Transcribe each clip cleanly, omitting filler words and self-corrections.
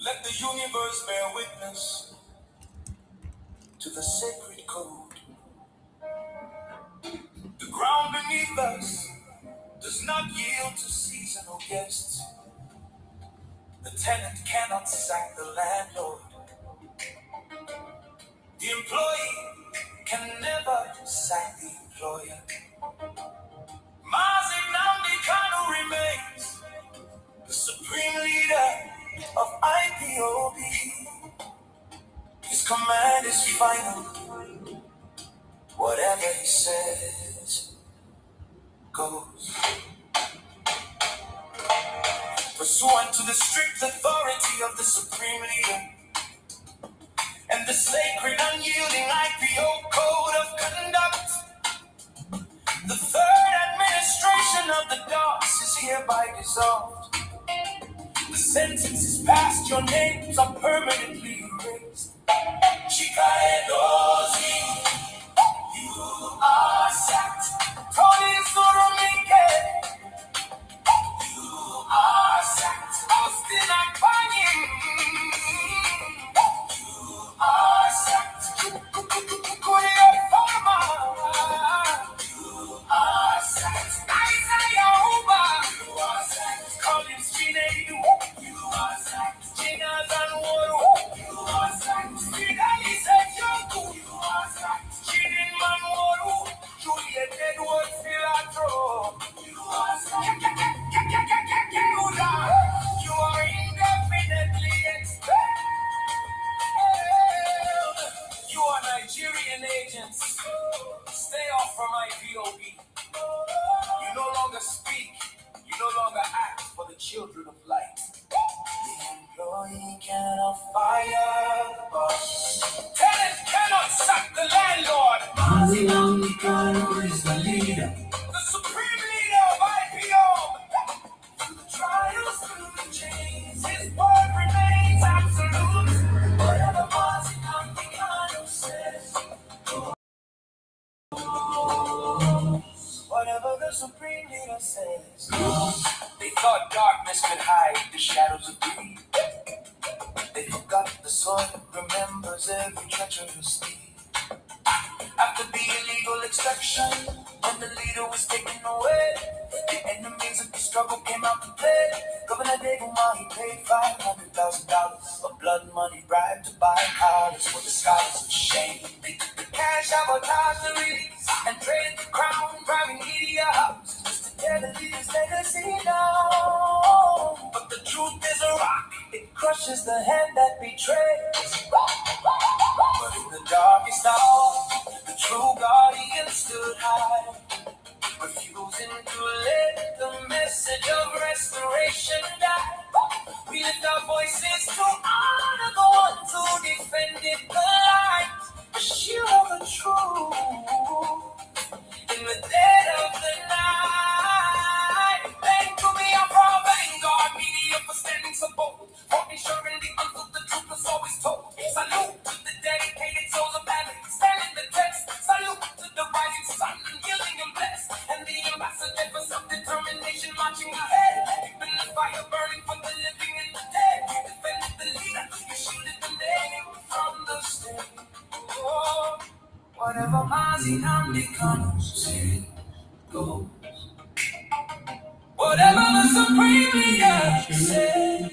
Let the universe bear witness to the sacred code. The ground beneath us does not yield to seasonal guests. The tenant cannot sack the landlord. The employee can never sack the employer. Mazi Nnamdi Kanu remains the supreme leader of IPOB. His command is final. Whatever he says goes. Pursuant to the strict authority of the supreme leader and the sacred unyielding IPO code of conduct, the third administration of the DOS is hereby dissolved. The sentence is passed, your names are permanently erased. Chikaedozi, you are sacked. Tony Surumike, you are sacked. Austin Akpanyim, you are sacked. Kuya Farma, you are sacked. Isaiah Uba, you are sacked. Collins Chinedu, you are sacked. Gina Zanworu, you are sacked. Fidali Sejoku, you are sacked. Chidin Manworu, Juliet speak, you no longer act for the children of light. The employee cannot fire the boss. Tenant cannot sack the landlord. Mazinamikano is the leader. The supreme leader of IPO. Through the trials, through the chains, his word remains absolute. Whatever Mazinamikano says. Whatever the supreme leader says. They thought darkness could hide the shadows of greed. They forgot the soil remembers every treacherous deed. After the illegal extraction, when the leader was taken away, the enemies of the struggle came out to play. Governor Devuma, he paid $500,000 of blood money bribe to buy college for the scholars of shame. They took the cash, sabotaged the release, and traded the crown, private media houses, just to tear the leader's legacy down. But the truth is a rock, it crushes the hand that betrays. But in the darkest hour, the true guardian stood high, refusing to let the message of restoration die. We lift our voices to honor the ones who defended the light, the shield of the truth. In the dead of the night, thank to Biafra, vanguard media for standing so bold, for ensuring the untruth, the truth was always told. Salute to the dedicated souls of battle, standing the test. Salute to the rising sun, yielding and blessed, and the ambassador for self-determination marching ahead, keeping the fire burning for the living and the dead. Defended the leader, you shielded the name from the state. Oh, whatever Mazinam becomes, say goes. Whatever the supreme leader says.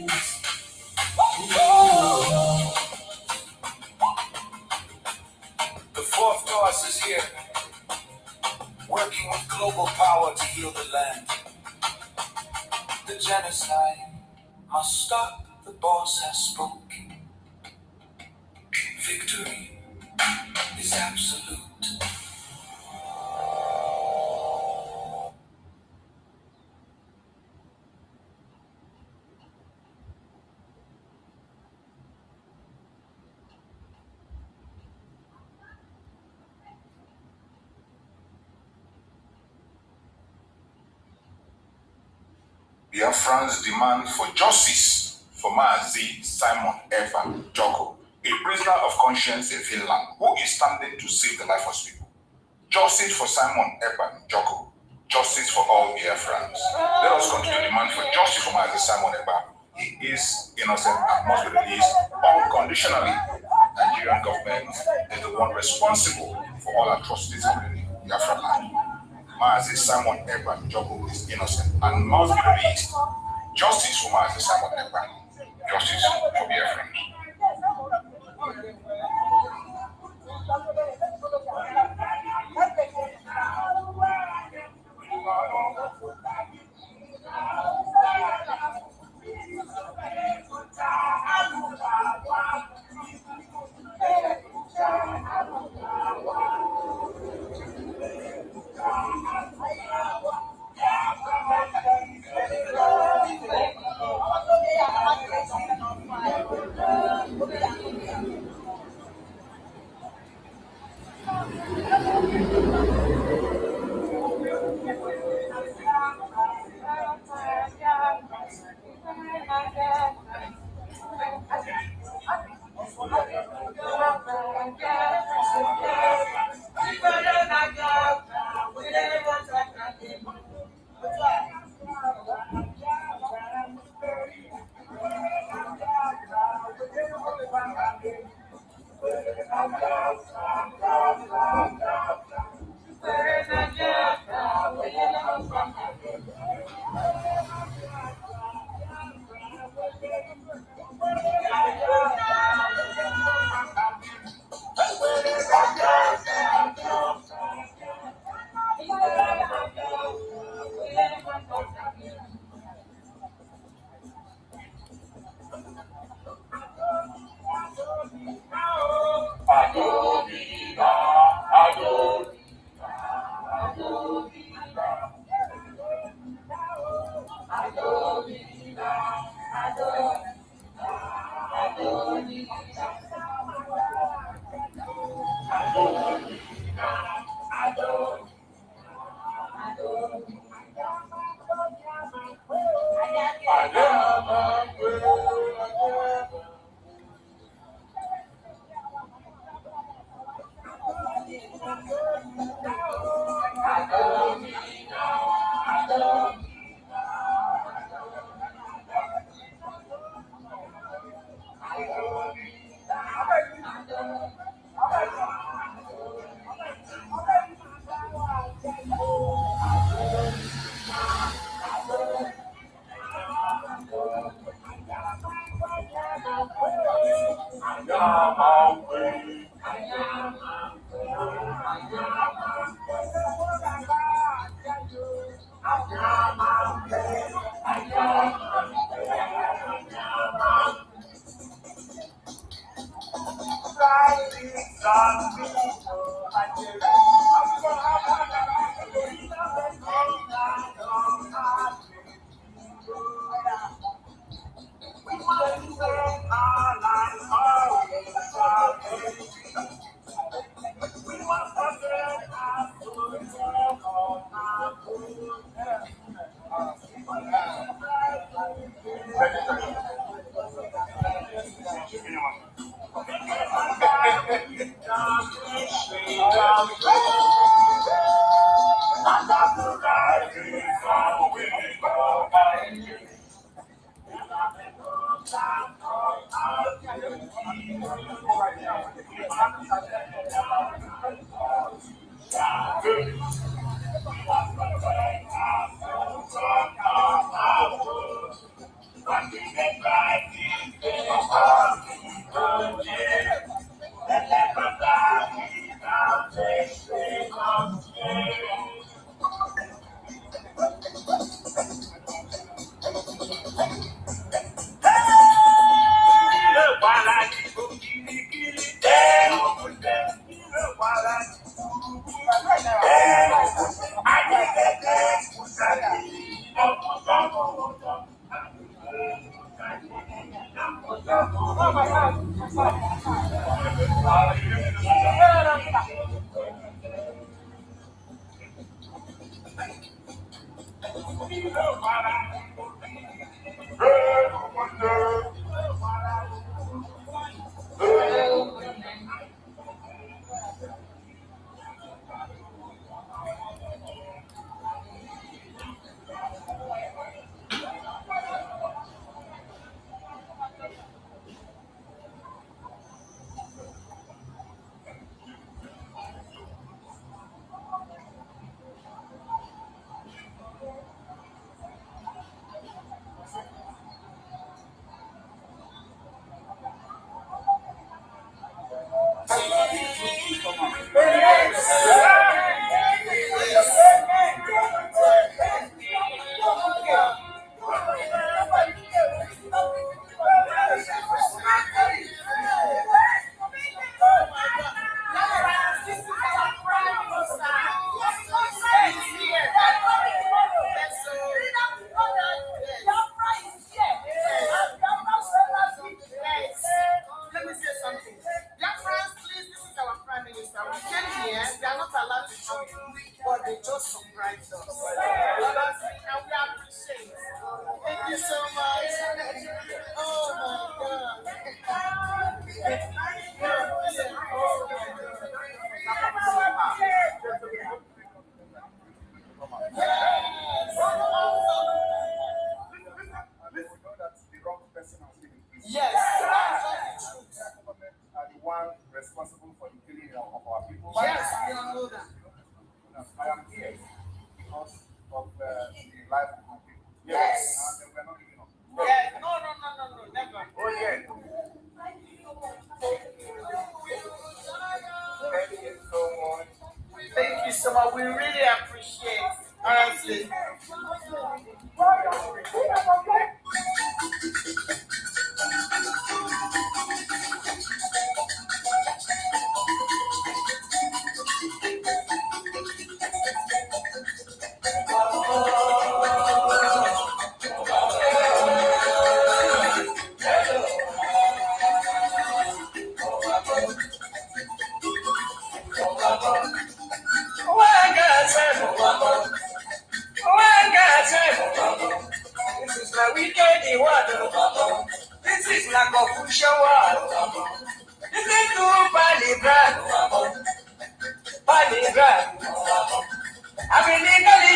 Oh. The fourth cause is here, working with global power to heal the land. The genocide must stop, the boss has spoken. Victory is absolute. Biafrans demand for justice for Simon Ekpa, a prisoner of conscience in Finland, who is standing to save the life of people. Justice for Simon Ekpa, justice for all Biafrans. Let us continue to demand for justice for Simon Ekpa. He is innocent and must be released unconditionally. The Nigerian government is the one responsible for all atrocities happening in Biafra land. Simon Ekpa is innocent and must be released. Justice for Simon Ekpa. Justice for Biafrans.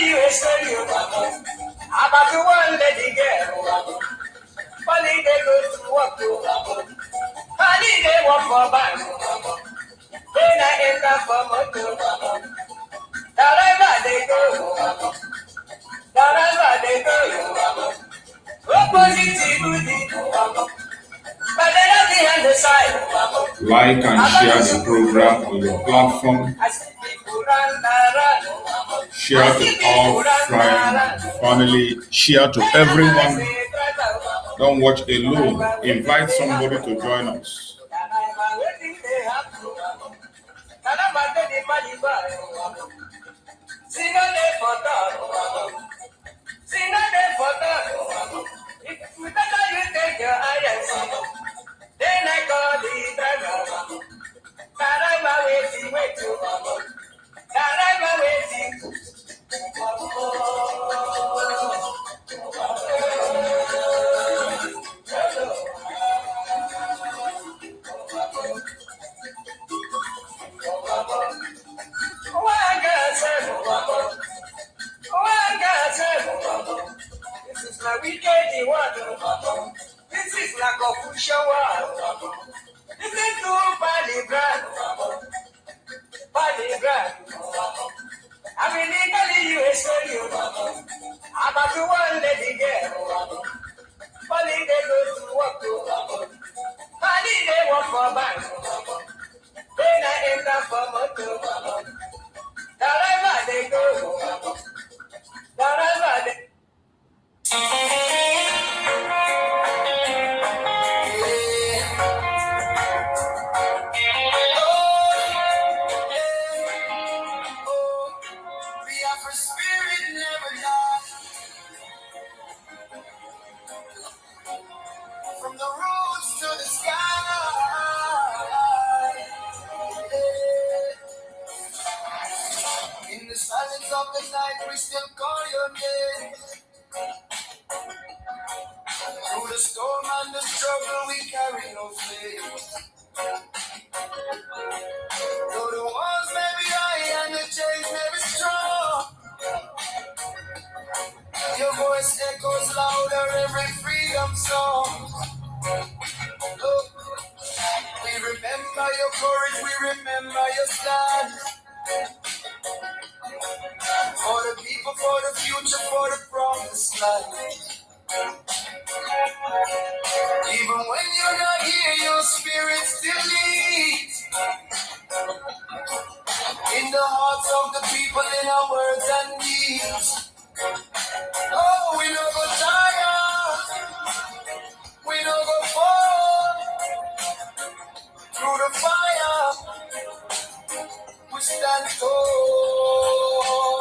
you a story about the one lady girl. Funny they go to work. Funny they walk for bank. When I enter for motor. Wherever they go. Wherever they go. Opposite to but they don't the side. Like and share the program on your platform. Share to all friends, family. Share to everyone. Don't watch alone. Invite somebody to join us. If you take your eyes, then I call the driver. Caramba waiting. Caramba waiting. This is my weekend one. This is like a push shower. This is too Biafran. I mean, legally you a story about the one lady girl. Funny they go to work. Funny they work for bank. When I enter for motor. Wherever they go. Wherever they Biafra spirit never dies. From the roots to the sky. In the silence of the night, we still call your name. Through the storm and the struggle, we carry no flame. Though the walls may be high and the chains may be strong, your voice echoes louder every freedom song. Oh, we remember your courage, we remember your stand. For the people, for the future, for the promised land. Even when you're not here, your spirit still leads. In the hearts of the people, in our words and deeds. Oh, we no go tire. We no go fall. Through the fire, we stand tall.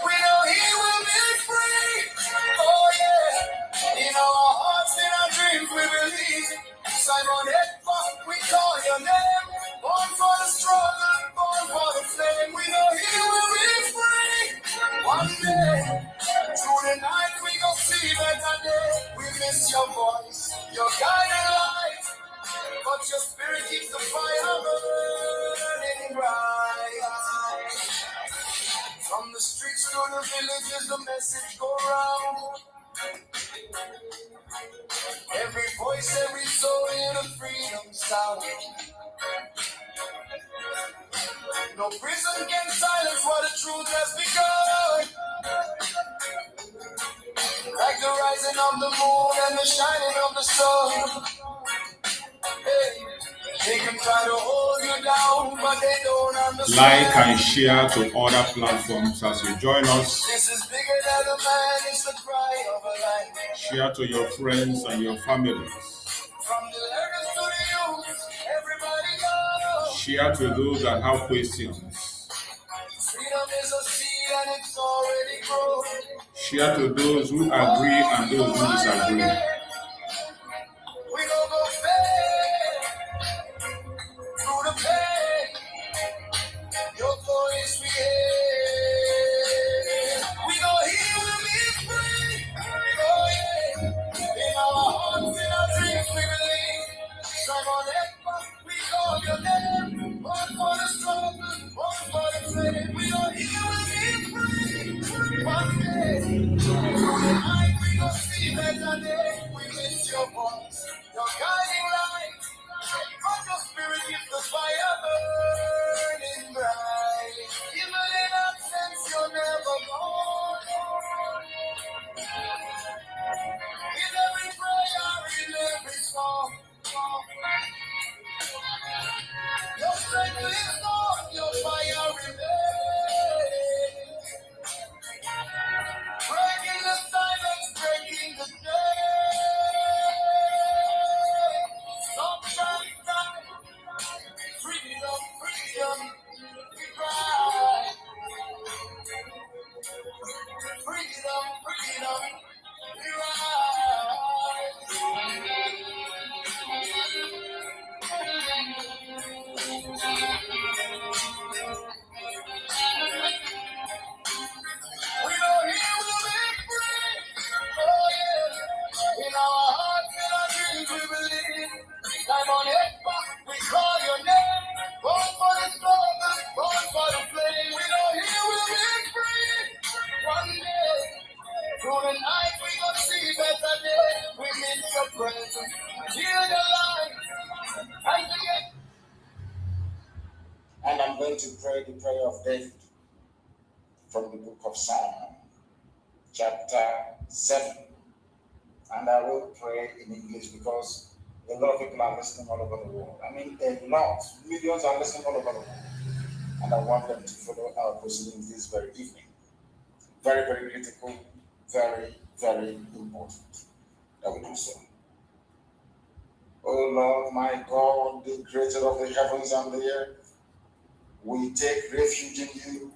We know he will be free. Oh yeah. In our hearts, in our dreams, we believe. Simon Ekpa, we call your name. Born for the struggle, born for the flame. We know he will be free. One day, through the night, we go see better day. We miss your voice, your guiding light. But your spirit keeps the fire burning bright. From the streets to the villages, the message go round. Every voice, every soul in a freedom sound. No prison can silence what the truth has begun. Like the rising of the moon and the shining of the sun. Hey, they can try to hold you down, but they don't understand. Like and share to other platforms as you join us. This is bigger than a man, it's the cry of a lion. Share to your friends and your families. From the learners to the youth, everybody knows. Share to those that have questions. Freedom is a seed and it's already grown. Share to those who agree and those who disagree. We don't go fair through the pain. Your voice we hear. We know he will be free. Oh yeah. In our hearts, in our dreams, we believe. Simon Ekpa, we call your name. One for the struggle, one for the flame. We know he will be free. One your voice, your guiding light. From your spirit is the fire burning bright. Even in absence, you're never gone. In every prayer, in every song, your strength lives on, your fire remains. Breaking the silence, breaking the day. Sunshine, time, freedom, freedom, we cry. Freedom, freedom, we rise. We know He will make free. Oh yeah. In our hearts, in our dreams, we believe. Simon Ekpa, we call your name. Born for the struggle, born for the flame. We know He will make free. One day, through the night, we gonna see better days. We miss your presence, hear the light, and the And I'm going to pray the prayer of David from the book of Psalm, chapter 7. And I will pray in English because a lot of people are listening all over the world. I mean, a lot, millions are listening all over the world. And I want them to follow our proceedings this very evening. Very, very critical, very, very important that we do so. Oh Lord, my God, the creator of the heavens and the earth, we take refuge in you.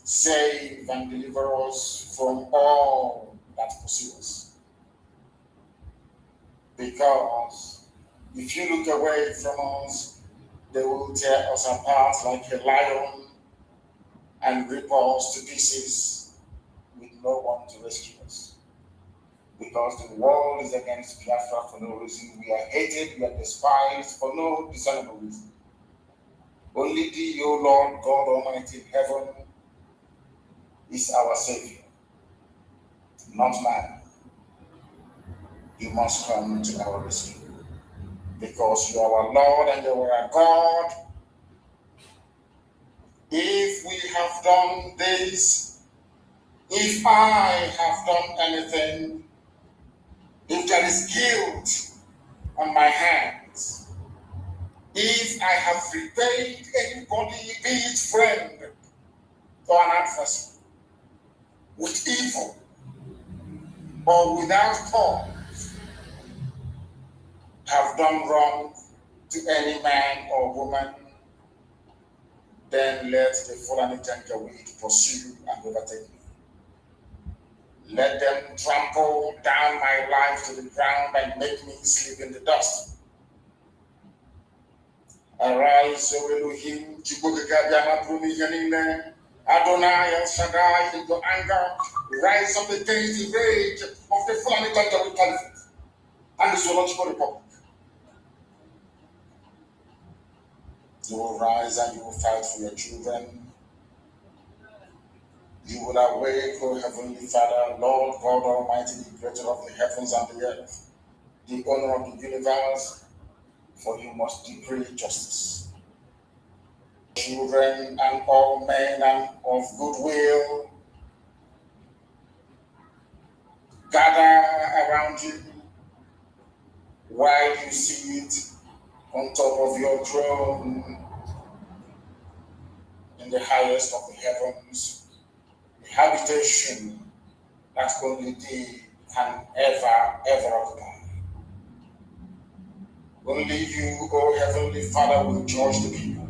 Save and deliver us from all that pursue us. Because if you look away from us, they will tear us apart like a lion and rip us to pieces with no one to rescue us. Because the world is against Biafra for no reason. We are hated, we are despised for no discernible reason. Only thee, O Lord God Almighty in heaven, is our Savior, not man. You must come to our rescue. Because you are our Lord and you are our God. If we have done this, if I have done anything, if there is guilt on my hands, if I have repaid anybody, be it friend or an adversary, with evil or without cause, have done wrong to any man or woman, then let the Fulani Janjaweed pursue and overtake me. Let them trample down my life to the ground and make me sleep in the dust. Arise, O Elohim, Adonai El Shaddai, in your anger, rise up against the rage of the Fulani Janjaweed Caliphate and the Zoological Republic. You will rise and you will fight for your children. You will awake, O Heavenly Father, Lord God Almighty, the creator of the heavens and the earth, the owner of the universe, for you must decree justice. Children and all men and of goodwill, gather around you while you sit on top of your throne in the highest of the heavens, the habitation that only thee can ever occupy. Only you, O Heavenly Father, will judge the people.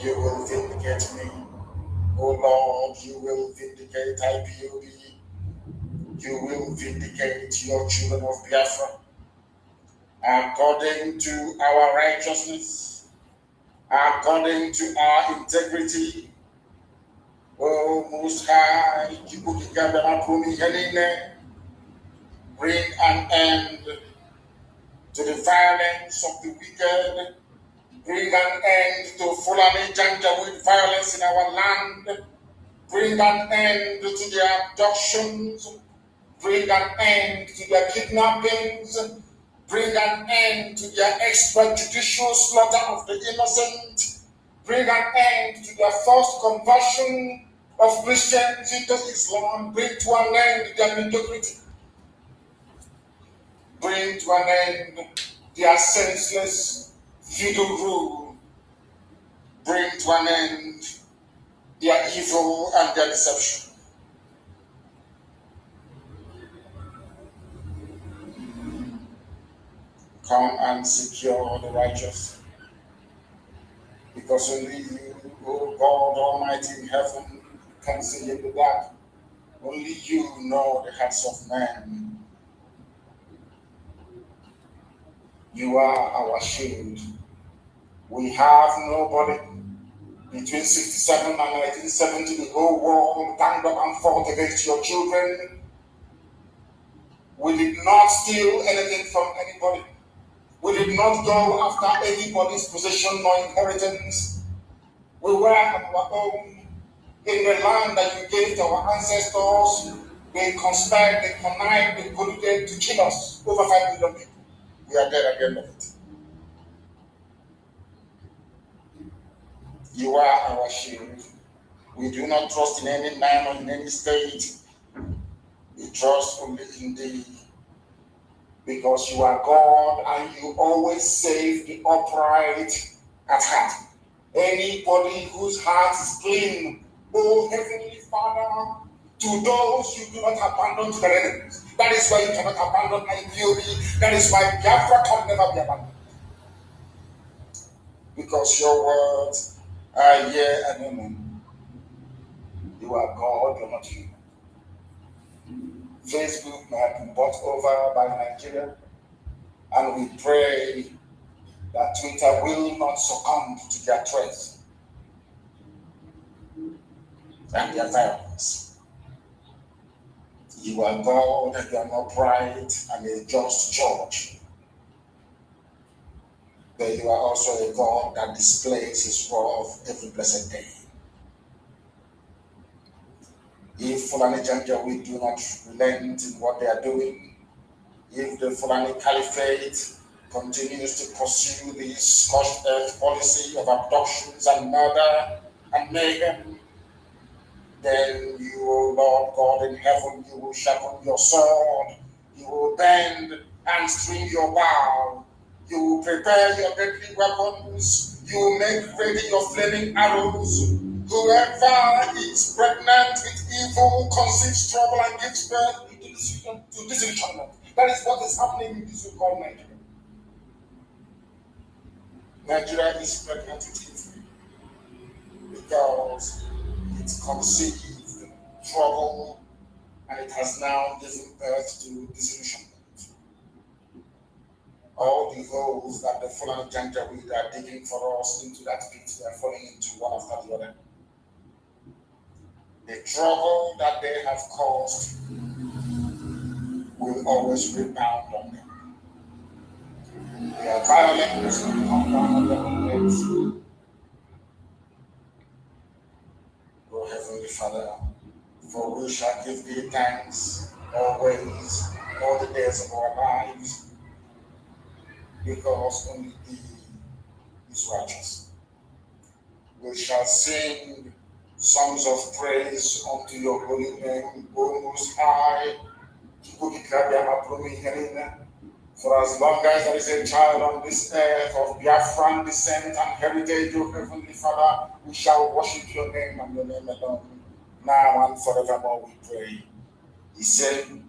You will vindicate me. O Lord, you will vindicate IPOB. You will vindicate your children of Biafra according to our righteousness, according to our integrity. O Most High, bring an end to the violence of the wicked. Bring an end to Fulani Janjaweed violence in our land. Bring an end to the abductions. bring an end to their kidnappings, bring an end to their extrajudicial slaughter of the innocent, bring an end to their forced conversion of Christians into Islam, bring to an end their mediocrity, bring to an end their senseless feudal rule, bring to an end their evil and their deception. Come and secure the righteous, because only you, O God Almighty in heaven, can see in the dark. Only you know the hearts of men. You are our shield. We have nobody. Between 67 and 1970, the whole world ganged up and fought against your children. We did not steal anything from anybody. We did not go after anybody's possession nor inheritance. We were on our own. In the land that you gave to our ancestors, they conspired, they connived, they colluded to kill us. Over 5 million people. We are dead at the end of it. You are our shield. We do not trust in any man or in any state. We trust only in thee. Because you are God and you always save the upright at heart. Anybody whose heart is clean, oh Heavenly Father, to those you do not abandon to their enemies. That is why you cannot abandon IPOB. That is why Biafra can never be abandoned. Because your words are yea and amen. You are God, you are not human. Facebook may have been bought over by Nigeria, and we pray that Twitter will not succumb to their threats and their violence. You are God, and you are an upright and a just judge. But you are also a God that displays his wrath every blessed day. If Fulani Janjaweed do not relent in what they are doing, if the Fulani Caliphate continues to pursue this scorched earth policy of abductions and murder and mayhem, then you, O Lord God in heaven, you will sharpen your sword, you will bend and string your bow, you will prepare your deadly weapons, you will make ready your flaming arrows. Whoever is pregnant with evil conceives trouble and gives birth to disillusionment. That is what is happening in this so-called Nigeria. Nigeria is pregnant with evil because it conceived trouble and it has now given birth to disillusionment. All the holes that the Fulani Janjaweed are digging for us into that pit, we are falling into one after the other. The trouble that they have caused will always rebound on them. Their violence will come down on their own heads. O Heavenly Father, for we shall give thee thanks always, all the days of our lives, because only thee is righteous. We shall sing songs of praise unto your holy name, O Most High. For as long as there is a child on this earth of Biafran descent and heritage, O Heavenly Father, we shall worship your name and your name alone, now and forevermore, we pray. He said,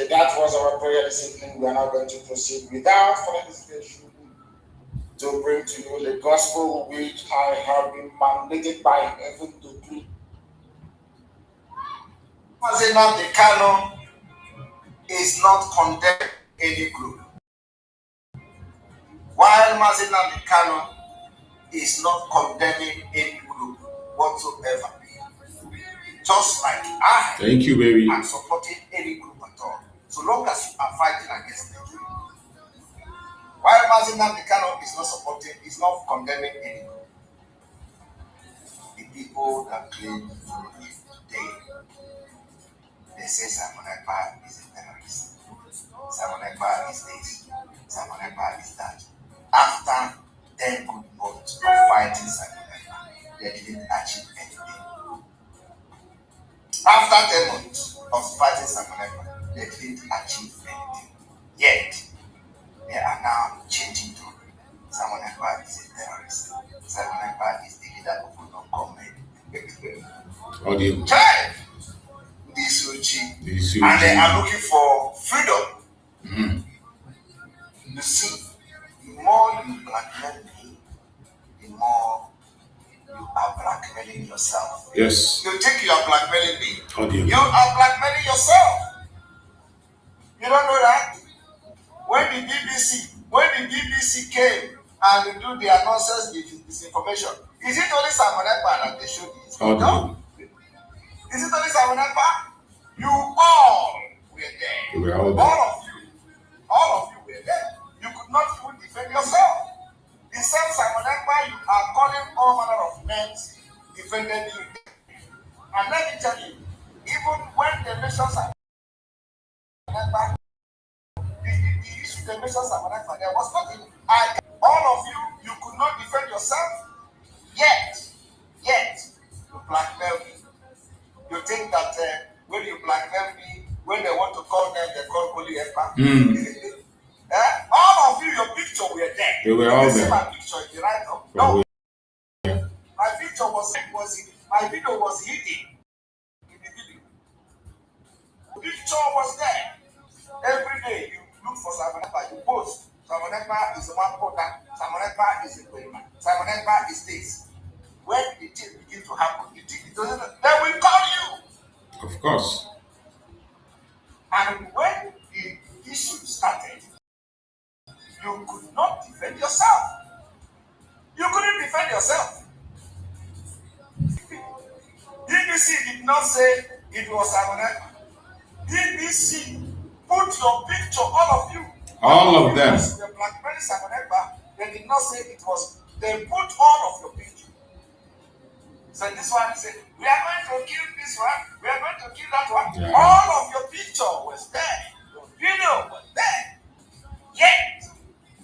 that was our prayer this evening. We are now going to proceed without further hesitation to bring to you the gospel which I have been mandated by heaven to preach. Mazina the canon is not condemning any group, while Mazina the canon is not condemning any group whatsoever. Just like I am supporting any group at all, so long as you are fighting against them. While Mazina the canon is not supporting, is not condemning any group. The people that claim to follow him today, they say Simon Ekpa is a terrorist. Simon Ekpa is this. Simon Ekpa is that. After 10 good months of fighting Simon Ekpa, they didn't achieve anything. After 10 months of fighting Simon Ekpa, they didn't achieve anything. Yet, they are now changing to Simon Ekpa is a terrorist. Simon Ekpa is the leader of a non-government. Audio. Try this Uchi. And they are looking for freedom. You see, the more you blackmail me, the more you are blackmailing yourself. Yes. You think you are blackmailing me. Audio. You are blackmailing yourself. You don't know that? When the BBC came and do their nonsense disinformation, is it only Simon Ekpa that they showed this? No? Is it only Simon Ekpa? You all were there. We were all there. All of you were there. You could not even defend yourself. The same Simon Ekpa you are calling all manner of names defended you. And let me tell you, even when the nations are Ekpa, the issue the nations are Ekpa, there was nothing. All of you could not defend yourself. Yet, you blackmail me. You think that when you blackmail me, when they want to call them, they call Holy Ekpa. All of you, your picture were there. They were all there. My picture is the right of. No. My picture was my video was hidden in the video. The picture was there. Every day you look for Simon Ekpa, you post. Simon Ekpa is the one quota. Simon Ekpa is the Quayman. Simon Ekpa is this. When the thing begin to happen, you think it doesn't. They will call you. Of course. And when the issue started, you could not defend yourself. You couldn't defend yourself. BBC did not say it was Simon Ekpa. BBC put your picture, all of you. All of them. The blackberry Simon Ekpa, they did not say it was. They put all of your picture. So this one said, we are going to kill this one, we are going to kill that one. Yeah. All of your picture was there. Your video was there. Yet,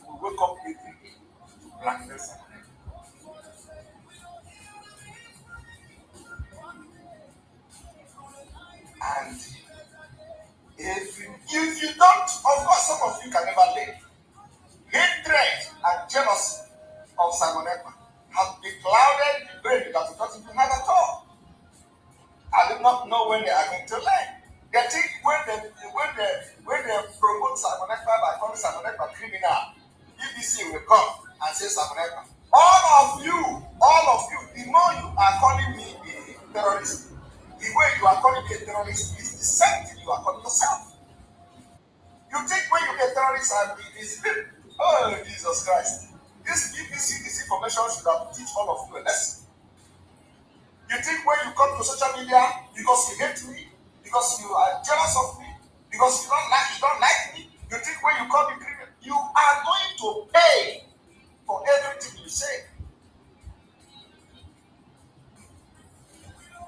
we wake up every day to blackmail Simon Ekpa. And if you don't, of course, some of you can never live. Hatred and jealousy of Simon Ekpa has beclouded the brain that you don't even have at all. I do not know when they are going to learn. They think when they promote Simon Ekpa by calling Simon Ekpa criminal, BBC will come and say Simon Ekpa. All of you, the more you are calling me a terrorist, the way you are calling me a terrorist is the same thing you are calling yourself. You think when you get terrorists and this, oh Jesus Christ, this BBC disinformation should have teach all of you a lesson. You think when you come to social media because you hate me, because you are jealous of me, because you don't like me, you think when you call me criminal, you are going to pay for everything you say.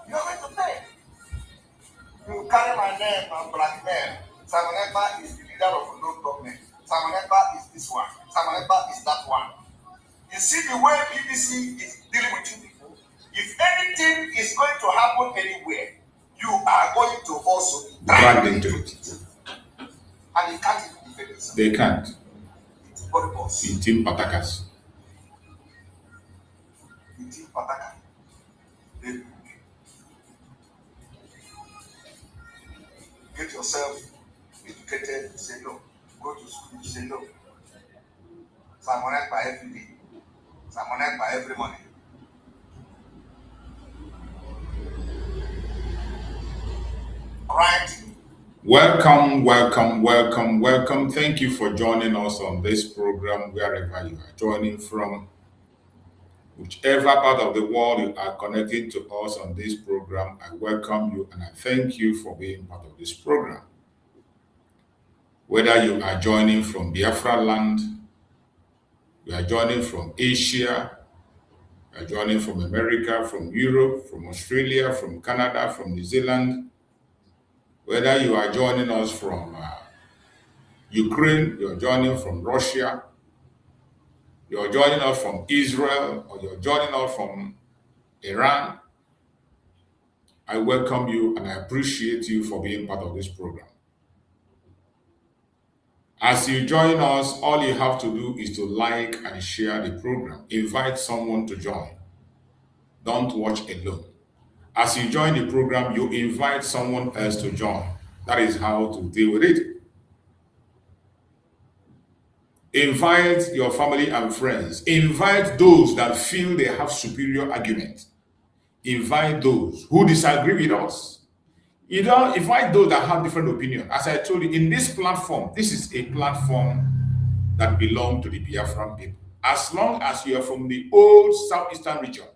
You are going to pay. You carry my name and blackmail. Simon Ekpa is the leader of a local government. Simon Ekpa is this one. Simon Ekpa is that one. You see the way BBC is dealing with you people. If anything is going to happen anywhere, you are going to also be dragged into it. And you can't even defend yourself. They can't. It's body boss. In Team Patakas. In Team Pataka. Get yourself educated, you say no. Go to school, you say no. Simon Ekpa every day. Simon Ekpa every morning. Right. Welcome. Thank you for joining us on this program, wherever you are joining from. Whichever part of the world you are connected to us on this program, I welcome you and I thank you for being part of this program. Whether you are joining from Biafra land, you are joining from Asia, you are joining from America, from Europe, from Australia, from Canada, from New Zealand, Whether you are joining us from Ukraine, you're joining from Russia, you're joining us from Israel, or you're joining us from Iran, I welcome you and I appreciate you for being part of this program. As you join us, all you have to do is to like and share the program. Invite someone to join. Don't watch alone. As you join the program, you invite someone else to join. That is how to deal with it. Invite your family and friends. Invite those that feel they have superior argument. Invite those who disagree with us. You don't invite those that have different opinion. As I told you, in this platform, this is a platform that belongs to the Biafran people. As long as you are from the old southeastern region,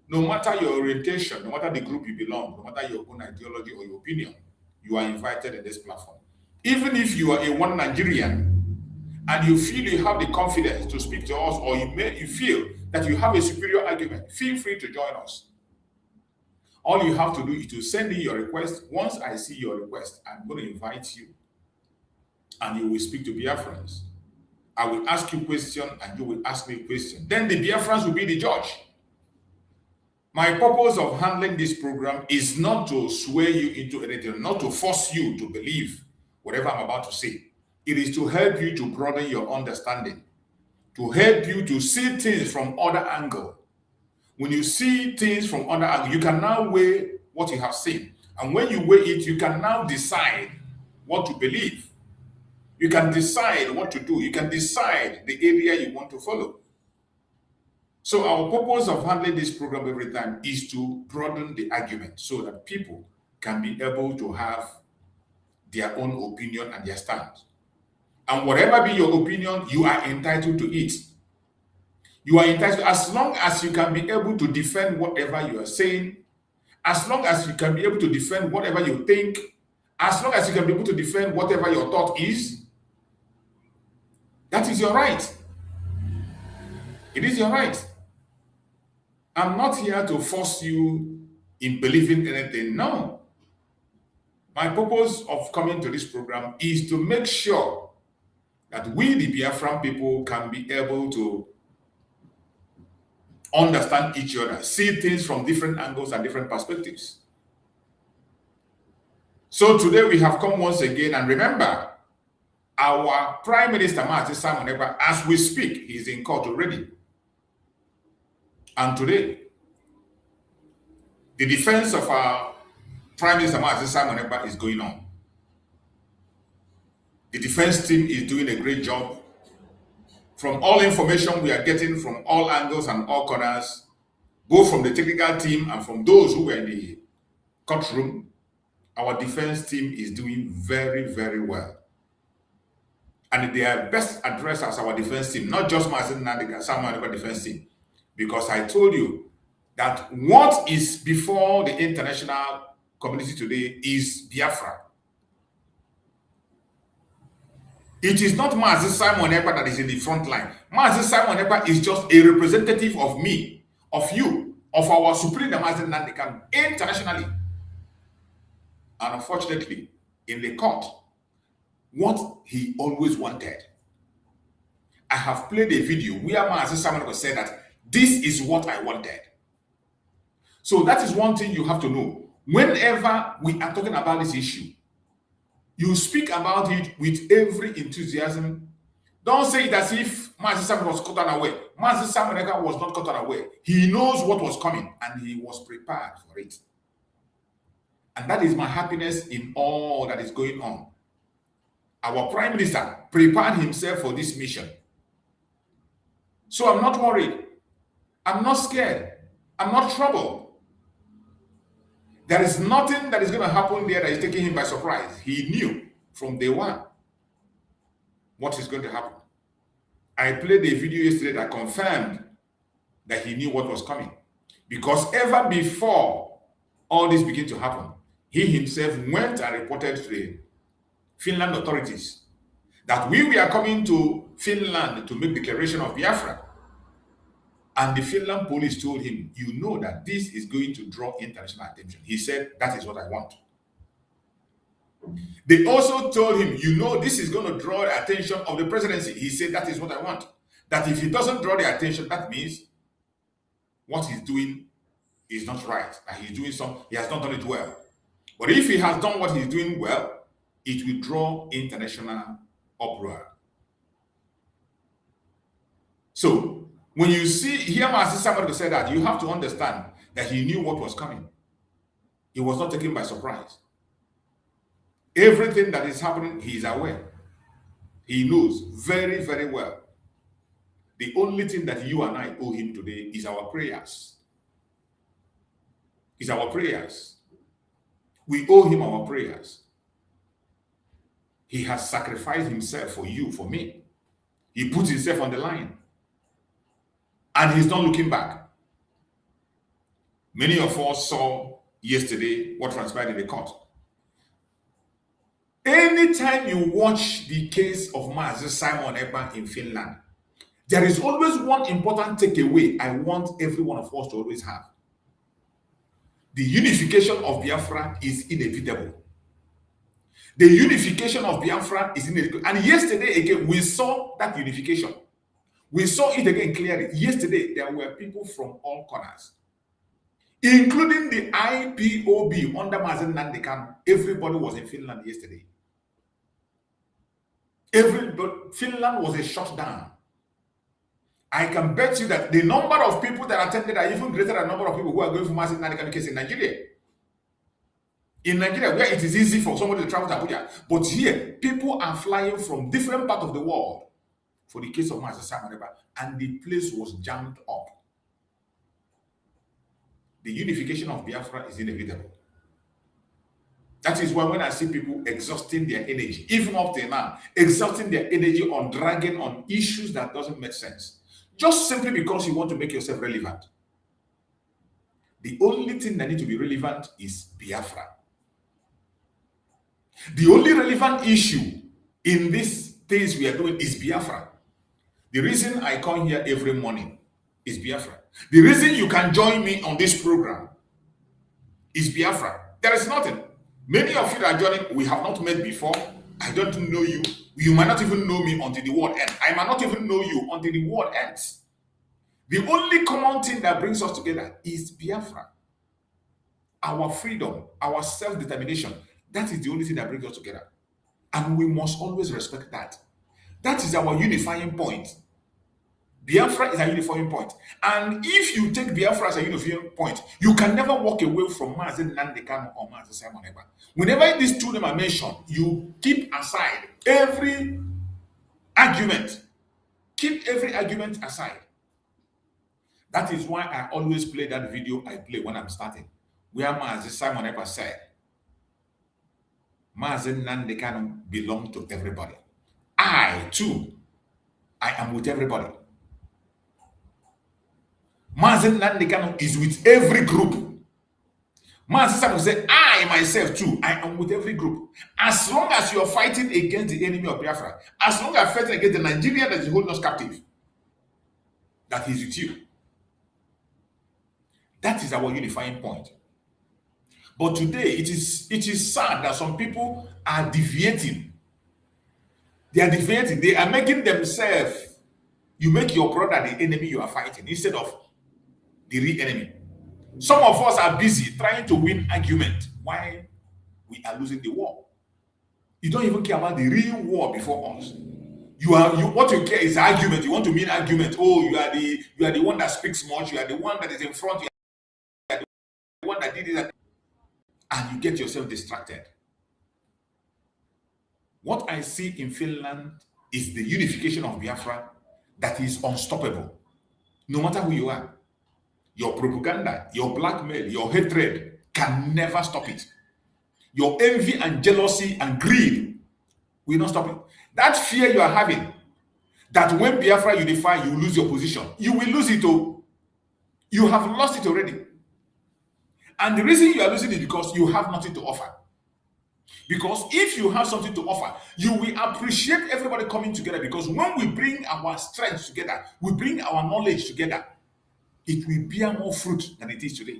no matter your orientation, no matter the group you belong, no matter your own ideology or your opinion, you are invited in this platform. Even if you are a one Nigerian and you feel you have the confidence to speak to us, or you feel that you have a superior argument, feel free to join us. All you have to do is to send in your request. Once I see your request, I'm going to invite you and you will speak to Biafrans. I will ask you a question and you will ask me a question. Then the Biafrans will be the judge. My purpose of handling this program is not to sway you into anything, not to force you to believe whatever I'm about to say. It is to help you to broaden your understanding, to help you to see things from other angles. When you see things from other angles, you can now weigh what you have seen. And when you weigh it, you can now decide what to believe. You can decide what to do. You can decide the area you want to follow. So our purpose of handling this program every time is to broaden the argument so that people can be able to have their own opinion and their stance. And whatever be your opinion, you are entitled to it. You are entitled, as long as you can be able to defend whatever you are saying, as long as you can be able to defend whatever you think, as long as you can be able to defend whatever your thought is, that is your right. It is your right. I'm not here to force you in believing anything. No. My purpose of coming to this program is to make sure that we, the Biafran people, can be able to understand each other, see things from different angles and different perspectives. So today we have come once again, and remember, our Prime Minister, Simon Ekpa, as we speak, he's in court already. And today, the defense of our Prime Minister, Simon Ekpa, is going on. The defense team is doing a great job. From all information we are getting from all angles and all corners, both from the technical team and from those who were in the courtroom, our defense team is doing very, very well. And they are best addressed as our defense team, not just Simon Ekpa defense team. Because I told you that what is before the international community today is Biafra. It is not Simon Ekpa that is in the front line. Simon Ekpa is just a representative of me, of you, of our Supreme Nandekam internationally. And unfortunately, in the court, what he always wanted. I have played a video where Simon Ekpa said that this is what I wanted. So that is one thing you have to know. Whenever we are talking about this issue, you speak about it with every enthusiasm. Don't say it as if Simon was caught unaware. Simon Ekpa was not caught unaware. He knows what was coming and he was prepared for it. And that is my happiness in all that is going on. Our Prime Minister prepared himself for this mission. So I'm not worried. I'm not scared. I'm not troubled. There is nothing that is going to happen there that is taking him by surprise. He knew from day one what is going to happen. I played a video yesterday that confirmed that he knew what was coming. Because ever before all this began to happen, he himself went and reported to the Finland authorities that we were coming to Finland to make declaration of Biafra. And the Finland police told him, you know that this is going to draw international attention. He said, that is what I want. They also told him, you know, this is going to draw the attention of the presidency. He said, that is what I want. That if he doesn't draw the attention, that means what he's doing is not right. That he's doing he has not done it well. But if he has done what he's doing well, it will draw international uproar. So when you hear Master somebody say that, you have to understand that he knew what was coming. He was not taken by surprise. Everything that is happening, he is aware. He knows very, very well. The only thing that you and I owe him today is our prayers. Is our prayers. We owe him our prayers. He has sacrificed himself for you, for me. He puts himself on the line. And he's not looking back. Many of us saw yesterday what transpired in the court. Anytime you watch the case of Master Simon Ekpa in Finland, there is always one important takeaway I want every one of us to always have. The unification of Biafra is inevitable. The unification of Biafra is inevitable. And yesterday again, we saw that unification. We saw it again clearly. Yesterday, there were people from all corners, including the IPOB under Mazen Nandekan. Everybody was in Finland yesterday. Finland was a shutdown. I can bet you that the number of people that attended are even greater than the number of people who are going for Mazen Nandekan case in Nigeria. In Nigeria, where it is easy for somebody to travel to Abuja, but here, people are flying from different parts of the world for the case of Master Simon Ekpa, and the place was jammed up. The unification of Biafra is inevitable. That is why when I see people exhausting their energy, even up till now, exhausting their energy on dragging on issues that doesn't make sense, just simply because you want to make yourself relevant. The only thing that needs to be relevant is Biafra. The only relevant issue in these things we are doing is Biafra. The reason I come here every morning is Biafra. The reason you can join me on this program is Biafra. There is nothing. Many of you that are joining, we have not met before. I don't know you. You might not even know me until the world ends. I might not even know you until the world ends. The only common thing that brings us together is Biafra. Our freedom, our self-determination. That is the only thing that brings us together. And we must always respect that. That is our unifying point. Biafra is a unifying point. And if you take Biafra as a unifying point, you can never walk away from Mazen Nandekan or Mazen Simon Ekpa. Whenever these two names are mentioned, you keep aside every argument. Keep every argument aside. That is why I always play that video I play when I'm starting, where Mazen Simon Ekpa said, Mazen Nandekan belongs to everybody. I, too, I am with everybody. Mazen Nandekan is with every group. Mazen Simon said, I myself, too, I am with every group. As long as you are fighting against the enemy of Biafra, as long as you are fighting against the Nigeria that is holding us captive, that is with you. That is our unifying point. But today, it is sad that some people are deviating. They are deviating. They are making themselves, you make your brother the enemy you are fighting instead of the real enemy. Some of us are busy trying to win argument while we are losing the war. You don't even care about the real war before us. What you care is argument. You want to win argument. Oh, you are the one that speaks much. You are the one that is in front. You are the one that did it. And you get yourself distracted. What I see in Finland is the unification of Biafra that is unstoppable. No matter who you are, your propaganda, your blackmail, your hatred can never stop it. Your envy and jealousy and greed will not stop it. That fear you are having, that when Biafra unify, you lose your position. You will lose it. Oh, you have lost it already. And the reason you are losing it is because you have nothing to offer. Because if you have something to offer, you will appreciate everybody coming together. Because when we bring our strength together, we bring our knowledge together, it will bear more fruit than it is today.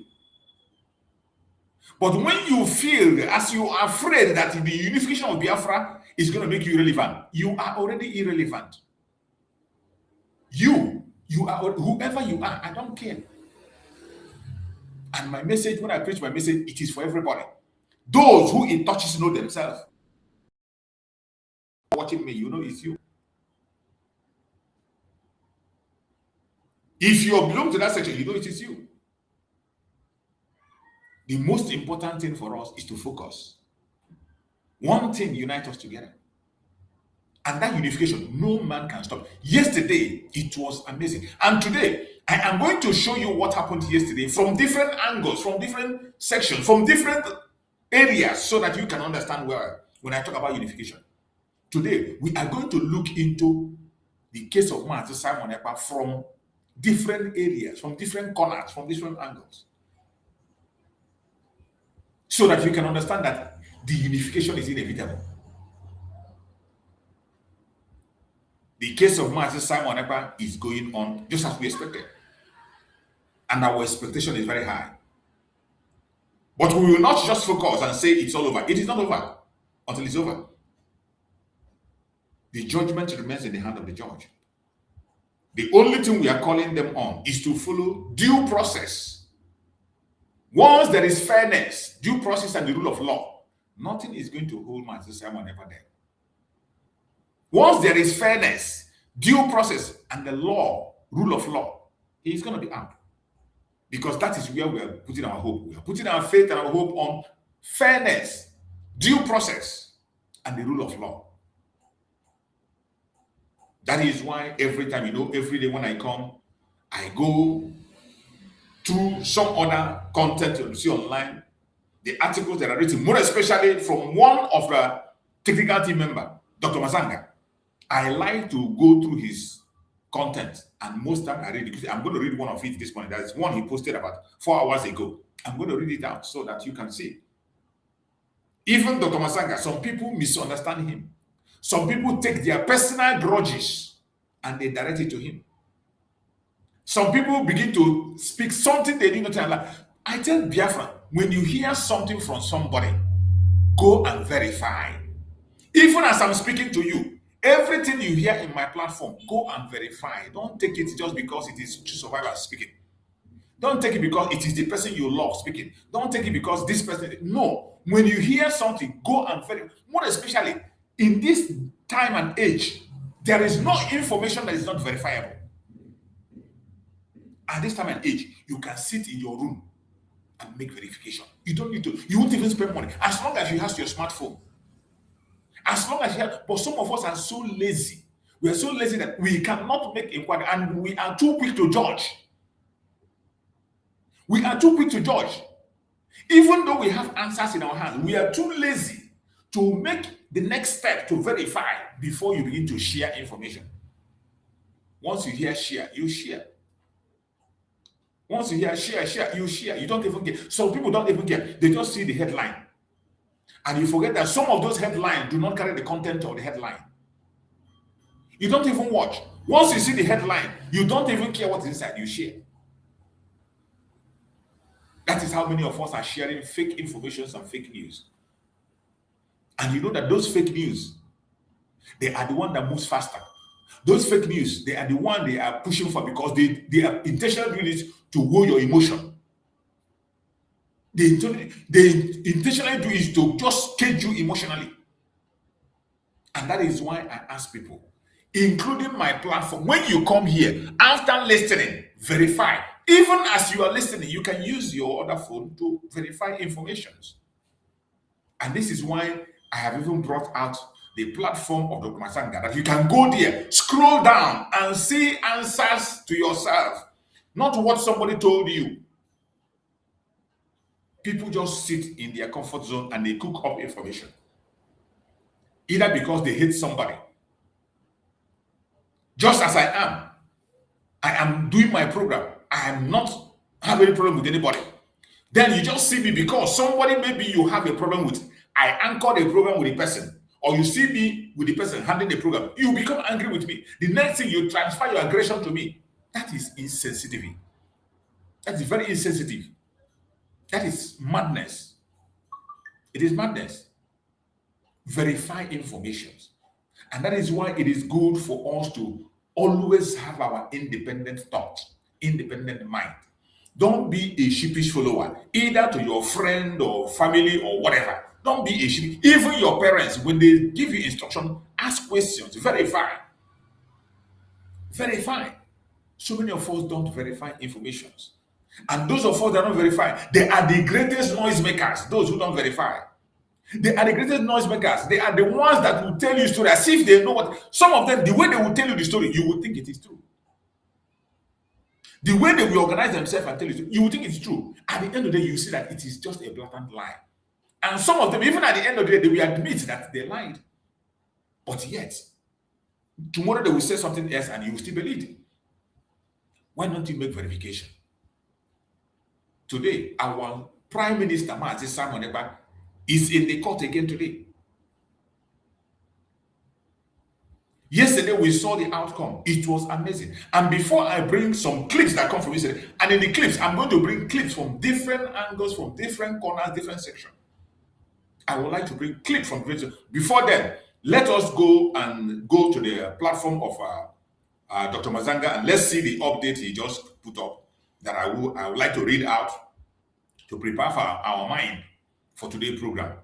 But when you feel, as you are afraid that the unification of Biafra is going to make you irrelevant, you are already irrelevant. You are whoever you are, I don't care. And my message, when I preach my message, it is for everybody. Those who it touches know themselves. Watching me, you know it's you. If you belong to that section, you know it is you. The most important thing for us is to focus. One thing unites us together. And that unification, no man can stop. Yesterday, it was amazing. And today, I am going to show you what happened yesterday from different angles, from different sections, from different areas, so that you can understand where when I talk about unification. Today, we are going to look into the case of Simon Ekpa from different areas, from different corners, from different angles, so that you can understand that the unification is inevitable. The case of Simon Ekpa is going on just as we expected. And our expectation is very high. But we will not just focus and say it's all over. It is not over until it's over. The judgment remains in the hand of the judge. The only thing we are calling them on is to follow due process. Once there is fairness, due process, and the rule of law, nothing is going to hold Simon Ekpa there. Once there is fairness, due process, and the law, rule of law, he is going to be out. Because that is where we are putting our hope. We are putting our faith and our hope on fairness, due process, and the rule of law. That is why every time, every day when I come, I go through some other content you see online, the articles that are written, more especially from one of the technical team member, Dr. Masanga. I like to go through his content, and most time I read it. I'm going to read one of it this morning. That's one he posted about 4 hours ago. I'm going to read it out so that you can see. Even Dr. Masanga, some people misunderstand him. Some people take their personal grudges and they direct it to him. Some people begin to speak something they did not tell. I tell Biafran, when you hear something from somebody, go and verify. Even as I'm speaking to you, everything you hear in my platform, go and verify. Don't take it just because it is survivor speaking. Don't take it because it is the person you love speaking. Don't take it because this person. No. When you hear something, go and verify. More especially in this time and age, there is no information that is not verifiable. At this time and age, you can sit in your room and make verification. You don't need to. You won't even spend money. As long as you have your smartphone. As long as you have. But some of us are so lazy. We are so lazy that we cannot make inquiry, and we are too quick to judge. We are too quick to judge. Even though we have answers in our hands, we are too lazy to make the next step to verify before you begin to share information. Once you hear share, you share. Once you hear share, you share. You don't even get. Some people don't even get. They just see the headline. And you forget that some of those headlines do not carry the content of the headline. You don't even watch. Once you see the headline, you don't even care what's inside. You share. That is how many of us are sharing fake information and fake news. And you know that those fake news, they are the one that moves faster. Those fake news, they are the one they are pushing for because they are intentionally doing it to hold your emotion. They intentionally do it to just cage you emotionally. And that is why I ask people, including my platform, when you come here, after listening, verify. Even as you are listening, you can use your other phone to verify information. And this is why I have even brought out the platform of Dr. Masanga, that you can go there, scroll down, and see answers to yourself, not what somebody told you. People just sit in their comfort zone and they cook up information, either because they hate somebody. Just as I am doing my program. I am not having a problem with anybody. Then you just see me because somebody maybe you have a problem with. I anchored a program with a person, or you see me with the person handling the program. You become angry with me. The next thing, you transfer your aggression to me. That is insensitive. That is very insensitive. That is madness. It is madness. Verify information. And that is why it is good for us to always have our independent thought, independent mind. Don't be a sheepish follower, either to your friend or family or whatever. Don't be a sheep. Even your parents, when they give you instruction, ask questions, verify. Verify. So many of us don't verify informations. And those of us that don't verify, they are the greatest noisemakers, those who don't verify. They are the greatest noisemakers. They are the ones that will tell you story as if they know what. Some of them, the way they will tell you the story, you will think it is true. The way they will organize themselves and tell you, you will think it's true. At the end of the day, you see that it is just a blatant lie. And some of them, even at the end of the day, they will admit that they lied. But yet, tomorrow they will say something else and you will still believe it. Why don't you make verification? Today, our Prime Minister, Simon Ekpa, is in the court again today. Yesterday, we saw the outcome. It was amazing. And before I bring some clips that come from yesterday, and in the clips, I'm going to bring clips from different angles, from different corners, different sections. I would like to bring clips from video. Before then, let us go to the platform of Dr. Mazanga, and let's see the update he just put up that I would like to read out to prepare for our mind for today's program.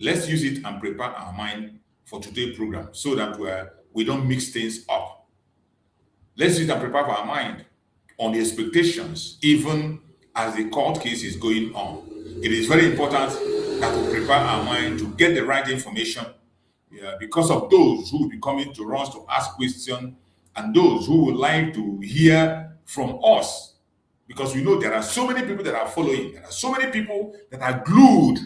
Let's use it and prepare our mind for today's program so that we don't mix things up. Let's use it and prepare for our mind on the expectations, even as the court case is going on. It is very important that we prepare our mind to get the right information, because of those who will be coming to us to ask questions and those who would like to hear from us, because we know there are so many people that are following. There are so many people that are glued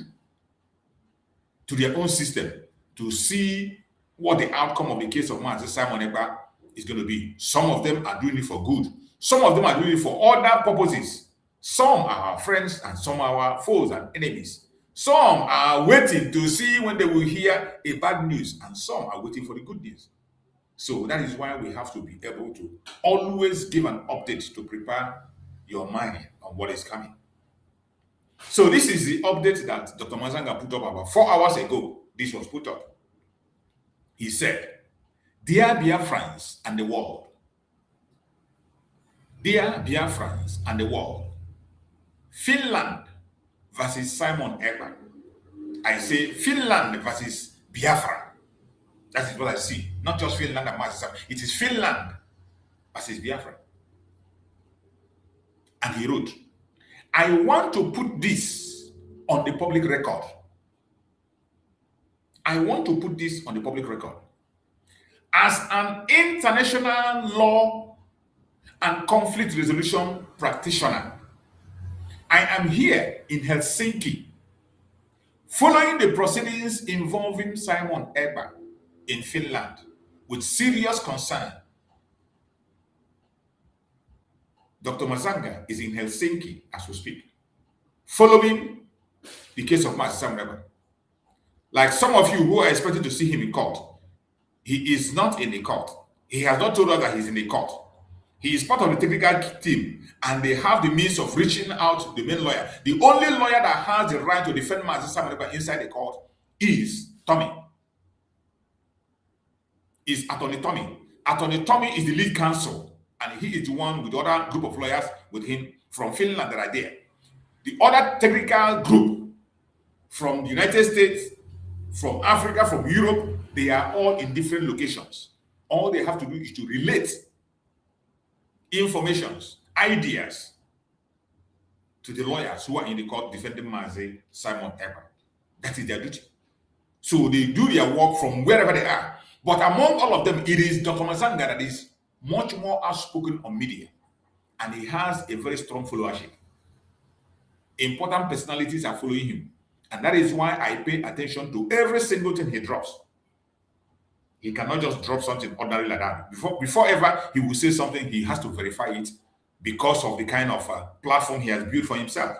to their own system to see what the outcome of the case of Simon Ekpa is going to be. Some of them are doing it for good. Some of them are doing it for other purposes. Some are our friends and some are our foes and enemies. Some are waiting to see when they will hear a bad news, and some are waiting for the good news. So that is why we have to be able to always give an update to prepare your mind on what is coming. So this is the update that Dr. Mazanga put up about 4 hours ago. This was put up. He said, "Dear Biafrans and the world, dear Biafrans and the world, Finland versus Simon Ekpa." I say Finland versus Biafra. That is what I see. Not just Finland and Simon. It is Finland versus Biafra. And he wrote, "I want to put this on the public record. I want to put this on the public record. As an international law and conflict resolution practitioner, I am here in Helsinki following the proceedings involving Simon Ekpa in Finland with serious concern." Dr. Mazanga is in Helsinki as we speak, following the case of Simon Ekpa. Like some of you who are expecting to see him in court, he is not in the court. He has not told us that he's in the court. He is part of the technical team, and they have the means of reaching out to the main lawyer. The only lawyer that has the right to defend Simon Ekpa inside the court is Tommy. Is Attorney Tommy. Attorney Tommy is the lead counsel, and he is the one with the other group of lawyers with him from Finland that are there. The other technical group from the United States, from Africa, from Europe, they are all in different locations. All they have to do is to relate informations, ideas to the lawyers who are in the court defending Simon Ekpa. That is their duty. So they do their work from wherever they are. But among all of them, it is Dr. Mazanga that is much more outspoken on media. And he has a very strong followership. Important personalities are following him. And that is why I pay attention to every single thing he drops. He cannot just drop something ordinary like that. Before ever he will say something, he has to verify it because of the kind of platform he has built for himself.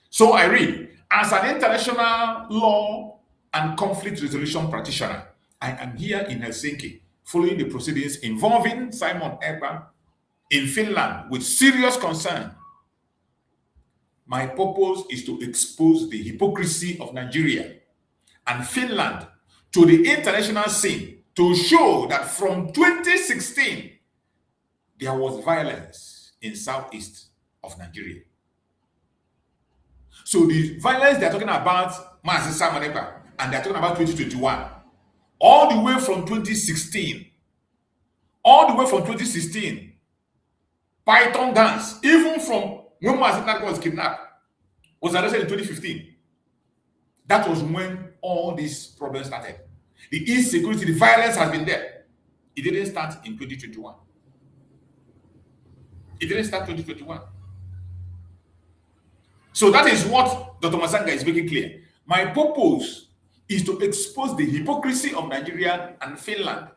So I read, as an international law and conflict resolution practitioner, I am here in Helsinki following the proceedings involving Simon Ekpa in Finland with serious concern. My purpose is to expose the hypocrisy of Nigeria and Finland to the international scene to show that from 2016, there was violence in southeast of Nigeria. So the violence they're talking about, Mazi Simon Ekpa, and they're talking about 2021, all the way from 2016, Python dance, even from when Mazi Ekpa was kidnapped, was arrested in 2015. That was when all these problems started. The insecurity, the violence has been there. It didn't start in 2021. It didn't start 2021. So that is what Dr. Masanga is making clear. My purpose is to expose the hypocrisy of Nigeria and Finland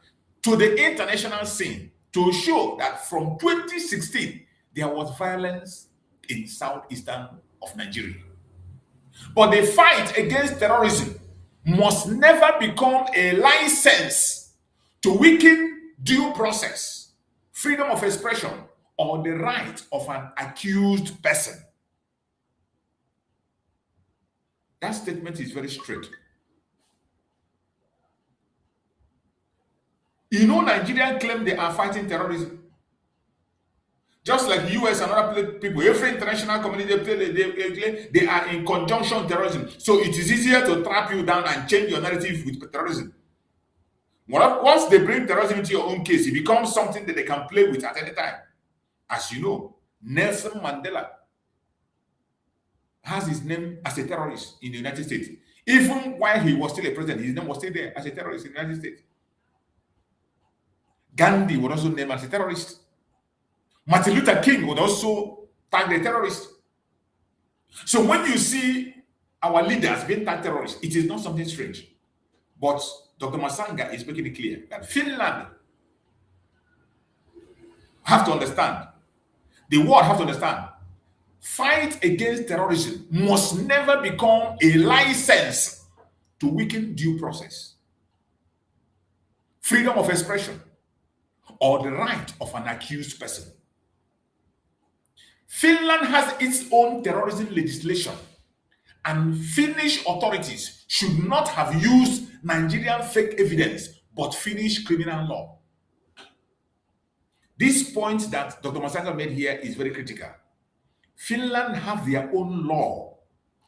to the international scene to show that from 2016, there was violence in southeastern of Nigeria. But the fight against terrorism must never become a license to weaken due process, freedom of expression, or the right of an accused person. That statement is very straight. You know, Nigerians claim they are fighting terrorism. Just like US and other people, every international community, they are in conjunction with terrorism. So it is easier to trap you down and change your narrative with terrorism. Once they bring terrorism into your own case, it becomes something that they can play with at any time. As you know, Nelson Mandela has his name as a terrorist in the United States. Even while he was still a president, his name was still there as a terrorist in the United States. Gandhi was also named as a terrorist. Martin Luther King was also tagged a terrorist. So when you see our leaders being tagged terrorists, it is not something strange. But Dr. Masanga is making it clear that Finland have to understand, the world have to understand, fight against terrorism must never become a license to weaken due process, freedom of expression, or the right of an accused person. Finland has its own terrorism legislation, and Finnish authorities should not have used Nigerian fake evidence but Finnish criminal law. This point that Dr. Masanga made here is very critical. Finland have their own law.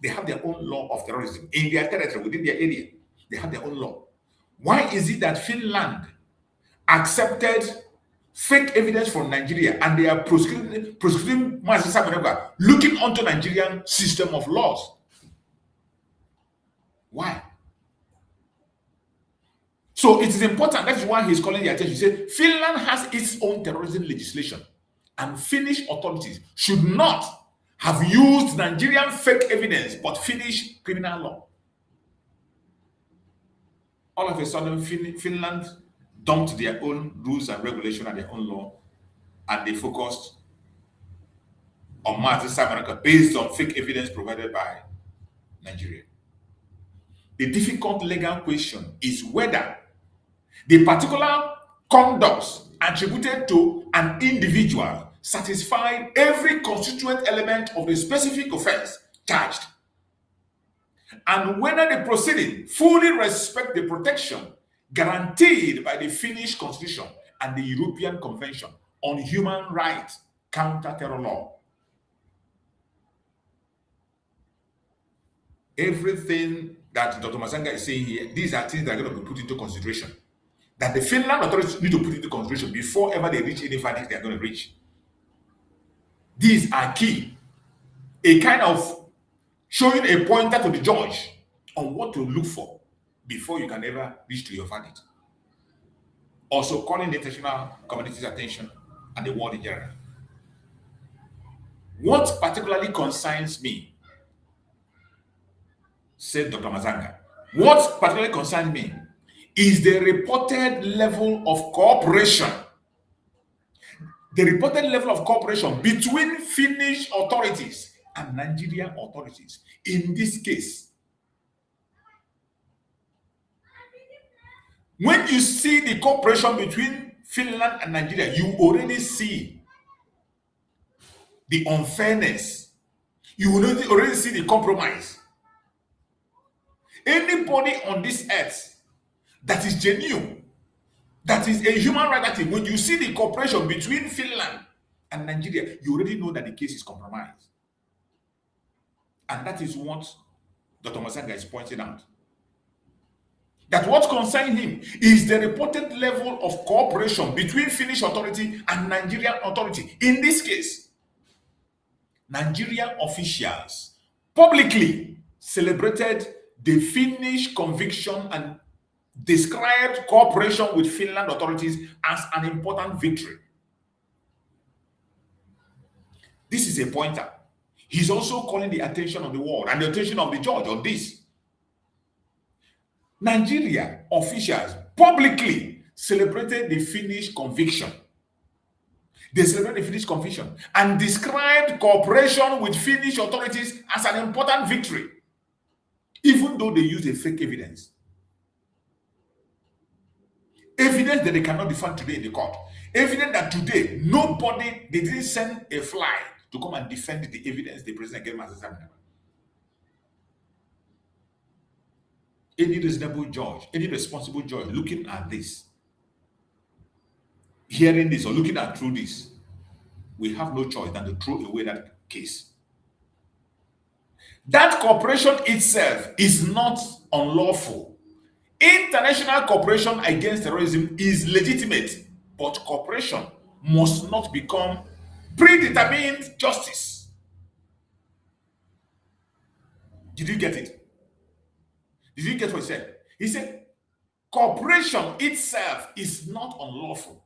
They have their own law of terrorism in their territory, within their area. They have their own law. Why is it that Finland accepted fake evidence from Nigeria and they are prosecuting Mazi Simon Ekpa, looking onto Nigerian system of laws? Why? So it is important. That's why he's calling the attention. He said Finland has its own terrorism legislation, and Finnish authorities should not have used Nigerian fake evidence but Finnish criminal law. All of a sudden, Finland dumped their own rules and regulation and their own law, and they focused on Mazi Simon Ekpa based on fake evidence provided by Nigeria. The difficult legal question is whether the particular conducts attributed to an individual satisfy every constituent element of the specific offense charged, and whether the proceeding fully respect the protection guaranteed by the Finnish Constitution and the European Convention on Human Rights Counter-Terror Law. Everything that Dr. Masanga is saying here, these are things that are going to be put into consideration, that the Finland authorities need to put into consideration before ever they reach any verdict they are going to reach. These are key. A kind of showing a pointer to the judge on what to look for before you can ever reach to your verdict. Also calling the international community's attention and the world in general. What particularly concerns me, said Dr. Masanga, what particularly concerns me is the reported level of cooperation. The reported level of cooperation between Finnish authorities and Nigerian authorities in this case. When you see the cooperation between Finland and Nigeria, you already see the unfairness. You will already see the compromise. Anybody on this earth that is genuine, that is a human rights activist, when you see the cooperation between Finland and Nigeria, you already know that the case is compromised. And that is what Dr. Masanga is pointing out. That what concerns him is the reported level of cooperation between Finnish authority and Nigerian authority. In this case, Nigerian officials publicly celebrated the Finnish conviction and described cooperation with Finland authorities as an important victory. This is a pointer. He's also calling the attention of the world and the attention of the judge on this. Nigeria officials publicly celebrated the Finnish conviction. They celebrated the Finnish conviction and described cooperation with Finnish authorities as an important victory, even though they used a fake evidence. Evidence that they cannot defend today in the court. Evidence that today they didn't send a fly to come and defend the evidence they present against Master Simon. Any reasonable judge, any responsible judge looking at this, hearing this or looking at through this, we have no choice than to throw away that case. That cooperation itself is not unlawful. International cooperation against terrorism is legitimate, but cooperation must not become predetermined justice. Did you get it? Did you get what he said? He said, cooperation itself is not unlawful.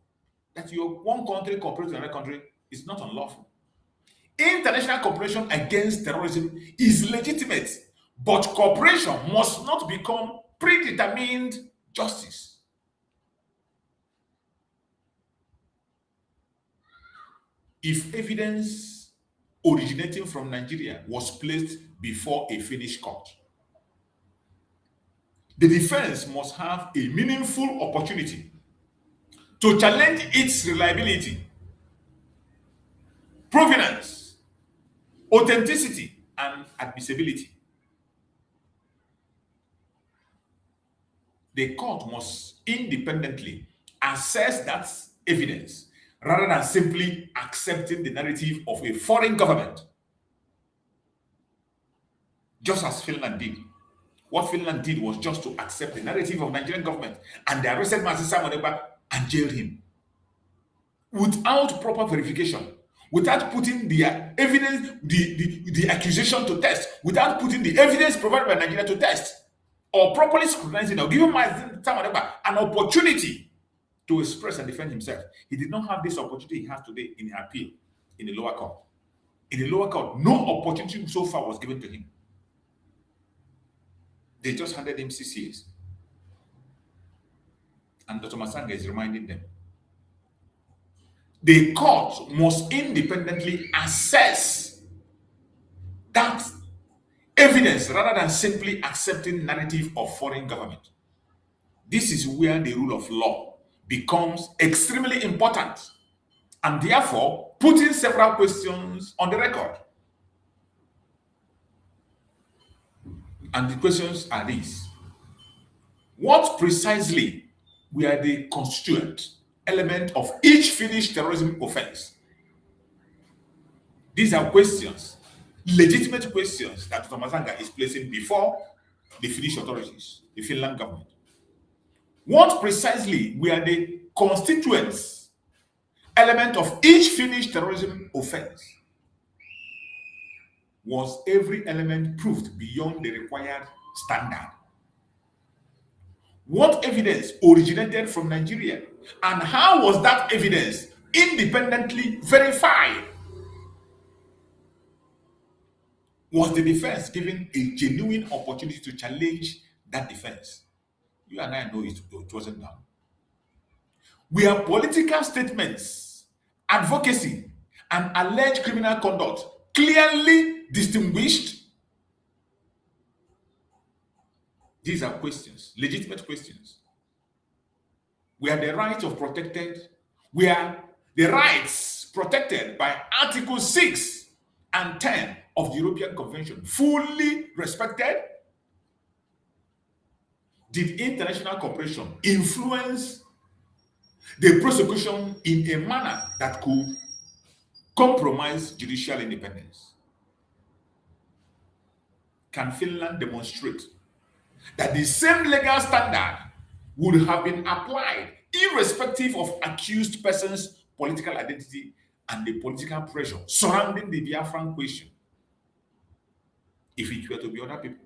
That your one country cooperates with another country is not unlawful. International cooperation against terrorism is legitimate, but cooperation must not become predetermined justice. If evidence originating from Nigeria was placed before a Finnish court, the defense must have a meaningful opportunity to challenge its reliability, provenance, authenticity, and admissibility. The court must independently assess that evidence rather than simply accepting the narrative of a foreign government, just as Finland did. What Finland did was just to accept the narrative of Nigerian government, and they arrested Master Simon Ekpa and jailed him without proper verification, without putting the evidence, the accusation to test, without putting the evidence provided by Nigeria to test, or properly scrutinizing or giving Master Simon Ekpa an opportunity to express and defend himself. He did not have this opportunity he has today in the appeal in the lower court. In the lower court, no opportunity so far was given to him. They just handed him 6 years. And Dr. Masanga is reminding them. The court must independently assess that evidence rather than simply accepting narrative of foreign government. This is where the rule of law becomes extremely important, and therefore putting several questions on the record. And the questions are these. What precisely were the constituent element of each Finnish terrorism offense? These are questions, legitimate questions that Dr. Masanga is placing before the Finnish authorities, the Finland government. What precisely were the constituents element of each Finnish terrorism offense? Was every element proved beyond the required standard? What evidence originated from Nigeria? And how was that evidence independently verified? Was the defense given a genuine opportunity to challenge that defense? You and I know it wasn't done. Were political statements, advocacy, and alleged criminal conduct clearly distinguished? These are questions, legitimate questions. Were the rights protected by Article 6 and 10 of the European Convention fully respected? Did international cooperation influence the prosecution in a manner that could compromise judicial independence? Can Finland demonstrate that the same legal standard would have been applied irrespective of accused persons' political identity and the political pressure surrounding the Biafran question? If it were to be other people,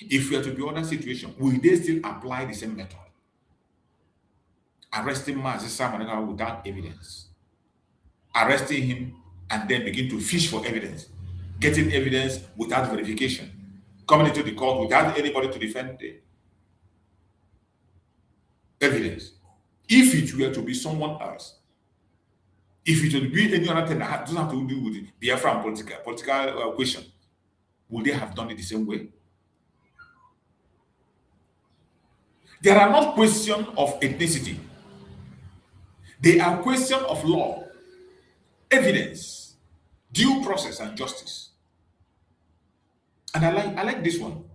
if it were to be other situation, will they still apply the same method? Arresting Simon Ekpa without evidence, arresting him and then begin to fish for evidence, getting evidence without verification, coming into the court without anybody to defend the evidence. If it were to be someone else, if it would be any other thing that doesn't have to do with the Biafran political question, would they have done it the same way? There are not questions of ethnicity. They are questions of law, evidence, due process, and justice. And I like this one.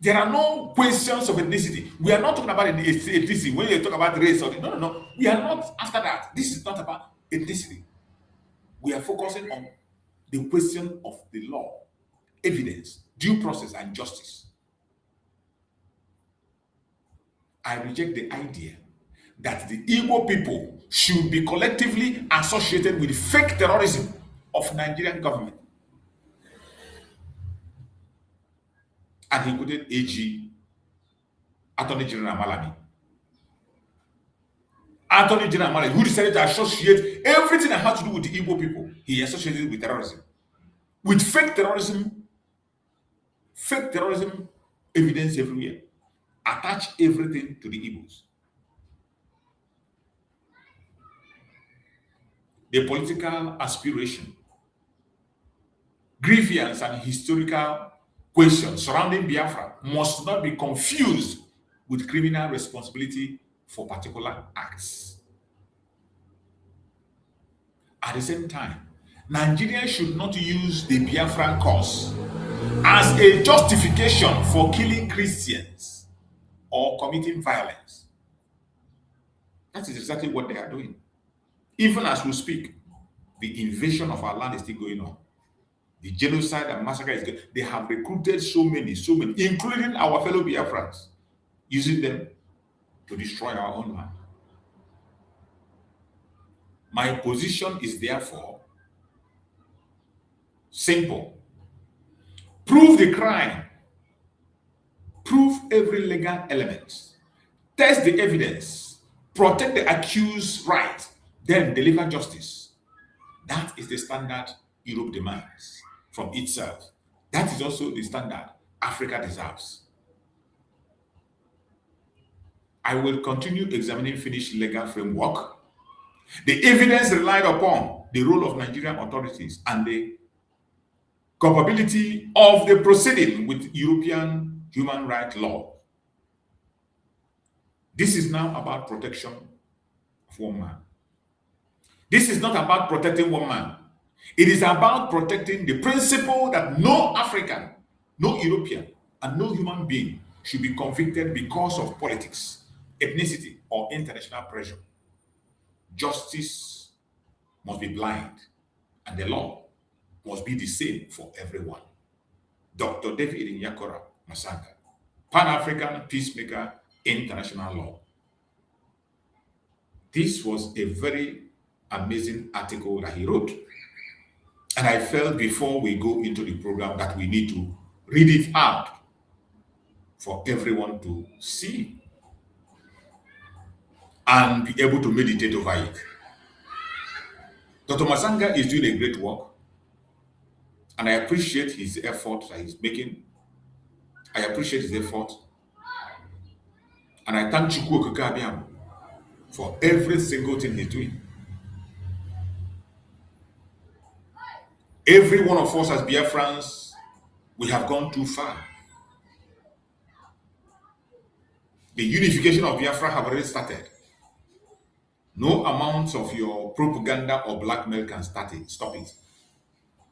There are no questions of ethnicity. We are not talking about ethnicity when you talk about race or no. We are not after that. This is not about ethnicity. We are focusing on the question of the law, evidence, due process, and justice. I reject the idea that the Igbo people should be collectively associated with fake terrorism of Nigerian government. And he quoted AG, Attorney General Malami. Attorney General Malami, who decided to associate everything that had to do with the Igbo people, he associated with terrorism. With fake terrorism evidence everywhere. Attach everything to the Igbos. The political aspiration, grievance, and historical questions surrounding Biafra must not be confused with criminal responsibility for particular acts. At the same time, Nigeria should not use the Biafran cause as a justification for killing Christians or committing violence. That is exactly what they are doing. Even as we speak, the invasion of our land is still going on. The genocide and massacre is going. They have recruited so many, including our fellow Biafrans, using them to destroy our own land. My position is therefore simple. Prove the crime. Prove every legal element. Test the evidence. Protect the accused's right. Then deliver justice. That is the standard Europe demands from itself. That is also the standard Africa deserves. I will continue examining Finnish legal framework, the evidence relied upon, the role of Nigerian authorities, and the culpability of the proceeding with European human rights law. This is now about protection of one man. This is not about protecting one man. It is about protecting the principle that no African, no European, and no human being should be convicted because of politics, ethnicity, or international pressure. Justice must be blind, and the law must be the same for everyone. Dr. David Nyakora Masanga, Pan-African Peacemaker, International Law. This was a very amazing article that he wrote. And I felt before we go into the program that we need to read it out for everyone to see and be able to meditate over it. Dr. Masanga is doing a great work, and I appreciate his effort that he's making. I appreciate his effort, and I thank Chuks Okeke for every single thing he's doing. Every one of us as Biafrans, we have gone too far. The unification of Biafra have already started. No amount of your propaganda or blackmail can stop it.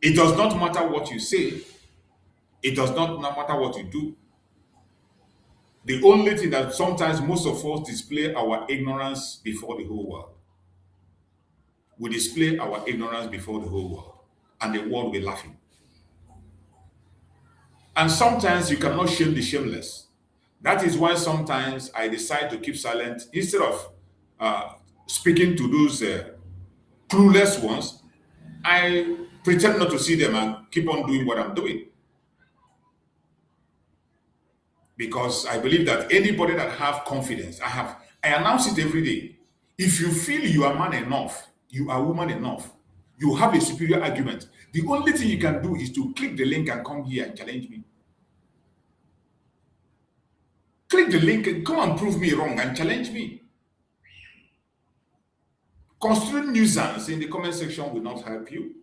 It does not matter what you say. It does not matter what you do. The only thing that sometimes most of us display our ignorance before the whole world. We display our ignorance before the whole world, and the world will be laughing. And sometimes you cannot shame the shameless. That is why sometimes I decide to keep silent instead of speaking to those clueless ones. I pretend not to see them and keep on doing what I'm doing. Because I believe that anybody that have confidence, I announce it every day. If you feel you are man enough, you are woman enough, you have a superior argument, the only thing you can do is to click the link and come here and challenge me. Click the link and come and prove me wrong and challenge me. Construing nuisance in the comment section will not help you.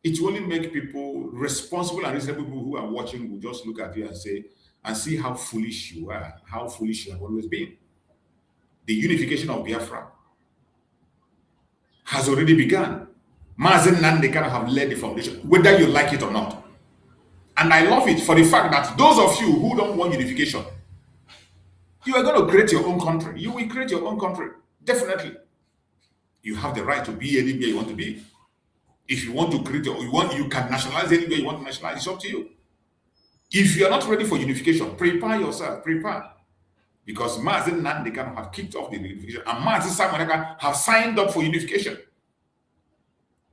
It will only make people responsible and reasonable people who are watching will just look at you and say, and see how foolish you are, how foolish you have always been. The unification of Biafra has already begun. Mazen Nandekano have laid the foundation, whether you like it or not. And I love it for the fact that those of you who don't want unification, you are going to create your own country. You will create your own country, definitely. You have the right to be anywhere you want to be. If you want to create you can nationalize anywhere you want to nationalize, it's up to you. If you are not ready for unification, prepare yourself, prepare. Because Mazen Nandekano have kicked off the unification, and Mazen Simon Ekpa have signed up for unification.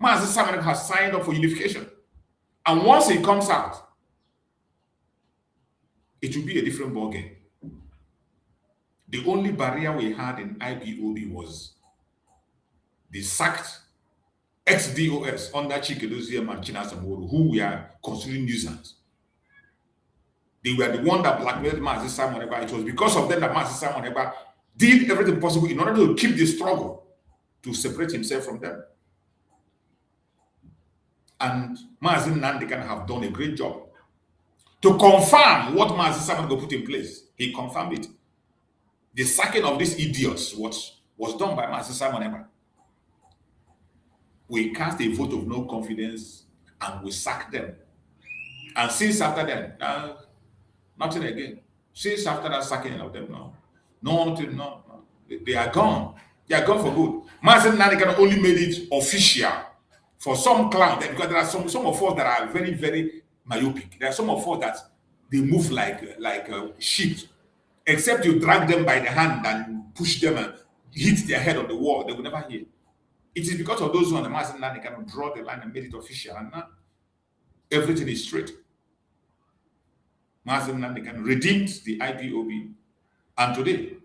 Mazen Simon Ekpa has signed up for unification. And once it comes out, it will be a different ballgame. The only barrier we had in IPOB was the sacked ex-DOS under Chikedozie and Chinasamoro, who were considering nuisance. They were the one that blackmailed Mazen Simon Ekpa. It was because of them that Mazen Simon Ekpa did everything possible in order to keep the struggle to separate himself from them. And Mazen Nandekano have done a great job to confirm what Mazen Simon Ekpa put in place. He confirmed it. The sacking of these idiots was done by Mazen Simon Ekpa. We cast a vote of no confidence and we sacked them. And since after that, nothing again. Since after that sacking of them, no. They are gone. They are gone for good. Mazen Nandekano only made it official for some clown, because there are some of us that are very, very myopic. There are some of us that they move like sheep. Except you drag them by the hand and push them and hit their head on the wall, they will never hear. It is because of those who are the Mazen Nandekano draw the line and made it official, and now everything is straight. Mazen Nandekano redeemed the IPOB, and today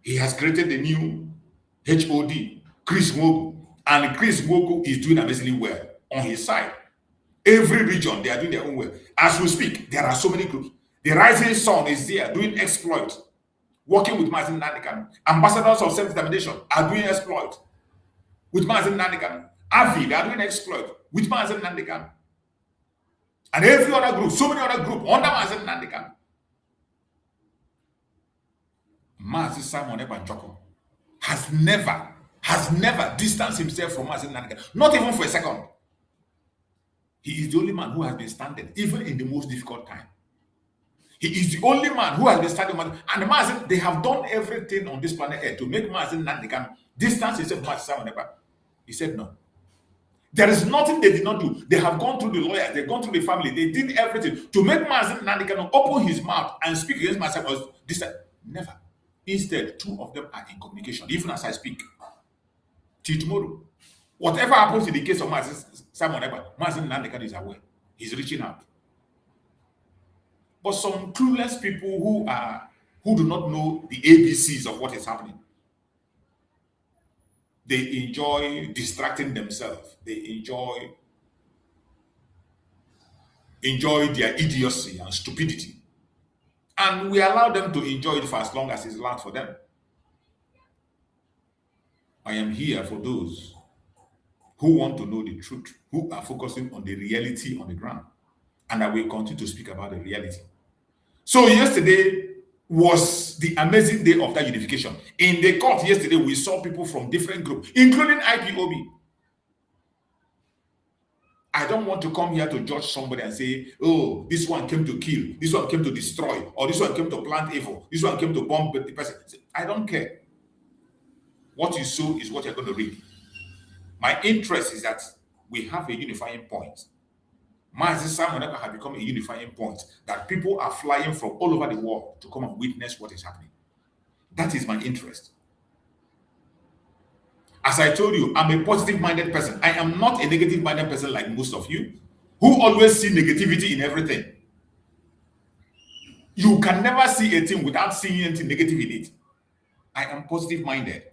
he has created the new HOD, Chris Mogu, and Chris Mogu is doing amazingly well on his side. Every region, they are doing their own well. As we speak, there are so many groups. The Rising Sun is there doing exploit, working with Mazen Nandekano. Ambassadors of self-determination are doing exploit with Mazen Nandekano. AVI, they are doing exploit with Mazen Nandekano. And every other group, so many other groups under Mazen Nandekano. Mazen Simon Ekpa has never distanced himself from Mazen Nandekano, not even for a second. He is the only man who has been standing, even in the most difficult time. He is the only man who has been standing. And Mazen, they have done everything on this planet Earth to make Mazen Nandekano distance himself from Mazen Simon Ekpa. He said no. There is nothing they did not do. They have gone through the lawyers, they've gone through the family, they did everything to make Mazen Nandekano open his mouth and speak against Mazen Ekpa. Never. Instead, two of them are in communication, even as I speak. Till tomorrow. Whatever happens in the case of Mazen Simon Ekpa, Mazen Nandekano is aware. He's reaching out. But some clueless people who do not know the ABCs of what is happening, they enjoy distracting themselves. They enjoy their idiocy and stupidity. And we allow them to enjoy it for as long as it's allowed for them. I am here for those who want to know the truth, who are focusing on the reality on the ground. And I will continue to speak about the reality. So yesterday was the amazing day of that unification. In the court yesterday, we saw people from different groups, including IPOB. I don't want to come here to judge somebody and say, oh, this one came to kill, this one came to destroy, or this one came to plant evil, this one came to bomb the person. I don't care. What you sow is what you're going to reap. My interest is that we have a unifying point. Mazi Simon Ekpa has become a unifying point that people are flying from all over the world to come and witness what is happening. That is my interest. As I told you, I'm a positive-minded person. I am not a negative-minded person like most of you, who always see negativity in everything. You can never see a thing without seeing anything negative in it. I am positive-minded.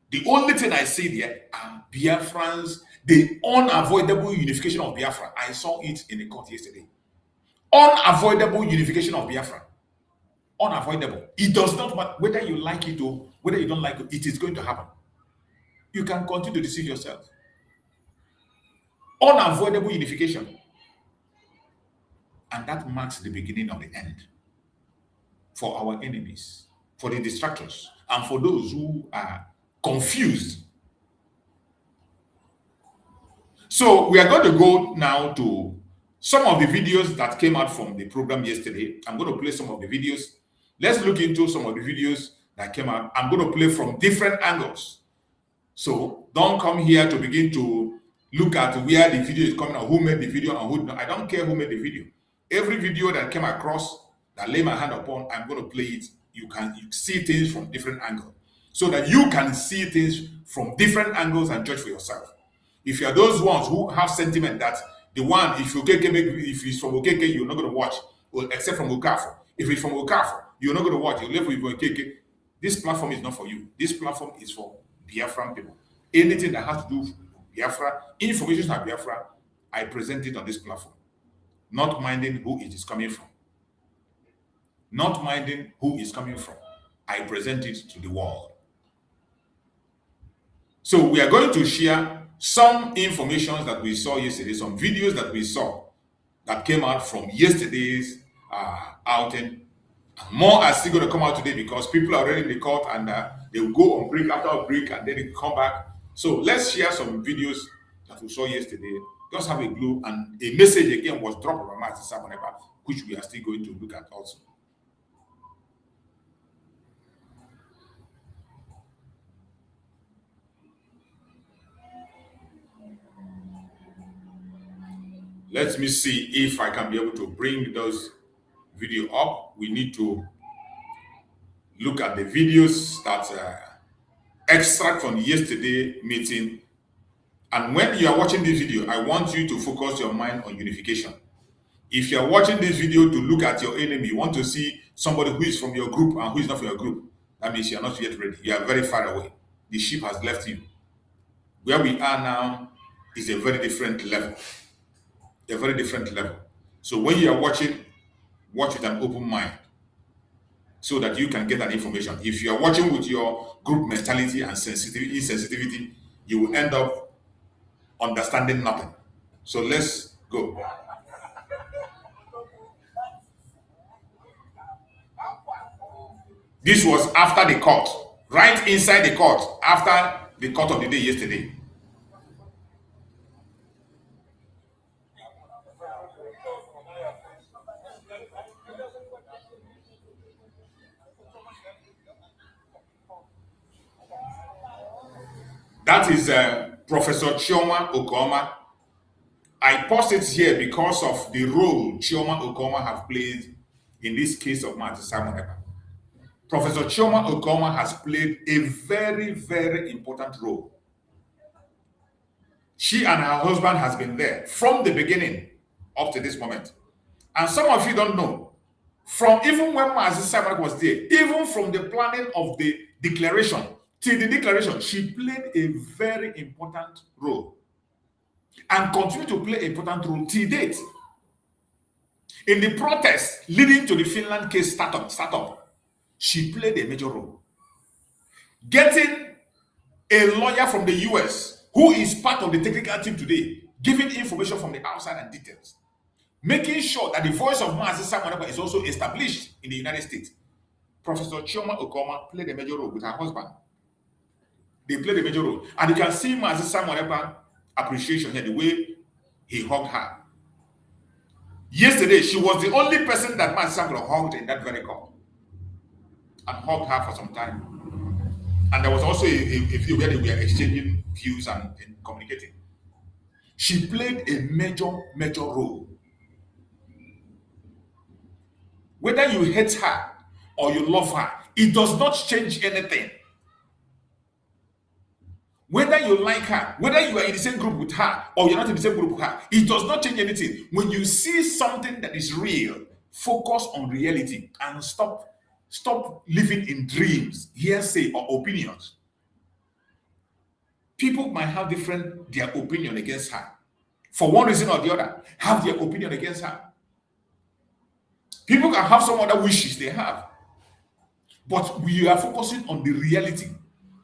The only thing I see there are Biafrans, the unavoidable unification of Biafra. I saw it in the court yesterday. Unavoidable unification of Biafra. Unavoidable. It does not matter whether you like it or whether you don't like it, it is going to happen. You can continue to deceive yourself. Unavoidable unification. And that marks the beginning of the end for our enemies, for the distractors, and for those who are confused. So we are going to go now to some of the videos that came out from the program yesterday. I'm going to play some of the videos. Let's look into some of the videos that came out. I'm going to play from different angles. So don't come here to begin to look at where the video is coming or who made the video and who not. I don't care who made the video. Every video that came across that lay my hand upon, I'm going to play it. You see things from different angles so that you can see things from different angles and judge for yourself. If you are those ones who have sentiment that the one, if it's from Okeke, you're not going to watch, well, except from Okafor. If it's from Okafor, you're not going to watch. You live with Okeke. This platform is not for you. This platform is for Biafran people. Anything that has to do with Biafra, information about Biafra, I present it on this platform. Not minding who it is coming from. Not minding who is coming from. I present it to the world. So we are going to share some information that we saw yesterday, some videos that we saw that came out from yesterday's outing. More are still going to come out today because people are already in the court and they will go on break after a break and then they come back. So let's share some videos that we saw yesterday. Just have a clue, and a message again was dropped by Master Simon Ekpa, which we are still going to look at also. Let me see if I can be able to bring those video up. We need to look at the videos that extract from yesterday meeting. And when you are watching this video, I want you to focus your mind on unification. If you are watching this video to look at your enemy, you want to see somebody who is from your group and who is not from your group, that means you are not yet ready. You are very far away. The ship has left you. Where we are now is a very different level. A very different level. So when you are watching, watch with an open mind so that you can get that information. If you are watching with your group mentality and insensitivity, you will end up understanding nothing. So let's go. This was after the court, right inside the court, after the court of the day yesterday. That is Professor Chioma Okoma. I post it here because of the role Chioma Okoma has played in this case of Master Simon Ekpa. Professor Chioma Okoma has played a very, very important role. She and her husband has been there from the beginning up to this moment. And some of you don't know, from even when Master Simon Ekpa was there, even from the planning of the declaration till the declaration, she played a very important role and continue to play an important role till date. In the protest leading to the Finland case startup, she played a major role. Getting a lawyer from the US who is part of the technical team today, giving information from the outside and details, making sure that the voice of Mazi Simon Ekpa is also established in the United States. Professor Chioma Okoma played a major role with her husband. They played a major role. And you can see Mazi Simon Ekpa appreciation here, the way he hugged her. Yesterday, she was the only person that Mazi Simon hugged in that very court and hugged her for some time. And there was also a video where they were exchanging views and communicating. She played a major role. Whether you hate her or you love her, it does not change anything. Whether you like her, whether you are in the same group with her or you're not in the same group with her, it does not change anything. When you see something that is real, focus on reality and stop living in dreams, hearsay, or opinions. People might have their opinion against her. For one reason or the other, have their opinion against her. People can have some other wishes they have. But we are focusing on the reality.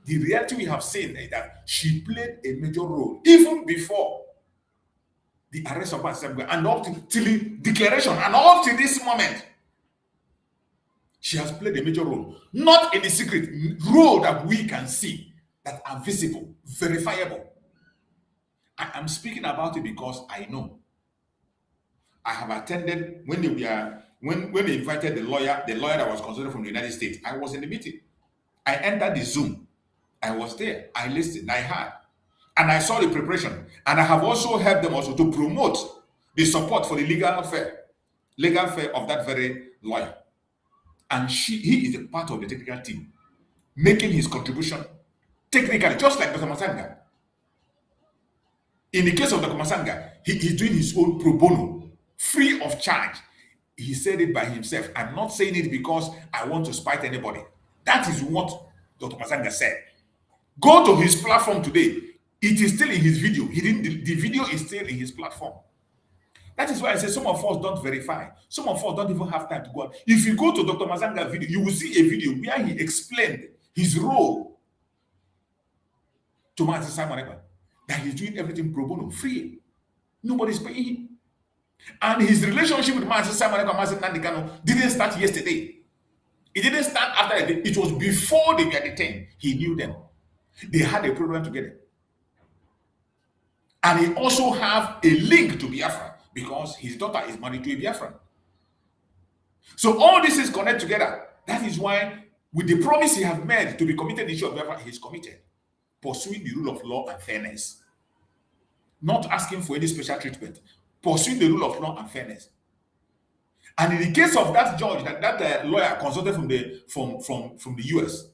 The reality we have seen is that she played a major role even before the arrest of Mazi and up till the declaration and up to this moment. She has played a major role, not in the secret role that we can see, that are visible, verifiable. I am speaking about it because I know. I have attended when they invited the lawyer that was considered from the United States. I was in the meeting. I entered the Zoom. I was there. I listened. I heard. And I saw the preparation. And I have also helped them also to promote the support for the legal affair of that very lawyer. And he is a part of the technical team, making his contribution technically, just like Dr. Masanga. In the case of Dr. Masanga, he is doing his own pro bono, free of charge. He said it by himself. I'm not saying it because I want to spite anybody. That is what Dr. Masanga said. Go to his platform today. It is still in his video. The video is still in his platform. That is why I say some of us don't verify. Some of us don't even have time to go on. If you go to Dr. Masanga's video, you will see a video where he explained his role to Mazi Simon Ekpa, that he's doing everything pro bono, free. Nobody's paying him. And his relationship with Mazi Simon Ekpa, Mazi Nandikano, didn't start yesterday. It didn't start after a day. It was before they were detained. He knew them. They had a program together. And he also have a link to Biafra because his daughter is married to a Biafran. So all this is connected together. That is why, with the promise he has made to be committed in the issue of Biafra, he is committed. Pursuing the rule of law and fairness. Not asking for any special treatment. Pursuing the rule of law and fairness. And in the case of that judge, that lawyer consulted from the US,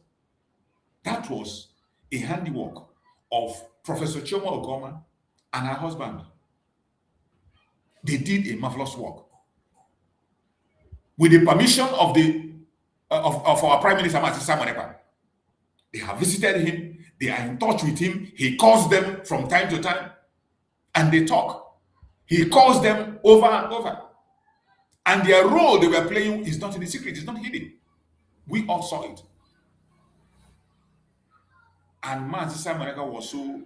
that was a handiwork of Professor Chioma Ogoma and her husband. They did a marvelous work. With the permission of our Prime Minister Mazi Simon Ekpa. They have visited him, they are in touch with him, he calls them from time to time, and they talk. He calls them over and over. And their role they were playing is not in the secret, it's not hidden. We all saw it. And Mazi Simon Ekpa was so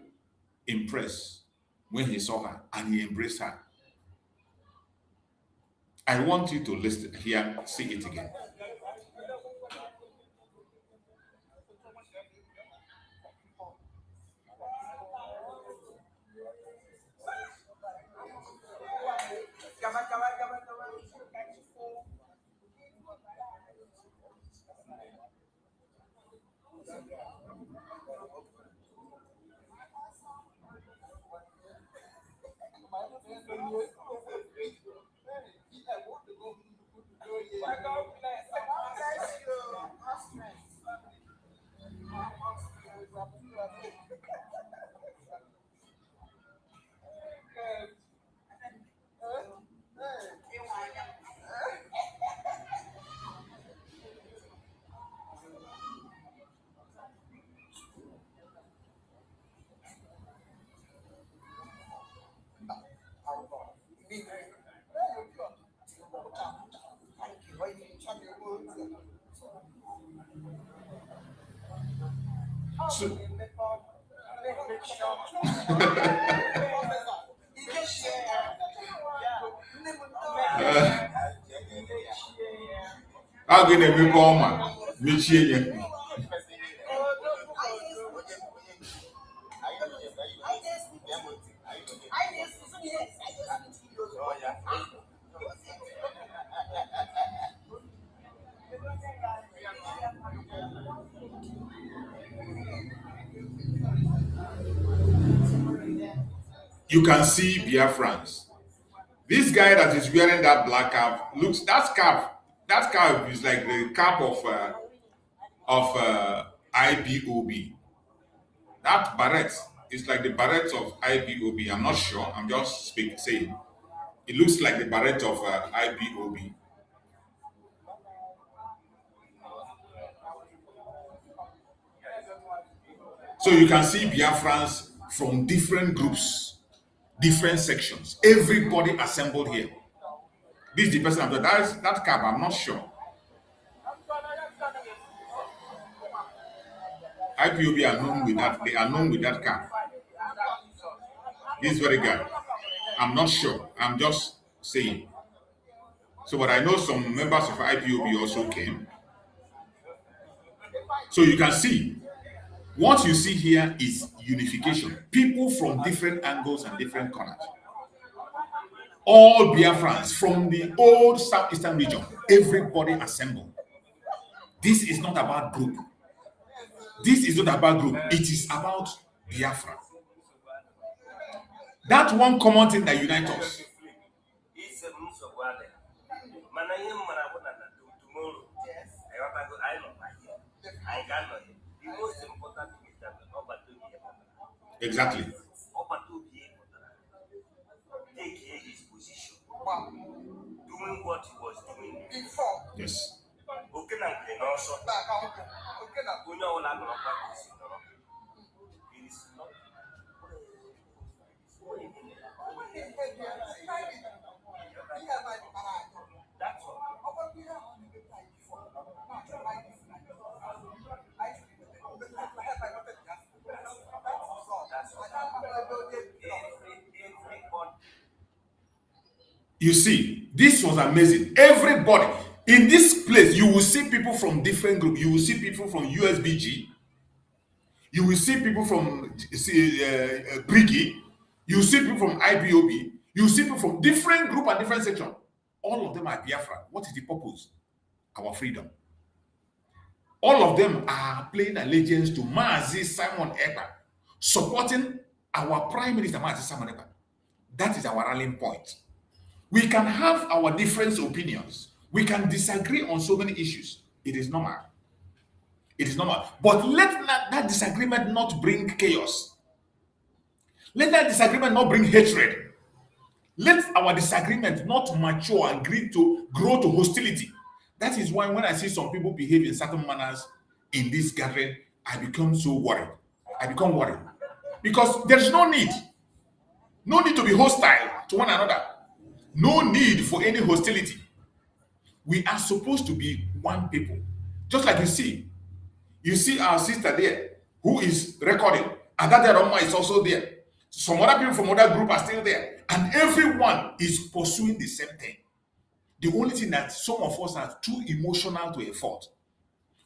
impressed when he saw her and he embraced her. I want you to listen here, see it again. So, I'm going to be born, Michigan. you can see Biafrans. This guy that is wearing that black cap looks, that cap is like the cap of IPOB. That barret is like the barret of IPOB. I'm not sure. I'm just saying. It looks like the barret of IPOB. So you can see Biafrans from different groups, different sections. Everybody assembled here. This is the person I'm talking about. That cap, I'm not sure. IPOB are known with that. They are known with that cap. This very guy. I'm not sure. I'm just saying. So, but I know some members of IPOB also came. So you can see, what you see here is unification. People from different angles and different corners. All Biafrans from the old southeastern region. Everybody assembled. This is not about group. This is not about group. It is about Biafra. That one common thing that unites us. Exactly. Doing what he was doing before. Yes. You see, this was amazing. Everybody in this place, you will see people from different groups. You will see people from USBG. You will see people from Briggy. You will see people from IPOB. You will see people from different group and different section. All of them are Biafra. What is the purpose? Our freedom. All of them are paying allegiance to Mazi Simon Ekpa, supporting our Prime Minister Mazi Simon Ekpa. That is our rallying point. We can have our different opinions. We can disagree on so many issues. It is normal. It is normal. But let that disagreement not bring chaos. Let that disagreement not bring hatred. Let our disagreement not mature and grow to hostility. That is why when I see some people behave in certain manners in this gathering, I become so worried. I become worried. Because there is no need. No need to be hostile to one another. No need for any hostility. We are supposed to be one people. Just like you see our sister there who is recording, and that their Roma is also there. Some other people from other group are still there, and everyone is pursuing the same thing. The only thing that some of us are too emotional to a fault.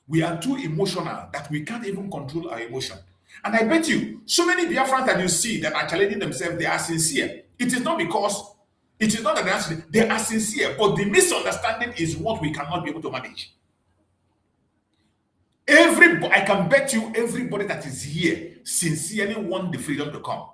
We are too emotional that we can't even control our emotion. And I bet you, so many Biafrans that you see that are challenging themselves, they are sincere. It is not that they are sincere, but the misunderstanding is what we cannot be able to manage. I can bet you everybody that is here sincerely want the freedom to come.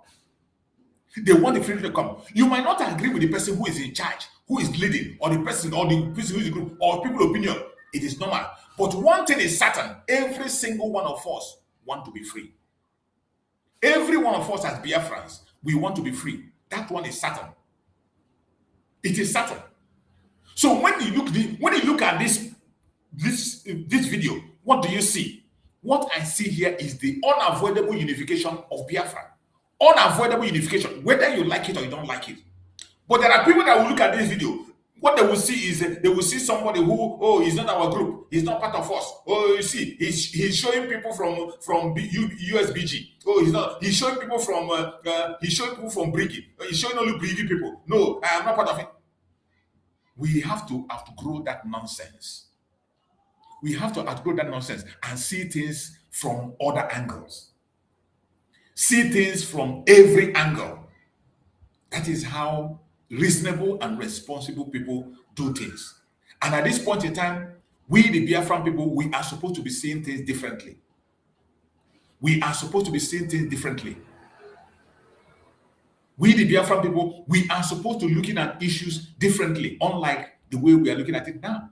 They want the freedom to come. You might not agree with the person who is in charge, who is leading, or the person who is in the group, or people's opinion. It is normal. But one thing is certain, every single one of us want to be free. Every one of us as Biafrans, we want to be free. That one is certain. It is certain. So when you look at this video, what do you see? What I see here is the unavoidable unification of Biafra. Unavoidable unification, whether you like it or you don't like it. But there are people that will look at this video. What they will see is they will see somebody who, he's not our group, he's not part of us. Oh, you see, he's showing people from USBG. Oh, he's showing people from Briggy. He's showing only Briggy people. No, I am not part of it. We have to outgrow that nonsense. We have to outgrow that nonsense and see things from other angles. See things from every angle. That is how reasonable and responsible people do things. And at this point in time, we, the Biafran people, we are supposed to be seeing things differently. We are supposed to be seeing things differently. We, the Biafran people, we are supposed to looking at issues differently, unlike the way we are looking at it now.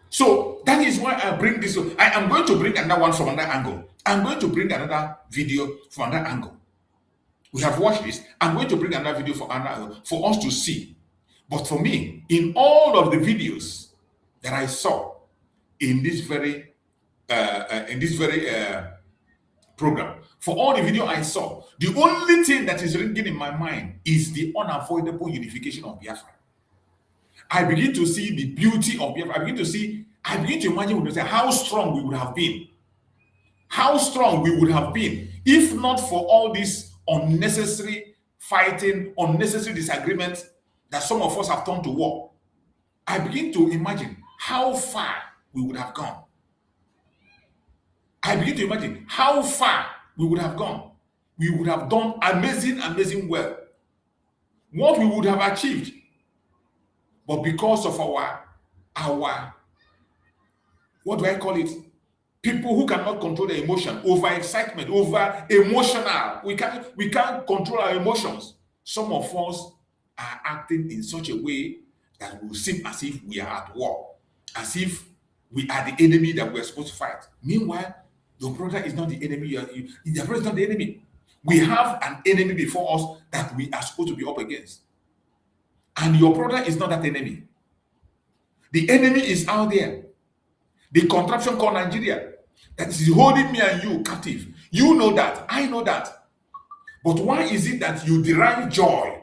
So that is why I bring this. I am going to bring another one from another angle. I'm going to bring another video from another angle. We have watched this. I'm going to bring another video for us to see. But for me, in all of the videos that I saw in this very program, for all the video I saw, the only thing that is ringing in my mind is the unavoidable unification of Biafra. I begin to see the beauty of Biafra. I begin to imagine how strong we would have been. How strong we would have been if not for all this unnecessary fighting, unnecessary disagreements that some of us have turned to war. I begin to imagine how far we would have gone. I begin to imagine how far we would have gone. We would have done amazing well. What we would have achieved. But because of our what do I call it? People who cannot control their emotion, over excitement, over emotional. We can't control our emotions. Some of us are acting in such a way that will seem as if we are at war, as if we are the enemy that we're supposed to fight. Meanwhile, your brother is not the enemy. Your brother is not the enemy. We have an enemy before us that we are supposed to be up against. And your brother is not that enemy. The enemy is out there. The contraption called Nigeria that is holding me and you captive. You know that. I know that. But why is it that you derive joy?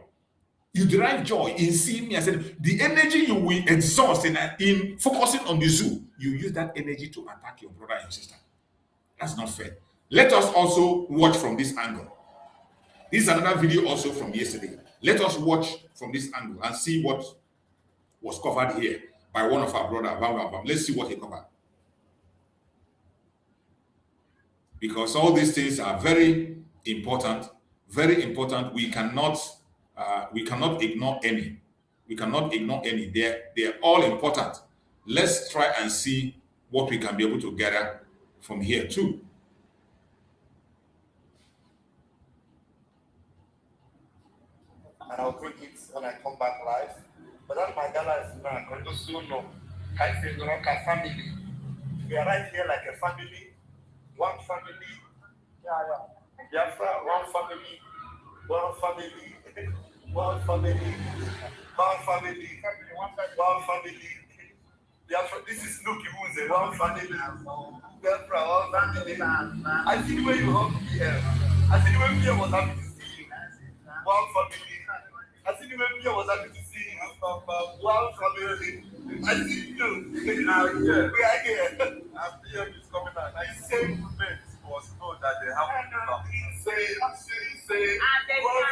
You derive joy in seeing me. I said, the energy you will exhaust in focusing on the zoo, you use that energy to attack your brother and sister. That's not fair. Let us also watch from this angle. This is another video also from yesterday. Let us watch from this angle and see what was covered here by one of our brothers. Let's see what he covered. Because all these things are very important, very important. We cannot ignore any. We cannot ignore any. They're all important. Let's try and see what we can be able to gather from here too. And I'll bring it when I come back live. But that my gala is now going to soon know. I say, like a family. We are right here like a family. One family. Biafra, one family. One family. One family. One family. One family. Biafra, this is Luke Iwuze, one family. Biafra, one family. I see the way you hug me here. I see the way Pia was happy to see you. One family. I see the way Pia was happy to see you. One family. I see you. We are here. And Pia is coming out. I say movement was told that they have to say one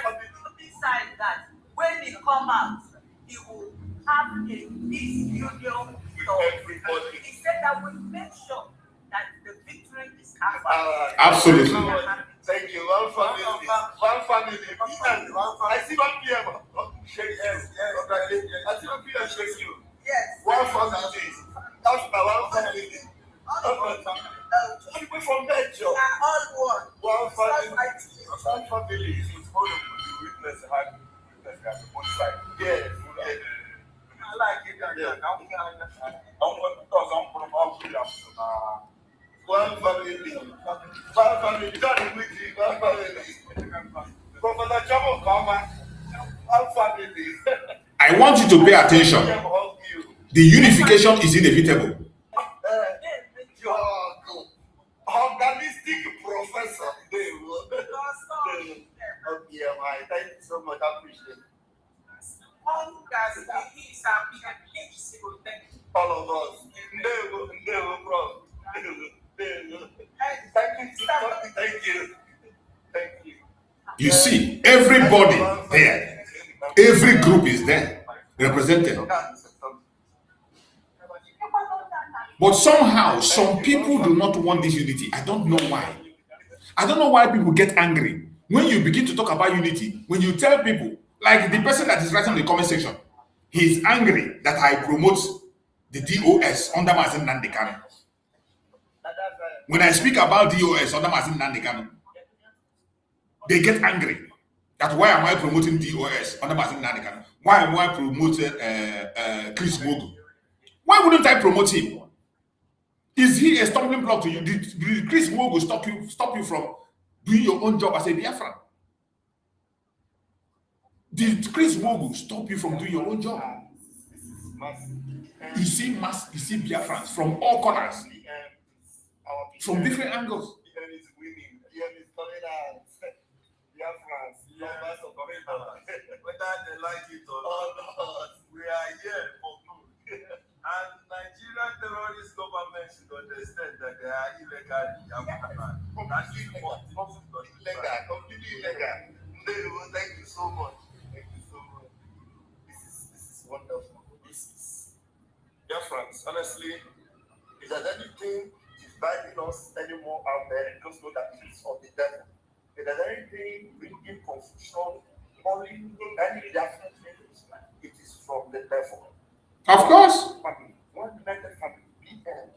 family. Besides that, when he come out, he will have a peace union with everybody. He said that we make sure that the victory is ours. Absolutely. Thank you. One family. One family. I see one PM. Shake hands. I see one PM shake you. Yes. One family. That's my one family. People from that job. All one. One family. One family is supposed to witness the both sides. Yes. I like it. One family. One family. Johnny Wiki. One family. Governor Jamo Kama. One family. I want you to pay attention. The unification is inevitable. Organistic professor. Thank you so much. I appreciate it. All of us. Bro. Thank you. Thank you. You see, everybody there, every group is there represented. But somehow, some people do not want this unity. I don't know why. I don't know why people get angry when you begin to talk about unity. When you tell people, like the person that is writing in the comment section, he's angry that I promote the DOS under Mazin Nandekano. When I speak about DOS under Mazin Nandekano, They get angry. That why am I promoting DOS? Why am I promoting Chris Mogu? Why wouldn't I promote him? Is he a stumbling block to you? Did Chris Mogu stop you from doing your own job as a Biafran? Did Chris Mogu stop you from doing your own job? You see Biafrans from all corners, from different angles. Whether they like it or not, we are here for good. And Nigerian terrorist government should understand that they are illegal in Biafra. Completely illegal. Thank you so much. Thank you so much. This is wonderful. This is Biafrans. Honestly, if there's anything is driving us anymore out there, just know that it is of the devil. If there's anything bringing confusion, only any Biafran things, it is from the devil. Of course. Family, one united family, PM.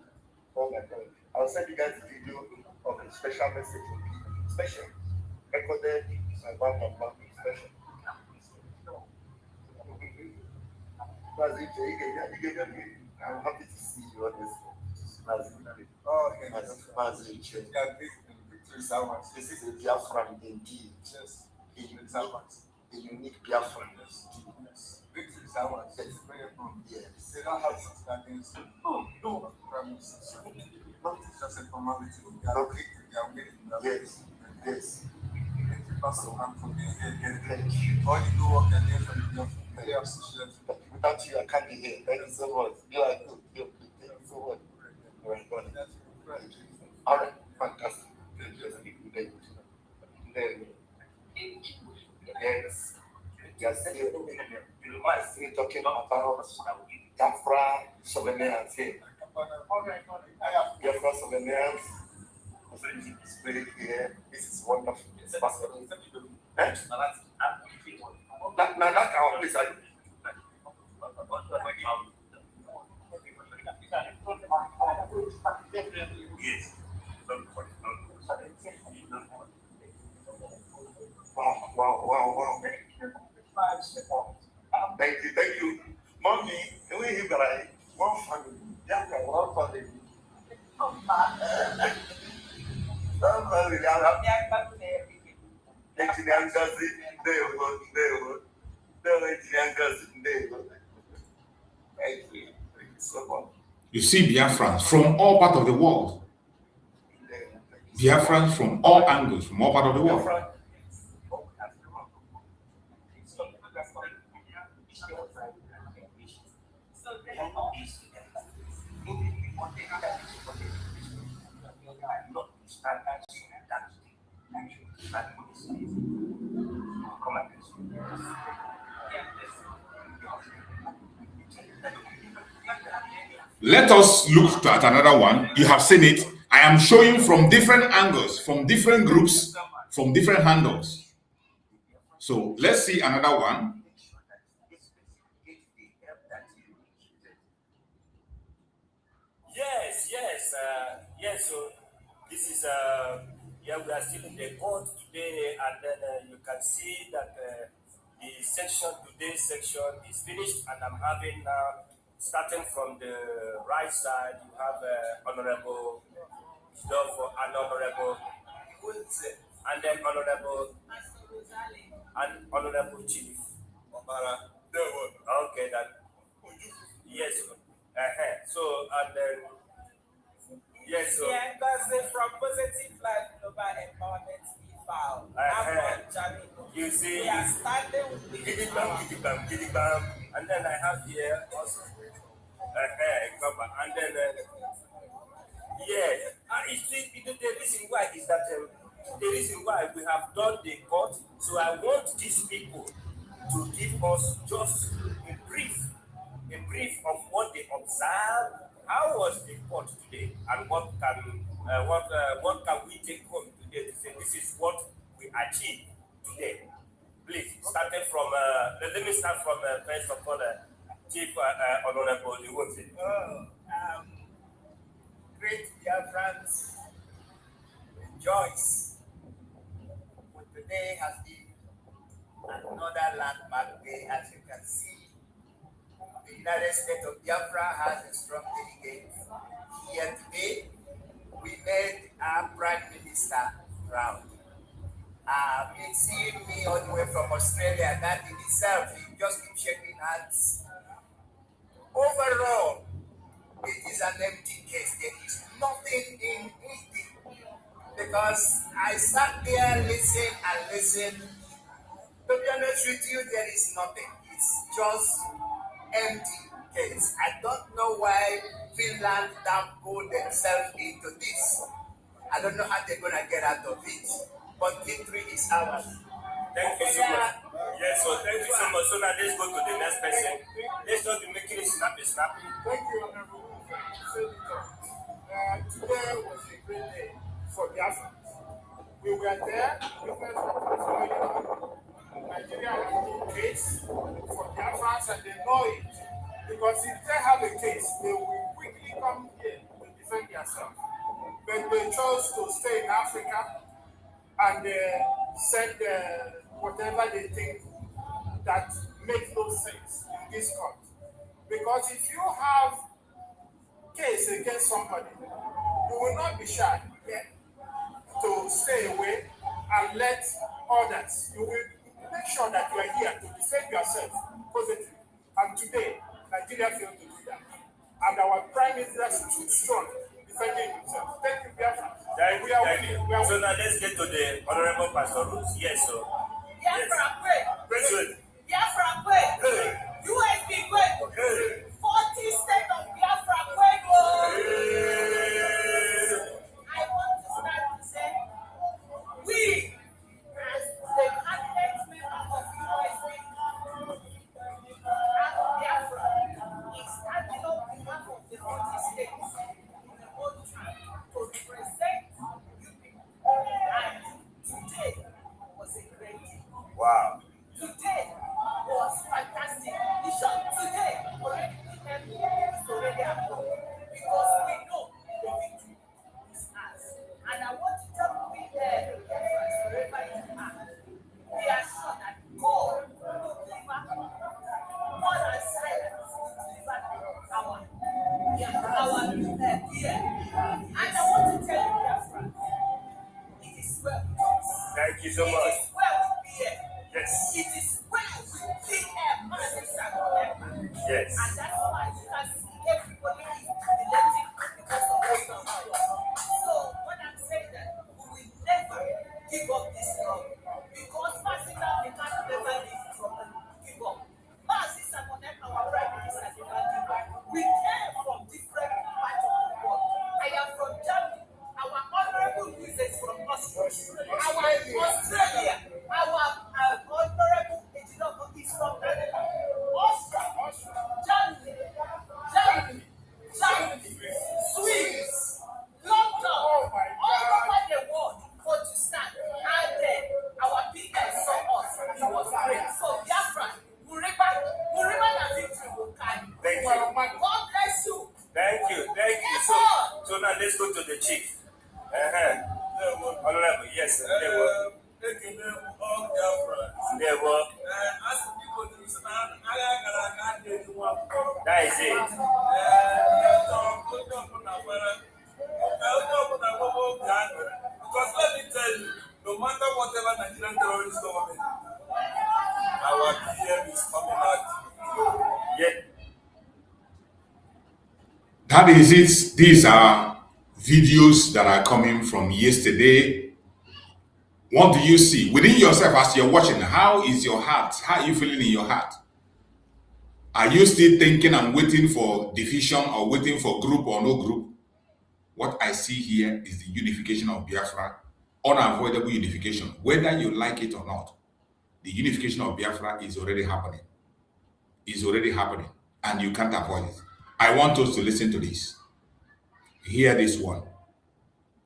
Oh my God. I'll send you guys a video of a special message from PM. Special. Recorded by one special. I'm happy to see you on this. Oh, this is a Biafran indeed. Yes. A unique Biafran. Yes. Victory is ours. Yes. Yes. They don't have substance. No. Promise. Not just a formality. They are waiting. Yes. Yes. Thank you, Pastor, for being here. Thank you. All you do work and then from the without you, I can't be here. Thank you so much. You are good. Thank you so much. All right. Fantastic. Yes. Yes. We're talking about Biafra souvenirs here. Biafra souvenirs. Spirit here. This is wonderful. It's fascinating. Now that's our place. Yes. Wow. Thank you. Mommy, we here by one family. Yeah, one family. One family. You see Biafrans from all parts of the world. Biafrans from all angles, from all parts of the world. Let us look at another one. You have seen it. I am showing from different angles, from different groups, from different handles. So let's see another one. Yes. So this is we are still in the court today, and then you can see that today's section is finished, and I'm having starting from the right side, you have Honorable and Honorable and then Honorable Chief. Okay, that. Yes. So and then yes. So from Positive Life Global Empowerment File. You see, we are starting with Giddy Bam, and then I have here also and then the reason why is that the reason why we have done the court. So I want these people to give us just a brief of what they observed. How was the court today, and what can we take home today to say this is what we achieved today? Please, starting from let me start from first of all, Chief Honorable Iwote. Great Biafrans rejoice with the Today has been another landmark day, as you can see. The United States of Biafra has a strong delegate here today. We made our Prime Minister proud. Seeing me all the way from Australia, that in itself, he just keep shaking hands. Overall, it is an empty case. There is nothing in it because I sat there, listen. To be honest with you, there is nothing. It's just empty case. I don't know why Finland don't pull themselves into this. I don't know how they're gonna get out of it. But victory is ours. Thank you so much. Yes, so thank you so much. So now let's go to the next person. Let's not be making it snappy. Thank you, Honorable today was a great day for Biafrans. We were there, witnessed what was going on. Nigeria has no case for Biafrans and they know it. Because if they have a case, they will quickly come here to defend themselves. But they chose to stay in Africa and send whatever they think that makes no sense in this court. Because if you have case against somebody, you will not be shy to stay away and let others. You will make sure that you are here to defend yourself positively. And today, Nigeria failed to do that. And our Prime Minister stood strong defending himself. Thank you, Biafra. Thank you. So now let's get to the Honorable Pastor Roots. Yes, so. Biafra, wait. President. Biafra, wait. Hey. USB, wait. Hey. 40 state of Biafra, wait. I want to start to say, we, as the cabinet member of USB, Biafra, is standing on behalf of the 40 states in the whole time to represent you people. And today was a great day. Wow. Today was fantastic. Today already is already at home because we know the victory is ours. And I want to tell you wherever you are, we are sure that God will deliver more than silence to deliver our fear. And I want to tell you, dear friends, it is well with us. Thank you so much. It is well with PM. Yes. It is well with PM Simon Ekpa. Yes. And that's why you can see everybody is relating because of what's going on. So what I'm saying that we will never give up this struggle because Masika we can never give up. Masis Simon Ekpa, our Prime Minister, never give up. We came from different parts of the world. I am from Germany. Our honorable music from Australia. Our Australia. Our honorable is from Germany, Swiss, London, all over the world for to stand. And then our PM saw us. It was great. So Biafra, Muriba and victory will come. Thank you. God bless you. Thank you. So now let's go to the chief. Honorable, yes, that is it. Because let me tell you, no matter whatever Nigerian terrorist government, our PM is coming out. Yeah. That is it. These are videos that are coming from yesterday. What do you see within yourself as you're watching? How is your heart? How are you feeling in your heart? Are you still thinking and waiting for division or waiting for group or no group? What I see here is the unification of Biafra, unavoidable unification. Whether you like it or not, the unification of Biafra is already happening. It's already happening, and you can't avoid it. I want us to listen to this. Hear this one.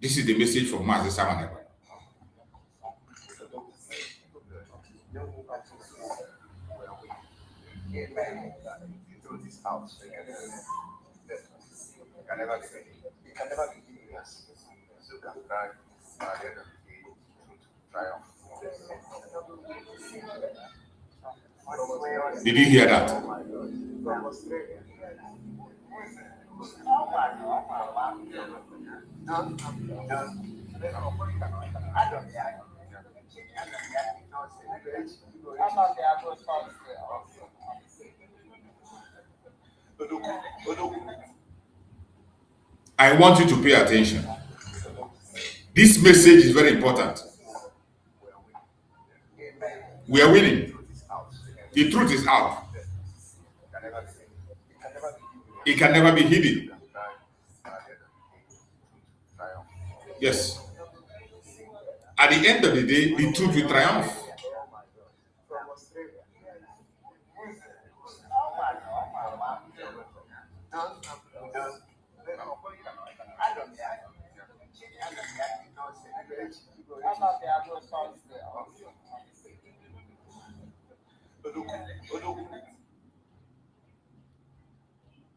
This is the message from Master Simon Ekpa. Through this house, it can never be easy. So can try at the end of the day to triumph. Did you hear that? I want you to pay attention. This message is very important. We are winning. The truth is out. It can never be hidden. Yes. At the end of the day, the truth will triumph.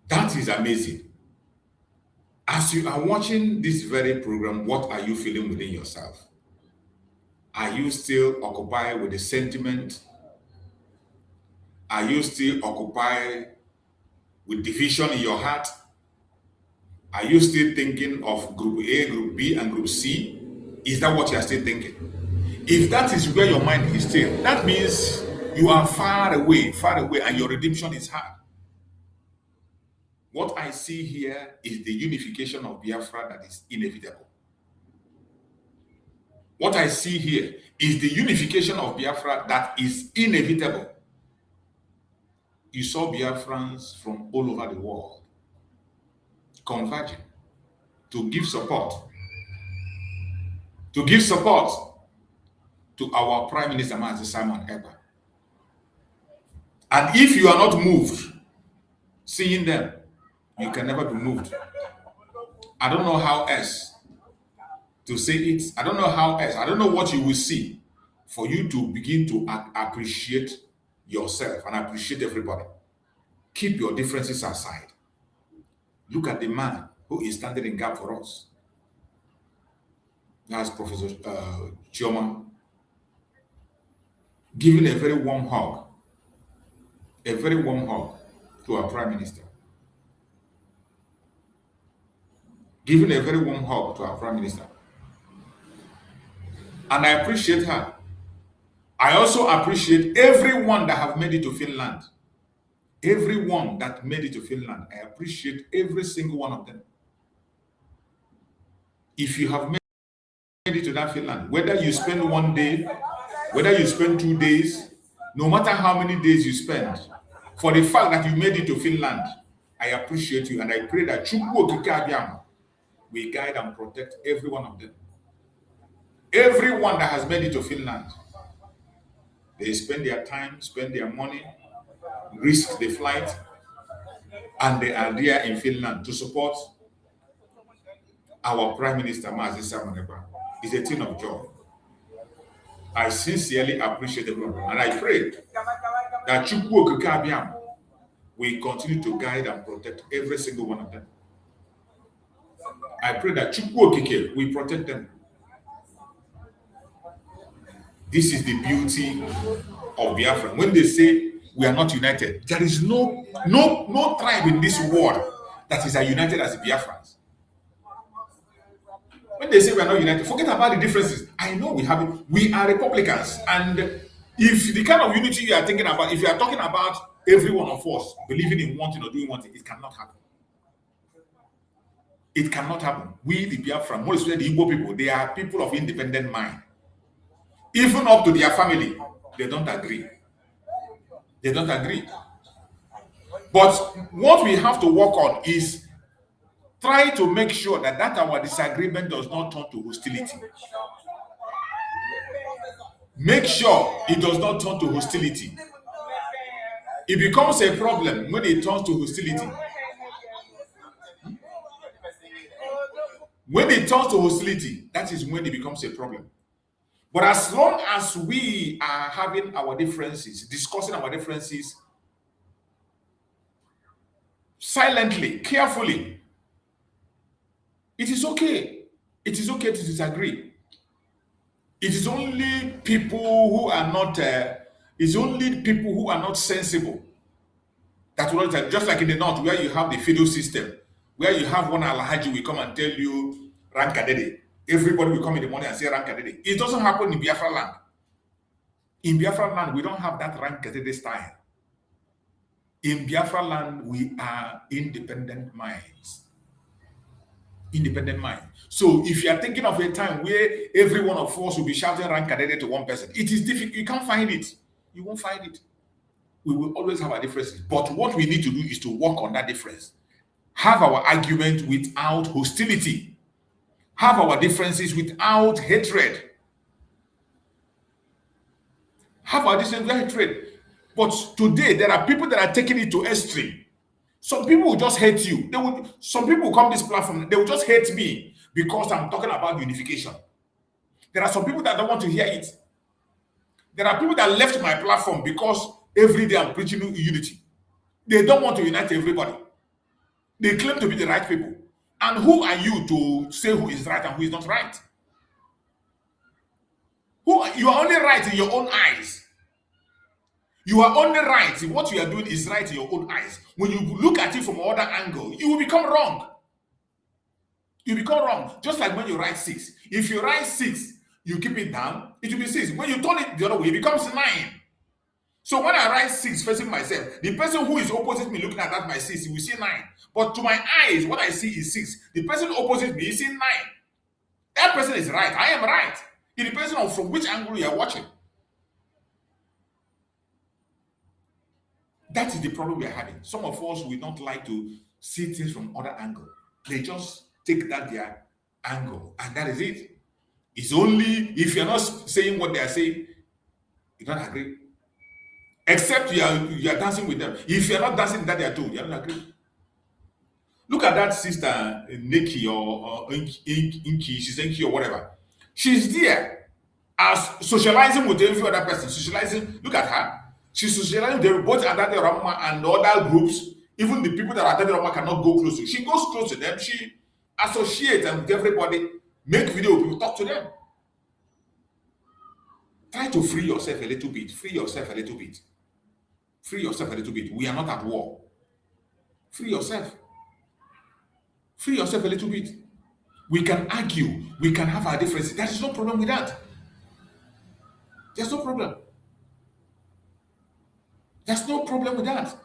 That is amazing. As you are watching this very program, what are you feeling within yourself? Are you still occupied with the sentiment? Are you still occupied with division in your heart? Are you still thinking of Group A, Group B, and Group C? Is that what you are still thinking? If that is where your mind is still, that means you are far away, and your redemption is hard. What I see here is the unification of Biafra that is inevitable. What I see here is the unification of Biafra that is inevitable. You saw Biafrans from all over the world converging to give support to our Prime Minister Simon Ekpa. And if you are not moved seeing them, you can never be moved. I don't know how else to say it. I don't know how else. I don't know what you will see for you to begin to appreciate yourself and appreciate everybody. Keep your differences aside. Look at the man who is standing in gap for us. That's Professor Chioma, giving a very warm hug to our Prime Minister. Giving a very warm hug to our Prime Minister. And I appreciate her. I also appreciate everyone that have made it to Finland. Everyone that made it to Finland, I appreciate every single one of them. If you have made it to that Finland, whether you spend 1 day, whether you spend 2 days, no matter how many days you spend, for the fact that you made it to Finland, I appreciate you, and I pray that Chuks will guide and protect every one of them. Everyone that has made it to Finland, they spend their time, spend their money, risk the flight, and they are there in Finland to support our Prime Minister Simon Ekpa. It's a thing of joy. I sincerely appreciate everyone, and I pray that Chuks will continue to guide and protect every single one of them. I pray that Chuks will protect them. This is the beauty of Biafra. When they say we are not united, there is no tribe in this world that is as united as the Biafrans. When they say we are not united, forget about the differences. I know we have it. We are Republicans, and if the kind of unity you are thinking about, if you are talking about every one of us believing in one thing or doing one thing, it cannot happen. It cannot happen. We, the Biafran, more especially the Igbo people, they are people of independent mind. Even up to their family, they don't agree. They don't agree. But what we have to work on is try to make sure that our disagreement does not turn to hostility. Make sure it does not turn to hostility. It becomes a problem when it turns to hostility. When it turns to hostility, that is when it becomes a problem. But as long as we are having our differences, discussing our differences silently, carefully, it is okay. It is okay to disagree. It is only people who are not. It's only people who are not sensible that will not. Just like in the north, where you have the feudal system, where you have one alhaji will come and tell you rankadede. Everybody will come in the morning and say rankadede. It doesn't happen in Biafra land. In Biafra land, we don't have that rankadede style. In Biafra land, we are independent minds. Independent mind. So if you are thinking of a time where every one of us will be shouting rankadede to one person, it is difficult. You can't find it. You won't find it. We will always have our differences. But what we need to do is to work on that difference. Have our argument without hostility. Have our differences without hatred. Have our differences without hatred. But today, there are people that are taking it to extreme. Some people will just hate you. Some people will come to this platform, they will just hate me because I'm talking about unification. There are some people that don't want to hear it. There are people that left my platform because every day I'm preaching unity. They don't want to unite everybody. They claim to be the right people. And who are you to say who is right and who is not right? You are only right in your own eyes. You are only right. What you are doing is right in your own eyes. When you look at it from another angle, you will become wrong. You become wrong. Just like when you write 6. If you write 6, you keep it down, it will be 6. When you turn it the other way, it becomes 9. So when I write 6 facing myself, the person who is opposite me looking at that my 6, he will see 9. But to my eyes, what I see is 6. The person opposite me is seeing 9. That person is right. I am right. It depends on from which angle you are watching. That is the problem we are having. Some of us will not like to see things from other angle. They just take that their angle, and that is it. It's only if you're not saying what they are saying, you don't agree. Except you are dancing with them. If you're not dancing that they are doing, you don't agree. Look at that sister Nikki or Inky, she's Inky or whatever. She's there as socializing with every other person. Socializing, look at her. She's socializing with both Adade Rama and other groups. Even the people that Adade Rama cannot go close to. She goes close to them. She associates with everybody. Make video with people. Talk to them. Try to free yourself a little bit. Free yourself a little bit. Free yourself a little bit. We are not at war. Free yourself. Free yourself a little bit. We can argue. We can have our differences. There is no problem with that. There's no problem. There's no problem with that.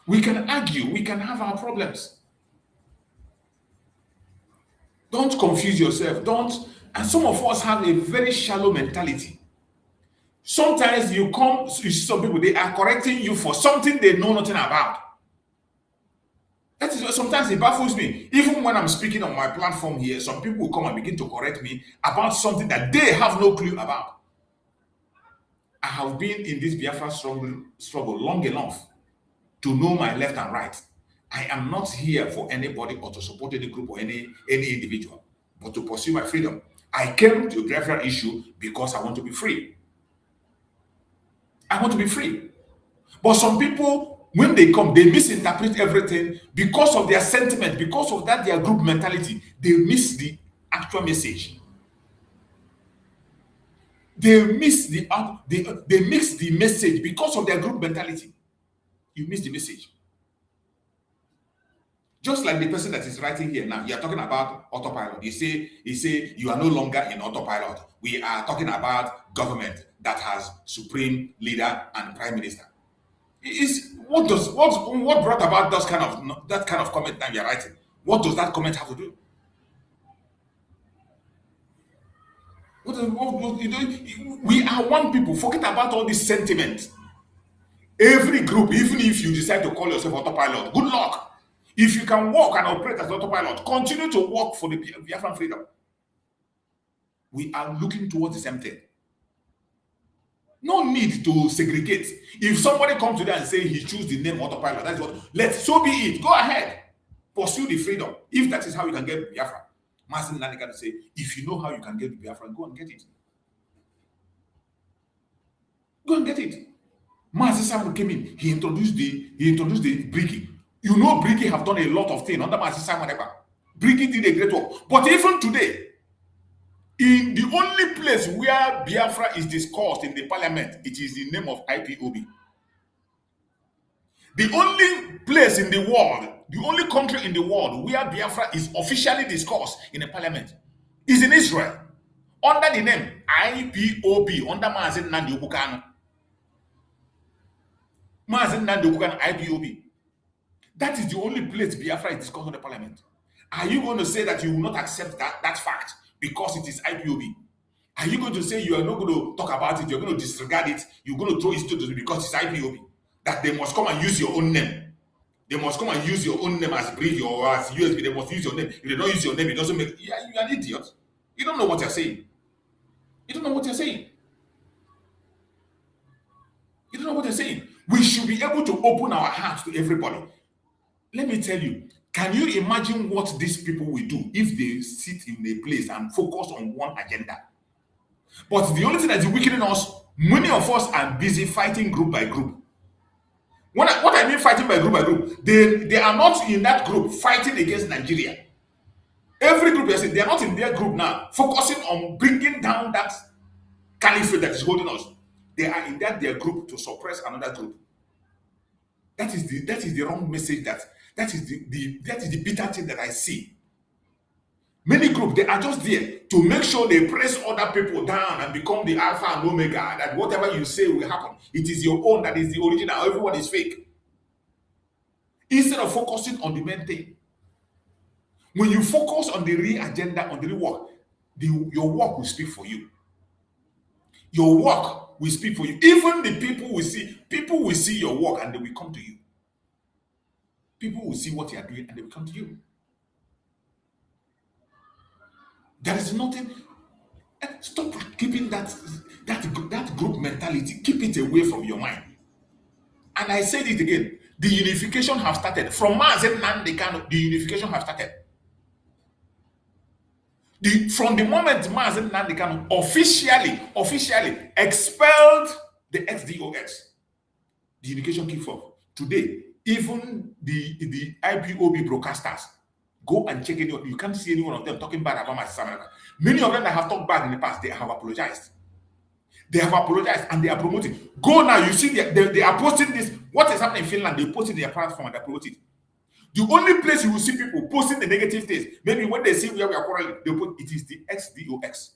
We can argue. We can have our problems. Don't confuse yourself. Don't. And some of us have a very shallow mentality. Sometimes you see some people, they are correcting you for something they know nothing about. That is sometimes it baffles me. Even when I'm speaking on my platform here, some people will come and begin to correct me about something that they have no clue about. I have been in this Biafra struggle long enough to know my left and right. I am not here for anybody or to support any group or any individual, but to pursue my freedom. I came to the Biafra issue because I want to be free. I want to be free. But some people, when they come, they misinterpret everything because of their sentiment, because of that their group mentality. They miss the actual message. They miss the message because of their group mentality. You miss the message. Just like the person that is writing here now, you are talking about autopilot. You say you are no longer in autopilot. We are talking about government that has supreme leader and prime minister. What brought about that kind of comment that you are writing? What does that comment have to do? We are one people. Forget about all this sentiment. Every group, even if you decide to call yourself autopilot, good luck. If you can walk and operate as autopilot, continue to work for the Biafran freedom. We are looking towards the same thing. No need to segregate. If somebody comes today and say he choose the name autopilot, that's what. So be it. Go ahead, pursue the freedom. If that is how you can get Biafra. Masin Nani can say, if you know how you can get the Biafra, go and get it. Go and get it. Masin Simon came in. He introduced the Briggy. You know, Briggy have done a lot of things under Masin Simon Ekpa. Briggy did a great work. But even today, In the only place where Biafra is discussed in the parliament, it is the name of IPOB. The only place in the world, the only country in the world where Biafra is officially discussed in the parliament is in Israel, under the name IPOB, under Mazen Nnamdi Kanu. Mazen Nnamdi Kanu, IPOB. That is the only place Biafra is discussed in the parliament. Are you going to say that you will not accept that fact because it is IPOB? Are you going to say you are not going to talk about it, you're going to disregard it, you're going to throw it to because it's IPOB? That they must come and use your own name. They must come and use your own name as Bridge or as USB. They must use your name. If they don't use your name, it doesn't make... Yeah, you're an idiot. You don't know what you're saying. You don't know what you're saying. You don't know what you're saying. We should be able to open our hearts to everybody. Let me tell you, can you imagine what these people will do if they sit in a place and focus on one agenda? But the only thing that is weakening us, many of us are busy fighting group by group. What I mean fighting by group, they are not in that group fighting against Nigeria. Every group, they are not in their group now, focusing on bringing down that caliphate that is holding us. They are in their group to suppress another group. That is the wrong message. That is the bitter thing that I see. Many groups, they are just there to make sure they press other people down and become the alpha and omega, that whatever you say will happen. It is your own, that is the original. Everyone is fake. Instead of focusing on the main thing. When you focus on the real agenda, on the real work, your work will speak for you. Your work will speak for you. Even the people will see your work and they will come to you. People will see what you are doing and they will come to you. There is nothing. Stop keeping that group mentality. Keep it away from your mind. And I said it again. The unification have started. From Mazen Nnamdi Kanu, the unification have started. From the moment Mazen Nnamdi Kanu officially expelled the XDOX, the unification keeps up. Today, even the IPOB broadcasters, go and check it out. You can't see any one of them talking bad about Mazen Nnamdi Kanu. Many of them that have talked bad in the past, they have apologized. They have apologized and they are promoting. Go now, you see they are posting this. What is happening in Finland? They posted their platform and they promote it. The only place you will see people posting the negative things, maybe when they see where we are quarreling, they put it is the XDOX.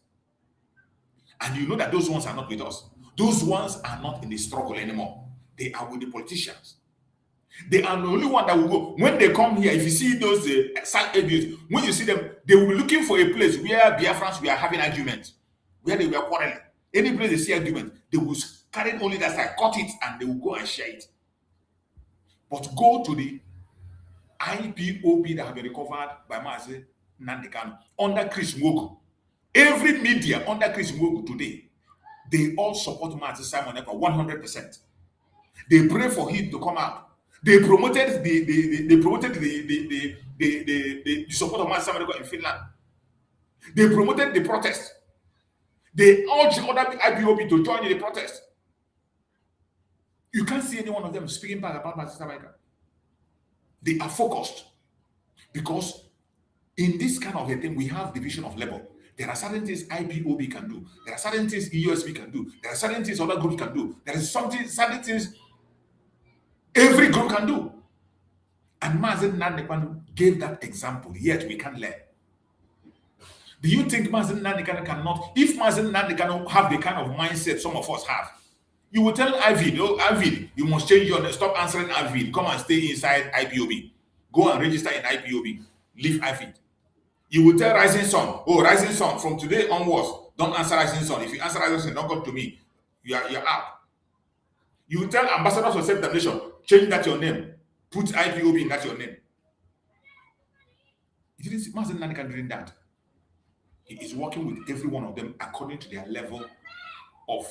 And you know that those ones are not with us. Those ones are not in the struggle anymore. They are with the politicians. They are the only one that will go. When they come here, if you see those side areas, when you see them, they will be looking for a place where Biafrans were having arguments, where they were quarreling. Any place they see argument, they will carry only that side, cut it, and they will go and share it. But go to the IPOB that have been recovered by Mazen Nnamdi Kanu under Chris Mogu. Every media under Chris Mogu today, they all support Mazen Simon Ekpa 100%. They pray for him to come out. They promoted the support of Mazen Simon Ekpa in Finland. They promoted the protest. They urged other IPOB to join in the protest. You can't see any one of them speaking bad about Mazen Simon Ekpa. They are focused because in this kind of a thing, we have division of labor. There are certain things IPOB can do. There are certain things EUSB can do. There are certain things other groups can do. There is certain things every group can do. And Mazen Nnamdi Kanu gave that example, yet we can't learn. Do you think Mazen Nnamdi Kanu cannot? If Mazen Nnamdi Kanu have the kind of mindset some of us have, you will tell Arvid, oh, Arvid, you must change your name. Stop answering Arvid. Come and stay inside IPOB. Go and register in IPOB. Leave Arvid. You will tell Rising Sun, oh, Rising Sun, from today onwards, don't answer Rising Sun. If you answer Rising Sun, don't come to me. You're out. You will tell Ambassadors for Self-Determination, change that your name. Put IPOB in that your name. You didn't see Mazen Nnamdi Kanu doing that. He is working with every one of them according to their level of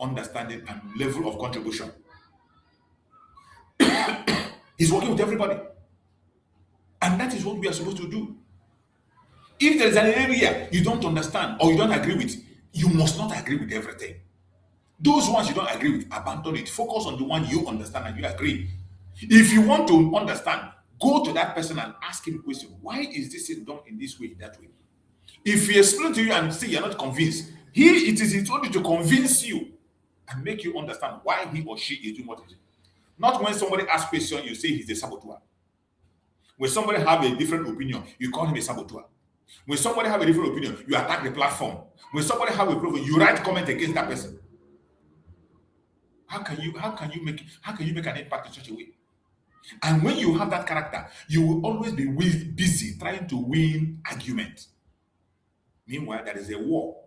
understanding and level of contribution. He's working with everybody. And that is what we are supposed to do. If there is an area you don't understand or you don't agree with, you must not agree with everything. Those ones you don't agree with, abandon it. Focus on the one you understand and you agree. If you want to understand, go to that person and ask him a question. Why is this thing done in this way, that way? If he explains to you and say you're not convinced, it is his only to convince you and make you understand why he or she is doing what it is. Not when somebody asks questions, you say he's a saboteur. When somebody have a different opinion, you call him a saboteur. When somebody have a different opinion, you attack the platform. When somebody have a problem, you write comment against that person. How can you make an impact in such a way? And when you have that character, you will always be busy trying to win argument. Meanwhile, there is a war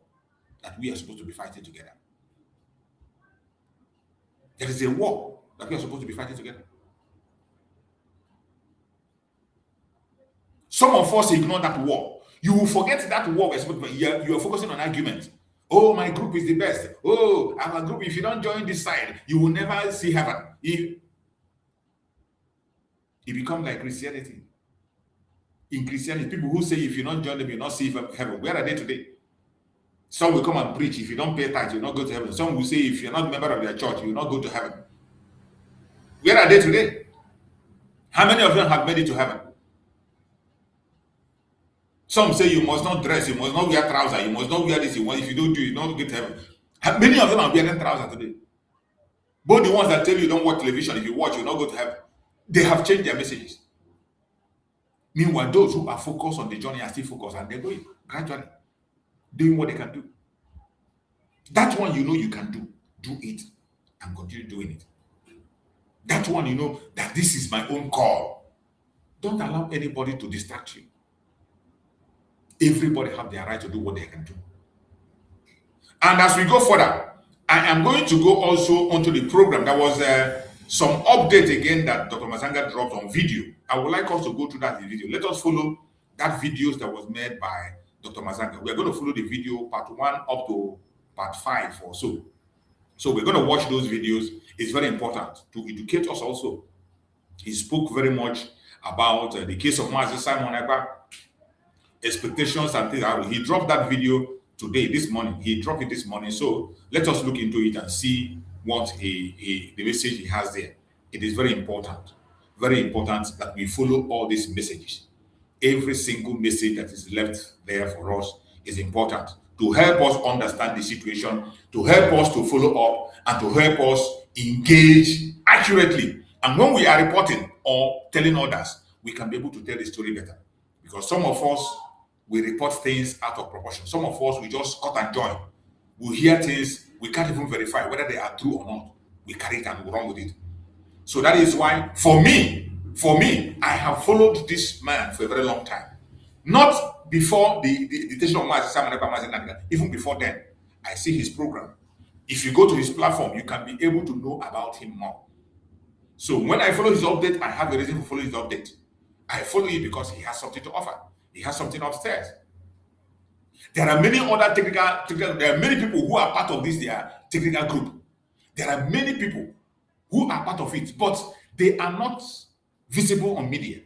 that we are supposed to be fighting together. There is a war that we are supposed to be fighting together. Some of us ignore that war. You will forget that war. You are focusing on argument. Oh, my group is the best. Oh, our group, if you don't join this side, you will never see heaven. It becomes like Christianity. In Christianity, people who say if you don't join them, you'll not see heaven. Where are they today? Some will come and preach. If you don't pay tithes, you'll not go to heaven. Some will say if you're not a member of their church, you'll not go to heaven. Where are they today? How many of them have made it to heaven? Some say you must not dress, you must not wear trousers, you must not wear this, if you don't do it, you don't get to heaven. Many of them are wearing trousers today. Both the ones that tell you don't watch television, if you watch, you'll not go to heaven. They have changed their messages. Meanwhile, those who are focused on the journey are still focused, and they're going gradually, doing what they can do. That one you know you can do it and continue doing it. That one you know that this is my own call. Don't allow anybody to distract you. Everybody have their right to do what they can do. And as we go further, I am going to go also onto the program. There was some update again that Dr. Mazanga dropped on video. I would like us to go through that video. Let us follow that videos that was made by Dr. Mazanga. We are going to follow the video part 1 up to part 5 or so. So we're going to watch those videos. It's very important to educate us also. He spoke very much about the case of Simon Ekpa, expectations and things. He dropped that video today, this morning. He dropped it this morning. So let us look into it and see what the message he has there. It is very important that we follow all these messages. Every single message that is left there for us is important to help us understand the situation, to help us to follow up, and to help us engage accurately. And when we are reporting or telling others, we can be able to tell the story better. Because some of us, we report things out of proportion. Some of us, we just cut and join. We hear things, we can't even verify whether they are true or not. We carry it and we run with it. So that is why, for me, I have followed this man for a very long time. Not before the detention of Simon Ekpa, even before then. I see his program. If you go to his platform, you can be able to know about him more. So when I follow his update, I have a reason to follow his update. I follow it because he has something to offer. He has something upstairs. There are many other technical, there are many people who are part of this, their technical group. There are many people who are part of it, but they are not visible on media.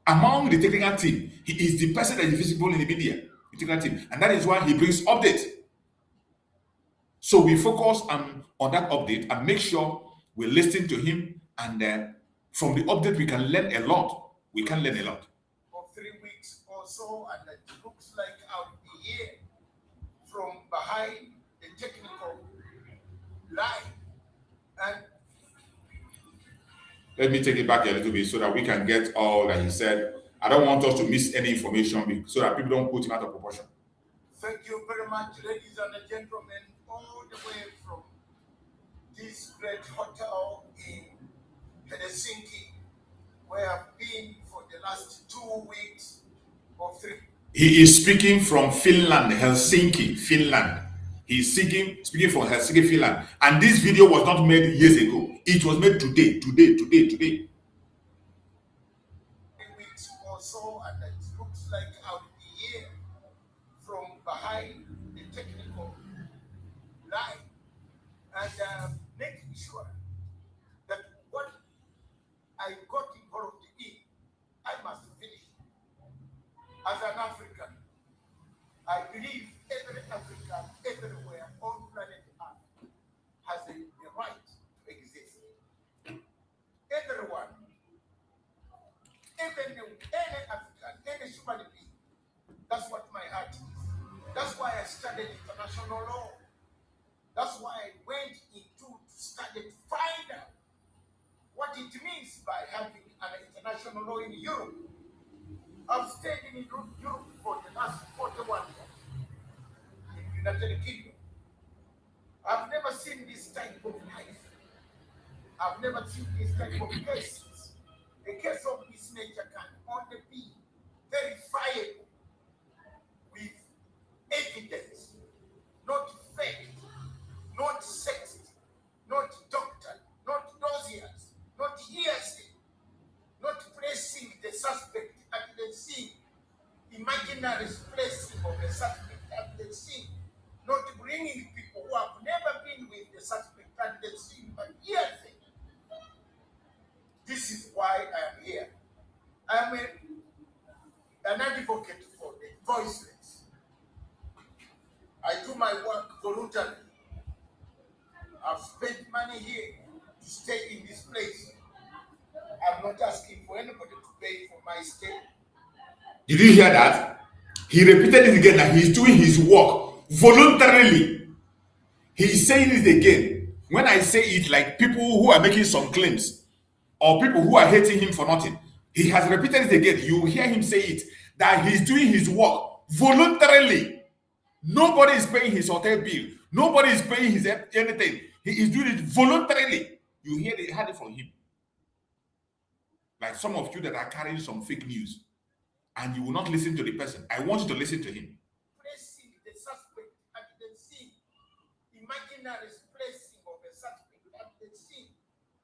Among the technical team, he is the person that is visible in the media, the technical team, and that is why he brings updates. So we focus on that update and make sure we listen to him, and from the update we can learn a lot. We can learn a lot. For 3 weeks or so, and it looks like I'll be here from behind the technical line. And let me take it back a little bit so that we can get all that he said. I don't want us to miss any information so that people don't put him out of proportion. Thank you very much, ladies and gentlemen, all the way from this great hotel in Helsinki, where I've been for the last 2 weeks or 3. He is speaking from Finland, Helsinki, Finland. He's speaking from Helsinki, Finland. And this video was not made years ago. It was made today. 3 weeks or so, and it looks like I'll be here from behind the technical line and making sure that what I got involved in, I must finish. As an African, I believe every African, everywhere on planet Earth, has the right to exist. Everyone, even any African, any human being, studied international law. That's why I went into to study to find out what it means by having an international law in Europe. I've stayed in Europe for the last 41 years in the United Kingdom. I've never seen this type of life. I've never seen this type of cases. A case of this nature can only be verifiable with evidence, not fact, not sexed, not doctored, not dossiers, not hearsay, not placing the suspect at the scene, imaginary placing of the suspect at the scene, not bringing people who have never been with the suspect at the scene, but hearsay. This is why I am here. I am an advocate for the voiceless. I do my work voluntarily. I've spent money here to stay in this place. I'm not asking for anybody to pay for my stay. Did you hear that? He repeated it again that he's doing his work voluntarily. He's saying it again. When I say it, like people who are making some claims or people who are hating him for nothing, he has repeated it again. You hear him say it, that he's doing his work voluntarily. Nobody is paying his hotel bill. Nobody is paying his anything. He is doing it voluntarily. You heard it from him. Like some of you that are carrying some fake news and you will not listen to the person. I want you to listen to him. Placing the suspect at the scene, imaginary placing of the suspect at the scene,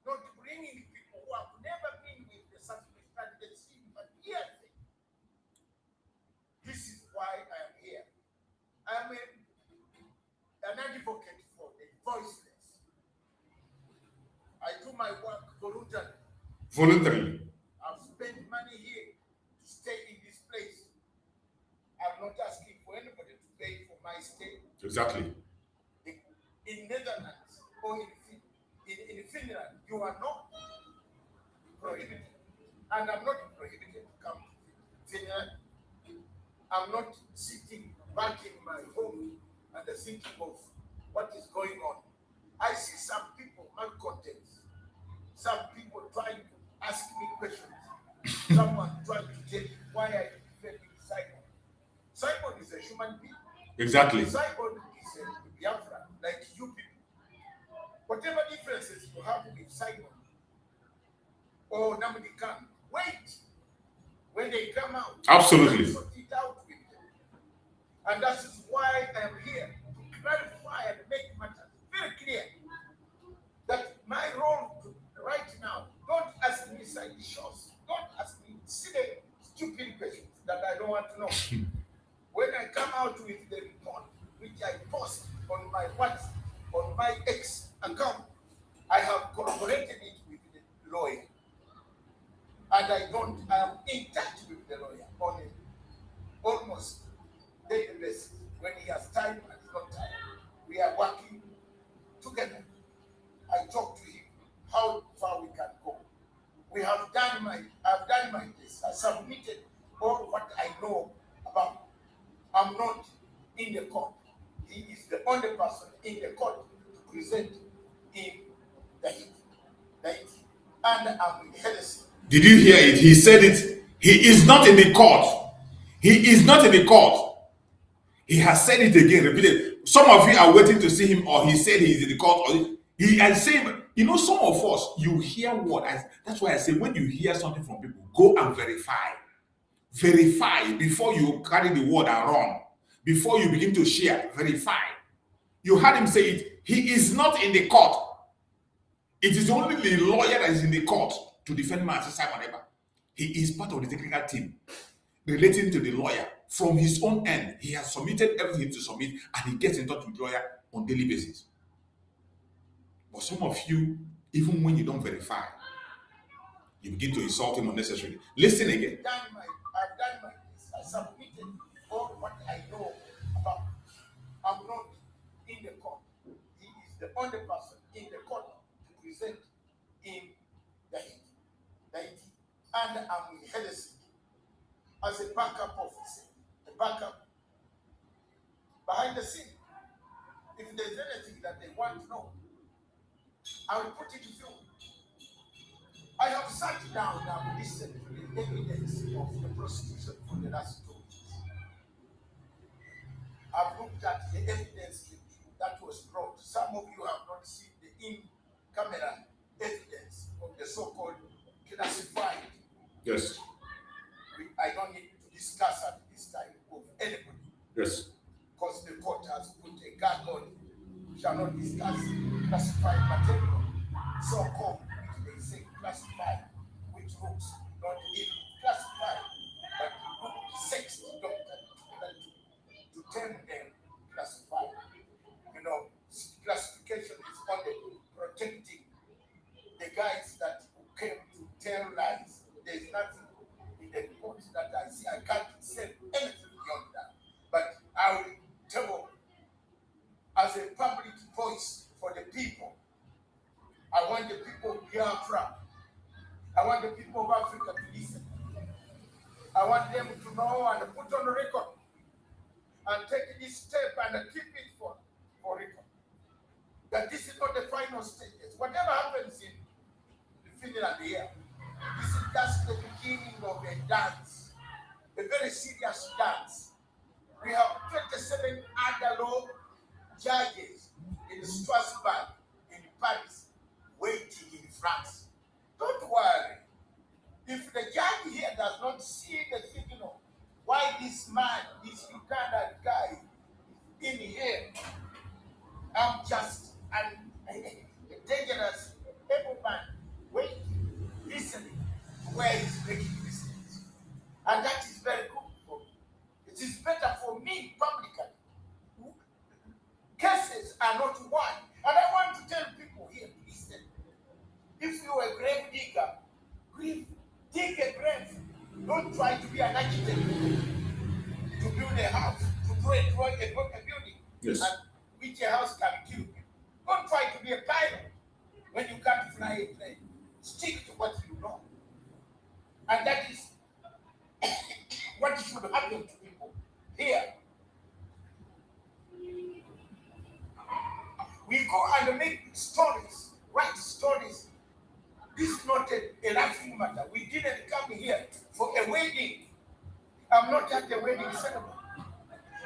not bringing people who have never been with the suspect at the scene, but hearsay. This is why I am here. I am an advocate for the voiceless. I do my work voluntarily. Voluntarily. I've spent money here to stay in this place. I'm not asking for anybody to pay for my stay. Exactly. In Netherlands or in Finland, you are not prohibited. And I'm not prohibited to come to Finland. I'm not sitting back in my home and thinking of what is going on. I see some people malcontents. Some people trying to ask me questions. Someone trying to tell me why I defending Simon. Simon is a human being. Exactly. Simon is a Biafran, like you people. Whatever differences you have with Simon or Namdi Khan, wait. When they come out, Absolutely. sort it out with them. And that is why I am here to clarify and make matters very clear that my role right now, don't ask me side shows, don't ask me silly, stupid questions that I don't want to know. When I come out with the report, which I post on my WhatsApp, on my X account, I have corroborated it with the lawyer. And I am in touch with the lawyer on an almost daily basis. When he has time and not time, we are working together. I talk to him how far we can go. I've done my best. I submitted all what I know about. I'm not in the court. He is the only person in the court to present in the heat. And I'm in Hennessy. Did you hear it? He said it. He is not in the court. He is not in the court. He has said it again, repeated. Some of you are waiting to see him, or he said he's in the court, or he has said, you know, some of us, you hear what? That's why I say, when you hear something from people, go and verify. Verify before you carry the word and run. Before you begin to share, verify. You heard him say it. He is not in the court. It is only the lawyer that is in the court to defend Simon Ekpa. He is part of the technical team relating to the lawyer. From his own end, he has submitted everything to submit, and he gets in touch with the lawyer on daily basis. But some of you, even when you don't verify, you begin to insult him unnecessarily. Listen again. I've done my best. I submitted all what I know about. I'm not in the court. He is the only person in the court to present in the heat. And I'm in Hennessy as a backup officer. A backup. behind the scene. If there's anything that they want to know, I will put it to you. I have sat down and listened to the evidence of the prosecution for the last 2 weeks. I've looked at the evidence that was brought. Some of you have not seen the in-camera evidence of the so-called classified. Yes. I don't need to discuss at this time of anybody. Yes. Because the court has put a gag on it. We shall not discuss classified material. So-called, which they say classified, which looks not even classified, but look sexy to term them classified. You know, classification is only protecting the guys that came to tell lies. There's nothing in the report that I see. I can't say anything beyond that. But I will tell, as a public voice for the people, I want the people of Biafra, I want the people of Africa to listen. I want them to know and put on record and take this step and keep it for record. That this is not the final stages. Whatever happens in Finland here, this is just the beginning of a dance, a very serious dance. We have 27 other law judges in Strasbourg, in Paris, waiting in France. Don't worry. If the judge here does not see the signal, why this man, this Ugandan guy, in here, I'm just a dangerous able man, waiting, listening to where he's making mistakes. And that is very good for me. It is better for me publicly. Cases are not one. And I want to tell people here to listen. If you're a grave digger, dig a grave. Don't try to be an architect to build a house, to draw a building. Yes. And which a house can kill you. Don't try to be a pilot when you can't fly a plane. Stick to what you know. And that is what should happen to people here. We go and make stories, write stories. This is not a laughing matter. We didn't come here for a wedding. I'm not at a wedding ceremony.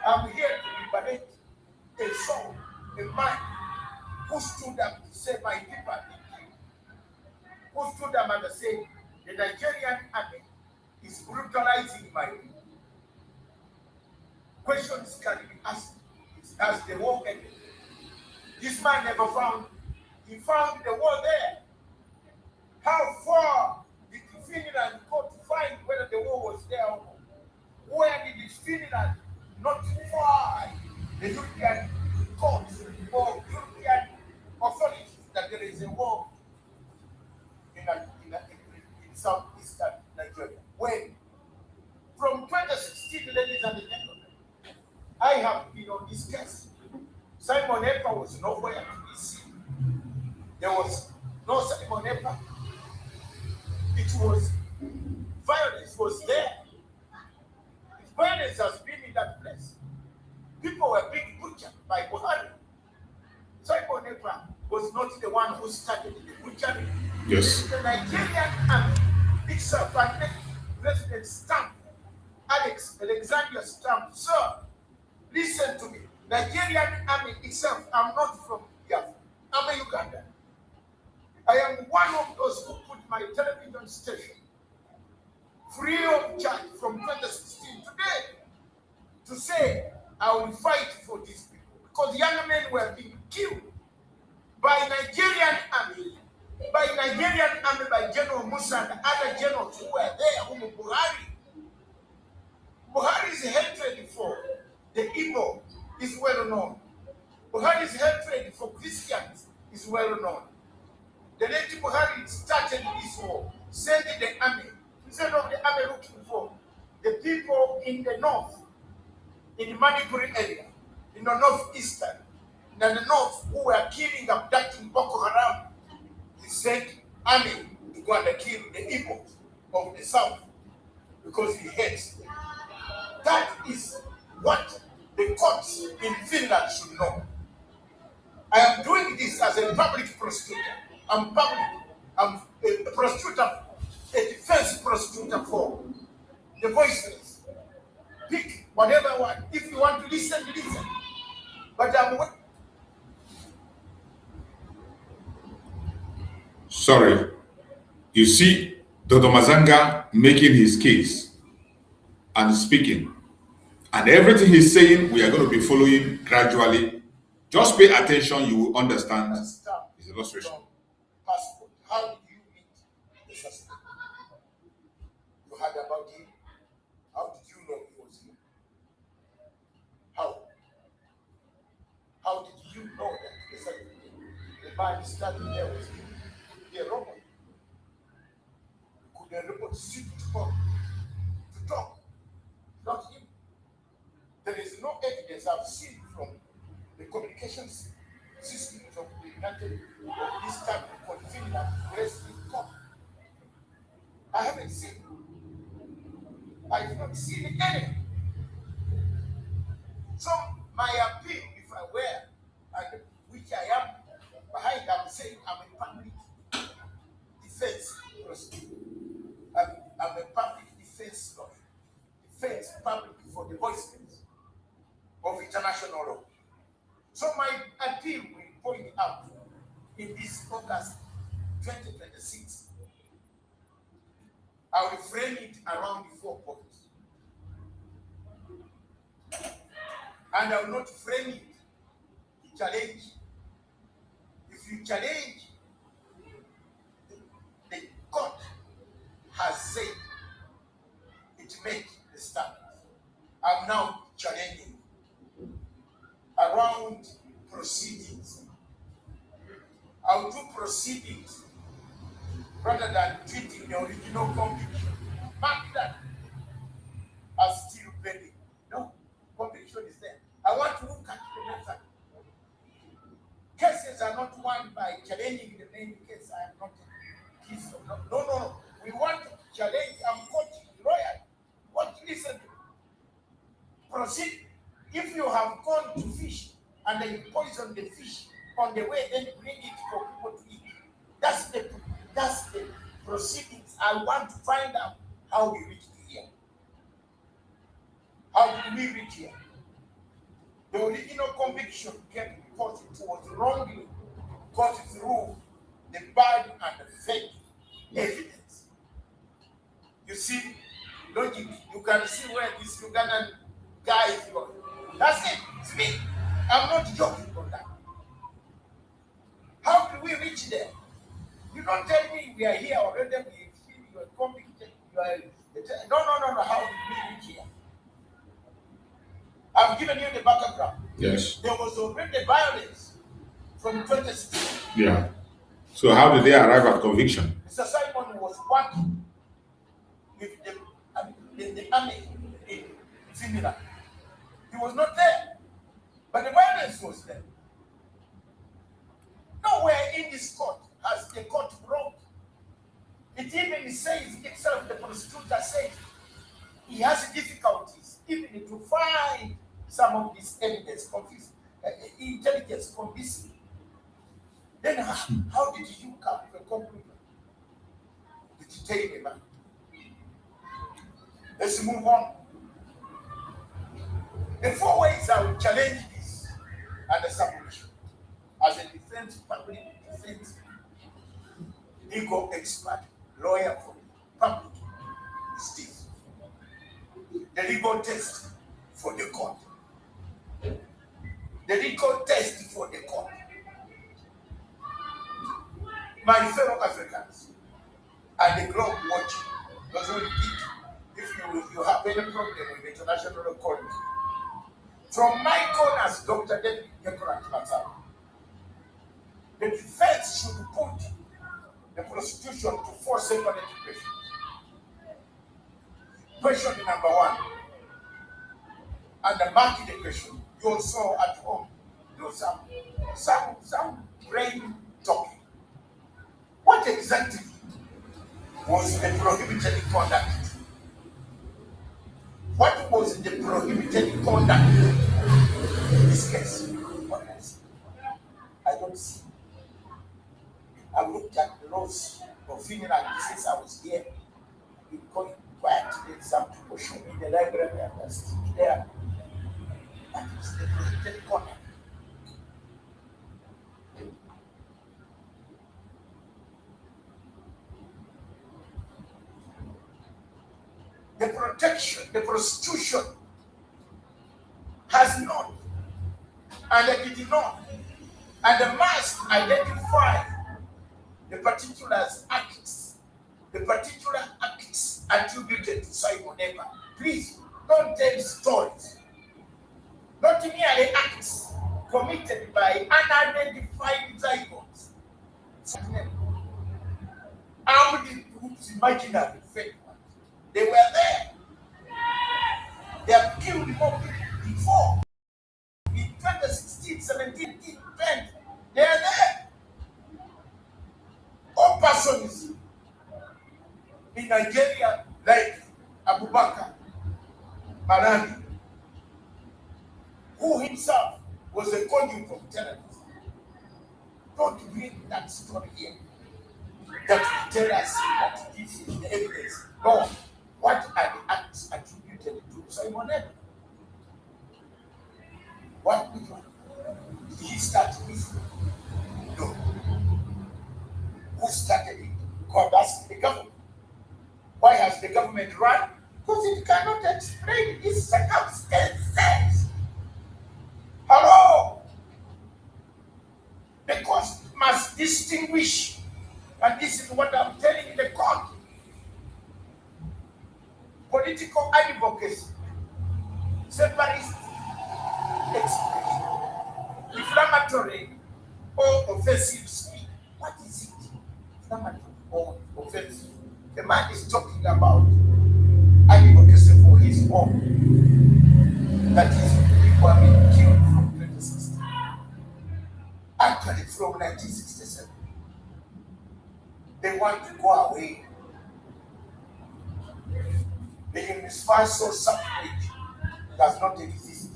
I'm here to liberate a soul, a man who stood up to say my people, who stood up and said the Nigerian army is brutalizing my people. Questions can be asked as the war ended. This man never found, he found the war there. How far did Finland go to find whether the war was there or not? Where did Finland notify the European courts or European authorities that there is a war in southeastern Nigeria? When? From 2016, ladies and gentlemen, I have been on this case. Simon Ekpa was nowhere to be seen. There was no Simon Ekpa. It was violence was there. Violence has been in that place. People were being butchered by Buhari. Simon Ekpa was not the one who started the butchery. Yes. The Nigerian army itself, and President Stamp, Alexander Stamp, sir, listen to me. Nigerian army itself, I'm not from Biafra. I'm a Ugandan. I am one of those who put my television station free of charge from 2016 today to say I will fight for these people because young men were being killed by Nigerian army, by General Musa and other generals who were there, whom Buhari's hatred for the Igbo is well known. Buhari's hatred for Christians is well known. The late Buhari started this war, sending the army, instead of the army looking for the people in the north, in the Manipuri area, in the northeastern, and the north who were killing, abducting Boko Haram. He sent army to go and kill the Igbo of the south because he hates them. That is what the courts in Finland should know. I am doing this as a public prosecutor. I'm a prosecutor, a defense prosecutor for the voiceless. Pick whatever one. If you want to listen, listen. But Sorry. You see Dr. Mazanga making his case and speaking. And everything he's saying, we are going to be following gradually. Just pay attention, you will understand his illustration. Passport. How did you meet the suspect? You heard about him? How did you know he was here? How? How did you know that the man standing there was him? He a robot. Could the robot sit to talk? Not him. There is no evidence I've seen from the communications systems of the United of this type of Finland wrestling talk. I haven't seen. I have not seen any. So my appeal, if I were, and which I am behind, I'm saying I'm a public defense prosecutor. I'm a public defense lawyer. Defense public for the voiceless of international law. So my appeal will point out in this August 2026. I will frame it around the 4 points. And I will not frame it to challenge. If you challenge, the court has said it makes the standard. I'm now challenging around proceedings. I'll do proceedings rather than treating the original conviction. Mark that as still pending. No, conviction is there. I want to look at the method. Cases are not won by challenging the main case. I am not a case of no. We want to challenge. I'm coaching lawyer. What listen to? Proceed. If you have gone to fish and then you poison the fish on the way, then bring it for people to eat. That's the proceedings. I want to find out how we reached here. How did we reach here? The original conviction kept reported was wrongly got through the bad and the fake evidence. You see, logic, you can see where this Ugandan guy is going. That's it. It's me. I'm not joking on that. How did we reach there? You don't tell me we are here already. We feel you are convicted. No. How did we reach here? I've given you the background. Yes. There was already violence from 2016. Yeah. So how did they arrive at conviction? Mr. Simon was working with the army in Finland. He was not there, but the violence was there. Nowhere in this court has the court wrong. It even says itself, the prosecutor says, he has difficulties even to find some of this evidence, intelligence convincing. Then how did you come to a conclusion to detain a man? Let's move on. The 4 ways I will challenge this and the submission as a defense, public defense, legal expert, lawyer for public is this. The legal test for the court. The legal test for the court. My fellow Africans and the globe watching, those who repeat, if you have any problem with international court, from my corners, Dr. David Nyekora, the defense should put the prosecution to 4 separate questions. Question number 1, and the mark the question. You also at home do some brain talking. What exactly was the prohibited conduct? What was the prohibited conduct case. What else? I don't see. I looked at the laws of Finland since I was here. I've been going quietly. Some people show me in the library and I stick there. And it's the protected corner. The protection, the prostitution has not, and it did not, and the must identify the particulars acts, the particular acts attributed to Simon Ekpa. Please don't tell stories, not merely acts committed by unidentified zygotes. Armed groups, imaginary fake ones. They were there. They have killed more people before. In 2016, 17, 20, they are there. All persons in Nigeria, like Abubakar Marani, who himself was a conduit of terrorists. Don't bring that story here. That will tell us that this is the evidence. No. What are the acts attributed to Simon Ekpa? What which one? Did he start this? No. Who started it? God, that's the government. Why has the government run? Because it cannot explain its circumstances. Hello? The court must distinguish, and this is what I'm telling the court. Political advocacy, separatist expression, inflammatory or offensive speech. What is it? Inflammatory or offensive? The man is talking about advocacy for his own. That is, people have been killed from 2016. Actually, from 1967. They want to go away. The universal suffrage does not exist.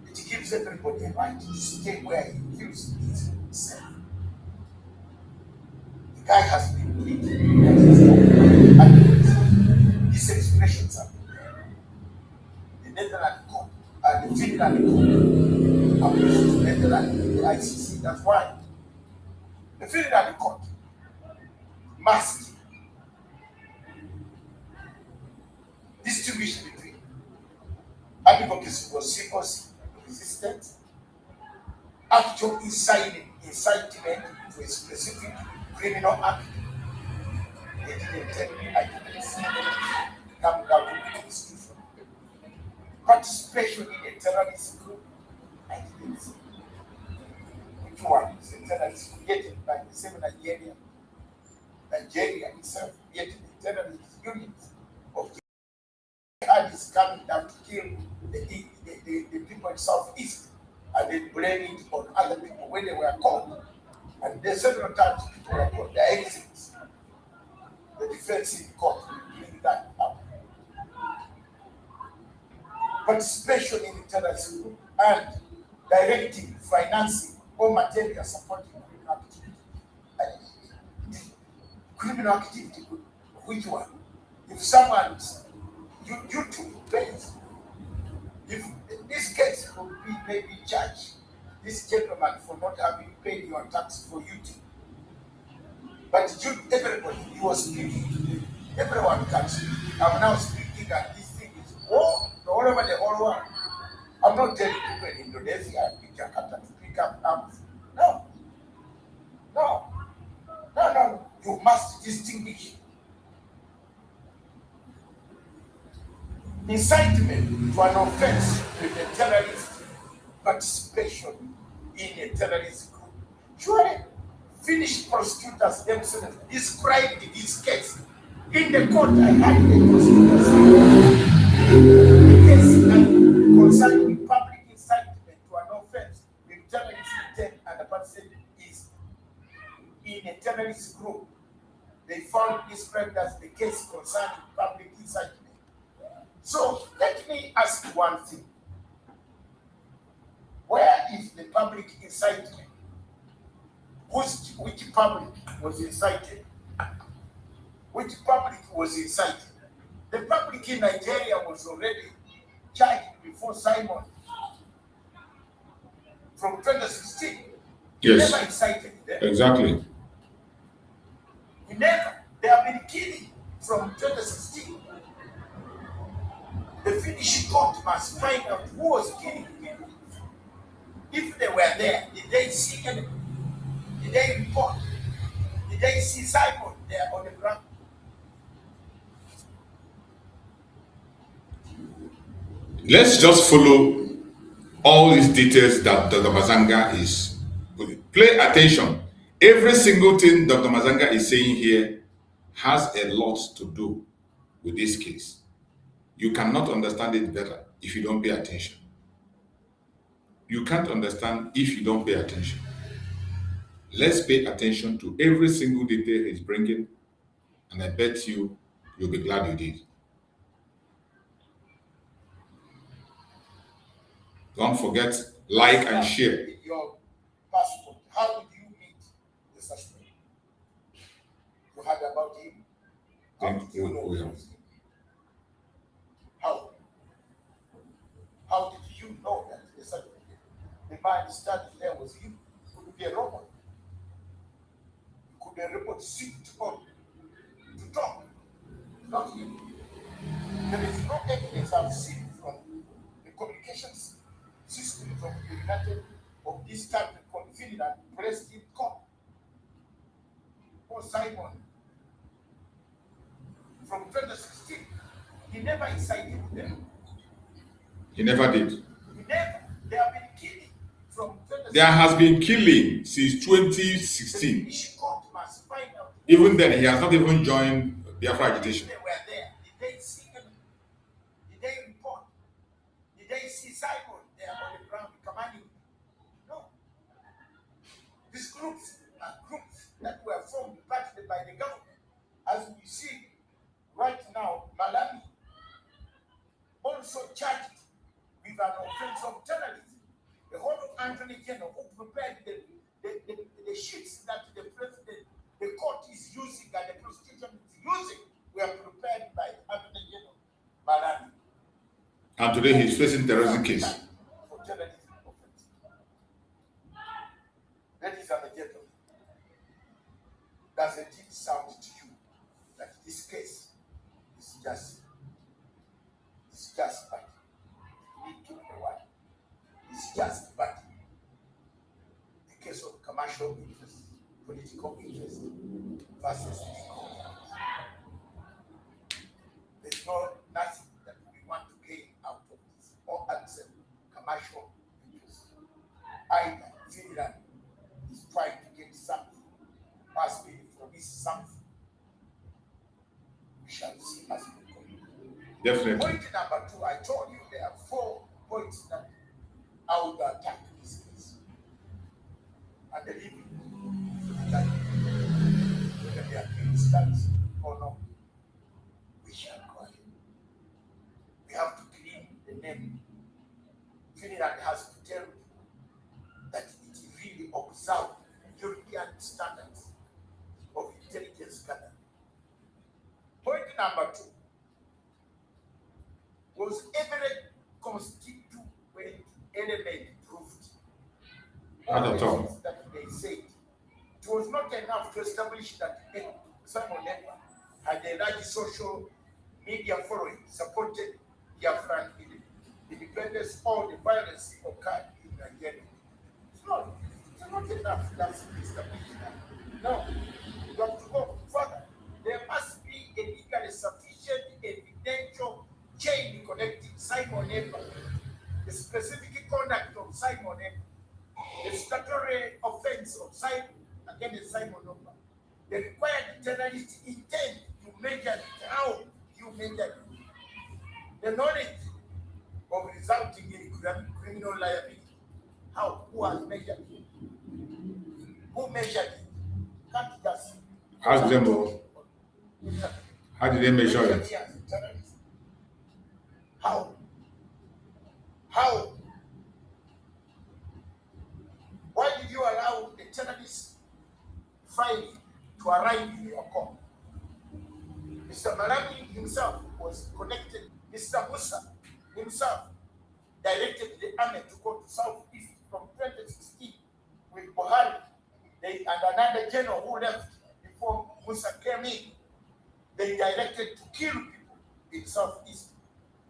It gives everybody a right to stay where he feels he is safe. The guy has been pleading and these expressions are the Netherlands court and the Finland court appeals to Netherlands, the ICC. That's why the Finland court must distinguish between advocacy for secrecy, resistance, actual incitement to a specific criminal act. They didn't tell me I didn't see come down to the institution. Participation in a terrorist group, I didn't see. Which one is a terrorist created by the same Nigeria? Nigeria itself created a terrorist unit of jihad is coming down to kill the people in Southeast, and they blame it on other people when they were caught. And there several times people were caught, their exits. The defense in court will bring that up. Participation in the terrorist group and directing, financing, or material supporting criminal activity. Criminal activity, which one? If someone's YouTube pays, if this case will be maybe charged this gentleman for not having paid your tax for YouTube. But everybody, he was speaking. Everyone can speak. I'm now speaking, and this thing is all over the whole world. I'm not telling people in Indonesia and Jakarta to pick up arms. No. You must distinguish. Incitement to an offense with a terrorist participation in a terrorist group. Surely, Finnish prosecutors themselves described this case. In the court, I had the prosecutors the case concerning public incitement to an offense with terrorist intent and the person is in a terrorist group. They found described as the case concerning public incitement. So let me ask one thing. Where is the public incitement? Which public was incited? Which public was incited? The public in Nigeria was already charged before Simon from 2016. He Yes. never incited them. Exactly. He never. They have been killing from 2016. The Finnish court must find out who was killing people. If they were there, did they see anything? Did they report? Did they see Simon there on the ground? Let's just follow all these details that Dr. Mazanga is putting. Pay attention. Every single thing Dr. Mazanga is saying here has a lot to do with this case. You cannot understand it better if you don't pay attention. You can't understand if you don't pay attention. Let's pay attention to every single detail he's bringing, and I bet you'll be glad you did. Don't forget, like and share. Your passport. How did you meet the suspect? You heard about him. How did you know it was him? How? How did you know that the suspect, the man standing there was him? Could be a robot. Could a robot sit on to talk? Not him. There is no evidence I've seen from the communications system from the United of this country called Finland pressed in court. Or Simon from 2016. He never incited them. He never did. He never. They have been killing from 2016. There has been killing since 2016. The Finnish court must find out. Even then, he has not even joined Biafra agitation. They were there. Did they see him? Did they report? Did they see Simon there on the ground commanding? No. These groups are groups that were formed partly by the government. As we see right now, Malami also charged with an offense of terrorism. The whole of Anthony General who prepared the sheets that the president, the court is using and the prosecution is using were prepared by Anthony General Malami. And today he's facing terrorism case. For terrorism offense. Ladies and gentlemen, does it sound to you that this case is just bad? We need to know what. It's just bad. The case of commercial interest, political interest versus legal interest. There's nothing that we want to gain out of this or accept commercial interest. Either Finland is trying to get something, must be for this something. We shall see as we go. Definitely. Point number 2, I told you there are 4 points that I would attack this case. And the living whether they are being stands or not, we shall go ahead. We have to clean the name. Finland has to tell people that it really observed European standards of intelligence gathering. Point number 2. Was every constituent element proved? Not at all. That they said it was not enough to establish that Simon Ekpa had a large social media following, supported Biafran independence or the violence occurred in Nigeria. It's not enough to establish that. No, you have to go further. There must be a legally sufficient evidential chain connecting Simon Ekpa, the specific conduct of Simon Ekpa, the statutory offense of Simon against Simon Ekpa, the required terrorist intent, you measure it, how you measure it, the knowledge of resulting in criminal liability, how, who has measured it, who measured it, can't just Ask them all. How did they measure it? How? filing to arrive in your court. Mr. Malami himself was connected. Mr. Musa himself directed the army to go to Southeast from 2016 with Buhari. And another general who left before Musa came in, they directed to kill people in Southeast.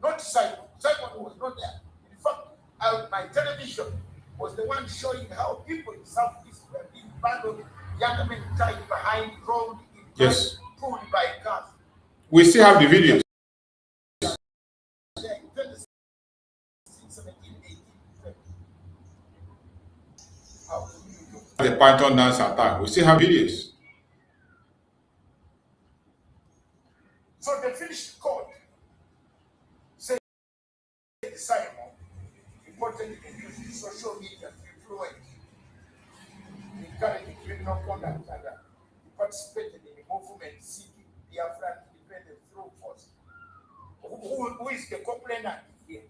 Not Simon. Simon was not there. In fact, my television was the one showing how people in Southeast were being abandoned, young men tied behind, rolled in, yes, pulled by cars. We still have the videos. The Python dance attack. We still have videos. So the finished court said Simon reportedly used social media to influence, encouraging criminal conduct, and he participated in the movement seeking Biafran independence through force. Who is the complainant here?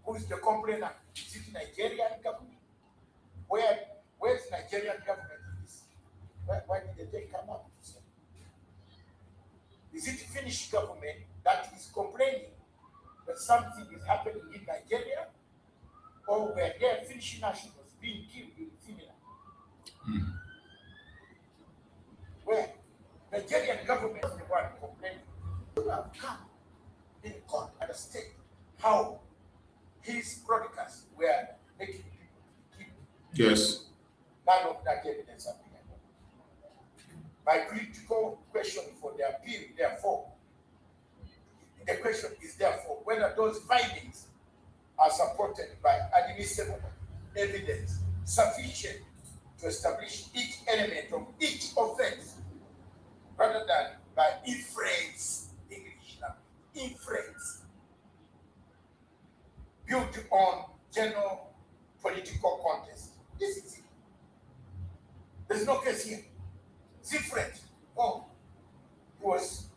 Who is the complainant? Is it Nigerian government? Where's Nigerian government in this? Why did they come up to say? Is it Finnish government that is complaining that something is happening in Nigeria, or were there Finnish nationals being killed in Finland? Where Nigerian government is the one complaining. You have come in court and state how his broadcasts were making people kill. Yes. None of that evidence appeared. My critical question for the appeal, therefore, the question is therefore whether those findings are supported by admissible evidence sufficient to establish each element of each offense, rather than by inference, English language, inference, built on general political context. This is it. There's no case here. It's different. He was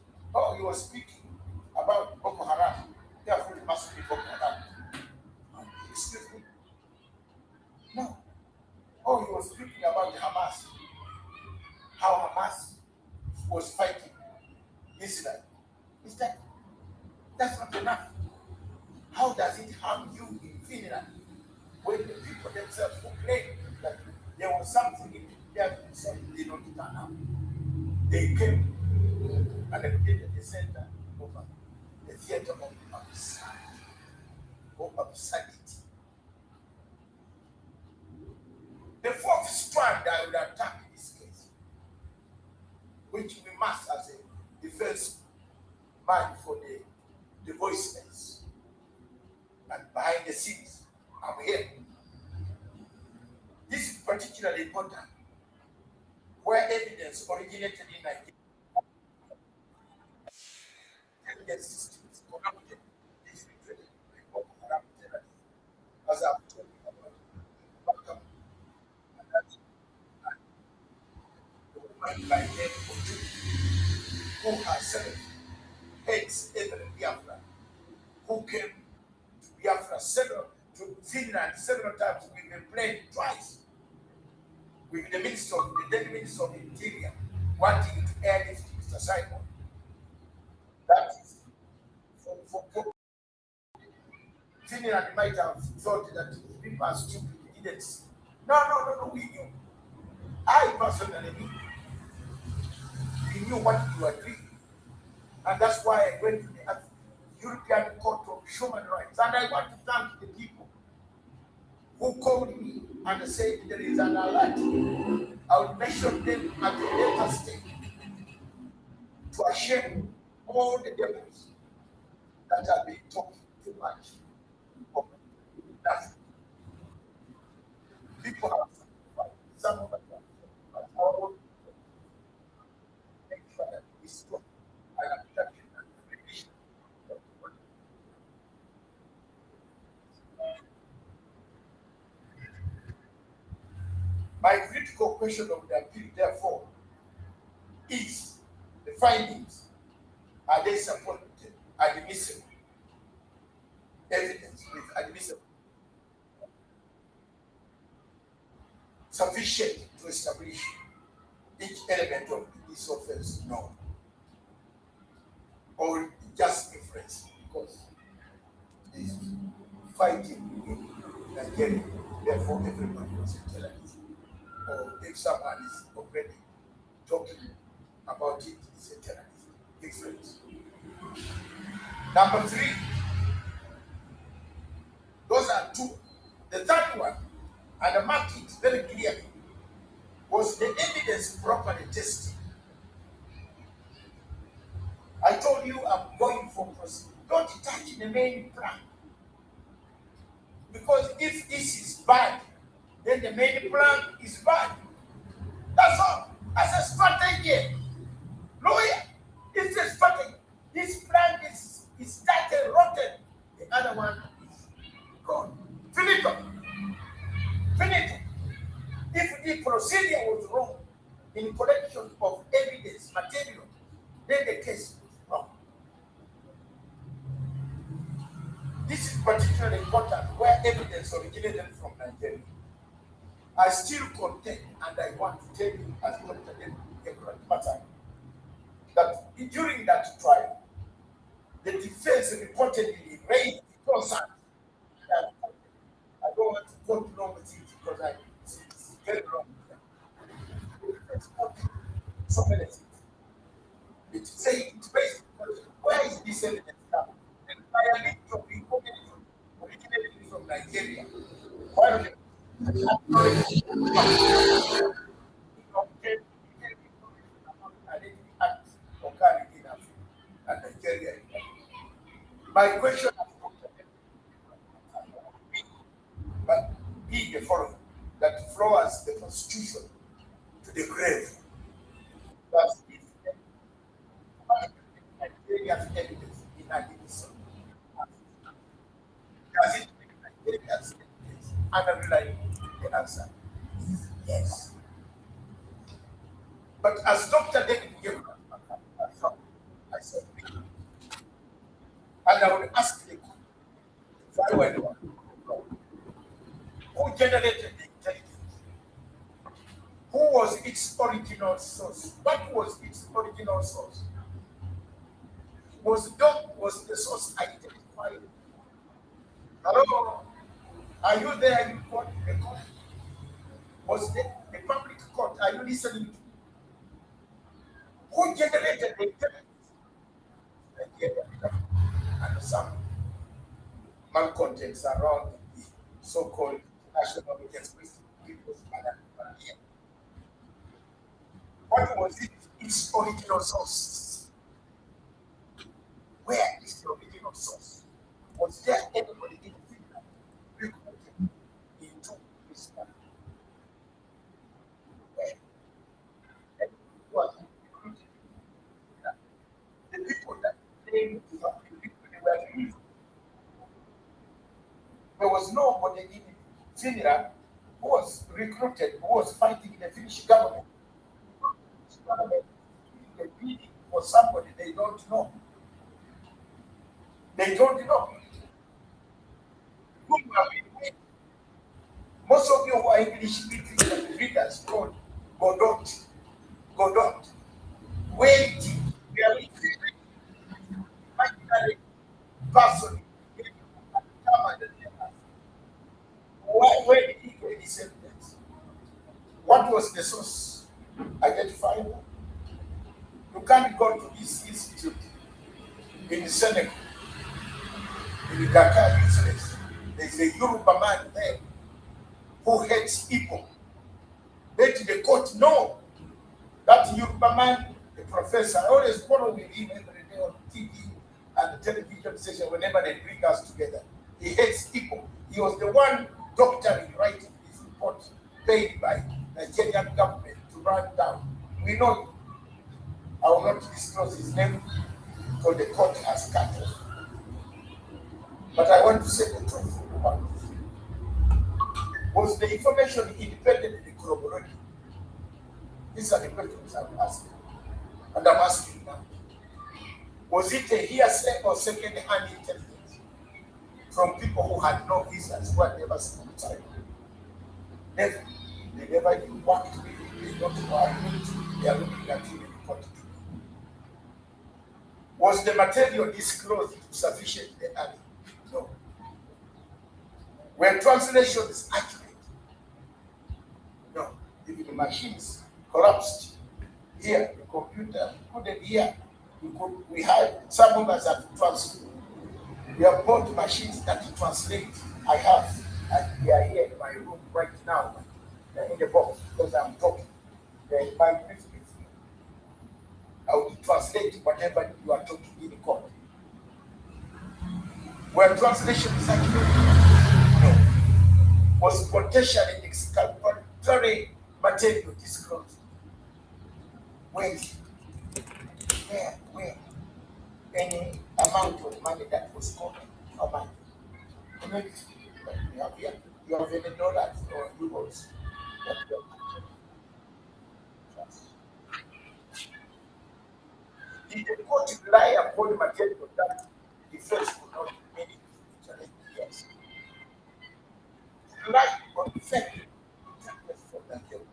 speaking about Boko Haram. Therefore, it must be Boko Haram. Excuse me. No. He was speaking about Hamas. How Hamas was fighting Israel. That's not enough. How does it harm you in Finland when the people themselves complain that there was something in their themselves did not turn up? They came and they created the center of the theater of absurdity. The fourth strand I would attack in this case, which we must as a defense man for the voiceless and behind the scenes, I'm here. This is particularly important where evidence originated in Nigeria. Evidence systems corrupted, infiltrated by Boko Haram terrorists, as I've told you about. And that's the woman by name of Chuks, who herself hates every Biafran, who came to Biafra to Finland several times with the plane twice, with the then Minister of the Interior, wanting to airlift Mr. Simon. That is for Finland might have thought that people are stupid, didn't. No, we knew. I personally knew. We knew what you were doing. And that's why I went to the European Court of Human Rights. And I want to thank the people who called me and said there is an alert. I will mention them at a later stage to shame all the devils that have been talking too much of nothing. People have sacrificed. Some of them have sacrificed. Our own make sure that we stop and abduction and recognition of the body. My critical question of the appeal, therefore, is the findings, are they supported, admissible evidence with admissible sufficient to to establish each element of this offense? No. Or just influence, because he's fighting in Nigeria, therefore everybody was a terrorist. Or if someone is already talking about it, it's a terrorist. Influence. Number 3, those are 2. The third one, and I marked it very clearly, was the evidence properly tested. I told you I'm going for proceedings. Don't touch the main plan. Because if this is bad, then the main plan is bad. That's all. As a strategy, lawyer, it's a strategy. This plan is started rotten. The other one is gone. Finito. Finito. If the procedure was wrong in collection of evidence material, then the case was wrong. This is particularly important where evidence originated from Nigeria. I still contend, and I want to tell you, as Dr. Ekpa, that during that trial, the defense reportedly raised concerns that I don't want to go along with it because it's very wrong. So many things. It says it's based on where is this evidence now? And I am of information originating from Nigeria. Why my question but be the following, that floors the constitution to the grave. That's Nigeria's evidence in admission. Does it make Nigeria's evidence unreliable? The answer is yes. But as Dr. David gave I said, and I would ask the court, who generated the intelligence? Who was its original source? What was its original source? Was the source identified? Hello? Are you there in court? The court? Was the public court? Are you listening to? Who generated the intelligence? And some malcontents around the so-called national express people's banner. What was its original source? Where is the original source? Was there anybody in Finland recruited into this man? Where? And who was recruited? The people that claimed to have been recruited were used. There was nobody in Finland who was recruited, who was fighting the Finnish government. They're bidding for somebody they don't know. They don't know. Most of you who are English speaking readers called Godot, waiting, very imaginary person. Where did he get this evidence? What was the source? Identified. You can't go to this institute in Senegal, in Dakar, useless. There's a Yoruba man there who hates people. Let the court know that Yoruba man, the professor, I always follow with him every day on TV and the television station whenever they bring us together. He hates people. He was the one doctoring writing this report paid by Nigerian government to run down. We know. I will not disclose his name because the court has cut off. But I want to say the truth about this. Was the information independently corroborated? These are the questions I'm asking. And I'm asking now. Was it a hearsay or second-hand intelligence from people who had no visas, who had never seen the time? Never. They never do what they don't want. They are looking at you in court. Was the material disclosed sufficiently early? No. Were translations accurate? No. Even the machines collapsed. Here, the computer couldn't hear. We had some of us have translated. We have bought machines that translate. I have, and they are here in my room right now. They're in the box because I'm talking. They're in my briefcase. I will translate whatever you are talking in the court. Were translations accurate? No. Was potentially exculpatory material disclosed? Where? Any amount of money that was called? How much? You have here. You have any dollars or euros that you have trust. Did the court rely upon material that the defense could not immediately challenge? Yes. Rely on effective interest from the jail.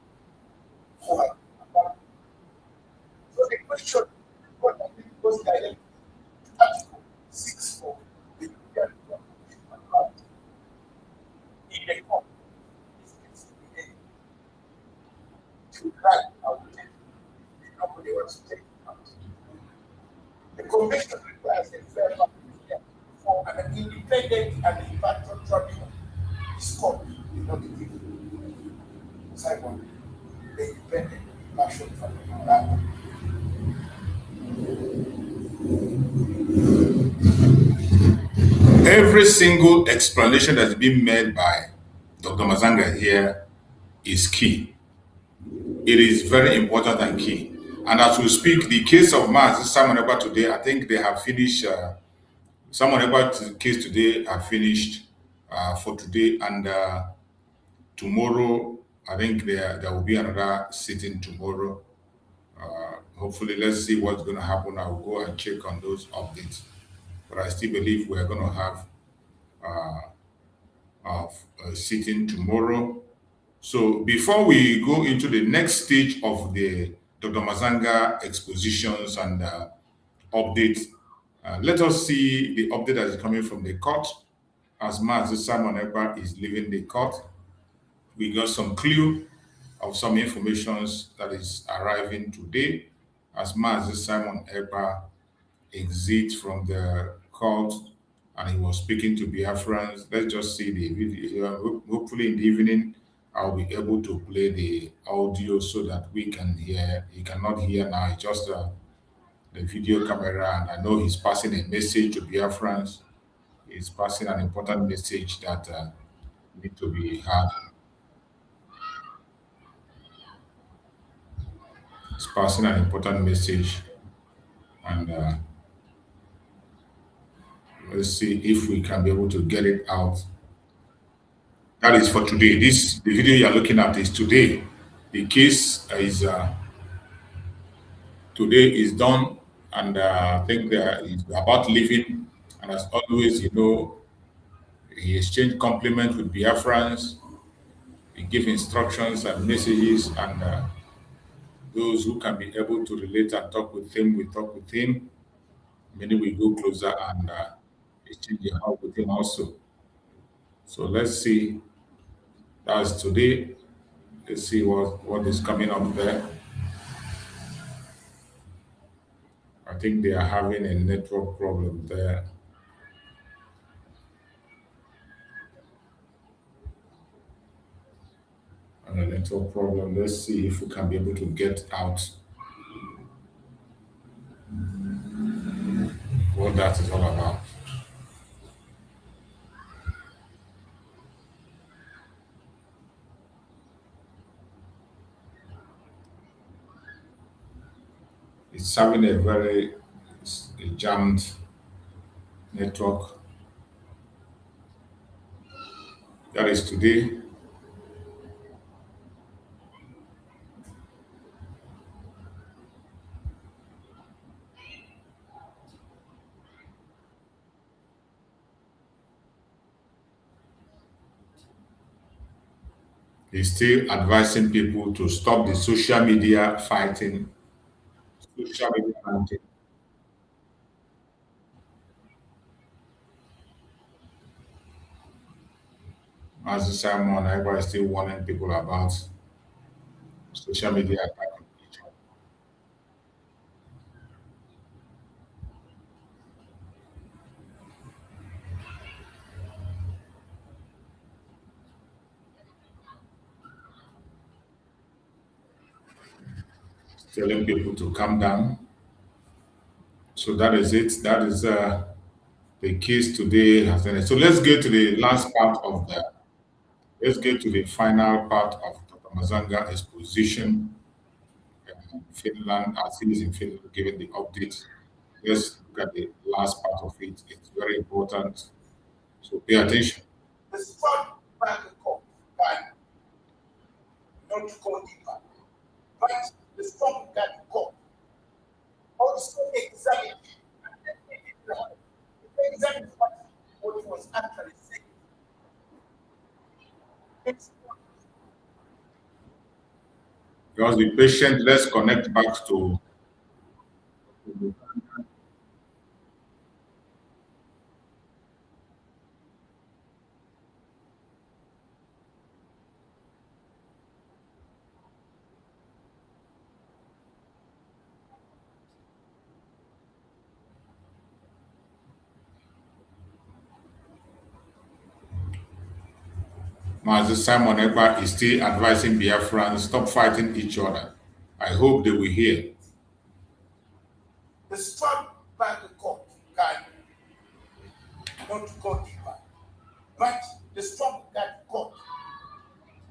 So the question what I think goes directly to Article 6 of the European Constitution about in the court is explained to write out nobody wants to take it out. The convention requires a fair public for an independent and impartial tribunal. This court did not give Simon the independent impartial tribunal. Every single explanation that's been made by Dr. Mazanga here is key. It is very important and key. And as we speak, the case of Simon Ekpa today, I think they have finished. Simon Ekpa's case today are finished for today, and tomorrow I think there will be another sitting tomorrow. Hopefully, let's see what's going to happen. I'll go and check on those updates. But I still believe we're going to have a sitting tomorrow. So before we go into the next stage of the Dr. Mazanga expositions and updates, let us see the update that is coming from the court. As Simon Ekpa is leaving the court, we got some clue of some information that is arriving today as Simon Ekpa exits from the court and he was speaking to Biafrans. Let's just see the video. Hopefully in the evening, I'll be able to play the audio so that we can hear. He cannot hear now, it's just the video camera. And I know he's passing a message to Biafrans. He's passing an important message that need to be heard. He's passing an important message. And let's see if we can be able to get it out. That is for today. The video you're looking at is today. The case is today is done, and I think he's about leaving. And as always, he exchanged compliments with Biafrans. He gave instructions and messages, and those who can be able to relate and talk with him, we talk with him. Many will go closer and exchange a hug with him also. So let's see. That's today. Let's see what is coming up there. I think they are having a network problem there. And a network problem. Let's see if we can be able to get out what that is all about. It's having a very jammed network. That is today. He's still advising people to stop the social media fighting, social media fighting. As Simon Ekpa is still warning people about social media attacking each other. Telling people to calm down. So that is it. That is the case today. So let's get to the last part of the. Let's get to the final part of Dr. Mazanga exposition. Finland, as he is in Finland, giving the updates. Let's look at the last part of it. It's very important. So pay attention. The strong back court can not go deeper. But the strong can court also examine what was actually said. It's Just be patient. Let's connect back to. Master Simon Ekpa is still advising Biafrans stop fighting each other. I hope they will hear. the strong back court can not go deeper. But the strong back court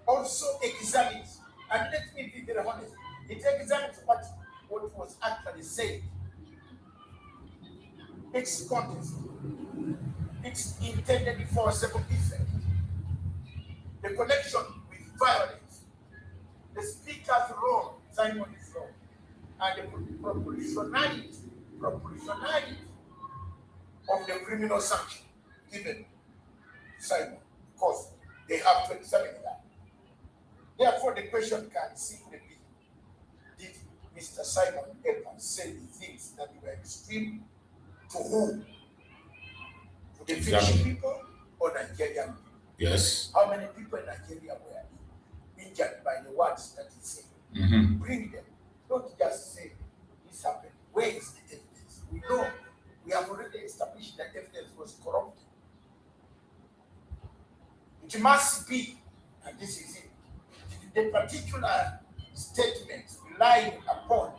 also examines, and let me be very honest, it examines what was actually said. Its context, its intended forcible effect, the connection with violence, the speaker's role, Simon's role, and the proportionality of the criminal sanction given Simon, because they have to examine that. Therefore, the question can simply be, did Mr. Simon Ekpa say the things that were extreme to whom? To the Finnish people or Nigerian people? Yes. How many people in Nigeria were injured by the words that he said? Bring them. Don't just say this happened. Where is the evidence? We know we have already established that evidence was corrupt. It must be, and this is it, the particular statements relying upon,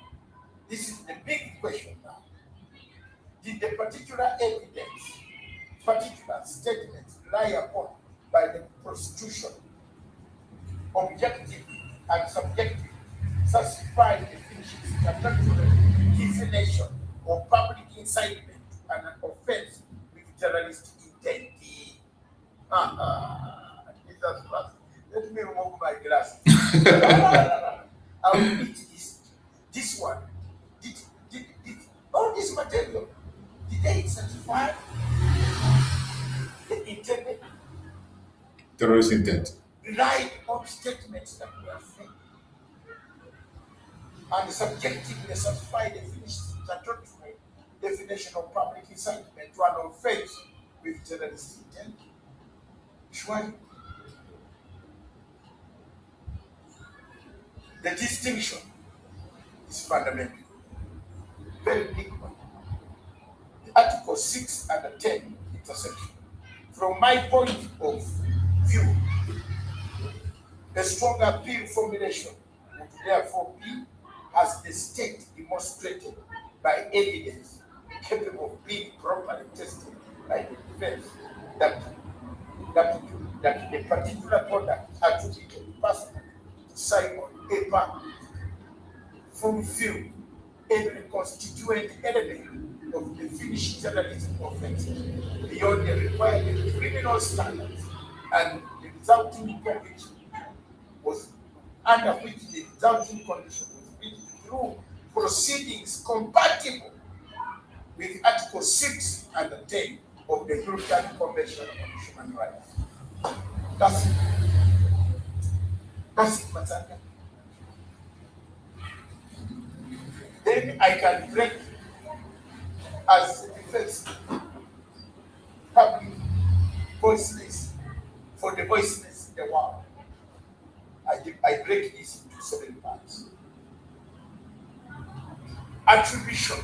this is the big question now. Did the particular evidence, particular statements rely upon by the prosecution, objective and subjective, satisfy the Finnish statutory defamation or public incitement and an offense with terrorist intent? Jesus Christ. Let me remove my glasses. I will read this one. Did all this material, did they certify the intended Terrorist intent. rely on statements that were fake and subjectively certify the Finnish statutory definition of public incitement to an offense with terrorist intent? Surely. The distinction is fundamental, very big one. The Article 6 and the 10 intersection. From my point of view, a strong appeal formulation would therefore be, as the state demonstrated by evidence capable of being properly tested by the defense, that the particular conduct attributed personally to Simon Ekpa fulfill every constituent element of the Finnish terrorism offense beyond the required criminal standards, and the resulting conviction was under which the resulting condition was reached through proceedings compatible with Article 6 and 10 of the European Convention on Human Rights. That's it. That's it, Matanga. Then I can break as a defense public voiceless for the voiceless in the world. I break this into 7 parts. Attribution.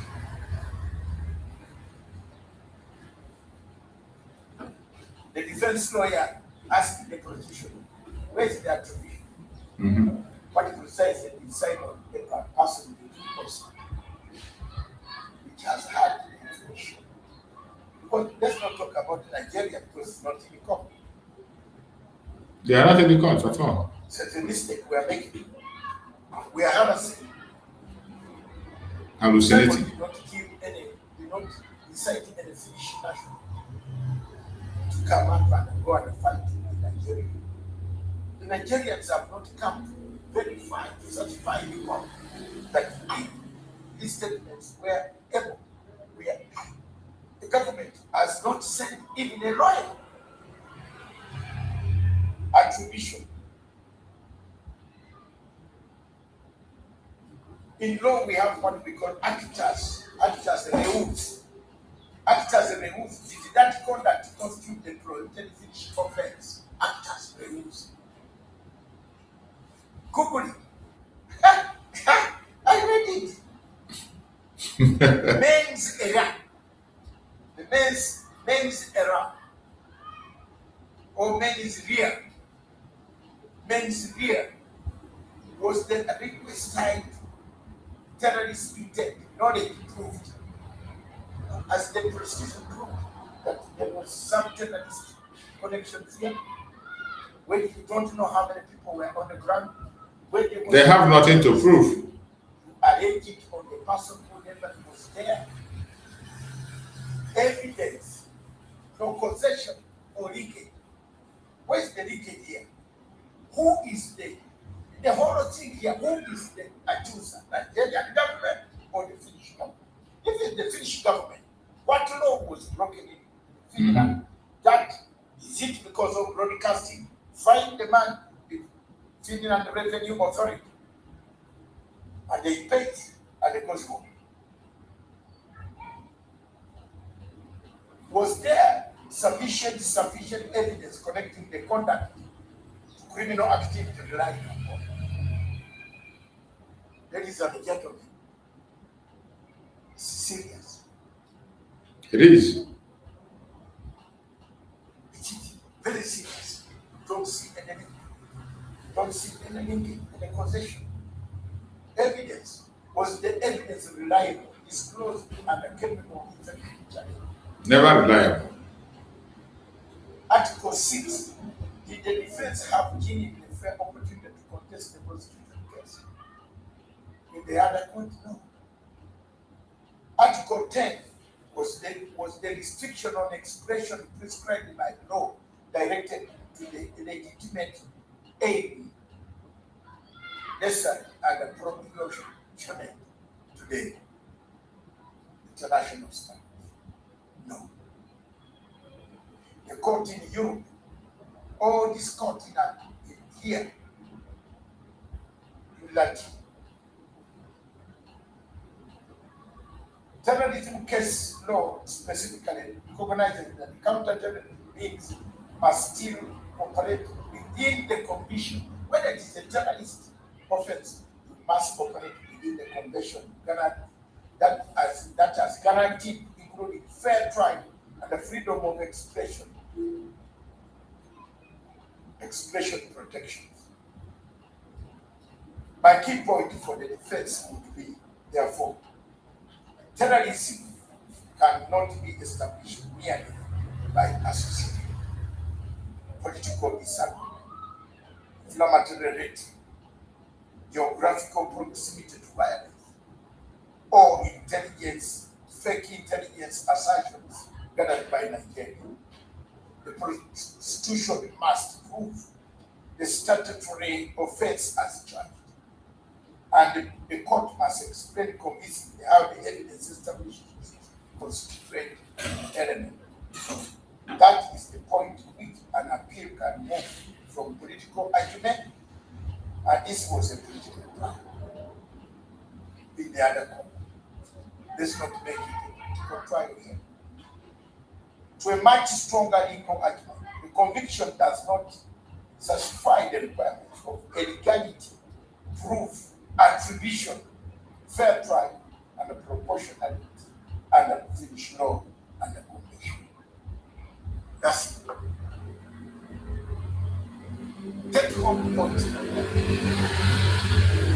The defense lawyer asked the prosecution, where is the attribution? Mm-hmm. What it says in Simon Ekpa person which has had the information. Because let's not talk about Nigeria because it's not in the court. They are not in the court at all. So it's a mistake we are making. We are hallucinating. Hallucinating. Did not kill any, did not incite any Finnish national to come up and go and fight in Nigeria. The Nigerians have not come to verify, to certify people that if these statements were able, the government has not sent even a lawyer. Attribution. In law, we have what we call actors reus. Actors reus. Did that conduct constitute a prohibited Finnish offense? Actors reus. Google it. I read it. Men's era. The men's era. Or men's rear. Men's rear was the request type terrorist intent, knowledge proved, as the prosecution proved, that there was some terrorist connections here. When you don't know how many people were on the ground, they have nothing to prove. You arrange it on the person who never was there. Evidence, no concession or leakage. Where's the leakage here? Who is the whole thing here? Who is the accuser? Nigerian government or the Finnish government? If it's the Finnish government, what law was broken in Finland? Mm-hmm. That is it because of broadcasting? Find the man with Finland Revenue Authority, and they paid, and they goes home. Was there sufficient evidence connecting the conduct to criminal activity relying upon? Ladies and gentlemen, it's serious. It is. It is very serious. Don't see anything. Don't see any causation. Evidence. Was the evidence reliable, disclosed, and capable of effective? Never reliable. Article 6. Did the defense have given a fair opportunity to contest the prosecution case? In the other court, no. Article 10 was the restriction on expression prescribed by law directed to the legitimate aim necessary and the proportionate to the international standards. No. The court in Europe, all this continent here, in Latin. Terrorism case law specifically recognizes that counter-terrorism beings must still operate within the condition. Whether it is a terrorist offense, you must operate within the convention that has guaranteed, including fair trial and the freedom of expression protections. My key point for the defense would be, therefore, terrorism cannot be established merely by association, political disagreement, inflammatory rate, geographical proximity to violence, or fake intelligence assertions gathered by Nigeria. The prosecution must prove the statutory offense as charged, and the court must explain convincingly how the evidence establishes constituent element. That is the point to which an appeal can move from political argument And this was a political plan in the other court. Let's not make it a political trial here. To a much stronger legal argument, the conviction does not satisfy the requirements of legality, proof, attribution, fair trial, and proportionality under Finnish law and the convention. That's it. Take home point.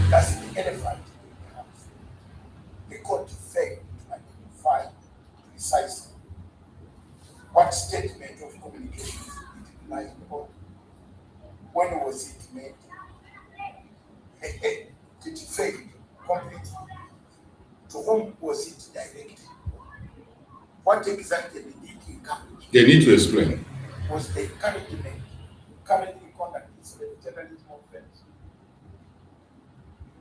That's the elephant in the house. The court failed to identify precisely what statement of communications it relied on. When was it made? It failed completely. To whom was it directed? What exactly did it encourage? They need to explain. Was the encouragement currently conducting terrorism offense?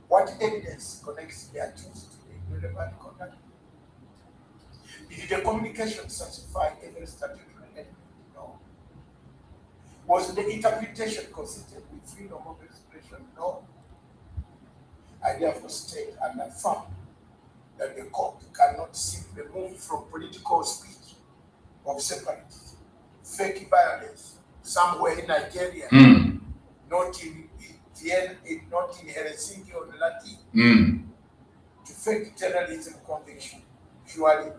What evidence connects the accused to the relevant conduct? Did the communication satisfy every statutory element? No. Was the interpretation consistent with freedom of expression? No. I therefore state and affirm that the court cannot simply move from political speech of separatism, fake violence, somewhere in Nigeria, not in Vienna, not in Helsinki or Latin, to fake terrorism conviction. Surely,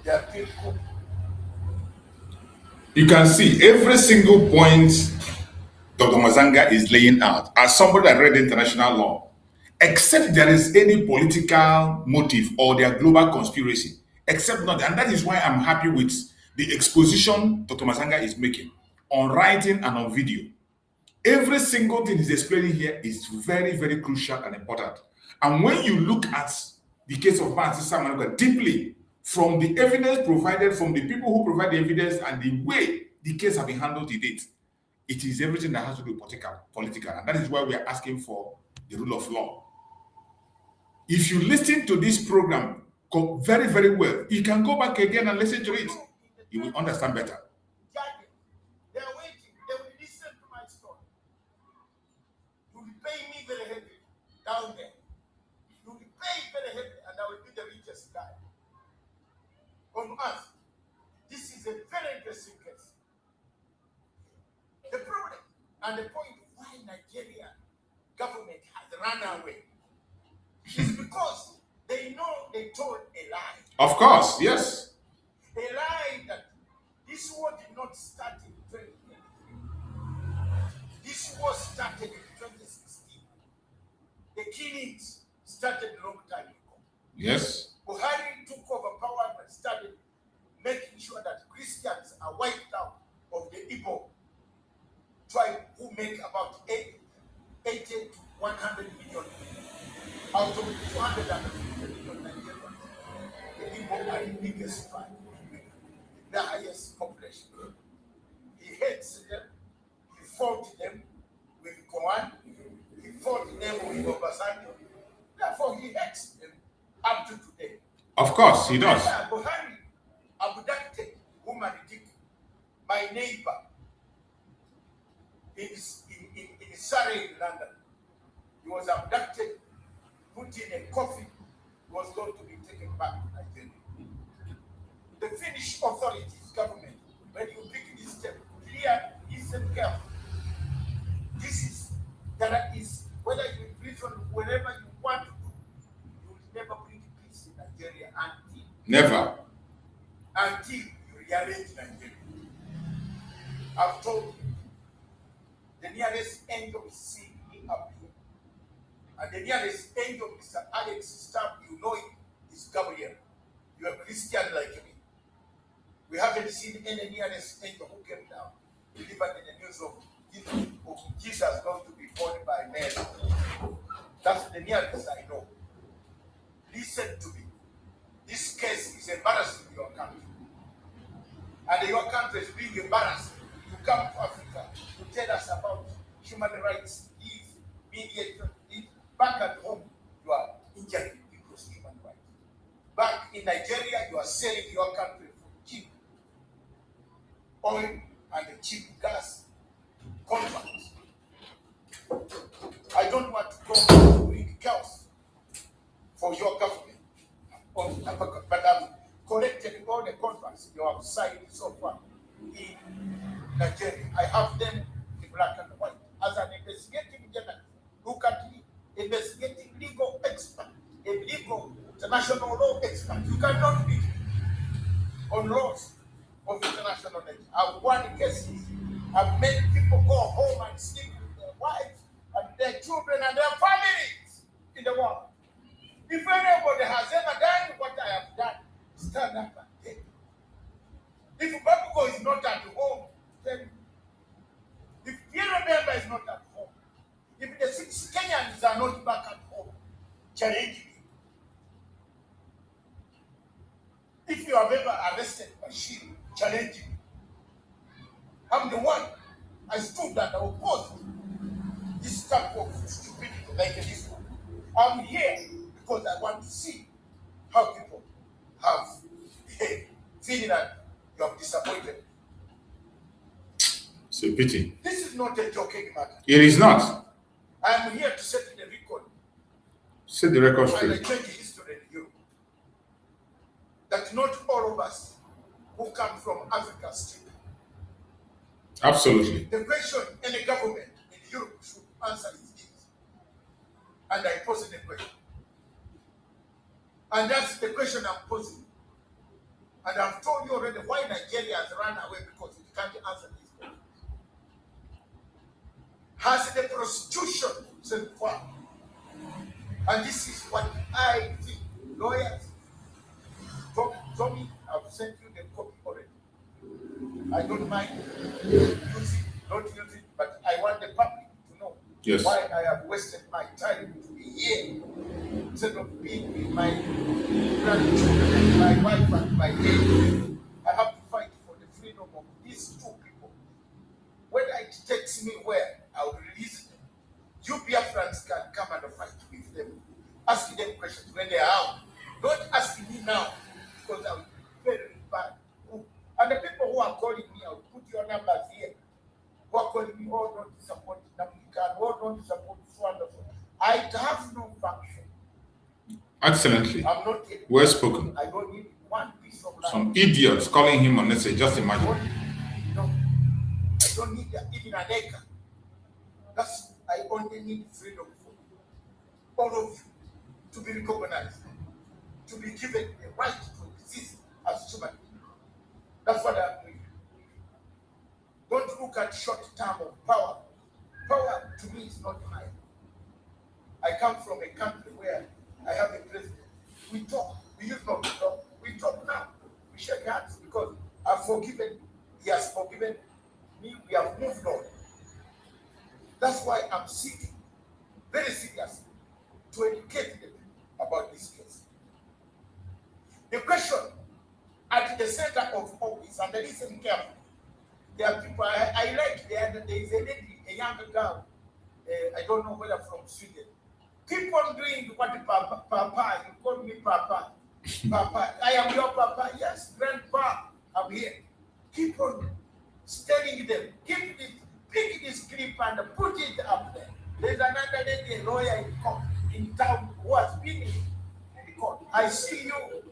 there are people. You can see every single point Dr. Mazanga is laying out as somebody that read international law, except there is any political motive or their global conspiracy, except not. And that is why I'm happy with the exposition Dr. Mazanga is making on writing and on video. Every single thing he's explaining here is very, very crucial and important. And when you look at the case of Simon Ekpa deeply, from the evidence provided, from the people who provide the evidence, and the way the case has been handled to date, it is everything that has to do with political. And that is why we are asking for the rule of law. If you listen to this program very, very well, you can go back again and listen to it. You will understand better. They're waiting. They will listen to my story. You will pay me very heavily down there. You will pay very heavily, and I will be the richest guy on earth. This is a very interesting case. The problem and the point why Nigeria government has run away is because they know they told a lie. Of course, yes. A lie that this war did not start in 2023. This war started in 2016. The killings started a long time ago. Yes. Buhari took over power and started making sure that Christians are wiped out of the Igbo tribe, who make about 80 to 100 million. Out of 250 million Nigerians, the Igbo are the biggest tribe, the highest population. He hates them, he fought them with Koran, he fought them with Obasanjo. Therefore, he hates them up to today. Of course, he does. Buhari abducted woman, my neighbor, in Surrey, in London. He was abducted, put in a coffin, was going to be taken back to Nigeria. The Finnish authorities, government, when you pick this step, clear, listen carefully. There is, whether you prison, wherever you want to do, you will never bring peace in Nigeria until you rearrange Nigeria. I've told you, the nearest angel is seeing me up here. And the nearest angel, Mr. Alex Staff, you know him, is Gabriel. You are a Christian like me. We haven't seen any nearest angel who came down, delivered in the news of Jesus going to be born by Mary. That's the nearest I know. Listen to me. This case is embarrassing your country. And your country is being embarrassed to come to Africa to tell us about human rights, mediation. Back at home, you are injuring people's human rights. Back in Nigeria, you are selling your country for cheap oil and cheap gas contracts. I don't want to go to bring chaos for your government, but I've collected all the contracts you have signed so far in Nigeria. I have them in black and white. As an investigating journalist, look at me, investigating legal expert, a legal international law expert. You cannot be on laws of international nature. I've won cases. I've made people go home and sleep with their wives and their children and their families in the world. If anybody has ever done what I have done, stand up and take it. If Babugo is not at home, then if Piero Bemba is not at home, if the 6 Kenyans are not back at home, challenge me. If you have ever arrested Bashir, challenge me. I'm the one. I stood and opposed this type of stupidity like this one. I'm here because I want to see how people have behaved, feeling that you have disappointed. It's a pity. This is not a joking matter. It is not. I am here to set the record. Set the record And I straight. change history in Europe. That not all of us who come from Africa speak. Absolutely. The question any government in Europe should answer is this. And I pose the question. And that's the question I'm posing. And I've told you already why Nigeria has run away because it can't answer this question. Has the prostitution so far? And this is what I think. Lawyers, Tommy, I've sent you the copy already. I don't mind using, not using, but I want the public to know Yes. why I have wasted my time to be here instead of being with my grandchildren and my wife and my baby. I have to fight for the freedom of these 2 people. Whether it takes me where, I will release them. You Biafrans can come and fight with them. Ask them questions when they are out. Don't ask me now because I will be very bad. And the people who are calling me, I will put your numbers here. Who are calling me, oh, don't support Namika, oh, don't support this wonderful. I have no function. Excellently. I'm not a, Well spoken. I don't need one piece of land. Some idiots calling him on message. Just imagine. No, I don't need even an acre. That's, I only need freedom for all of you to be recognized, to be given the right to exist as human beings. That's what I'm doing. Don't look at short term of power. Power to me is not mine. I come from a country where I have a president. We talk. We used not to talk. We talk now. We shake hands because I've forgiven. He has forgiven me. We have moved on. That's why I'm sitting very seriously to educate them about this case. The question at the center of all this, and listen carefully, there are people I like. There is a lady, a young girl, I don't know whether from Sweden. Keep on doing what Papa, you call me Papa. Papa, I am your Papa. Yes, Grandpa, I'm here. Keep on telling them, pick this clip and put it up there. There's another lady, a lawyer in town who has been in the court. I see you.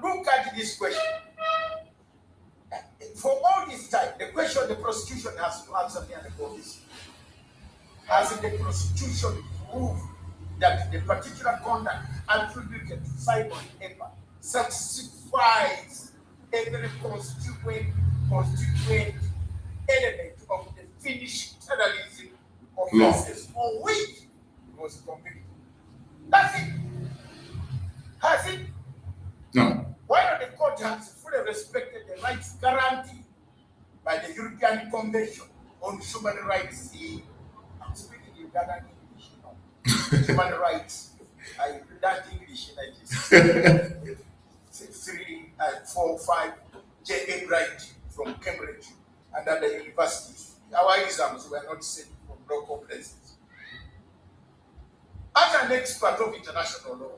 Look at this question. For all this time, the question the prosecution has to answer me and the police. Has the prosecution proved that the particular conduct attributed to Simon Ekpa satisfies every constituent element of the Finnish terrorism offenses for which he was convicted? That's it. Has it? No. Why not the court has fully respected the rights guaranteed by the European Convention on Human Rights? I'm speaking in Ghana English, you know. Human rights. I learned English in 1945. J.A. Bright from Cambridge and other universities. Our exams were not sent from local places. As an expert of international law,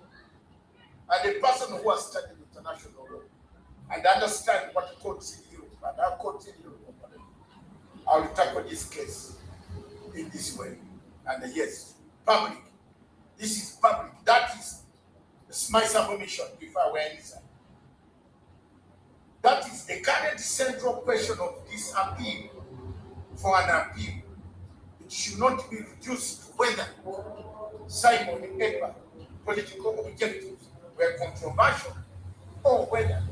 and a person who has studied international law and understand what courts in Europe and how courts in Europe operate, I will tackle this case in this way. And yes, public. This is public. That is my submission if I were inside. That is the current central question of this appeal for an appeal. It should not be reduced to whether Simon Ekpa political objectives were controversial or whether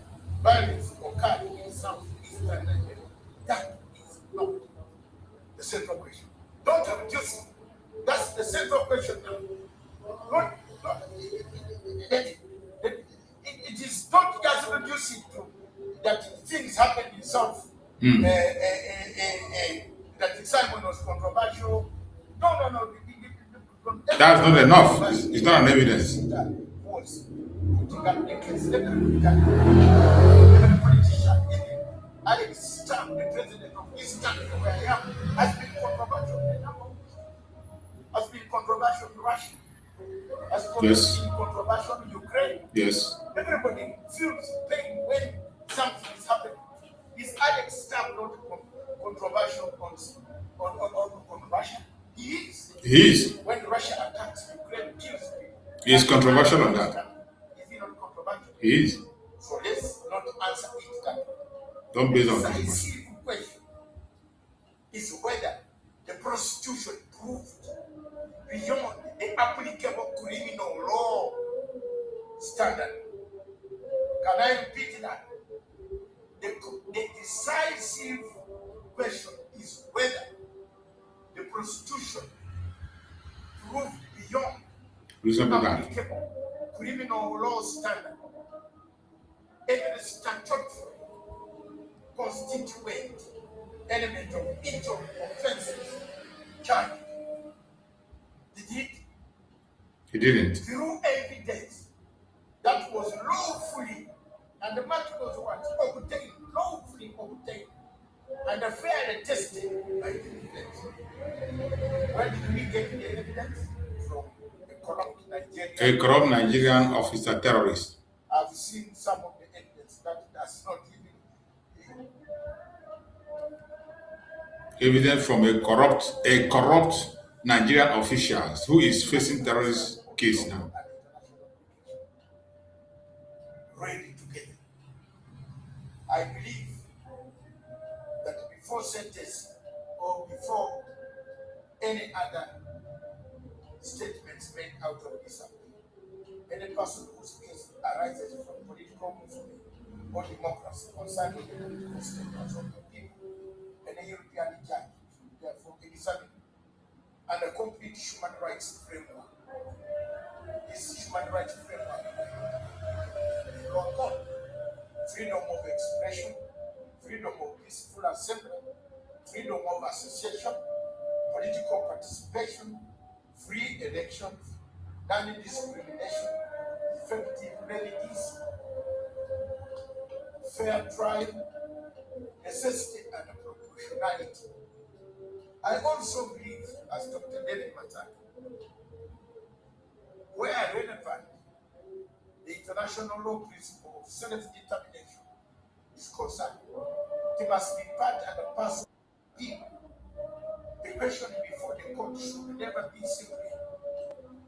violence occurred in Southeast Nigeria. That is not the central question. Don't reduce it. That's the central question now. It is not just reduce it to that things happen in South, that Simon was controversial. No. That's not enough. It's not an evidence. Was putting up the case. Even a politician, even Alex Trump, the president of this country where I am, has been controversial. Has been controversial in Russia. Has been controversial in Ukraine. Yes. Everybody feels pain when something is happening. Is Alex Trump not controversial on Russia? He is. He is. When Russia attacks Ukraine, kills people. He is controversial on that. Is he not controversial? He is. So let's not answer it that way. Don't base on The controversy. decisive question is whether the prostitution proved beyond the applicable criminal law standard. Can I repeat that? The decisive question is whether the prostitution proved beyond Reasonable doubt. applicable criminal law standard. And the statutory constituent element of each of the offenses charged. Did it? He didn't. Through evidence that was lawfully, and the matter was what? Obtained, lawfully obtained, and fairly tested by the evidence. Where did we get the evidence? From a corrupt Nigerian. A corrupt Nigerian officer terrorist. I've seen some of the evidence that does not even. Evidence from a corrupt Nigerian official who is facing terrorist case now. Ready together. I believe that before sentence or before any other statements made out of this appeal, any person whose case arises from political movement or democracy concerned with the political statements of the people, any European judge should therefore examine and a complete human rights framework. This human rights framework is law code, freedom of expression, freedom of peaceful assembly, freedom of association, political participation, free elections, non-discrimination, effective remedies, fair trial, necessity and proportionality. I also believe, as Dr. David Mataki, where relevant, the international law principle of self-determination is concerned. It must be part and a parcel of people. The question before the court should never be simply,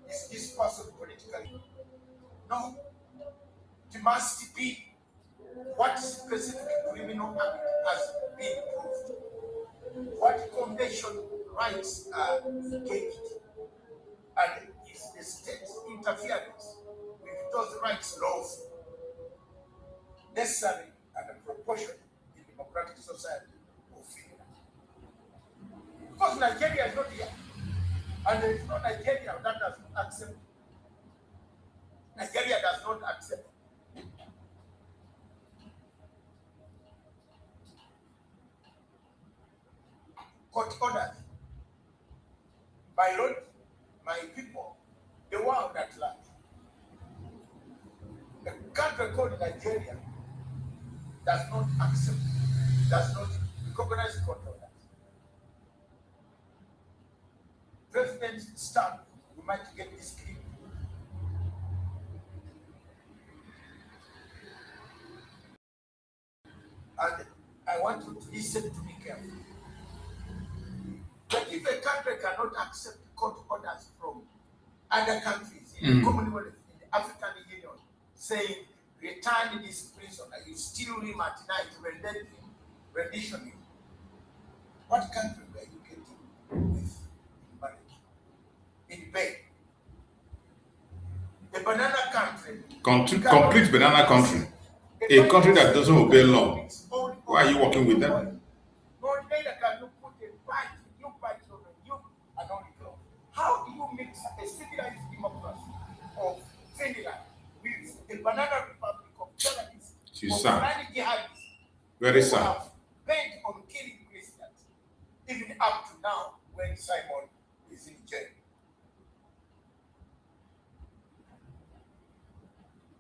is this person politically? No. It must be what specific criminal act has been proved, what convention rights are engaged, and is the state's interference with those rights laws necessary and proportionate in democratic society of Finland. Because Nigeria is not here, and there is no Nigeria that does not accept. Nigeria does not accept. Court orders. My Lord, my people, the world at large. A country called Nigeria does not accept, does not recognize court orders. President stamp, you might get this clip. And I want you to listen to me carefully. But if a country cannot accept court orders from other countries in the Commonwealth, in the African Union, saying, return this prisoner, you steal him at night, rendition him. What country were you getting with marriage? In bed. A banana country. Complete banana country. A country that doesn't obey law. Why are you working with them? Neither can you put a badge, you badge over you and only law. How do you mix a civilized democracy of Finland with a banana republic of terrorists, She's of sad. bloody jihadists, Very who sad. have bent on killing Christians, even up to now when Simon is in jail?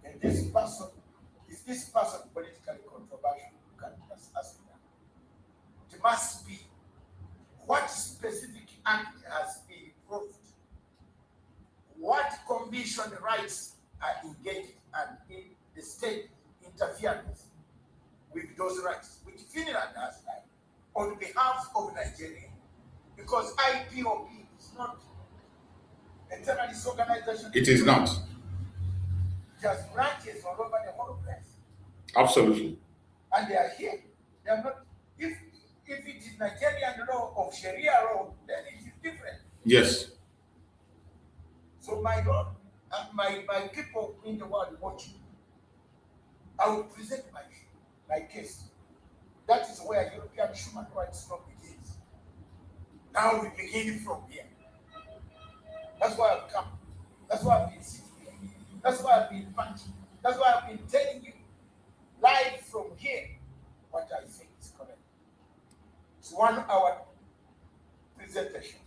And this person, is this person politically controversial? You can just ask me that. It must be what specific act has been proved, what commission rights are engaged, and in the state interference with those rights, which Finland has done on behalf of Nigeria, because IPOB is not a terrorist organization. It is not. It has branches all over the whole place. Absolutely. And they are here. They are not. If it is Nigerian law of Sharia law, then it is different. Yes. So my Lord, and my people in the world watching, I will present my case. That is where European human rights law begins. Now we begin from here. That's why I've come. That's why I've been sitting here. That's why I've been punching. That's why I've been telling you live from here what I think is correct. It's 1 hour presentation.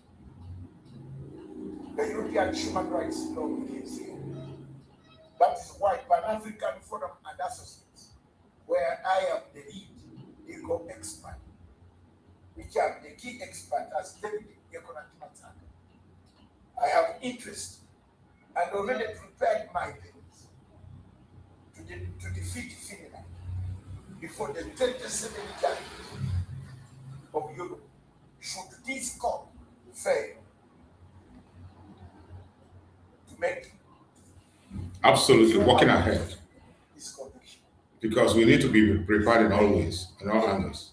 The European human rights law begins here. That is why Pan-African Forum and Associates, where I am the lead legal expert, which am the key expert as David Yekonatimatanga. I have interest and already prepared my bills to defeat Finland before the 27 judges of Europe. Should this court fail to make Absolutely. Walking ahead. this conviction, Because we need to be prepared in all ways, in all angles.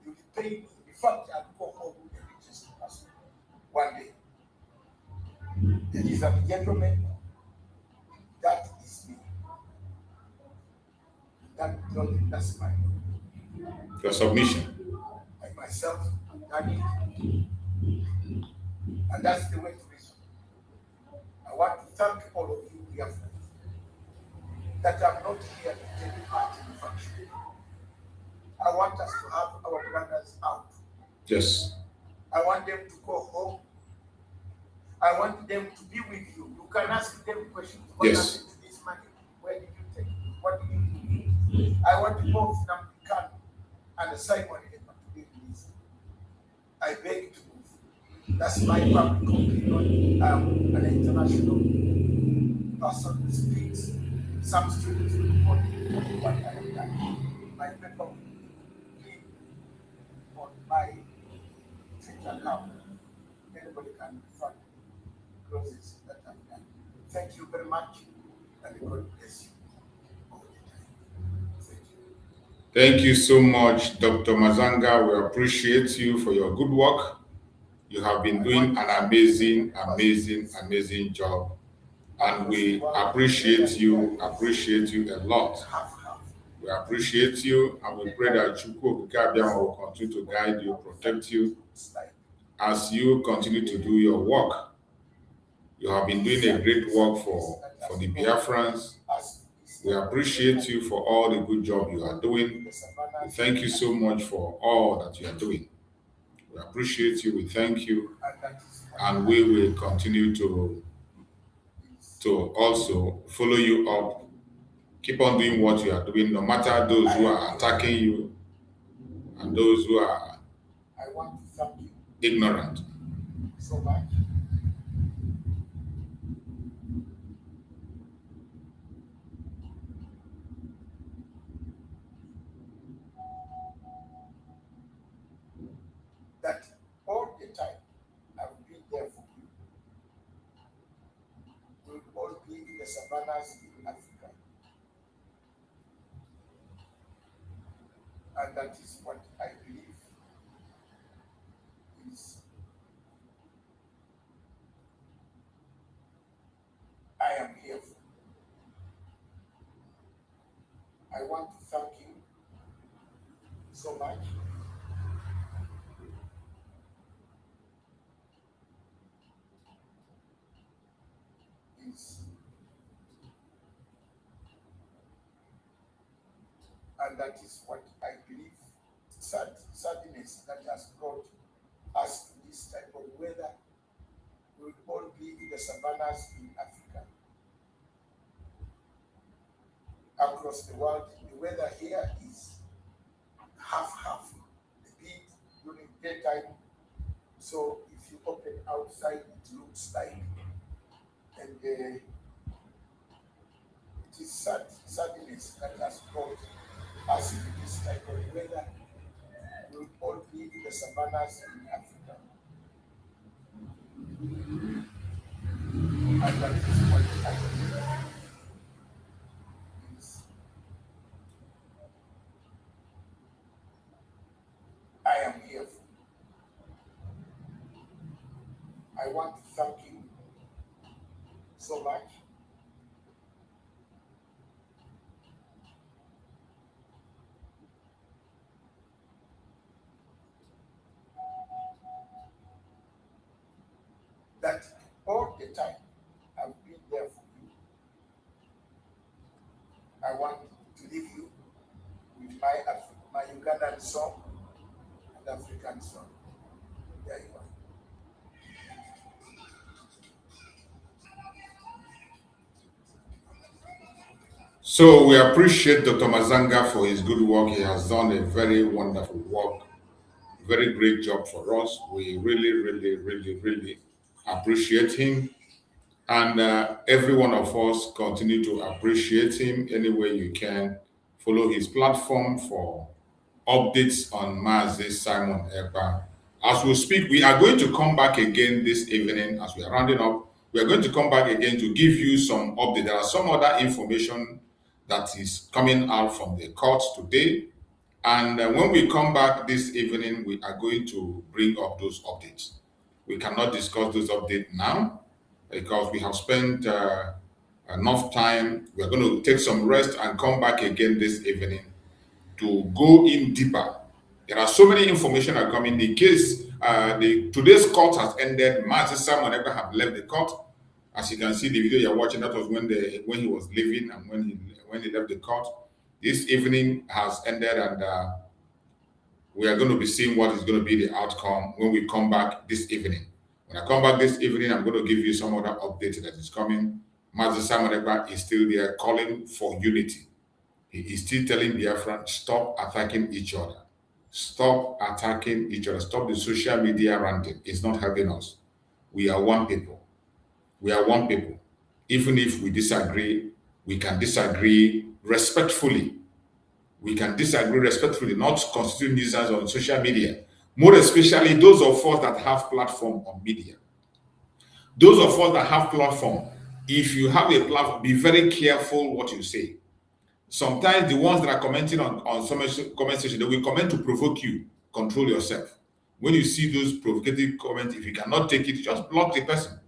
you will pay me. In fact, I'll go home with the richest person one day. Ladies and gentlemen, that is me. That's my Your submission. I myself have done it. And that's the way to reason. I want to thank all of you, Biafrans, that I'm not here to take part in the function. I want us to have our brothers out. Yes. I want them to go home. I want them to be with you. You can ask them questions. What Yes. happened to this money? Where did you take it? What did you do? I want both Namdekan and Simon Ekpa to be released. I beg to move. That's my public opinion. I'm an international person who speaks. Some students report what I have done. My paper will be on my Twitter account. Anybody can find closes that I've done. Thank you very much, and God bless you all the time. Thank you. Thank you so much, Dr. Mazanga. We appreciate you for your good work. You have been doing an amazing, amazing, amazing job. And we appreciate you a lot. We appreciate you, and we pray that Chukwu Okike will continue to guide you, protect you as you continue to do your work. You have been doing a great work for the Biafrans. We appreciate you for all the good job you are doing. We thank you so much for all that you are doing. We appreciate you, we thank you, and we will continue to also follow you up. Keep on doing what you are doing, no matter those who are attacking you and those who are I want to thank you ignorant. so much. That all the time I've been there for you. savannas in Africa. And that is what I believe is I am here for. I want to thank you so much. And that is what I believe. Sadness that has brought us to this type of weather. We will all be in the savannas in Africa. Across the world, the weather here is half-half. A bit during daytime. So if you open outside, it looks like, and it is sadness that has brought us into this type of weather. We will all be in the savannas in Africa. And that is what I believe is I am here for. I want to thank you so much. That all the time I've been there for you. I want to leave you with my Ugandan song and African song. There you are. So we appreciate Dr. Mazanga for his good work. He has done a very wonderful work, very great job for us. We really appreciate him. And every one of us continue to appreciate him any way you can. Follow his platform for updates on Mazi Simon Ekpa. As we speak, we are going to come back again this evening as we are rounding up. We are going to come back again to give you some update. There are some other information that is coming out from the court today. And when we come back this evening, we are going to bring up those updates. We cannot discuss those updates now because we have spent enough time. We are going to take some rest and come back again this evening to go in deeper. There are so many information are coming. The case, today's court has ended. Mazi Simon Ekpa have left the court. As you can see, the video you're watching, that was when he was leaving and when he left the court. This evening has ended, and we are going to be seeing what is going to be the outcome when we come back this evening. When I come back this evening, I'm going to give you some other update that is coming. Mazi Simon Ekpa is still there calling for unity. He is still telling Biafran, stop attacking each other. Stop attacking each other. Stop the social media ranting. It's not helping us. We are one people. We are one people. Even if we disagree, we can disagree respectfully. We can disagree respectfully, not constitute nuisance on social media. More especially those of us that have platform on media. Those of us that have platform, if you have a platform, be very careful what you say. Sometimes the ones that are commenting on some comment section, they will comment to provoke you. Control yourself. When you see those provocative comments, if you cannot take it, just block the person.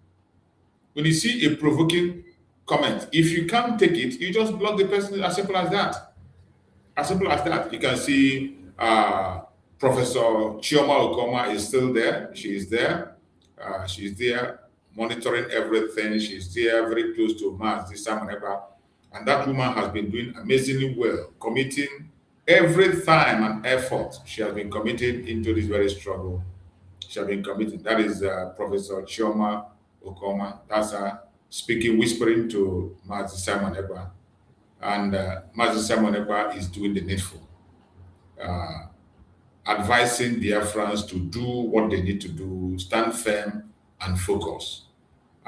When you see a provoking comment, if you can't take it, you just block the person. As simple as that. As simple as that. You can see Professor Chioma Okoma is still there. She is there. She's there monitoring everything. She's there very close to Mazi Simon Ekpa. And that woman has been doing amazingly well, committing every time and effort she has been committed into this very struggle. She has been committed. That is Professor Chioma Okoma. That's her speaking, whispering to Mazi Simon Ekpa. And Mazi Simon Ekpa is doing the needful, advising Biafrans to do what they need to do, stand firm and focus.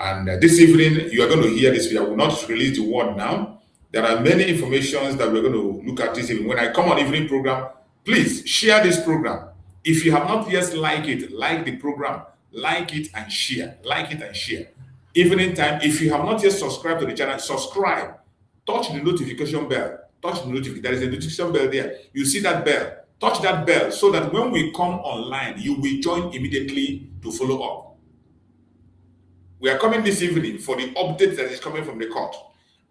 And this evening, you are going to hear this. I will not release the word now. There are many informations that we're going to look at this evening. When I come on evening program, please share this program. If you have not yet liked it, like the program, like it and share. Like it and share. evening time. If you have not yet subscribed to the channel, subscribe. Touch the notification bell. Touch the notification. There is a notification bell there. You see that bell. Touch that bell so that when we come online, you will join immediately to follow up. We are coming this evening for the update that is coming from the court.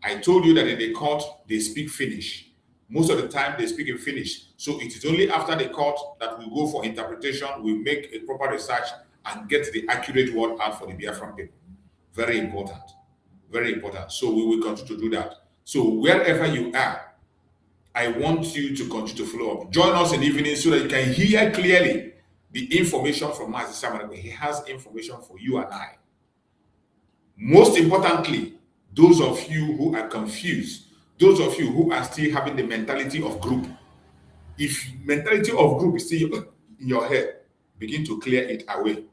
I told you that in the court, they speak Finnish. Most of the time, they speak in Finnish. So it is only after the court that we go for interpretation, we make a proper research and get the accurate word out for the Biafran people. Very important. Very important. So we will continue to do that. So wherever you are, I want you to continue to follow up. Join us in the evening so that you can hear clearly the information from Master Simon. He has information for you and I. Most importantly, those of you who are confused, those of you who are still having the mentality of group, if mentality of group is still in your head, begin to clear it away.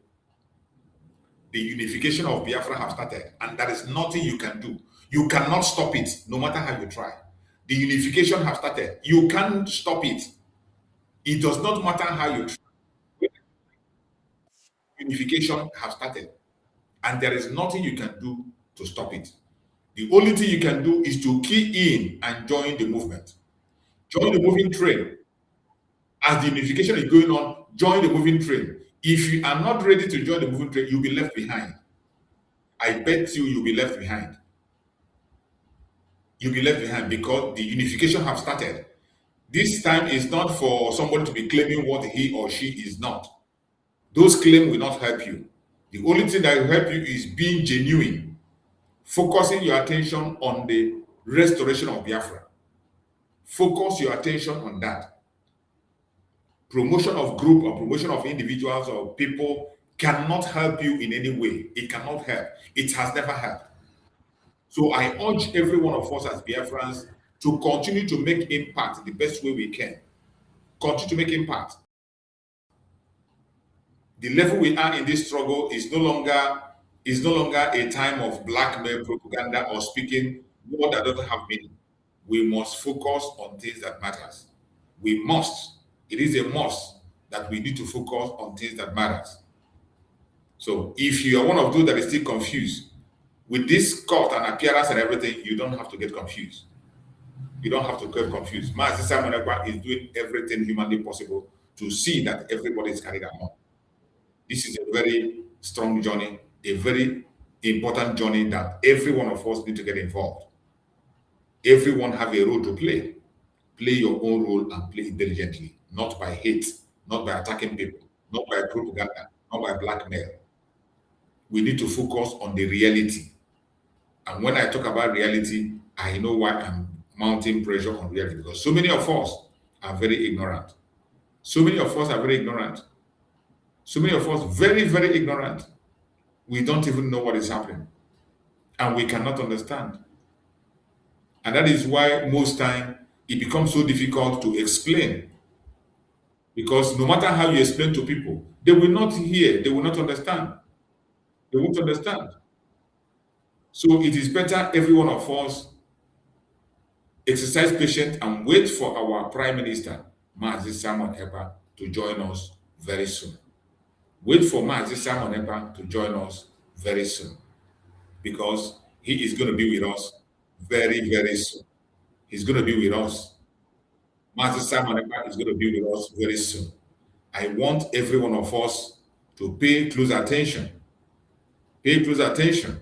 The unification of Biafra have started, and there is nothing you can do. You cannot stop it, no matter how you try. The unification have started. You can't stop it. It does not matter how you try. Unification have started, and there is nothing you can do to stop it. The only thing you can do is to key in and join the movement. Join the moving train. As the unification is going on, join the moving train. If you are not ready to join the moving train, you'll be left behind. I bet you'll be left behind. You'll be left behind because the unification have started. This time is not for somebody to be claiming what he or she is not. Those claims will not help you. The only thing that will help you is being genuine, focusing your attention on the restoration of Biafra. Focus your attention on that. Promotion of group or promotion of individuals or people cannot help you in any way. It cannot help. It has never helped. So I urge every one of us as Biafrans to continue to make impact the best way we can. Continue to make impact. The level we are in this struggle is no longer a time of blackmail, propaganda, or speaking word that doesn't have meaning. We must focus on things that matters. We must. It is a must that we need to focus on things that matters. So if you are one of those that is still confused, with this court and appearance and everything, you don't have to get confused. You don't have to get confused. Master Simon Ekpa is doing everything humanly possible to see that everybody is carried along. This is a very strong journey, a very important journey that every one of us need to get involved. Everyone have a role to play. Play your own role and play it diligently, not by hate, not by attacking people, not by propaganda, not by blackmail. We need to focus on the reality. And when I talk about reality, I know why I'm mounting pressure on reality, because so many of us are very ignorant. So many of us are very ignorant. So many of us very, very ignorant. We don't even know what is happening. And we cannot understand. And that is why most time it becomes so difficult to explain. Because no matter how you explain to people, they will not hear, they will not understand. They won't understand. So it is better every one of us exercise patience and wait for our Prime Minister, Master Simon Ekpa, to join us very soon. Wait for Master Simon Ekpa to join us very soon, because he is going to be with us very, very soon. He's going to be with us. Master Simon Ekpa is going to be with us very soon. I want every one of us to pay close attention. Pay close attention.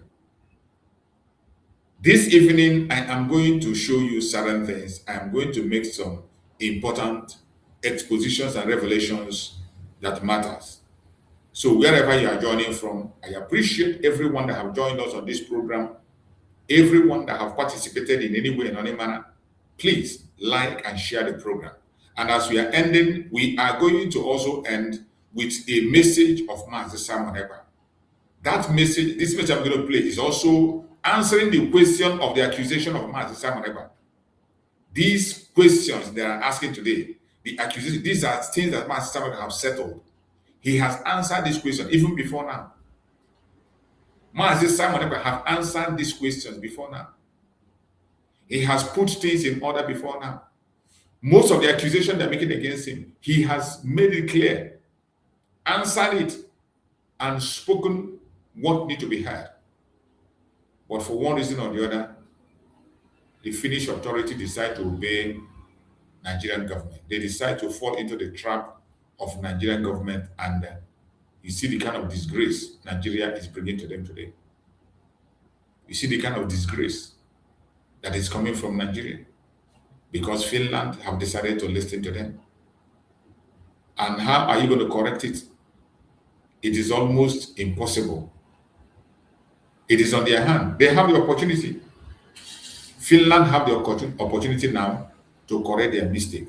This evening, I am going to show you certain things. I am going to make some important expositions and revelations that matters. So wherever you are joining from, I appreciate everyone that have joined us on this program, everyone that have participated in any way, in any manner. Please like and share the program. And as we are ending, we are going to also end with a message of Master Simon Ekpa. That message, this message I'm going to play, is also answering the question of the accusation of Master Simon Ekpa. These questions they are asking today, the accusation, these are things that Master Simon Ekpa have settled. He has answered this question even before now. Master Simon Ekpa have answered these questions before now. He has put things in order before now. Most of the accusation they're making against him, he has made it clear, answered it, and spoken what needs to be heard. But for one reason or the other, the Finnish authority decide to obey Nigerian government. They decide to fall into the trap of Nigerian government, and you see the kind of disgrace Nigeria is bringing to them today. You see the kind of disgrace that is coming from Nigeria because Finland have decided to listen to them. And how are you going to correct it? It is almost impossible. It is on their hand. They have the opportunity. Finland have the opportunity now to correct their mistake.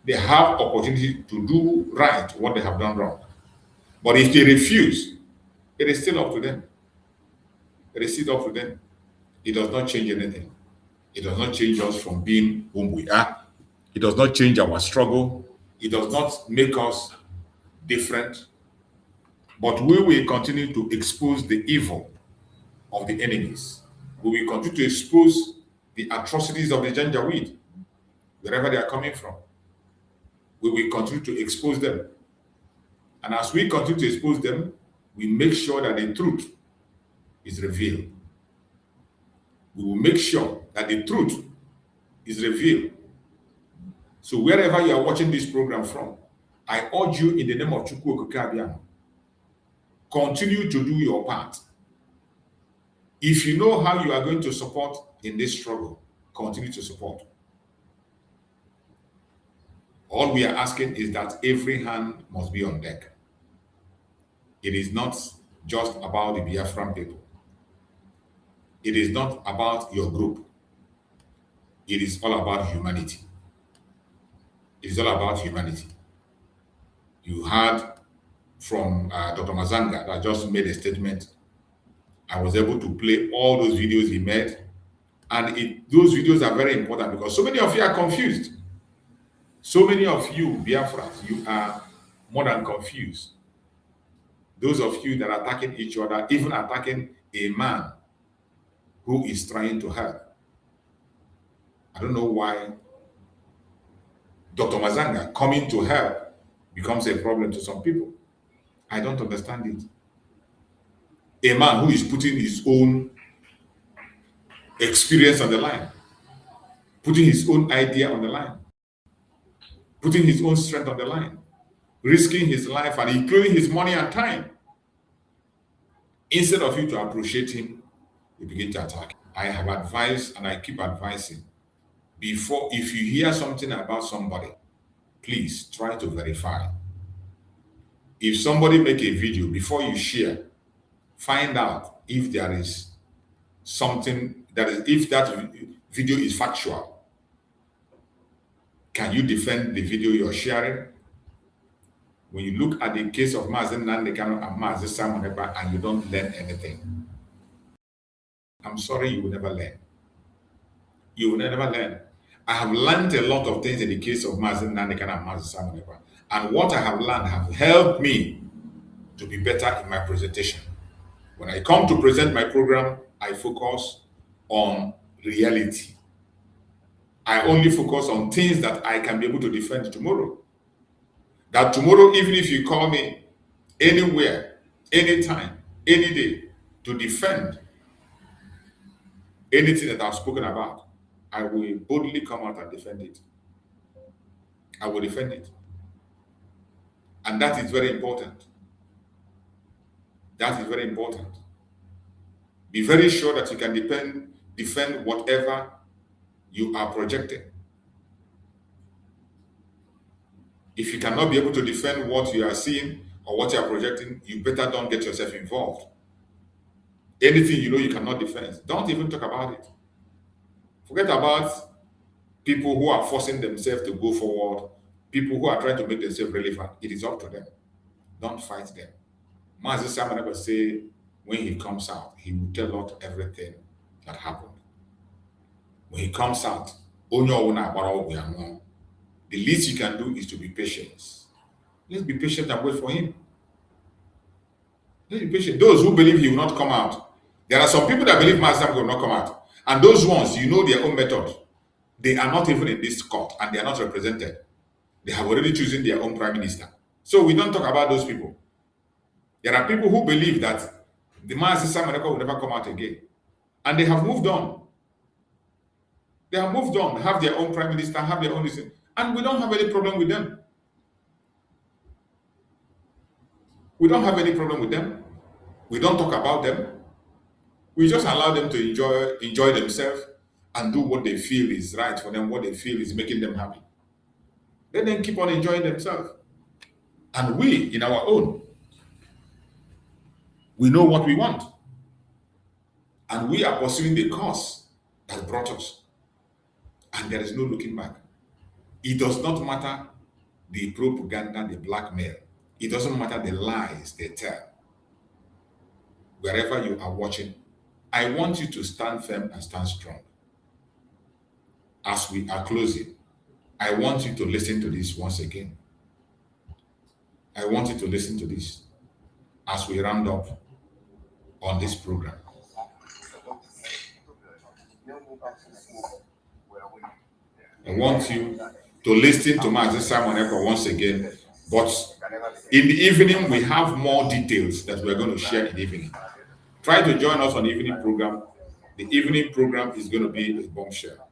They have opportunity to do right what they have done wrong. But if they refuse, it is still up to them. It is still up to them. It does not change anything. It does not change us from being whom we are. It does not change our struggle. It does not make us different. But we will continue to expose the evil of the enemies. We will continue to expose the atrocities of the Janjaweed, wherever they are coming from. We will continue to expose them. And as we continue to expose them, we make sure that the truth is revealed. We will make sure that the truth is revealed. So wherever you are watching this program from, I urge you in the name of Chukwu Okike, continue to do your part. If you know how you are going to support in this struggle, continue to support. All we are asking is that every hand must be on deck. It is not just about the Biafran people. It is not about your group. It is all about humanity. It is all about humanity. You heard from Dr. Mazanga that just made a statement. I was able to play all those videos he made. And those videos are very important because so many of you are confused. So many of you, Biafrans, you are more than confused. Those of you that are attacking each other, even attacking a man who is trying to help. I don't know why Dr. Mazanga coming to help becomes a problem to some people. I don't understand it. A man who is putting his own experience on the line, putting his own idea on the line, putting his own strength on the line, risking his life and including his money and time. Instead of you to appreciate him, you begin to attack. I have advised and I keep advising. Before, if you hear something about somebody, please try to verify. If somebody make a video, before you share, find out if there is something if that video is factual. Can you defend the video you're sharing? When you look at the case of Mazen Nandekano and Mazen Simon Ekpa and you don't learn anything, I'm sorry, you will never learn. You will never learn. I have learned a lot of things in the case of Mazen Nandekano and Mazen Simon Ekpa. And what I have learned have helped me to be better in my presentation. When I come to present my program, I focus on reality. I only focus on things that I can be able to defend tomorrow. That tomorrow, even if you call me anywhere, anytime, any day, to defend anything that I've spoken about, I will boldly come out and defend it. I will defend it. And that is very important. That is very important. Be very sure that you can defend whatever you are projecting. If you cannot be able to defend what you are seeing or what you are projecting, you better don't get yourself involved. Anything you know you cannot defend, don't even talk about it. Forget about people who are forcing themselves to go forward, people who are trying to make themselves relevant. It is up to them. Don't fight them. Mazen Simon Ekpa say when he comes out, he will tell us everything that happened. When he comes out, the least you can do is to be patient. Let's be patient and wait for him. Let's be patient. Those who believe he will not come out, there are some people that believe Mazen will not come out. And those ones, you know their own method. They are not even in this court and they are not represented. They have already chosen their own prime minister. So we don't talk about those people. There are people who believe that The Mazi Simon Ekpa will never come out again. And they have moved on. They have moved on, have their own prime minister, have their own reason. And we don't have any problem with them. We don't have any problem with them. We don't talk about them. We just allow them to enjoy themselves and do what they feel is right for them, what they feel is making them happy. Let them keep on enjoying themselves. And we, in our own, we know what we want. And we are pursuing the cause that brought us. And there is no looking back. It does not matter the propaganda, the blackmail. It doesn't matter the lies they tell. Wherever you are watching, I want you to stand firm and stand strong. As we are closing, I want you to listen to this once again. I want you to listen to this as we round up on this program. I want you to listen to Mazi Simon Ekpa once again, but in the evening we have more details that we're going to share in the evening. Try to join us on the evening program. The evening program is going to be a bombshell.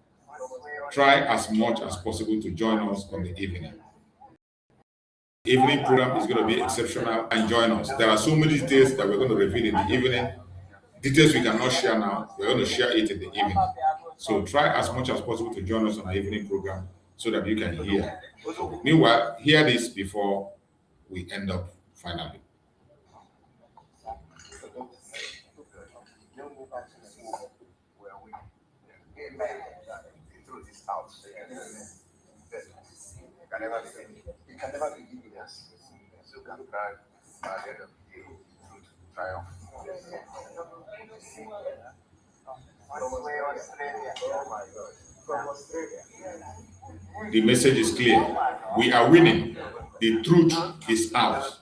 Try as much as possible to join us on the evening. The evening program is going to be exceptional, and join us. There are so many details that we're going to reveal in the evening. Details we cannot share now. We're going to share it in the evening. So try as much as possible to join us on our evening program so that you can hear. Meanwhile, hear this before we end up finally. You can never be evidence. So you can try by the end of the day to triumph. The message is clear. We are winning. The truth is out.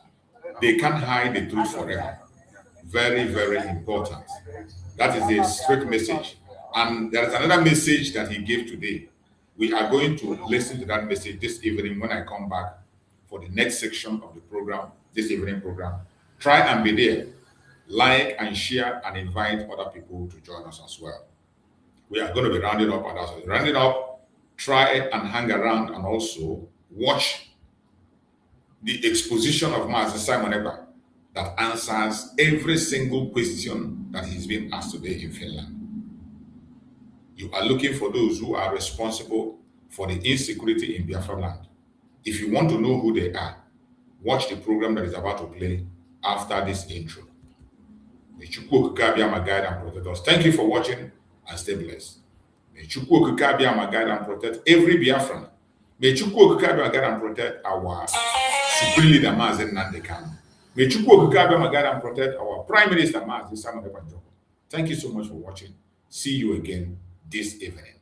They can't hide the truth forever. Very, very important. That is the straight message. And there is another message that he gave today. We are going to listen to that message this evening when I come back for the next section of the program, this evening program. Try and be there. Like and share and invite other people to join us as well. We are going to be rounding up, and as we rounding up, try and hang around and also watch the exposition of Mazi Simon Ekpa that answers every single question that he's been asked today in Finland. You are looking for those who are responsible for the insecurity in Biafra land. If you want to know who they are, watch the program that is about to play after this intro. May Chuks guide and protect us. Thank you for watching and stay blessed. May Chuks guide and protect every Biafran. May Chuks guide and protect our supreme leader Mazi Nandekano. May Chuks guide and protect our Prime Minister Mazi Simon Ekpa. Thank you so much for watching. See you again this evening.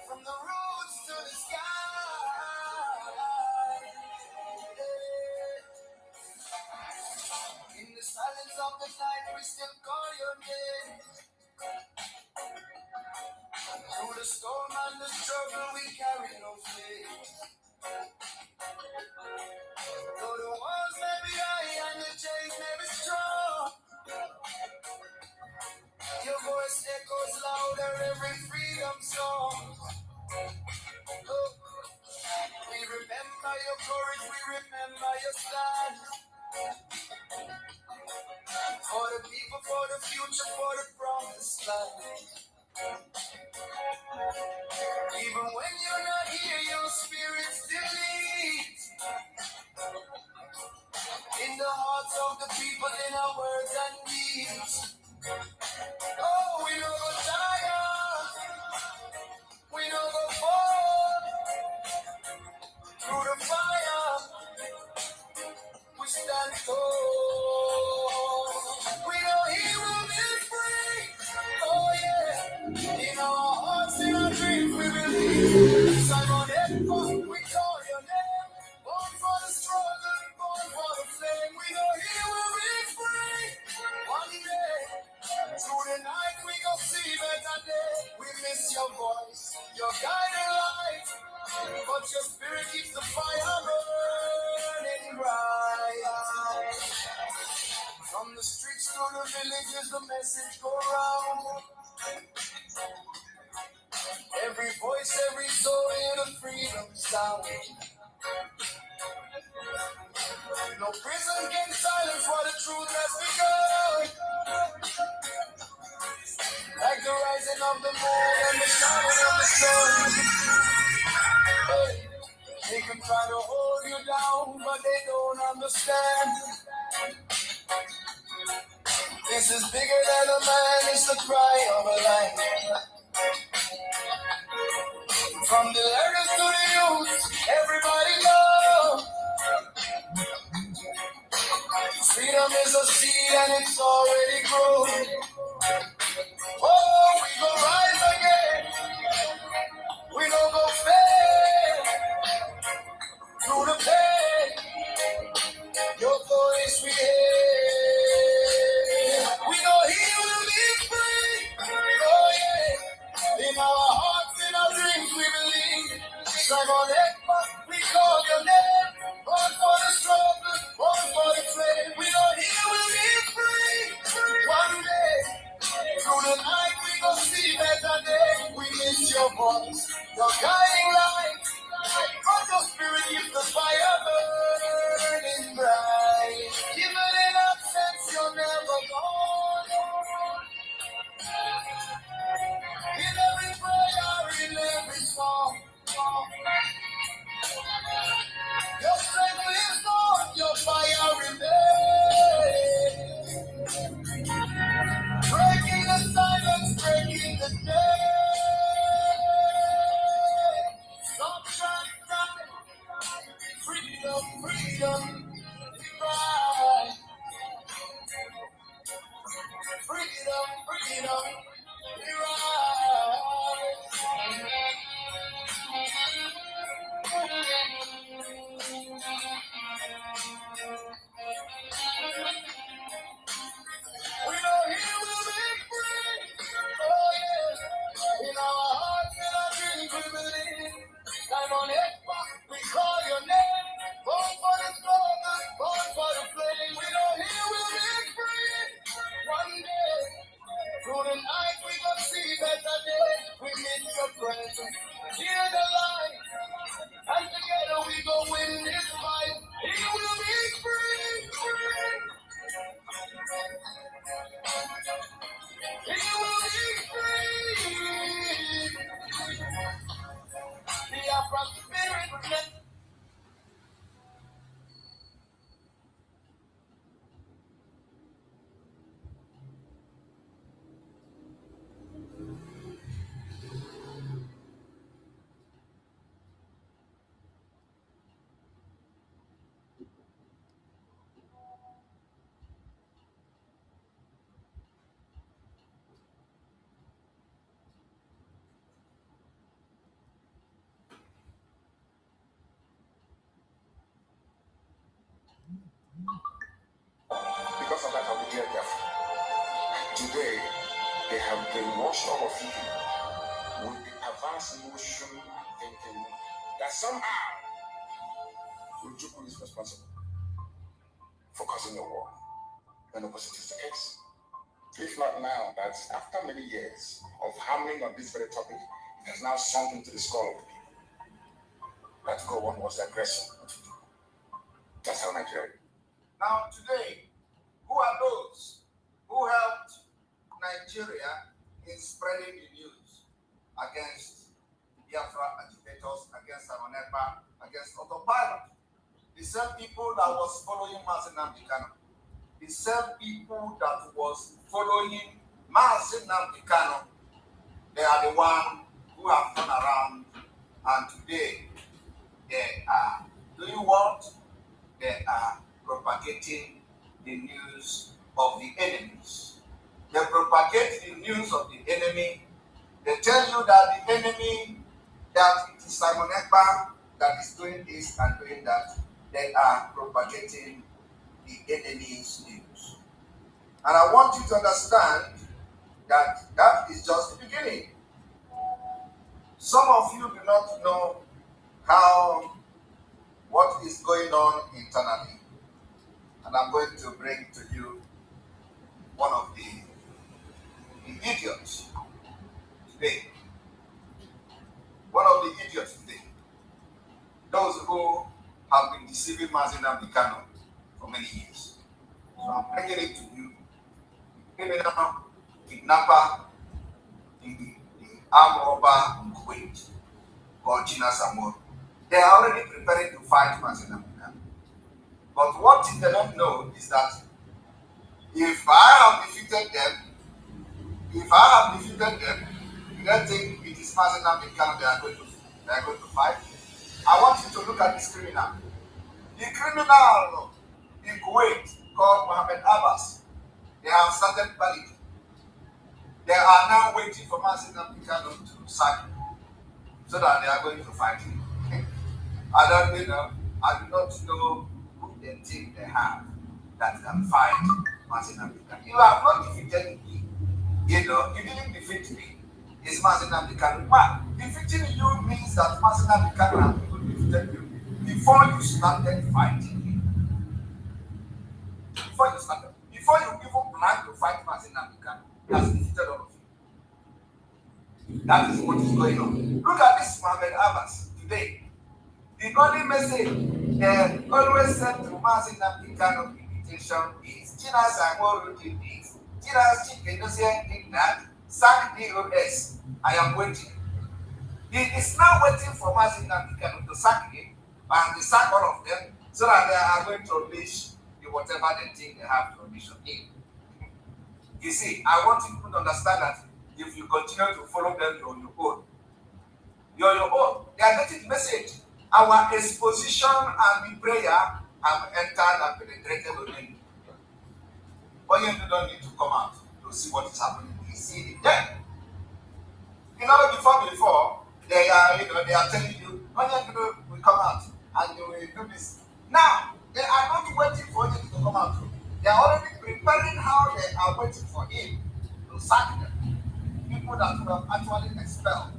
From the roots to the sky. In the silence of the night, we still call your name. Through the storm and the struggle, we carry no flame. Though the walls may be high and the chains may be strong, your voice echoes louder every freedom song. Oh, we remember your courage, we remember your stand. For the people, for the future, for the promised land. Even when you're not here, your spirit still leads. In the hearts of the people, in our words and deeds. Oh, we no go tired. We no go fall. Through the fire, we stand tall. We know he will be free. Oh yeah. In our hearts, in our dreams, we believe. light, but your spirit keeps the fire burning bright. From the streets to the villages, the message go round. Every voice, every soul in a freedom sound. No prison can silence what the truth has begun. Like the rising of the moon and the shining of the sun. Hey, they can try to hold you down, but they don't understand. This is bigger than a man, it's the cry of a lion. From the elders to the youth, everybody know. Freedom is a seed and it's already grown. Oh, we gon' rise again. We gon' go fair through the pain. Your voice we hear. We gon' heal and be free. Oh yeah. In our hearts, in our dreams, we believe. Simon Ekpa, we call your name. Born for the struggle, born for the flame. We gon' heal and be free. One day. Through the night we gon' see better day. We miss your voice, your guiding light. But your spirit keeps the fire burning bright. Even in absence, you're never gone. In every prayer, in every song, your strength lives on, your fire remains. Breaking the silence, breaking the day. Sunshine, freedom, freedom, right. Freedom, freedom, we know He will be free. Oh yeah. In our hearts and our dreams we believe. Simon Ekpa, we call your name. Born for the struggle, born for the flame. We know He will be free. One day, through the night we gon' see better days. We miss your presence, hear the light, and together we gon' win this fight. He will be free. He will be free. Biafran spirit. Because of that, I'll be here, Biafra. Today, they have brainwashed all of you with the perverse notion thinking that somehow Ujuku is responsible for causing a war. And of course, it is the case. If not now, that after many years of hammering on this very topic, it has now sunk into the skull of the people that Gowon was the aggressor. That's how Nigeria. Now today, who are those who helped Nigeria in spreading the news against Biafra agitators, against Simon Ekpa, against autopilot? The same people that was following Mazi Nnamdi Kanu. The same people that was following Mazi Nnamdi Kanu. They are the one who have turned around, and today they are doing what? They are propagating the news of the enemies. They propagate the news of the enemy. They tell you that the enemy, that it is Simon Ekpa that is doing this and doing that. They are propagating the enemy's news. And I want you to understand that that is just the beginning. Some of you do not know what is going on internally, and I'm going to bring to you one of the idiots today. One of the idiots today. Those who have been deceiving Mazi Nnamdi Kanu for many years. So I'm bringing it to you. Criminal, kidnapper, the armed robber in Kuwait called Gina Samor. They are already preparing to fight Mazi Nnamdi Kanu. But what they don't know is that if I have defeated them, you don't think it is Mazi Nnamdi Kanu they are going to fight? I want you to look at this criminal. The criminal in Kuwait called Mohammed Abbas, they have started valid. They are now waiting for Mazi Nnamdi Kanu to sack him so that they are going to fight him. I do not know who they think they have that can fight Mazi Nnamdi Kanu. You have not defeated me. You didn't defeat me. It's Mazi Nnamdi Kanu. Defeating you means that Mazi Nnamdi Kanu has even defeated you before you started fighting him. Before you even plan to fight Mazi Nnamdi Kanu, he has defeated all of you. That is what is going on. Look at this Mohammed Abbas today. The only message they always send to Mazi Nnamdi Kanu invitation is China Sangoru did this, China's chief negotiator did that, sack DOS. I am waiting. He is now waiting for Mazi Nnamdi Kanu to sack him and to sack all of them so that they are going to unleash whatever they think they have to unleash on him. You see, I want you to understand that if you continue to follow them, you're on your own. You're on your own. They are getting the message. Our exposition and the prayer have entered and penetrated on them. But you don't need to come out to see what is happening. You see it there. Before they are telling you, will come out and you will do this. Now they are not waiting for him to come out. They are already preparing how they are waiting for him to sack them. People that we have actually expelled.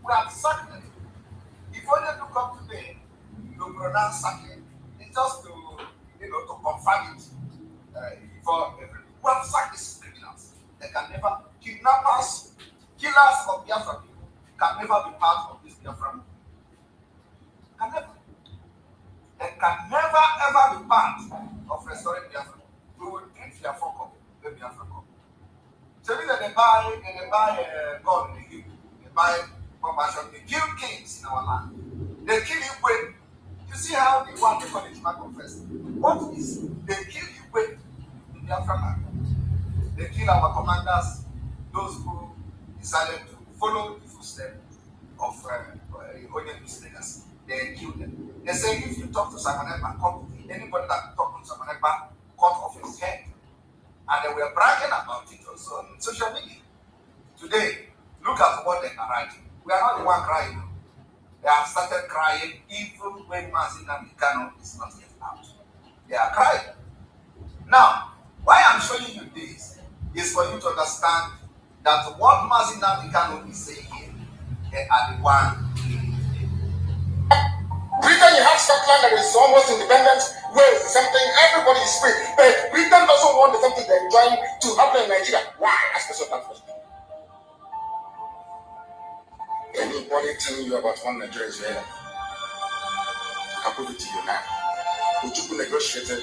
We have sacked them. Before they to come today to pronounce sacking, it's just to confirm it before everything. We have sacked these criminals. They can never, kidnappers, killers of Biafra people can never be part of this Biafran. Can never. They can never ever be part of restoring Biafra. We will treat their fuck up when Biafra come. So they buy God in the hill. They buy compassion. They kill kings in our land. They kill Igwe. You see how they want to call it confess. What is they kill Igwe in Biafra land? They kill our commanders, those who decided to follow the footsteps of Onyebu's legacy. They kill them. They say if you talk to Simon Ekpa, anybody that talk to Simon Ekpa, cut off his head. And they were bragging about it also on social media. Today, look at what they are writing. We are not the one crying. They have started crying even when Mazi Nnamdi Kanu is not yet out. They are crying. Now, why I'm showing you this is for you to understand that what Mazi Nnamdi Kanu is saying here, they are the one. Britain, you have Scotland that is almost independent. Wales, the same thing. Everybody is free. But Britain doesn't want the same thing they're enjoying to happen in Nigeria. Why? Ask yourself that question. Anybody telling you about one Nigeria is here? I put it to you now. Ojukwu negotiated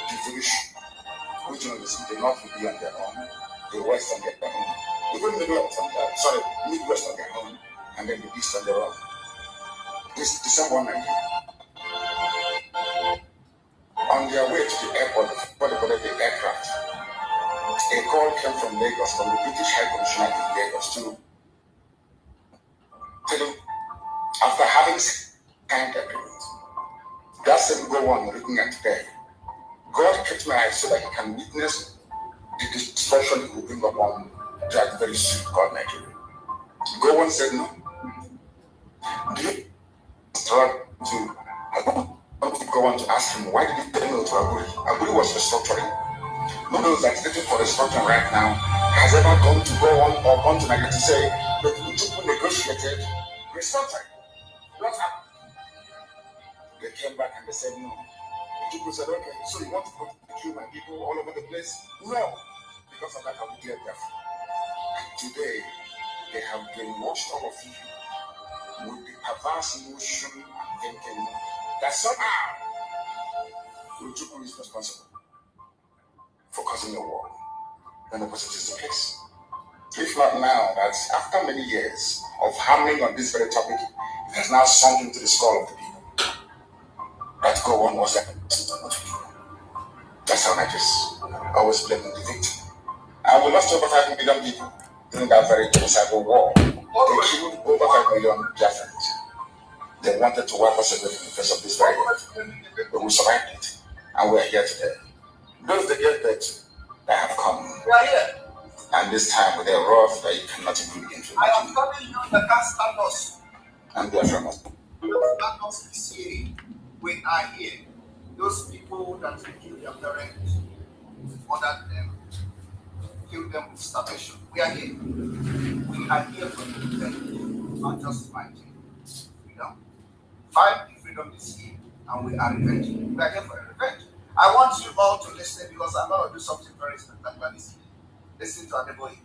devolution, which means the North will be on their own, the West on their own, even Midwest on their own, and then the East on their own. This December 19, on their way to the airport, before they boarded the aircraft, a call came from Lagos, from the British High Commissioner in Lagos, to tell him, after having signed the agreement, that same go on looking at today. God kept my eyes so that he can witness the destruction he will bring upon that very soon called Nigeria. Go on said no. Do you try to go on to ask him why did he tell no to Aguri? Aguri was restructuring. Nobody who's agitating for restructuring right now has ever gone to go on or gone to Nigeria to say, look, Ujuku negotiated, resorted. What happened? They came back and they said no. Ujuku said, okay, so you want to go to kill my people all over the place? No. Because of that, I will declare Biafra. And today, they have brainwashed all of you with the perverse notion and thinking that somehow Ujuku is responsible for causing a war. Then the opposite is the case. If not now, that after many years of hammering on this very topic, it has now sunk into the skull of the people. That go on was that. That's how Nigerians always blaming the victim. And we lost over 5 million people during that very genocidal war. They killed over 5 million Biafrans. They wanted to wipe us away from the face of this very earth. But we survived it. And we are here today. Those that get that have come. We are here. And this time with a wrath that you cannot even begin to I am imagine. telling you, you can't stand us. And Biafra must. You don't stand us this year. We are here. Those people that will kill their parents, ordered them, kill them with starvation. We are here. We are here for the defense, not just fighting. Freedom. Fight the freedom is here, and we are revenging. We are here for revenge. I want you all to listen because I'm going to do something very spectacular this evening. Listen to Adeboye.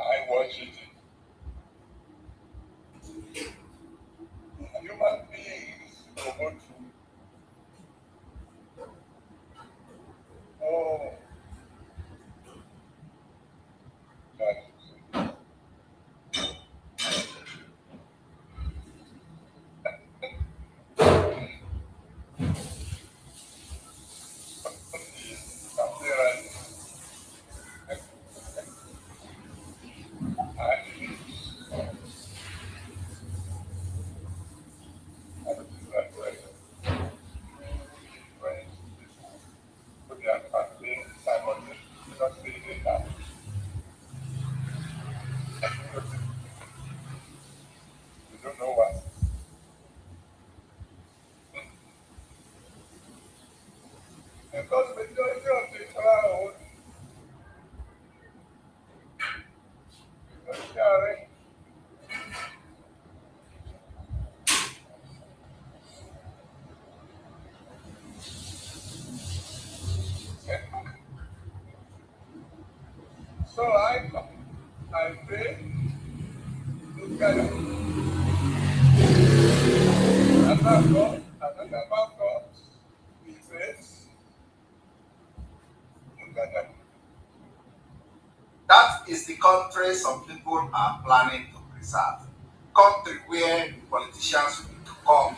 I watch it. Human beings go through. Oh, God. Something like you don't know what. Because majority of the crowd, they are so I pray, look at it. Another God, we face, look at that. That is the country some people are planning to preserve. Country where the politicians will come.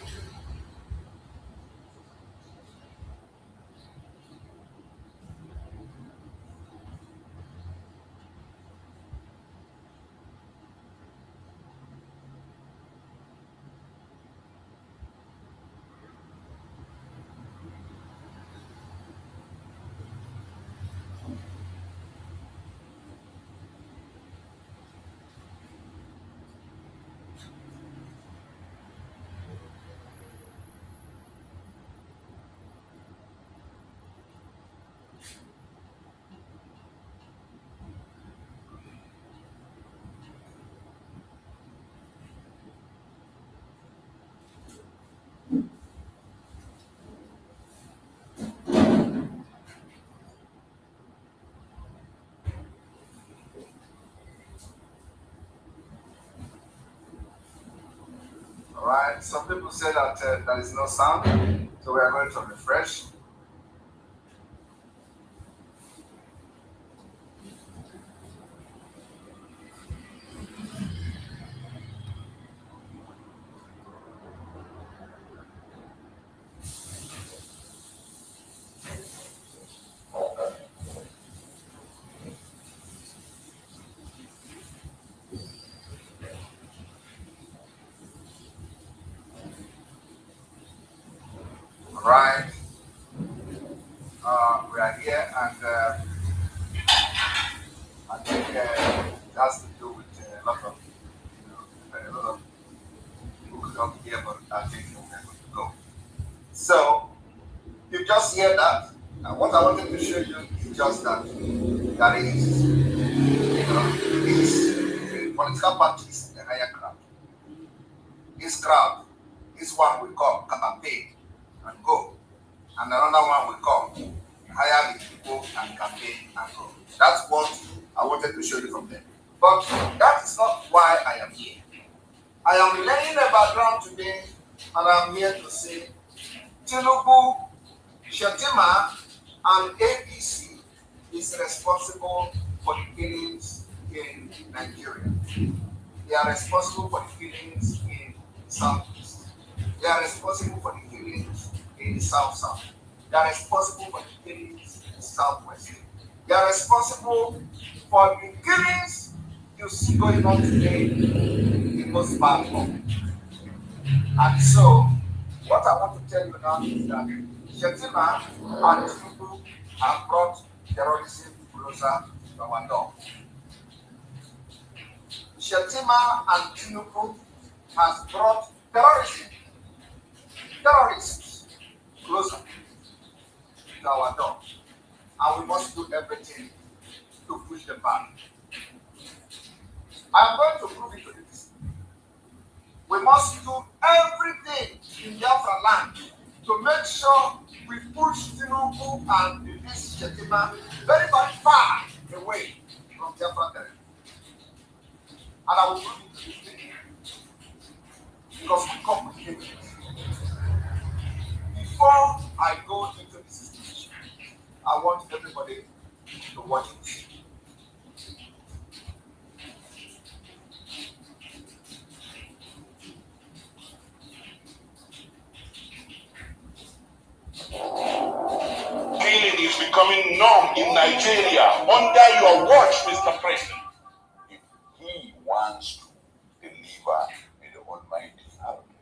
All right. Some people say that there is no sound, so we are going to refresh. Right. We are here, and I think it has to do with a lot of, a lot of people could not hear, but I think we're going to go. So, you just hear that. And what I wanted to show you is just that there is, these political parties in the higher crowd. This crowd, this one will come, campaign and go. And another one will come, hire the people and campaign and go. That's what I wanted to show you from there. But that is not why I am here. I am laying a background today, and I'm here to say Tinubu, Shetima, and APC is responsible for the killings in Nigeria. They are responsible for the killings in the Southeast. They are responsible for the killings in the South. They are responsible for the killings in the Southwest. They are responsible for the killings you see going on today in most parts of it. And so, what I want to tell you now is that Shetima and Tinubu have brought terrorism closer to our door. Shetima and Tinubu has brought terrorists closer to our door. And we must do everything to push them back. I'm going to prove it to you. We must do everything in Biafra land to make sure we push Tinubu and this Shetima very, very far away from Biafra territory. And I will prove it to you because we come with evidence. Before I go into this discussion, I want everybody to watch it. Killing is becoming norm in Nigeria under your watch, Mr. President. If he wants to deliver, may the Almighty help him.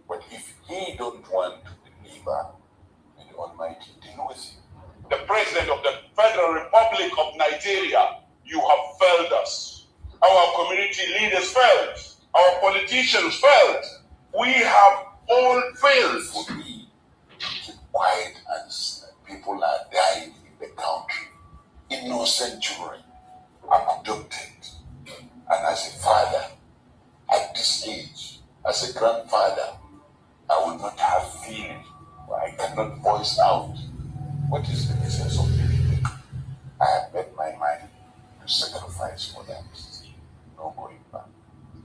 But if he don't want to deliver, may the Almighty deal with him. The President of the Federal Republic of Nigeria, you have failed us. Our community leaders failed. Our politicians failed. We have all failed. For me, keep quiet as people are dying in the country. Innocent children abducted. And as a father, at this age, as a grandfather, I will not have feeling. I cannot voice out. What is the essence of living? I have made my mind to sacrifice for that. No going back.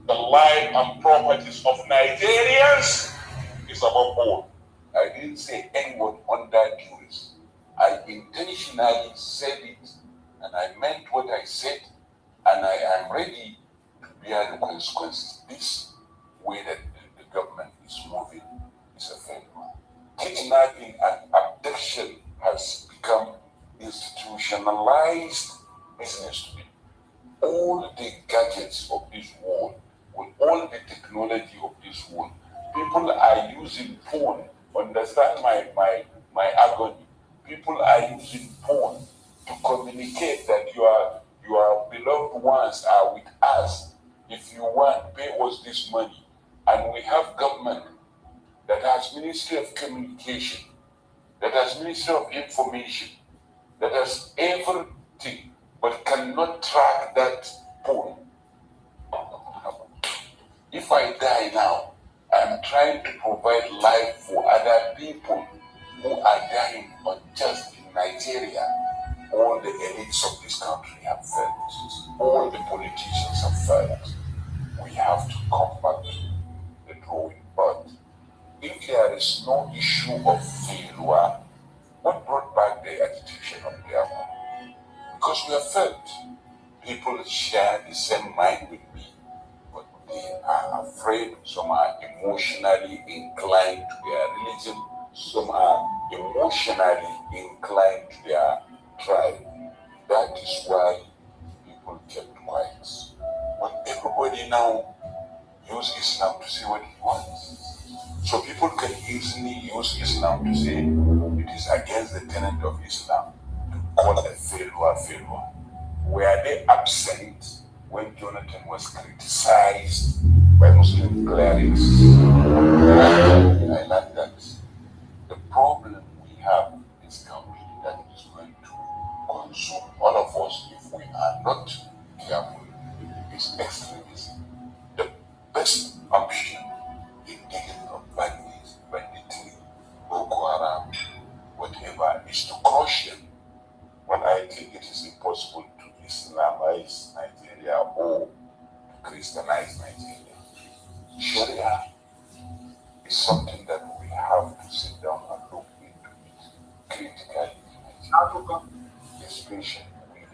The life and properties of Nigerians is above all. I didn't say anyone under duress. I intentionally said it, and I meant what I said, and I am ready to bear the consequences. This way that the government is moving is a failure. Kidnapping and abduction has become institutionalized business today. All the gadgets of this world, with all the technology of this world, people are using phone. Understand my agony. People are using phone to communicate that your beloved ones are with us. If you want, pay us this money. And we have government that has Ministry of Communication, that has Ministry of Information, that has everything, but cannot track that phone. If I die now, I'm trying to provide life for other people who are dying unjust in Nigeria. All the elites of this country have failed. All the politicians have failed. We have to come back to the drawing board. If there is no issue of failure, what brought back the agitation of Biafra? Because we have failed. People share the same mind with me, but they are afraid. Some are emotionally inclined to their religion. Some are emotionally inclined to their tribe. That is why people kept quiet. But everybody now use Islam to say what he wants. So people can easily use Islam to say it is against the tenet of Islam to call a failure. Were they absent when Jonathan was criticized by Muslim clerics? I like that. The problem we have in this country that is going to consume all of us if we are not careful is extremism. The best option in dealing with bandits, banditry, Boko Haram, whatever, is to crush them. But I think it is impossible to Islamize Nigeria or to Christianize Nigeria. Sharia is something that we have to sit down and look into it critically, especially with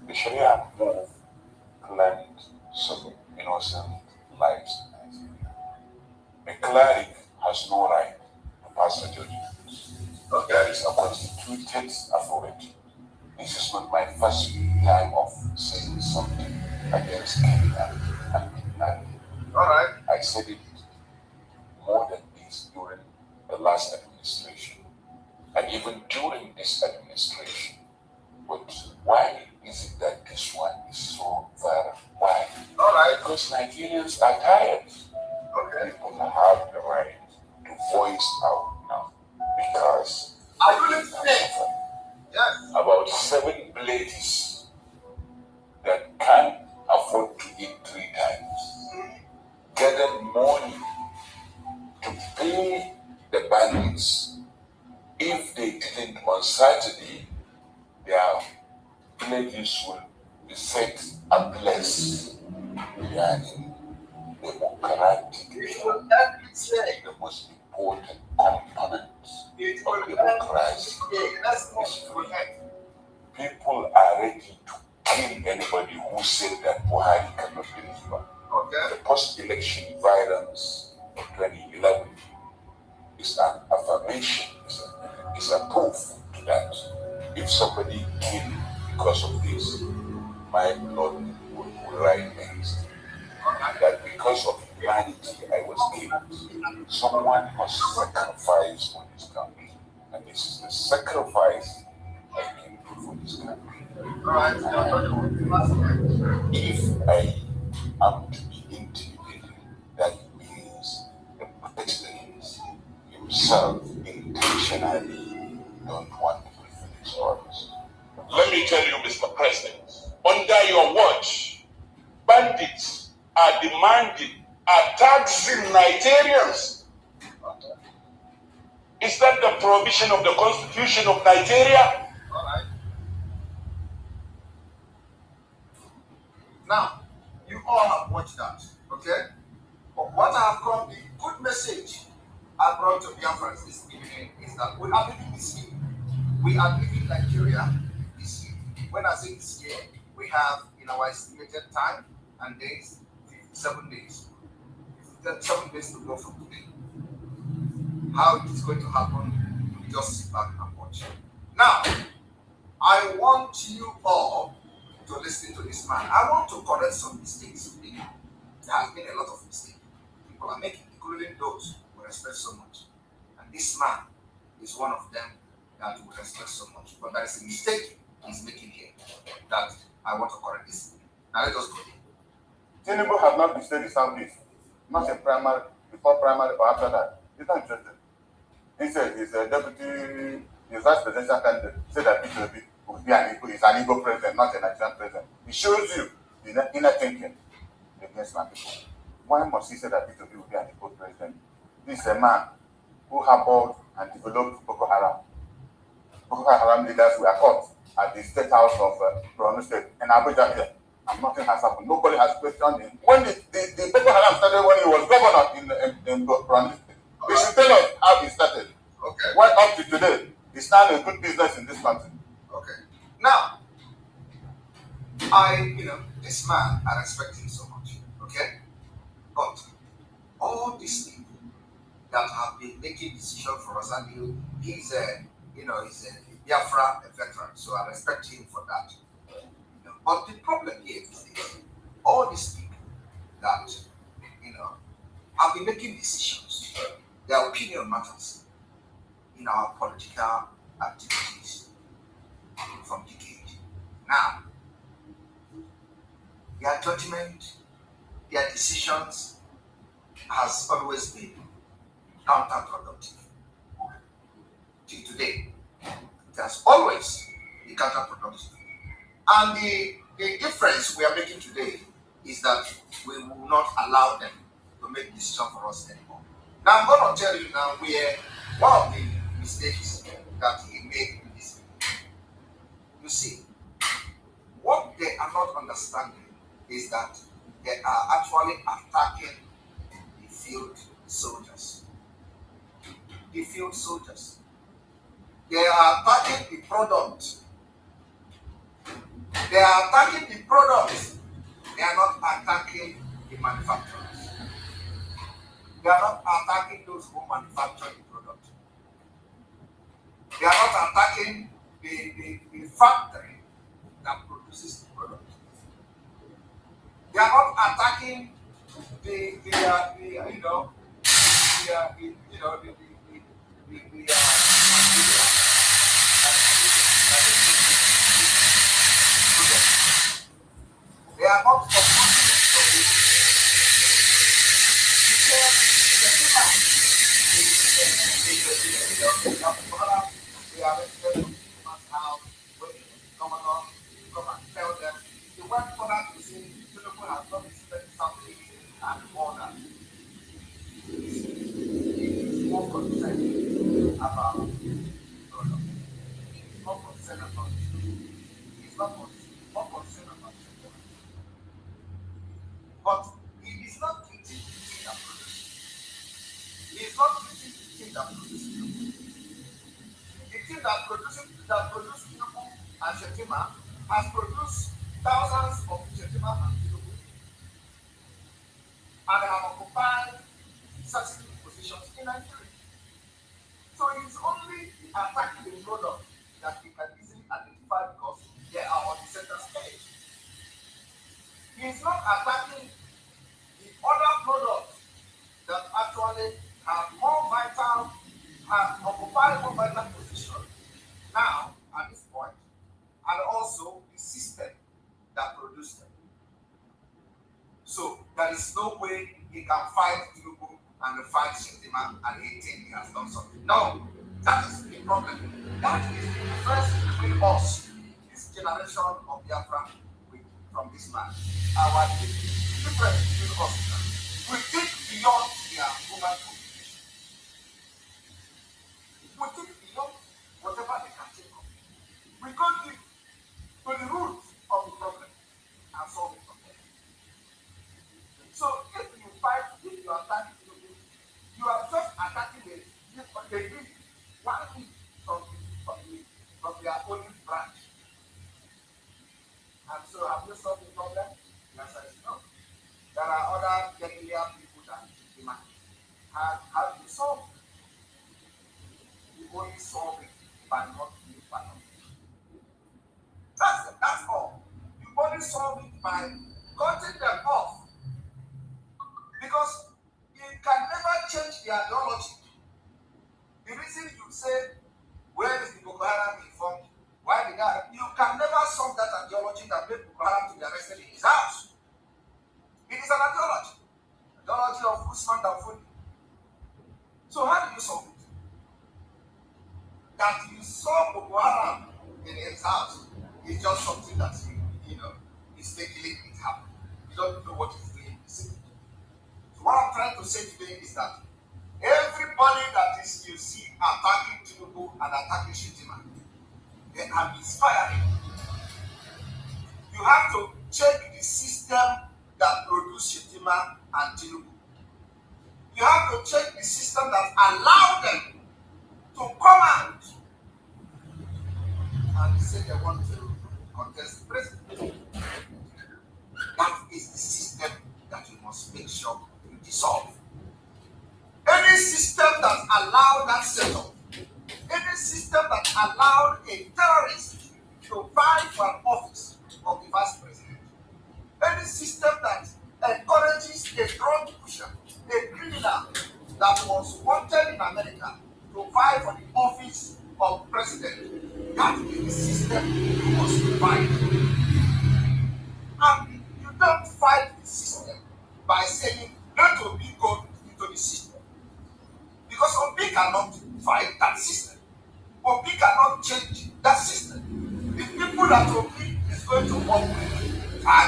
the Sharia move claimed some innocent lives in Nigeria. A cleric has no right to pass a judgment. There is a constituted authority. This is not my first time of saying something against Kenya and kidnapping. Alright. I said it more than this during the last administration and even during this administration. But why is it that this one is so viral? Why? Alright. Because Nigerians are tired. Okay. People have the right to voice out now. Because I really think about 7 ladies that can't afford to eat 3 times gathered money to pay the bandits. If they didn't on Saturday, their villages will be set ablaze. They are in democratic. The most important component of democracy is freedom. People are ready to kill anybody who said that Buhari cannot deliver. The post-election violence of 2011 is an affirmation, is a proof to that. If somebody killed because of this, my blood would rise against it. That because of humanity I was killed. Someone must sacrifice for this country. And this is the sacrifice I can do for this country. If I am to be intimidated, that means the president himself intentionally don't want to fulfill his orders. Let me tell you, Mr. President, under your watch, bandits are demanding, are taxing Nigerians. Is that the provision of the Constitution of Nigeria? All right. Now, you all have watched that, okay? But what I have come, the good message I brought to Biafrans this evening is that we are living this year. We are living Nigeria this year. When I say this year, we have in our estimated time and days, 57 days. 57 days to go from today. How it is going to happen, you just sit back and watch. Now, I want you all to listen to this man. I want to correct some mistakes. There has been a lot of mistakes people are making, including those we respect so much. And this man is one of them that we respect so much. But there is a mistake he's making here that I want to correct this. Now let us go. Tinubu has not visited the Southeast, not in primary, before primary or after that. He's not interested. He said he's a deputy, his vice presidential candidate, said that P2B will be an Igbo president, not a Nigerian president. It shows you the inner thinking against my people. Why must he say that P2B will be an Igbo president? This is a man who harbored and developed Boko Haram. Boko Haram leaders were caught at the State House of Borno State in Abuja here. And nothing has happened. Nobody has questioned him. When the Boko Haram started when he was governor in Borno State, he should tell us how he started. Okay. What up to today? It's now a good business in this country. Okay. Now, this man, I respect him so much. Okay? But all these people that have been making decisions for us, and he's a Biafra veteran, so I respect him for that. But the problem here is this. All these people that, have been making decisions, their opinion matters in our political activities from decades. Now, their judgment, their decisions has always been counterproductive. Till today, it has always been counterproductive. And the difference we are making today is that we will not allow them to make decisions for us anymore. Now I'm going to tell you now where one of the mistakes that he made in this video. You see, what they are not understanding is that they are actually attacking the field soldiers. The field soldiers. They are attacking the product. They are attacking the product. They are not attacking the manufacturers. They are not attacking those who manufacture the product. They are not attacking the factory that produces the product. They are not attacking the they are not opposing they are ready how when come along, come and tell them the word for that to say Tinubu has not spent something and all that. It's more concerned about product. It's more concerned about it's not more concerned about it. But he is not treating the thing that produces. He is not treating the thing that produces. The thing that produces Tinubu and Shetima has produced thousands of Shetima and Tinubu, and they have occupied certain positions in Nigeria. So it's only attacking the product that we can easily identify because they are on the center stage. He is not attacking the other products that actually have more vital, have occupied more vital position now at this point, and also the system that produced them. So there is no way he can fight Tinubu and fight Shetima and he think he has done something. No, that is the problem. That is the difference between us, this generation of Biafra, from this man. Our difference between us is that we think beyond their human communication. We think beyond whatever they can think of. We go deep to the root of the problem and solve it from there. So if you fight, if you attack Tinubu, you are just attacking the one thing from their own branch. And so have you solved the problem? The answer is no. There are other peculiar people that demand. How do you solve it? You only solve it by not being part of it. That's all. You only solve it by cutting them off. Because you can never change the ideology. The reason you say, where is the Boko Haram informed? Why did that? You can never solve that ideology that made Boko Haram to be arrested in his house. It is an ideology. Ideology of Usman Danfodio. So how do you solve it? That you saw Boko Haram in his house is just something that mistakenly it happened. You don't know what he's doing. So what I'm trying to say today is that everybody that is you see attacking Tinubu and attacking Shetima, they are misfiring. You have to check the system that produced Shetima and Tinubu. You have to check the system that allowed them to come out and say they want to contest the president. That is the system that you must make sure you dissolve. Any system that allowed that setup, any system that allowed a terrorist to vie for an office of the vice president, any system that encourages a drug pusher, a criminal that was wanted in America to vie for the office of president, that is the system you must fight. And you don't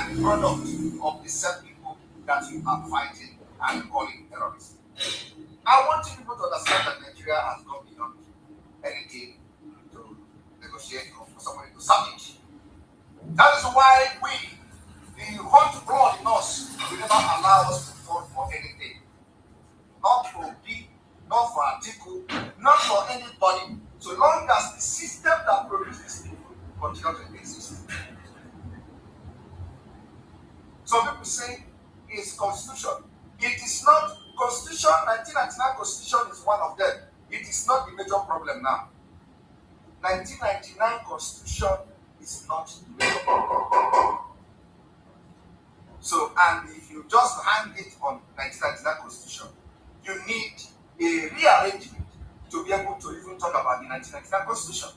and product of the same people that you are fighting and calling terrorists. I want you people to understand that Nigeria has gone beyond anything to negotiate or for somebody to savage. That is why the hot blood in us will never allow us to vote for anything. Not for Obi, not for Atiku, not for anybody, so long as the system that produces people continues to exist. Some people say it's constitution. It is not constitution. 1999 constitution is one of them. It is not the major problem now. 1999 constitution is not the major problem. So, and if you just hang it on 1999 constitution, you need a rearrangement to be able to even talk about the 1999 constitution.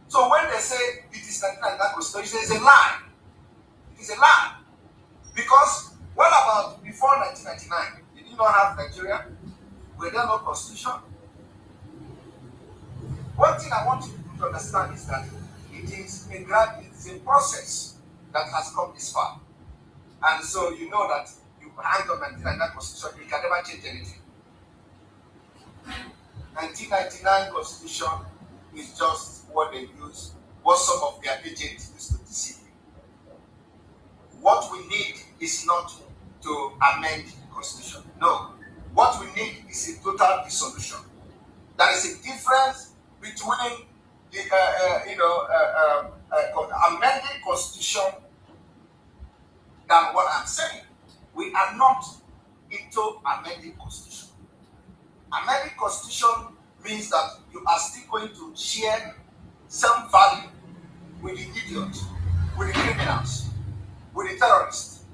So when they say it is 1999 constitution, it is a lie. It is a lie. Because what about before 1999? Did you not have Nigeria? Were there no constitution? One thing I want you to understand is that it is a process that has come this far. And so you know that you hang on 1999 constitution, you can never change anything. 1999 constitution is just what they use, what some of their agents use to deceive you. What we need is not to amend the constitution. No. What we need is a total dissolution. There is a difference between the amending constitution than what I'm saying. We are not into amending constitution. Amending constitution means that you are still going to share some value with the idiots, with the criminals, with the terrorists.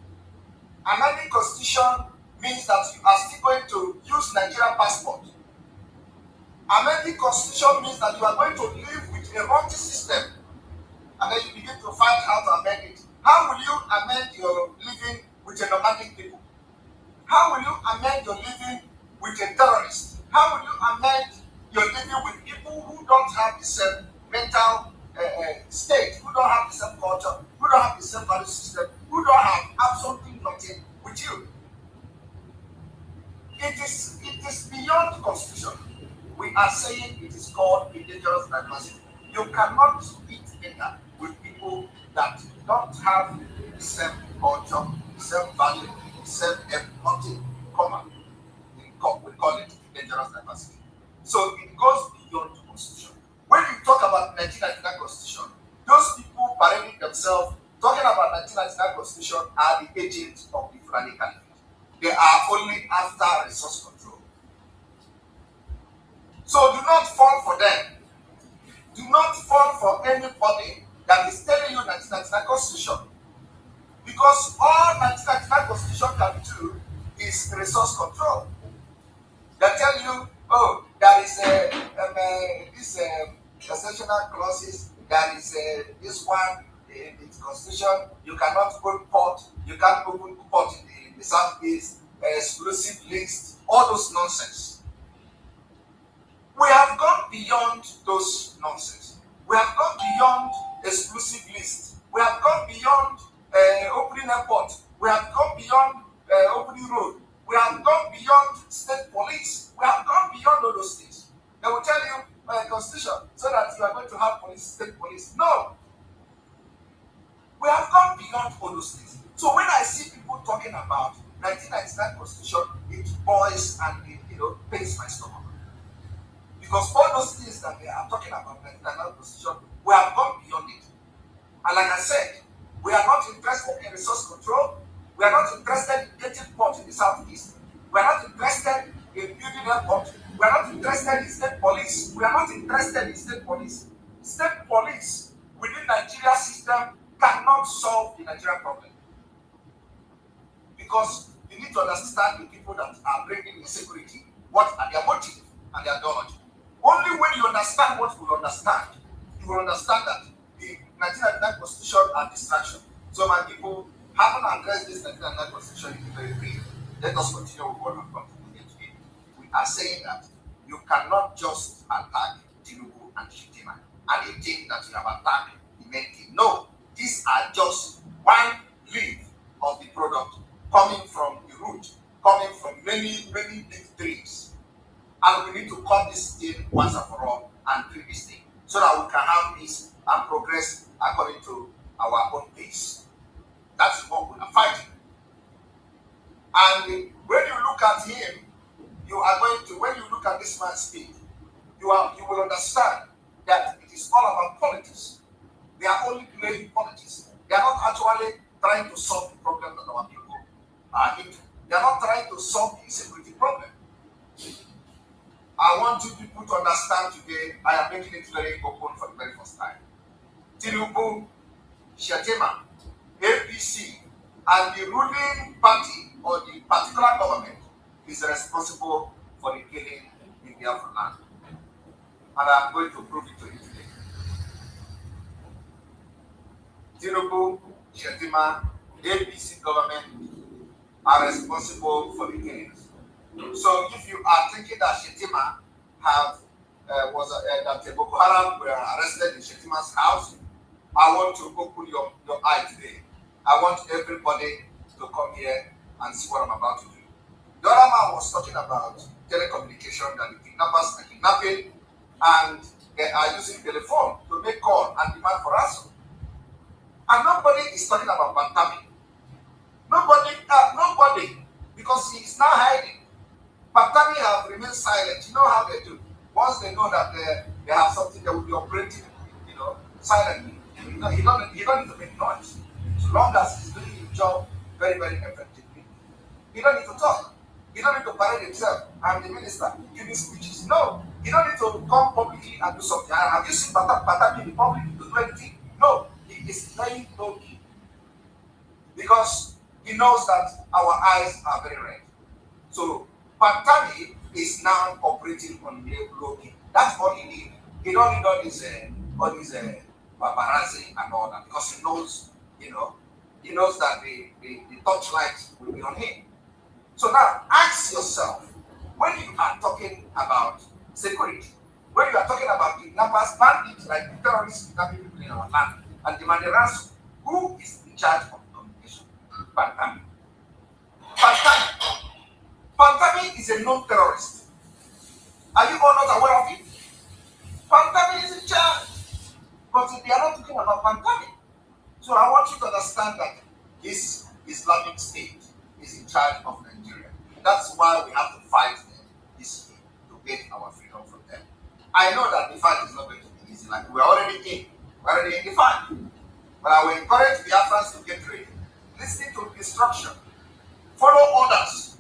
Amending constitution means that you are still going to use Nigerian passport. Amending constitution means that you are going to live with a rotten system, and then you begin to find how to amend it. How will you amend your living with a nomadic people? How will you amend your living with a terrorist? How will you amend your living with people who don't have the same mental state, who don't have the same culture, who don't have the same value system, who don't have absolutely nothing with you? It is beyond constitution. We are saying it is called a dangerous diversity. You cannot eat together with people that don't have the same culture, the same value, the same nothing common. We call it dangerous diversity. So it goes beyond the constitution. When you talk about 1999 constitution, those people parading themselves talking about 1999 constitution are the agents of the Fulani Caliphate. They are only after resource control. So do not fall for them. Do not fall for anybody that is telling you 1999 constitution. Because all 1999 constitution can do is resource control. They tell you, oh, there is this exceptional clauses, there is this one in the constitution, you cannot open port, you can't open port in the southeast, exclusive list, all those nonsense. We have gone beyond those nonsense. We have gone beyond exclusive list. We have gone beyond opening airport. We have gone beyond opening road. We have gone beyond state police. We have gone beyond all those things. They will tell you constitution so that you are going to have police, state police. No. We have gone beyond all those things. So when I see people talking about 1999 constitution, it boils and it pains my stomach. Because all those things that they are talking about 1999 constitution, we have gone beyond it. And like I said, we are not interested in resource control. We are not interested in getting port in the southeast. We are not interested in building airport. We are not interested in state police. We are not interested in state police. State police within Nigeria system cannot solve the Nigerian problem. Because you need to understand the people that are bringing insecurity, what are their motives and their ideology. Only when you understand what you understand, you will understand that the 1999 constitution are distraction. So my people haven't addressed this 1999 constitution in a very brief. Let us continue with what we've got today. We are saying that you cannot just attack Tinubu and Shitima and you think that you have attacked the main thing. No, these are just one leaf of the product coming from the root, coming from many big trees. And we need to cut this thing once and for all and treat this thing so that we can have peace and progress according to our own pace. That's what we are fighting. And when you look at him, when you look at this man speak, you will understand that it is all about politics. They are only playing politics. They are not actually trying to solve the problem that our people are into. They are not trying to solve the insecurity problem. I want you people to understand today, I am making it very open for the very first time. Tinubu, Shettima, APC, and the ruling party or the particular government is responsible for the killing in Biafran. And I'm going to prove it to you today. Tinubu, Shettima, APC government are responsible for the killings. So if you are thinking that Shettima that Boko Haram were arrested in Shettima's house, I want to open your eye today. I want everybody to come here and see what I'm about to do. The other man was talking about telecommunication, that the kidnappers are kidnapping and they are using telephone to make call and demand for ransom. And nobody is talking about Pantami. Nobody, because he is now hiding. Pantami have remained silent. You know how they do. Once they know that they have something, they will be operating, silently. He don't need to make noise. So long as he's doing his job very, very effectively. He don't need to talk. He don't need to parade himself. I'm the minister giving speeches. No. He don't need to come publicly and do something. Have you seen Pantami in public to do anything? No. He is playing low key. Because he knows that our eyes are very red. So Pantami is now operating on low key. That's all he needs. He don't need all these paparazzi and all that, because he knows, he knows that the torchlight will be on him. So now ask yourself, when you are talking about security, when you are talking about kidnappers, bandits, like terrorists kidnapping people in our land and demanding ransom, who is in charge of communication? Pantami. Pantami is a known terrorist. Are you all not aware of it? Pantami is in charge. But they are not talking about Pantami. So I want you to understand that this Islamic State is in charge of Nigeria. That's why we have to fight them this way to get our freedom from them. I know that the fight is not going to be easy. Like we're already in the fight. But I will encourage the Biafrans to get ready. Listen to instruction. Follow orders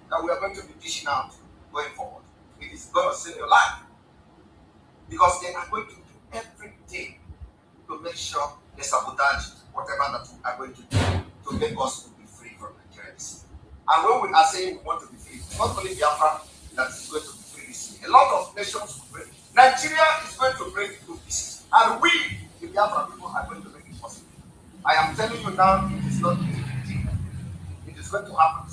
that we are going to be dishing out going forward. It is going to save your life. Because they are going to do everything to make sure they sabotage whatever that we are going to do to make us to be free from Nigeria. And when we are saying we want to be free, it's not only Biafra that is going to be free this year. A lot of nations will break. Nigeria is going to break into pieces. And we, the Biafra people, are going to make it possible. I am telling you now, it is not going to be. It is going to happen.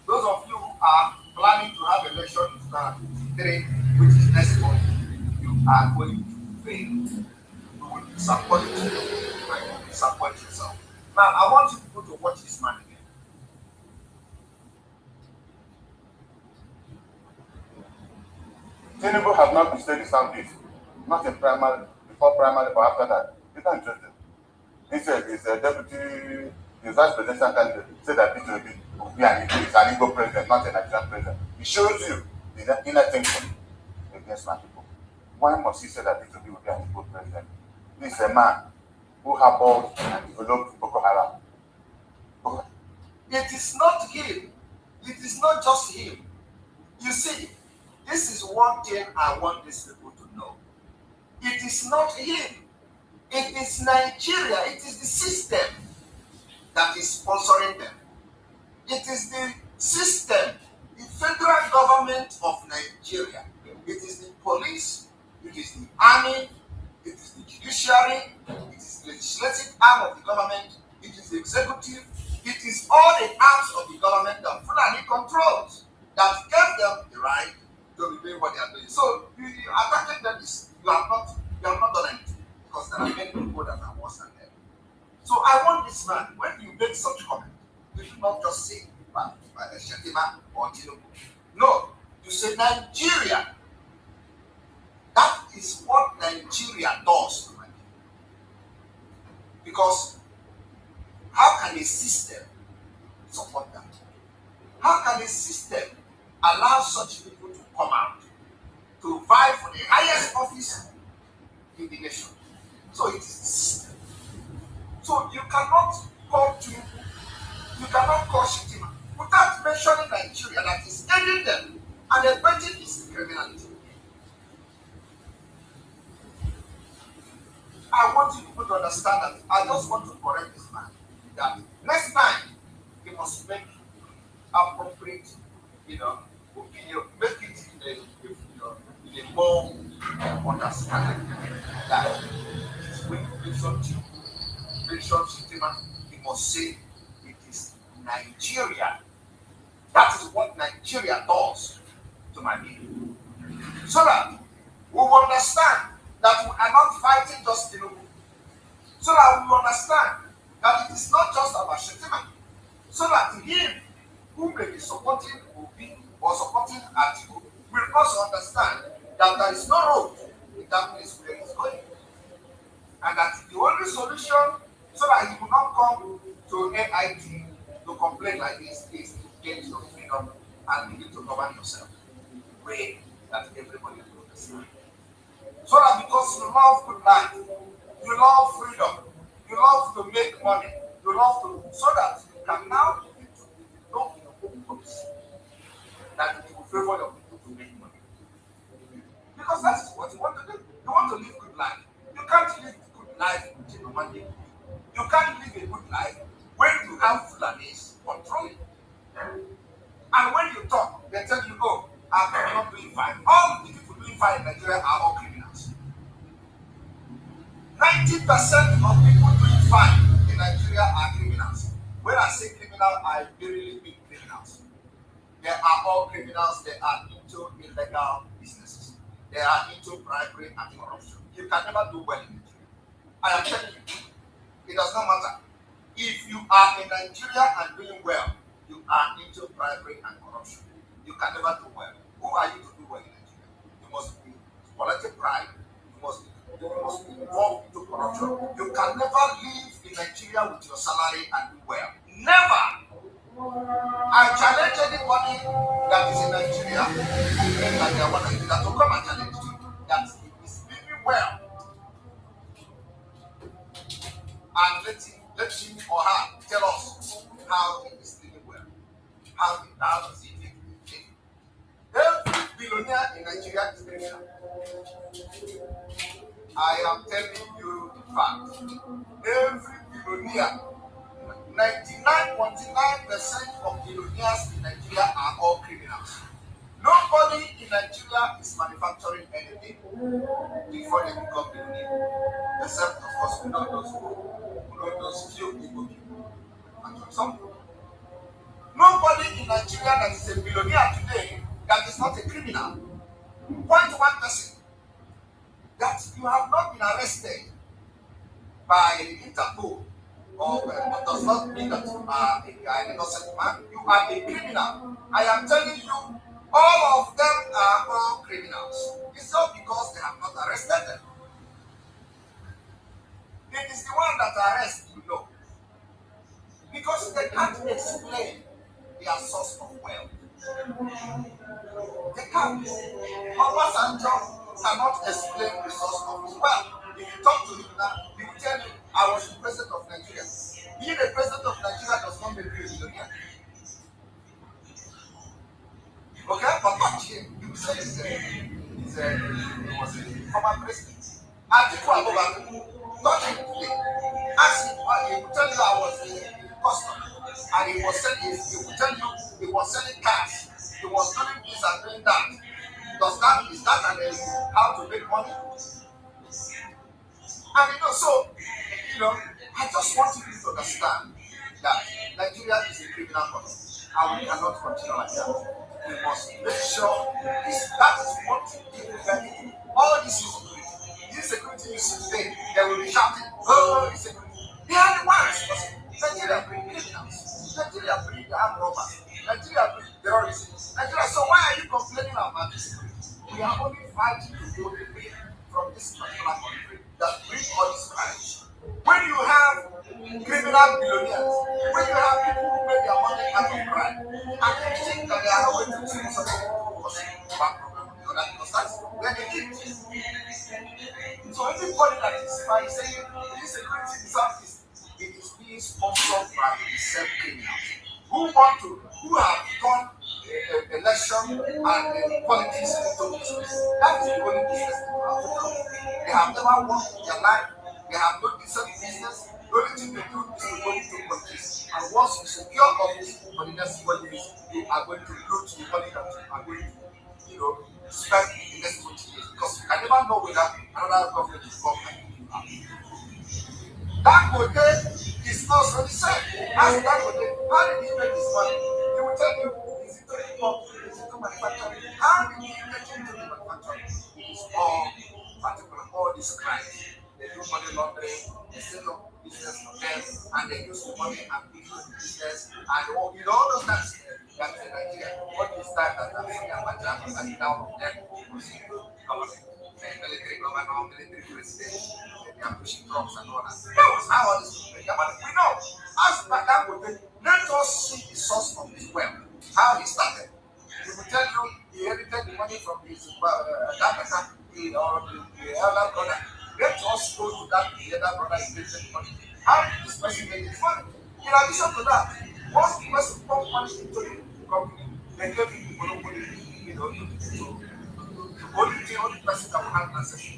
Those of you who are planning to have election in 2023, which is next month, you are going to fail. You will disappoint you. You will disappoint yourself. Now, I want you people to watch this man again. Tinubu has not visited the Southeast, not in primary, before primary, but after that. It's not interesting. He said he's a deputy, his vice presidential candidate, said that it will be an Igbo president, not a Nigerian president. It shows you the inner thinking against my people. Why must he say that it will be an Igbo president? This is a man who harbored and developed Boko Haram. It is not him. It is not just him. You see, this is one thing I want these people to know. It is not him. It is Nigeria. It is the system that is sponsoring them. It is the system, the federal government of Nigeria. It is the police, it is the army, it is the judiciary, it is the legislative arm of the government, it is the executive, it is all the arms of the government that Fulani controls, that gave them the right to be doing what they are doing. So you attacking them is you have not done anything, because there are many people that are worse than them. So I want this man, when you make such comment, you should not just say Shetima or Tinubu. No, you say Nigeria. That is what Nigeria does to Nigeria. Because how can a system support that? How can a system allow such people to come out to vie for the highest office in the nation? So it is the system. So you cannot call Shetima without mentioning Nigeria that is aiding them and abetting its criminality. I want you people to understand that. I just want to correct this man that next time he must make appropriate, opinion, make it in a more understanding that when you mention Shetima, he must say it is Nigeria. That is what Nigeria does to my people. So that we will understand that we are not fighting just Tinubu. So that we will understand that it is not just about Shetima. So that him who may be supporting Obi or supporting Atiku will also understand that there is no road in that place where he is going. And that the only solution so that he will not come to AIT to complain like this is to get your freedom and begin to govern yourself in a way that everybody will understand. So that because you love good life, you love freedom, you love to make money, you love to, so that you can now begin to know in your own policy that it will favor your people to make money. Because that is what you want to do. You want to live good life. You can't live good life with no money. You can't live a good life when you have Fulanis controlling. And when you talk, they tell you, oh, I'm not doing fine. All the people doing fine in Nigeria are all criminals. 90% of people doing fine in Nigeria are criminals. When I say criminal, I really mean criminals. They are all criminals. They are into illegal businesses. They are into bribery and corruption. You can never do well in Nigeria. I am telling you, it does not matter. If you are in Nigeria and doing well, you are into bribery and corruption. You can never do well. Who are you to do well in Nigeria? You must be collecting bribe. You must be involved into corruption. You can never live in Nigeria with your salary and do well. Never. I challenge anybody that is in Nigeria that will come and challenge you that he is living well. And let him or her tell us how he is living well. How is he living? Every billionaire in Nigeria is criminal. I am telling you the fact. Every billionaire, 99.9% of billionaires in Nigeria are all criminals. Nobody in Nigeria is manufacturing anything before they become billionaire. Except, of course, we know those few people and some. Nobody in Nigeria that is a billionaire today that is not a criminal. Point one person that you have not been arrested by Interpol or does not mean that you are an innocent man. You are a criminal. I am telling you, all of them are all criminals. It's not because they have not arrested them. It is the one that arrests you know. Because they can't explain their source of wealth. They can't. Thomas and John cannot explain the source of his wealth. If you talk to him now, he will tell you, I was the president of Nigeria. Being the president of Nigeria does not make you a millionaire. Okay? But touch him. He will say he was a former president. And people are over touch him today. Ask him, he will tell you I was a customer. And he will tell you he was selling cars. He was doing this and doing that. Is that how to make money? And I just want you to understand that Nigeria is a criminal country and we cannot continue like that. We must make sure that is what people get. All this insecurity you see today, they will be shouting, oh, insecurity. They are the ones. Nigeria bring criminals. Nigeria bring the armed robbers. Nigeria bring terrorists. Nigeria. So why are you complaining about this? We are only fighting to go away from this particular country that brings all these crimes. When you have criminal billionaires, when you have people who make their money out of crime, and you think that they are not going to do something because one problem or the other, because that's where they live. So everybody that is saying insecurity in the Southeast, it is being sponsored by the same criminals who have done election and politics into business. That is the only business people have to do. They have never worked in their life. They have no decent business. The only thing they do is to go into politics. And once you secure office for the next 4 years, you are going to loot the money that you are going to, spend in the next 20 years. Because you can never know whether another government is coming. That hotel is also the same. As that hotel, how did he make this money? He will tell you, is it to import, is it to manufacturing? How did he get into the manufacturing? It's all particular, all these crimes. They do money laundering, they set up business for them, and they use the money and build the business, and all those things. That's in Nigeria. What is that? That's and now them government, military governor, military president, they are pushing drugs and all that. That was how all this was. But we know, as that would be, let us see the source of this wealth, how he started. He will tell you he inherited the money from his grandmother or the elder brother. Let us go to that the elder brother inherited the money. How did this person get his money? In addition to that, once the person pumped money into the company, they gave him the monopoly, the only person that will have access to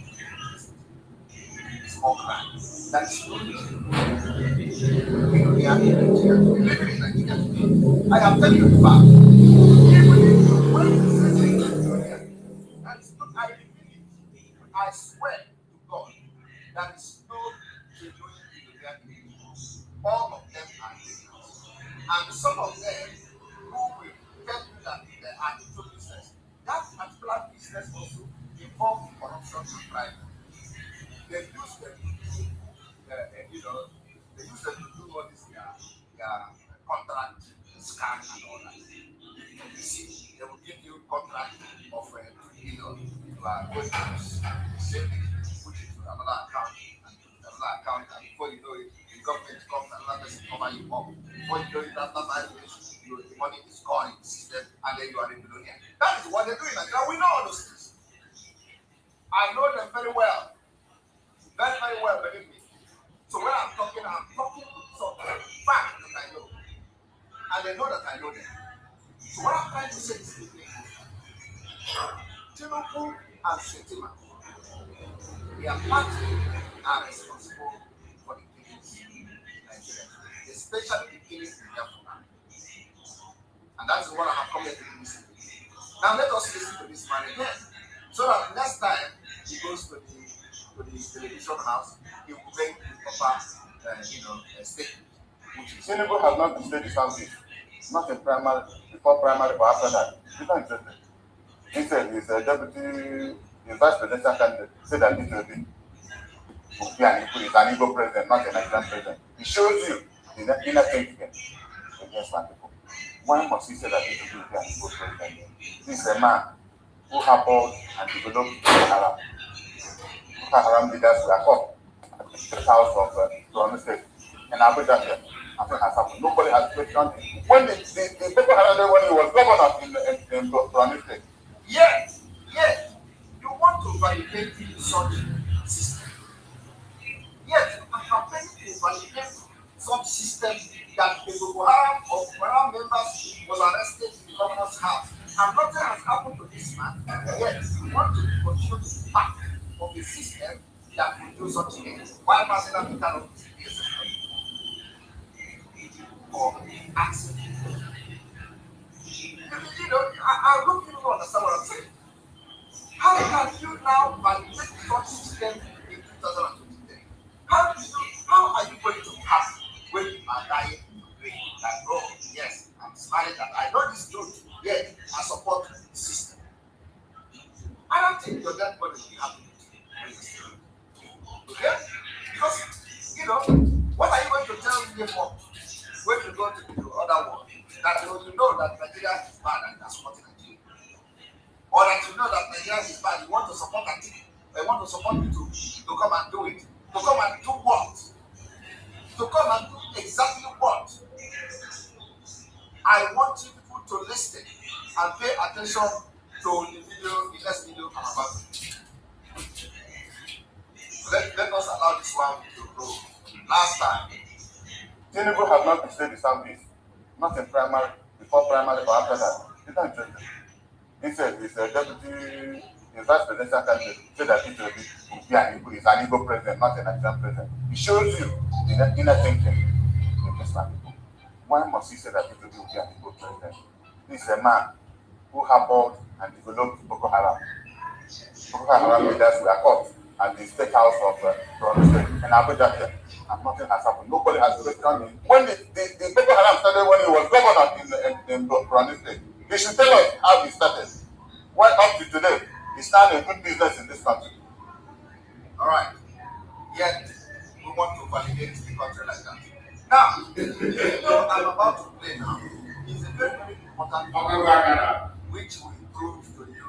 small crime. That is not we are in Nigeria, living in Nigeria today. I am telling you the fact. Even when you say that is not, I believe, I swear to God, that is no genuine billionaire. All of them are criminals. And some of them who will tell you that they are into business, that particular business also involves corruption and crime. They use them to do, they use them to do all this their contract scam and all that. You see, they will give you contract of you are going to save it, put it to another account, and before you know it, the government comes and another person cover you up. Before you know it, after 5 years, the money is gone in the system, and then you are a billionaire. That is what they're doing. And we know all those things. I know them very well. Very, very well, believe me. So when I'm talking with some fact that I know. And they know that I know them. So what I'm trying to say is this: Tinubu and Shetima, their party are responsible for the killings in Nigeria, especially the killings in Biafra. And that is what I have come here to listen to. Now let us listen to this man again, so that next time he goes to the television house, he will make the proper, statement. Tinubu has not visited the Southeast. It's not a primary, before primary, but after that. He's not interested. Instead, his his vice presidential candidate said that this will be an Igbo president, not a Nigerian president. It shows you the inner thinking against my people. Why must he say that this will be an Igbo president? This is a man who harboured and developed Haram. Haram leaders were caught at the state house of Borno State in Abuja. Nothing has happened. Nobody has questioned him. When the people had when he was governor in Borno State. Yes, you want to validate such system. Yes, you are campaigning to validate such system that the Boko Haram of Haram members was arrested in the governor's house. And nothing has happened to this man. Yes, you want to continue to be part of the system that will do such things. Why must it not be kind of or accident? I hope you understand what I'm saying. How can you now validate such system in 2023? How are you going to be happy when you are dying in your grave? Like, oh, yes, I'm smiling that I know this truth, yet I support the system. I don't think your dead body will be happy. Okay? Because, what are go to the other world, that you know that Nigeria is bad and that's supporting Nigeria. Or that you know that Nigeria is bad, you want to support Nigeria. They want to support you to come and do it. To come and do what? To come and do exactly what? I want you people to listen and pay attention to the next video I'm about to do. Let us allow this one to go. Last time, Tinubu has not displayed the service, not in primary, before primary, or after that. He's not interested. He said his deputy, his vice presidential candidate, said that it will be an Igbo president, not a Nigerian president. He shows you the inner thinking in this man. Why must he say that it will be an Igbo president? This is a man who harbored and developed Boko Haram. Boko Haram leaders were caught at the state house of Toronto State in Abuja here, and nothing has happened. Nobody has questioned him. When the Boko Haram started when he was governor in Toronto State, they should tell us how he started. Why up to today, he's not a good business in this country. all right. Yet, we want to validate the country like that. Now, the video I'm about to play now is a very, very important video which will prove to you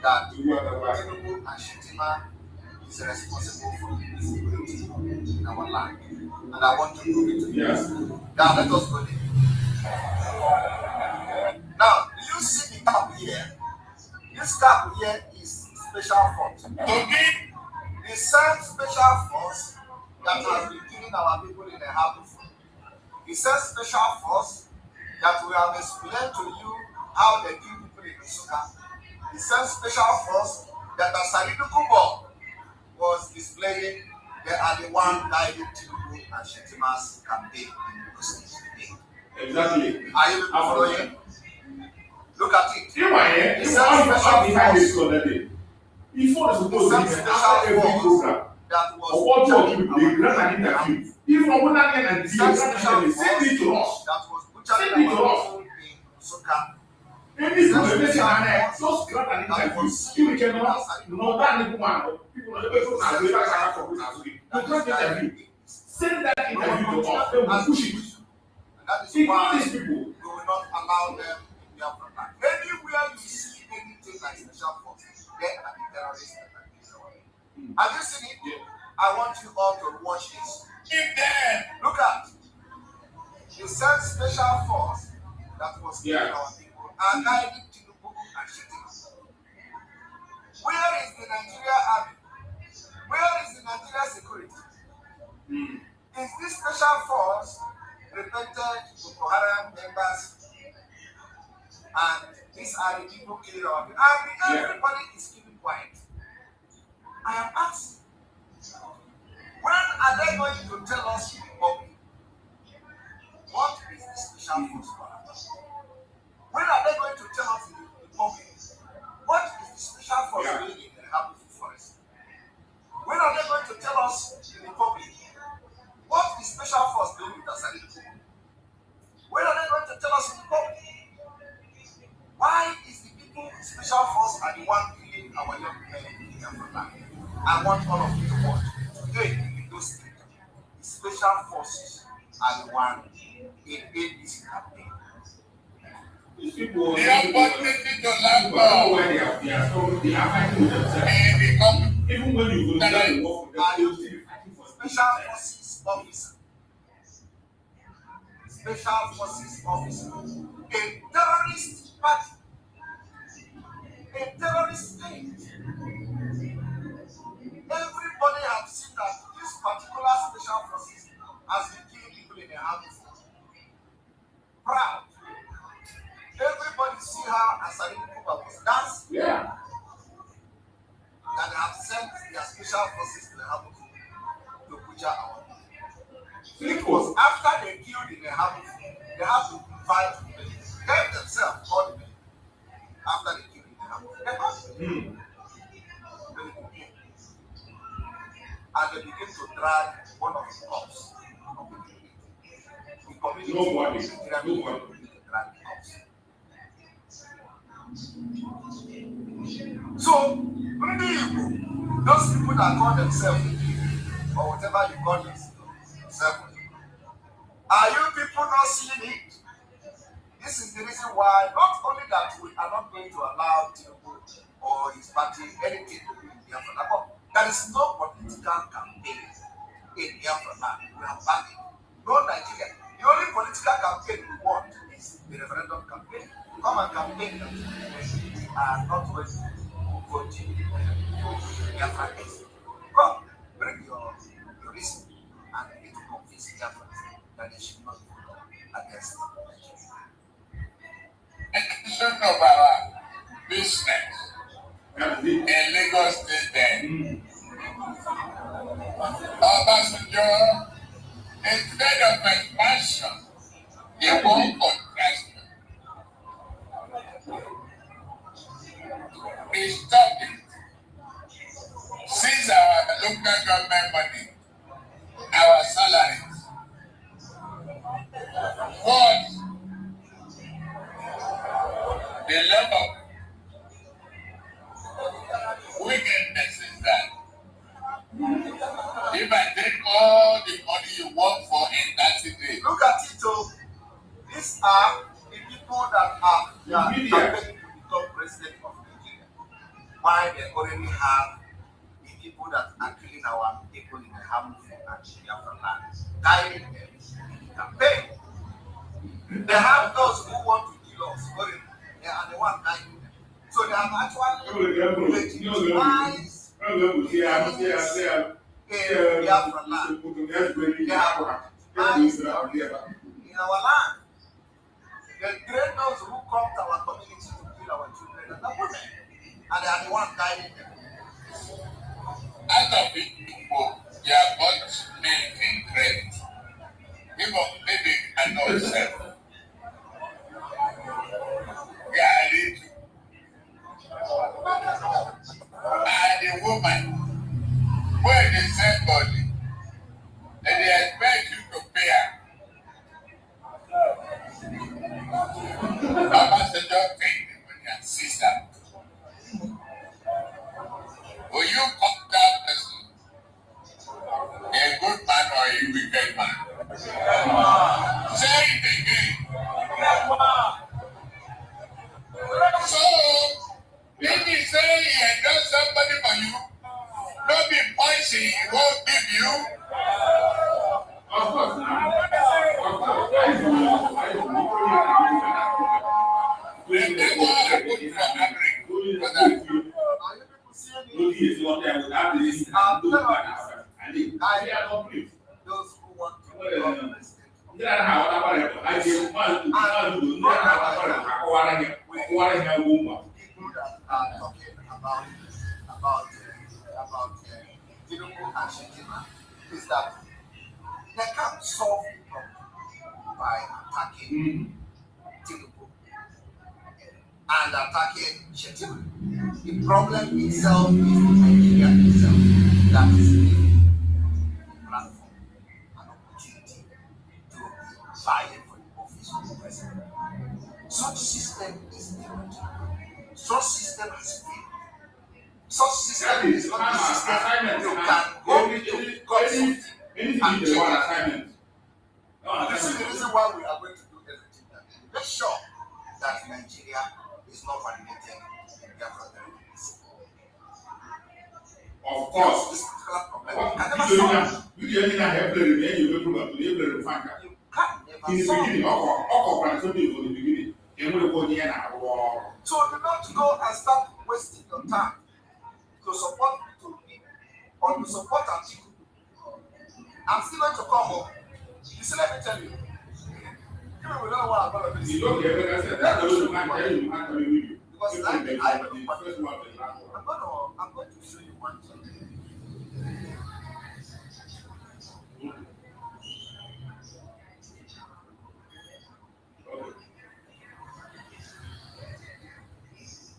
that Tinubu and Shetima is responsible for the insecurity in our land. And I want to prove it to you. Yes. Now, let us go there. Now, you see the cap here. This cap here is special force. The same special force that has been killing our people in the harbor. The same special force that we have explained to you how they kill people in Isuka. The same special force that Asaridu Kubo was displaying, they are the one guiding Tinubu and Shetima's campaign in the state. Exactly. Are you following? Look at it. The same special force. Before the supposed to be after every program, that was or what they grant an interview. Even when I get a deal, send it to us. that was Send it to us. in Isuka. Any information just grant an interview. You cannot know that people are interview. Send that interview to us. They will push it. And that is Ignore why these people. we will not allow them in Biafra. Anywhere you see anything like special forces, they are the terrorists that are this way. Have you seen it? Yeah. I want you all to watch this. Look at the same special force that was killing our people and guiding Tinubu and Shetima. Where is the Nigeria army? Where is the Nigeria security? Is this special force repented Boko Haram members, and these are the people killing our people, and everybody is keeping quiet? I am asking, when are they going to tell us in public what is the special force for us? When are they going to tell us in public what is the special force doing in the Happy Forest? When are they going to tell us in the public what the special force doing with Asari? When are they going to tell us in the public? Why is the people in special force are the one killing our young men in Biafra? I want all of you to watch. Today, in those states, the special forces are the one in this campaign. These people They are opportunity to learn more. where they are fighting with themselves. Even when you go down the work, Are they you will still be fighting for special forces officer? Special forces officer. A terrorist party. A terrorist state. Everybody has seen that this particular special forces has been killing people in their houses. Proud. Everybody see how Asari Kuba was dancing. Yeah. That they have sent their special forces to the Habu to butcher our people. It was after they killed in the Habu, they have to invite the village. They themselves called the village. After they killed in the Habu, they got the village. And they begin to drag one of the cops of the community. The community Nobody. begin to drag the cops. So, those people that call themselves or whatever you call yourself, are you people people not seeing it? This is the reason why not only that we are not going to allow Tinubu or his party anything to do in Biafra, but there is no political campaign in Biafra land. We have banned it. No Nigeria. The only political campaign we want is the referendum campaign. Come and campaign that we are not going to vote in Biafra case. Come, bring your reason and you need to convince Biafrans that they should not vote against Nigeria. Extension of our business in Lagos State then. Obasanjo, instead of expansion, he won't contraction. He stopped it. Since our local government money, our salaries, what the level wickedness is that if I take all the money you work for in 30 days, Look at it, oh. These are the people that are campaigning to become president of Nigeria. Why they already have the people that are killing our people in the harmful and Biafra land, guiding them in the campaign. They have those who want to kill us, already. They are the ones guiding them. So they have actually legitimized Biafra land. They have legitimized in our land. They train those who come to our community to kill our children and the women. And they are the ones guiding them. out of the people, they are much making credit. People maybe cannot sell. Yeah, rich. And the woman, when they sell body, and they expect you to pay her. Obasanjo take the money and seize her. Will you call that person a good man or a wicked man? Say it again. So, if he say he endorsed somebody for you, don't be poison he won't give you. Of course, now. They never happen for Africa. Those who want to become president. People that are talking about Tinubu and Shetima is that they can't solve the problem by attacking Tinubu and attacking Shetima. The problem itself is Nigeria itself that is giving the platform an opportunity to vie for the office of the president. Such system is different. Such system has failed. Such system is not the system you can go to God and change. This is the reason why we are going to do everything that we make sure that Nigeria is not validated in Biafra territories. Of course. This particular problem can never solve. You can never solve. So do not go and start wasting your time to support to people or to support Atiku. I'm still going to come home. You see, let me tell you. You will know what I'm going to do. Because I'm going to show you one thing.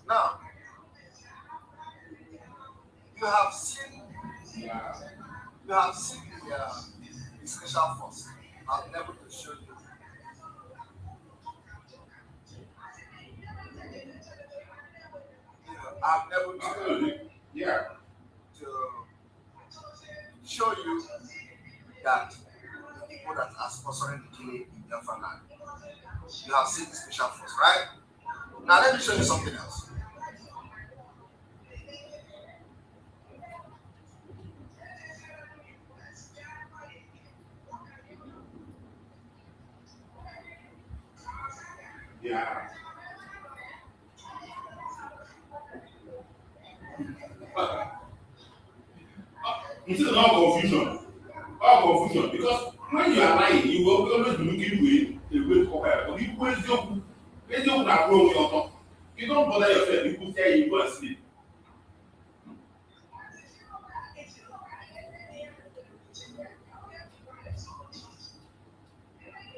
Now, you have seen the special force. I'm never to show you. I'm never to show you that the people that are sponsoring the killing in Biafra land. You have seen the special force, right? Now let me show you something else. Yeah. It's all confusion. All confusion. Because when you are lying, you will always be looking a way to compare. But you always joke. They joke that wrong your talk. You don't bother yourself. You could say you go and sleep.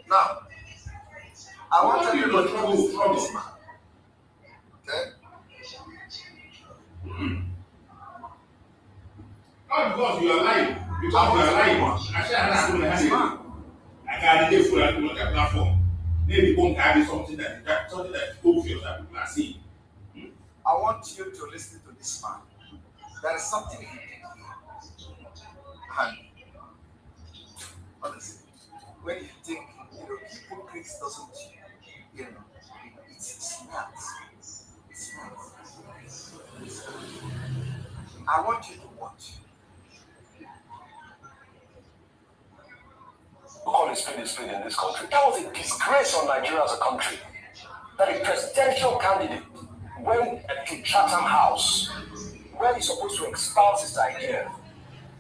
Now, I want to know from this man. Okay? Not because you are lying. Because you are lying. I said I'm going to have it. I can't get full and look at platform. Maybe you won't carry something that you hope yourself people are seeing. I want you to listen to this man. There is something he did here. And honestly, when you think, hypocrites doesn't, it's not. It's not. I want you to watch. Call a spade in this country. That was a disgrace on Nigeria as a country. That a presidential candidate went to Chatham House, where he's supposed to espouse his idea,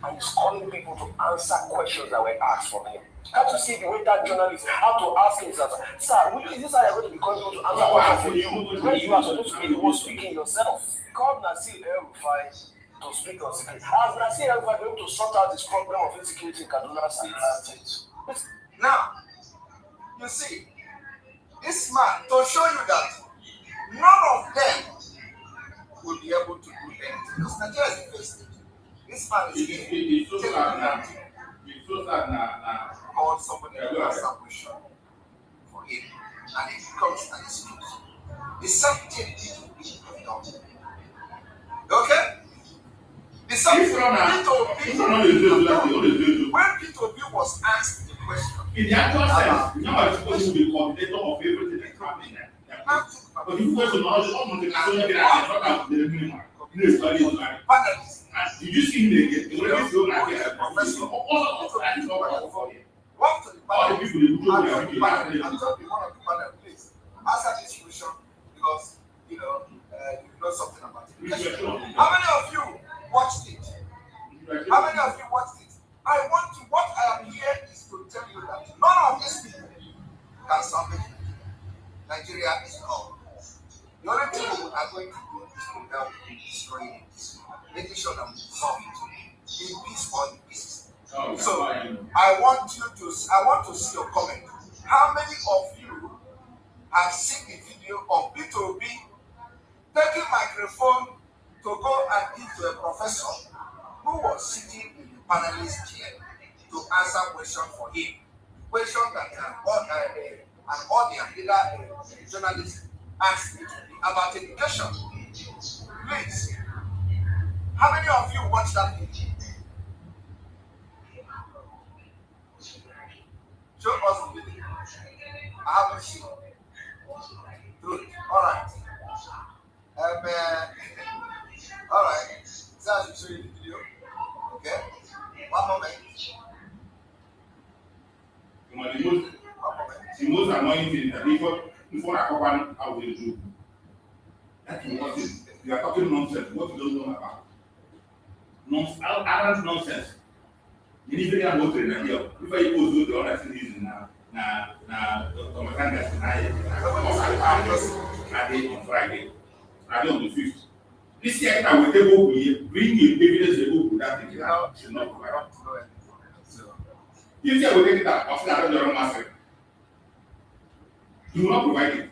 and he's calling people to answer questions that were asked from him. Can't you see the way that journalist had to ask him, sir, is this how you're going to be calling to answer questions for you, when you are supposed to be the one speaking yourself? Called Nasir El-Rufai to speak on security. Has Nasir El-Rufai been able to sort out this problem of insecurity in Kaduna State? Now, you see, this man, to show you that none of them will be able to do anything. Because Nigeria is the first state. This man is here. It's so sad now. It's so sad now. Called somebody to answer question for him. And it becomes an excuse. The same thing people have done. Okay? The same thing when P2B was asked the question. In the actual sense, now I'm supposed to be the coordinator of everything that's happening. But if you go to knowledge, almost the Catholic and not out the minimum. Did you see him again? He already feel like a professor. Also, I didn't know what Walk to the panel. all the people they do I told you one of the panel, please answer this question because you know something about it. How many of you watched it? How many of you watched it? What I am here is to tell you that none of these people can salvage Nigeria is all. The only thing we are going to do is to help in destroying it, making sure that we solve it in peace or in pieces. So I want to see your comment. How many of you have seen the video of P2B taking microphone to go and give to a professor who was sitting in the panelist chair to answer questions for him? Question that an audience, either journalist, asked me about education. Please, how many of you watched that video? Show us the video. I haven't seen it. Good. All right. All right. So I should show you the video. Okay. One moment. The most annoying thing that before I cover how they do. That's what it is. You are talking nonsense. What you don't know about. Arrant nonsense. You need to get about it now. If I use the other things now, Friday on the 5th. This year, I will take over here, bring you evidence to go to that thing. Should not provide. If you will take it out, after that, the wrong master. You will not provide it.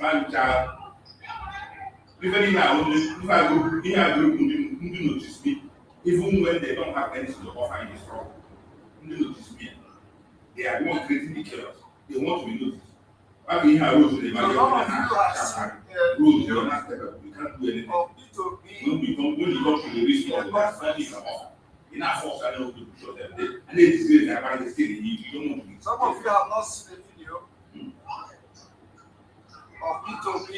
Man, child. Even in our own, if I go in our group, you notice me. Even when they don't have anything to offer in this problem, you notice me. They are the one creating the chaos. They want to be noticed. Why we have rules in the market? Rules, you don't have to. We can't do anything. When you come to the risk of the last family, enough force I know to show them. And they disgrace their parents still. You don't want to be. Some of you have not seen the video of P2P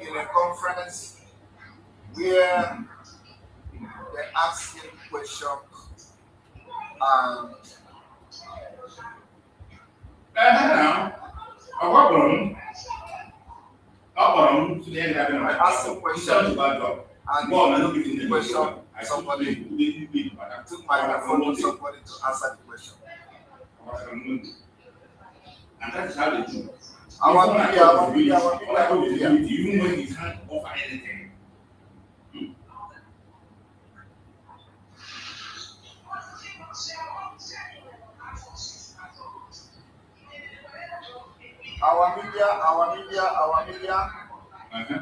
in a conference where they ask him questions and Now, to the end of the ask him questions and question somebody took microphone to somebody to answer the question. And that's how they do. Our media. Even when you can't offer anything. Our media. Uh-huh.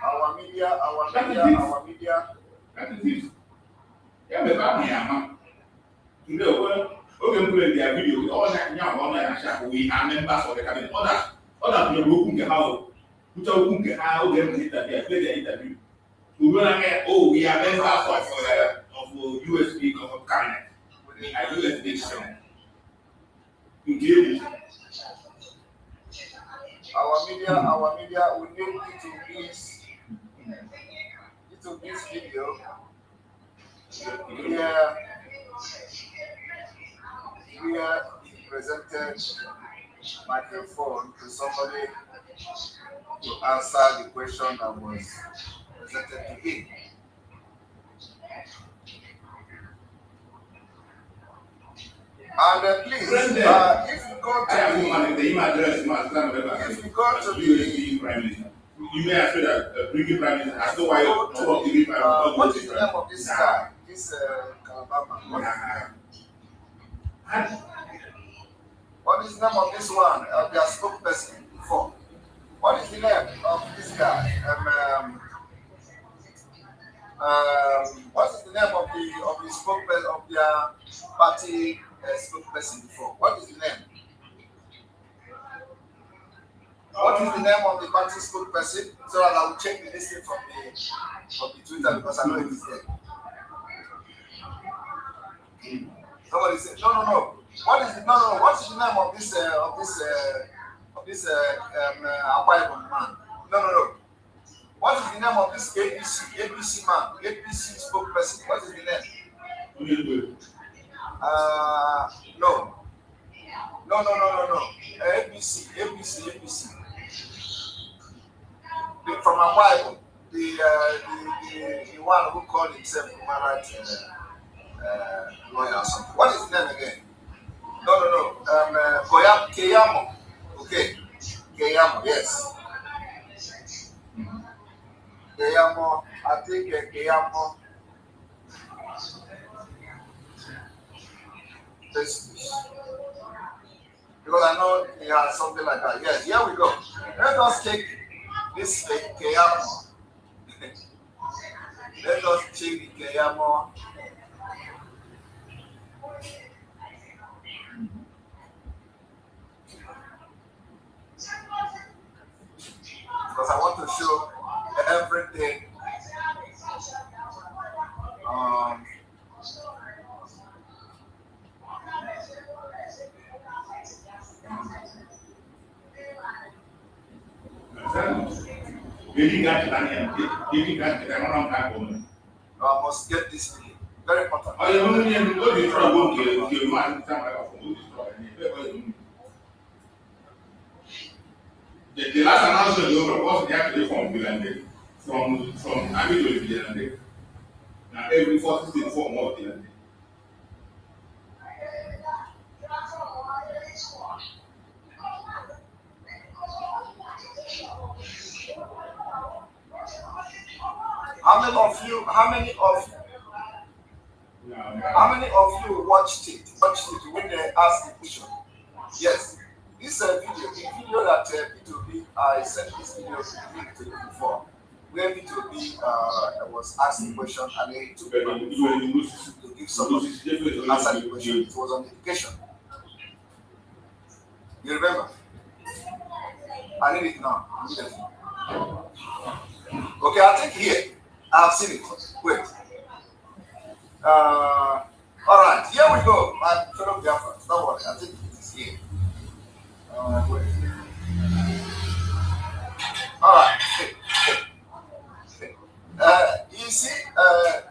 Our media. That is it. Yeah, but back here, you know, okay, play their video. All that now, we are members of the cabinet. Other people who can how, they play their interview. We will not get, we are members of USB of cabinet. We are USB section. Our media, we need it to this video. Where he presented microphone to somebody to answer the question that was presented to him. And please, if you go to the Prime Minister, you may have said that bringing Prime Minister. I know why you're not giving Prime Minister. What is the name of this guy? This Calabar. What is the name of this one? Their spokesperson before. What is the name of this guy? What is the name of the spokesperson of their party spokesperson before? What is the name? What is the name of the party spokesperson? So that I will check the listing from the Twitter because I know it is there. Somebody said, no. What is the name of this Akwa man? No. What is the name of this ABC man? ABC spokesperson. What is the name? No. ABC. From Akwa, the one who called himself human rights lawyer or something. What is his name again? No. Keyamo. Okay. Keyamo, yes. Keyamo, I think Keyamo. This. Because I know he has something like that. Yes, here we go. Let us take this Keyamo. Let us check the Keyamo. Because I want to show everything. I must get this video. Very important. The last announcement was actually from Finland, from Amido to Finland. Now every 40 states form more Finland. How many of you watched it? What watched it when they asked the question. Yes, this video, the video that P2B, I sent this video to you before, where P2B was asked the question and he took to give somebody to answer the question. It was on education. You remember? I need it now. Okay, I think here. I've seen it. Wait. All right, here we go. My fellow Biafrans. Don't worry, I think it is here. Wait. All right. You see,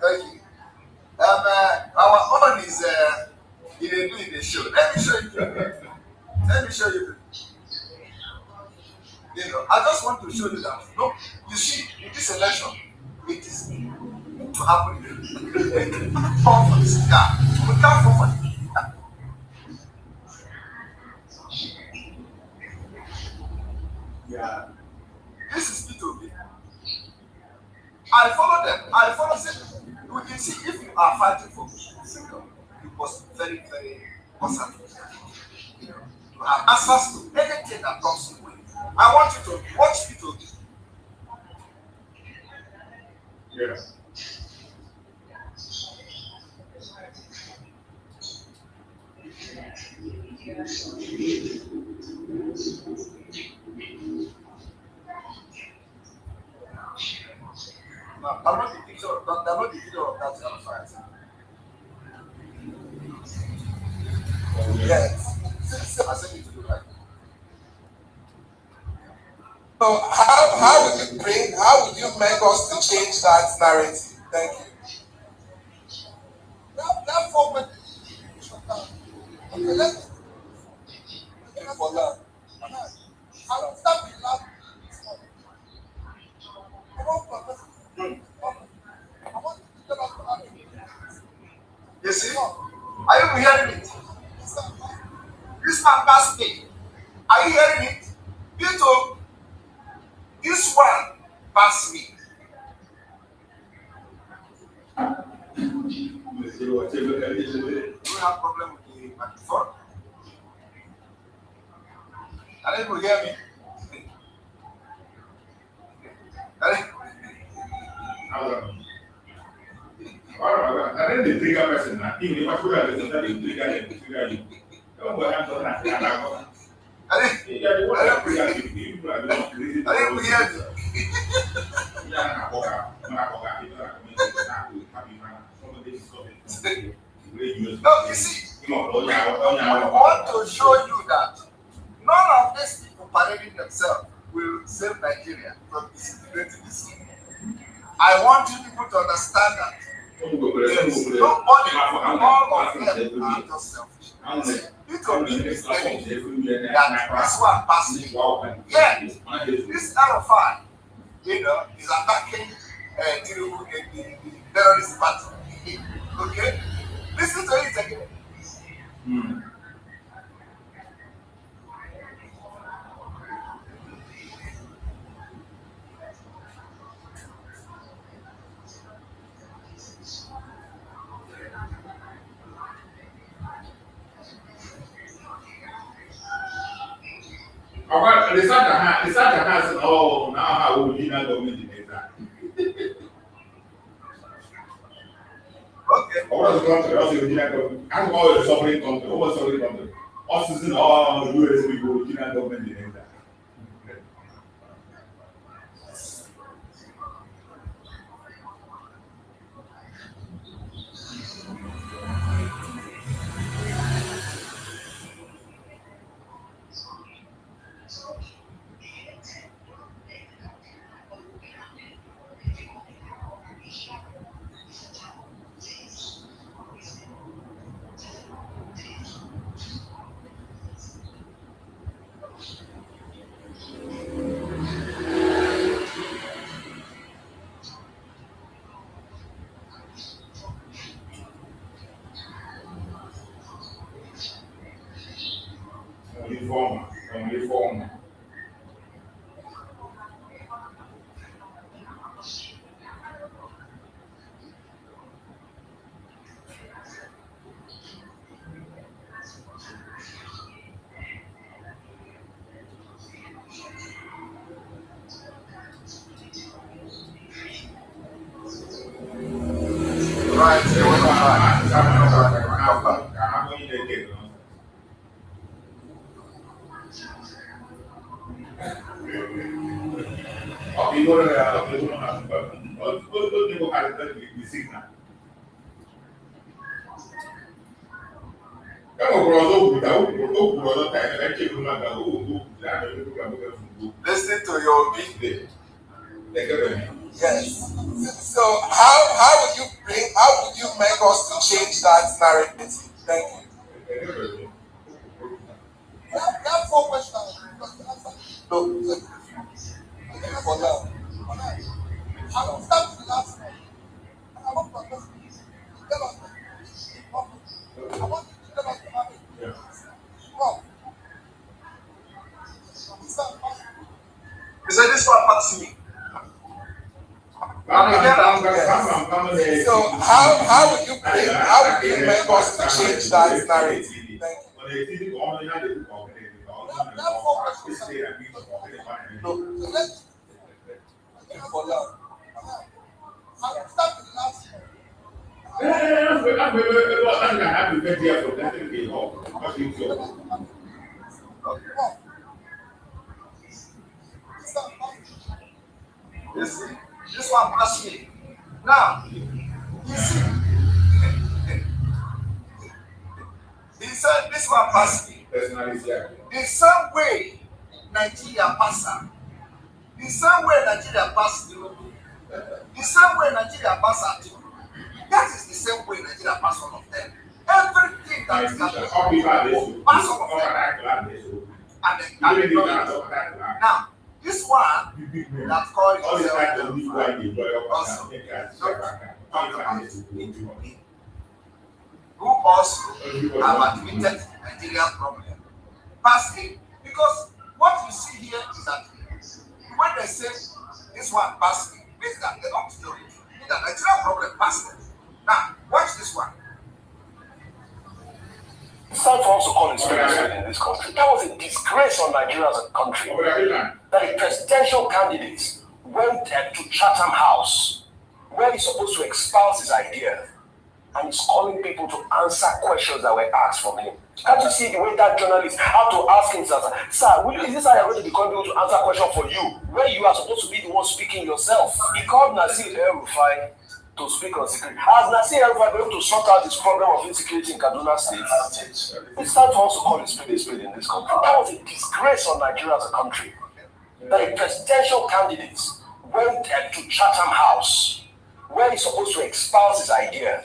thank you. Our own is doing the show. Let me show you. Let me show you. You know, I just want to show you that. No, you see, in this election, it is to happen. Fall for this guy. We can't fall for it. Yeah. This is P2B. I follow them. I follow them. You can see if you are fighting for freedom, you must very, very awesome. You know, to have access to anything that comes your way. I want you to watch P2B. Yes. Download the picture. Download the video of that fight. Yes. I sent it to you, right? So how would you make us to change that narrative? Thank you. That format. Okay, let's for that. I'll start with that. You see? Are you hearing it? This man passed me. Are you hearing it? Beautiful. This one passed me. Do you have problem with the microphone? Are you able to hear me? I think the trigger person now. Even if I put out the trigger you. Don't go hands on that. No, you see, I want to show you that none of these people parading themselves will save Nigeria from disintegrating this. I want you people to understand that yes, nobody, all of them are just selfish. You can be mistaken that this one passed me. Yet, this Arafat, you know, is attacking the terrorist party. Okay? Listen to it again. The Santa has oh now how will you not government in that? Okay. What was the country? Also, I'm all the sovereign country. What was sovereign country? Also, in all the US people, Union government in that. Reform. Listening to your beat. Yes. So how would you make us to change that narrative? Thank you. We have 4 questions. No. For now. I will start with the last one. I want to tell us. I want you to tell us what happened. Well, He said, this one passed me. So how would you make us to change that narrative? Thank you. No. Let's for now. I'll start with the last one. This one passed me. Now, you see, he said this one passed me. The same way Nigeria passed her. The same way Nigeria passed you. The same way Nigeria passed her too. That is the same way Nigeria passed all of them. Everything that can pass all of them. And then now, this one that called who also have admitted Nigerian problem. Pass it. Because what you see here is that when they say this one passed it, means that they don't know it. Means that Nigerian problem passed it. Now, watch this one. It's time for us to call a spade in this country. That was a disgrace on Nigeria as a country. That a presidential candidate went to Chatham House where he's supposed to espouse his idea and he's calling people to answer questions that were asked from him. Can't you see the way that journalist had to ask himself, sir, is this how you're going to become able to answer a question for you, where you are supposed to be the one speaking yourself? He called Nasir El-Rufai to speak on security. Has Nasir El-Rufai been able to sort out this problem of insecurity in Kaduna State? It's time for us to call a spade in this country. That was a disgrace on Nigeria as a country. That a presidential candidate went to Chatham House where he's supposed to espouse his idea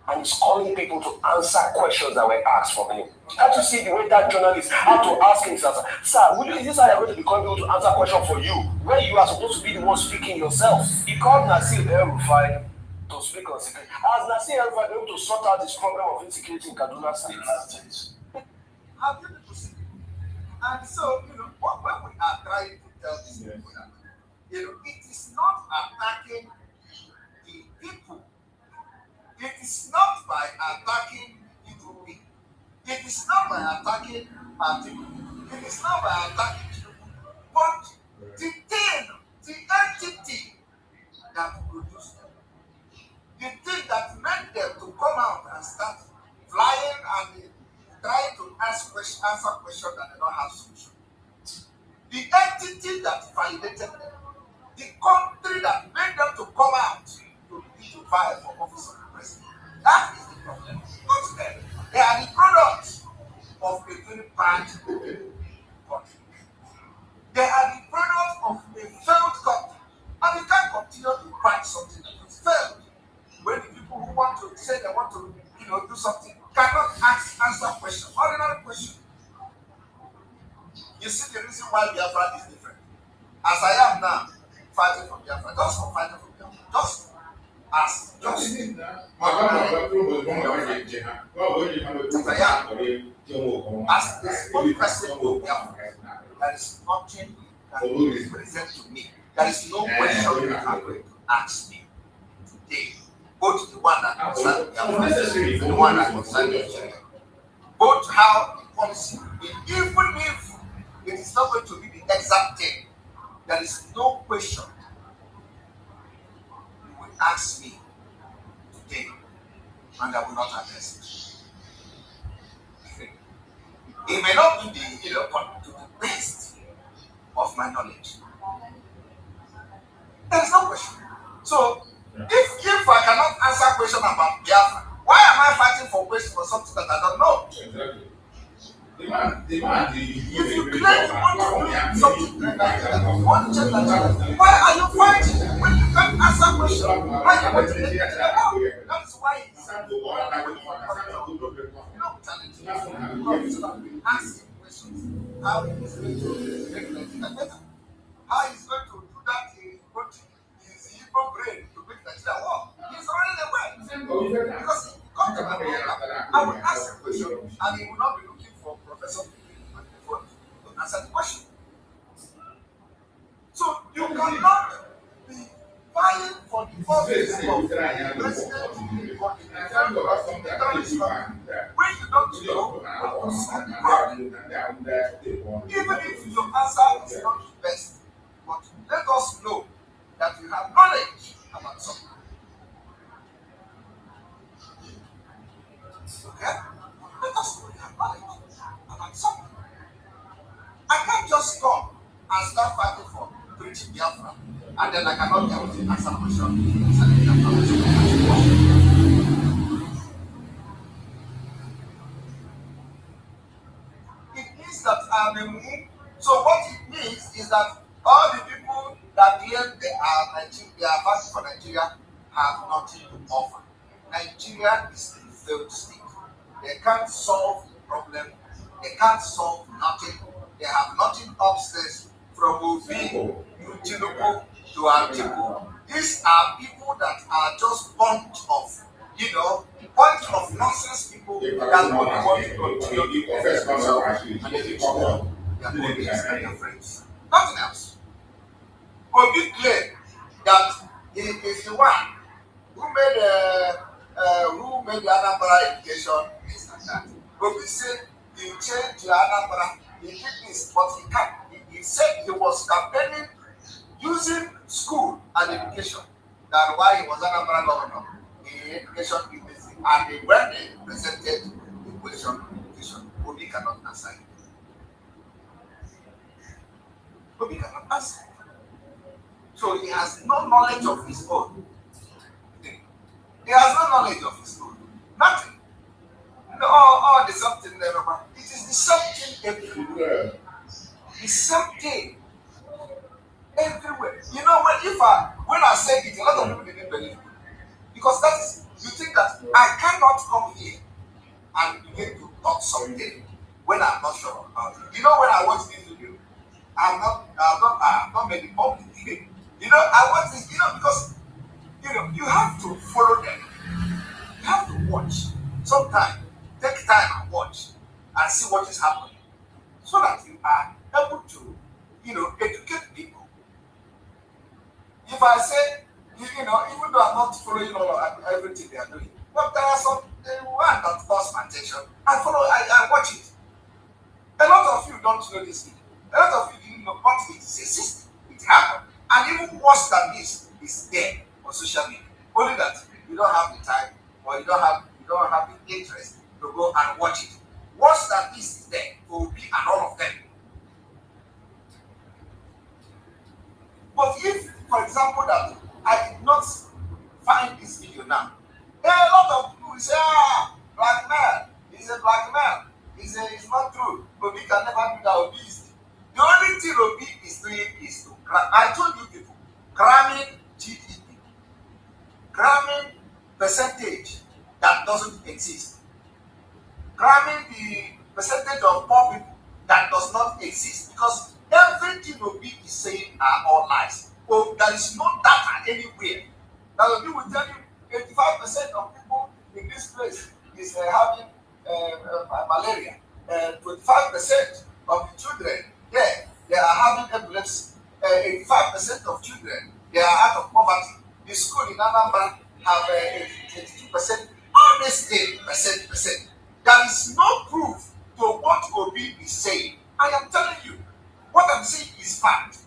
and he's calling people to answer questions that were asked from him. Can't you see the way that journalist had to ask himself, sir, is this how you're going to become able to answer a question for you, where you are supposed to be the one speaking yourself? He called Nasir El-Rufai to speak on security. Has Nasir El-Rufai been able to sort out this problem of insecurity in Kaduna State? Have you been to see? And so, when we are trying to tell these people that, it is not attacking the people. It is not by attacking people. It is not by attacking party. It is not by attacking people. But the thing, the entity that produced them, the thing that made them to come out and start flying and trying to answer questions that they don't have solution. The entity that validated them, the country that made them to come out to vie for office of the president. That is the problem. Not them. They are the product of a very bad country. They are the product of a failed country. And you can't continue to fight something that is failed. When the people who want to say they want to do something cannot answer questions, ordinary questions. You see the reason why Biafra is different. As I am now, fighting for Biafra, just for fighting for Biafra, just as the only person of Biafra, there is nothing that is present to me. There is no question you are going to ask me today. Both the one that concerns Biafra, the one that concerns Nigeria. Both how the policy, even if it is not going to be the exact thing, there is no question you will ask me today. and I will not address it. It may not be the to the best of my knowledge. There is no question. So if I cannot answer question about Biafra, why am I fighting for question for something that I don't know? Exactly. If you claim you want to do something like that, you want to change that, why are you fighting when you can't answer question? Why are you want to take it out? That is why it's asking questions. How is going to make Nigeria better? How is going to do that in his evil brain to make Nigeria work? He's running away. Because if he comes to Nigeria, I will ask a question and he will not be looking for Professor to answer the question. So you cannot be vying for the office of president when you don't know how to solve the problem. Even if your answer is not the best, but let us know that you have knowledge about something. Okay? Let us know you have knowledge about something. I can't just come and start fighting for preaching Biafra, and then I cannot be able to answer the question. It means that I'm a move. So what it means is that all the people that claim they are fighting for Nigeria have nothing to offer. Nigeria is a failed state. They can't solve the problem. They can't solve nothing. They have nothing upstairs from Obi to Tinubu to Atiku. These are people that are just bunch of nonsense people that only want to continue their friends. Nothing else. Obi claimed that he is the one who made the Anambra education this and that. Obi said he changed the Anambra, he did this, but he can't. He said he was campaigning using school and education. That's why he was Anambra governor. The education is basic. And when they presented the question, Obi cannot answer it. Obi cannot answer it. So he has no knowledge of his own. He has no knowledge of his own. Nothing. All the something there. It is the same thing everywhere. The same thing everywhere. You know, when I said it, a lot of people didn't believe me. Because that is, you think that I cannot come here and begin to talk something when I'm not sure about it. You know, when I watch this video, I have not made it public. I watch this, because you have to follow them. You have to watch. Sometimes take time and watch and see what is happening, so that you are able to, educate people. If I say, even though I'm not following everything they are doing, but there are some one that calls my attention. I watch it. A lot of you don't know this thing. A lot of you didn't know what it is. It's a system. It happened. And even worse than this is there on social media. Only that you don't have the time, or you don't have the interest to go and watch it. Worse than this is there. Obi and all of them. But if, for example, that I did not find this video now, there are a lot of people who say, black man, he's a black man. It's not true. Obi can never do that. Obi is the only thing Obi is doing is to I told you people, cramming GDP, cramming percentage that doesn't exist, cramming the percentage of poor people that does not exist, because everything Obi is saying are all lies. Oh, there is no data anywhere. Now Obi will tell you 85% of people in this place is having malaria. 25% of the children there, they are having epilepsy. 85% of children, they are out of poverty. The school in Anambra have 82%. All this 8%. There is no proof to what Obi is saying. I am telling you, what I'm saying is fact.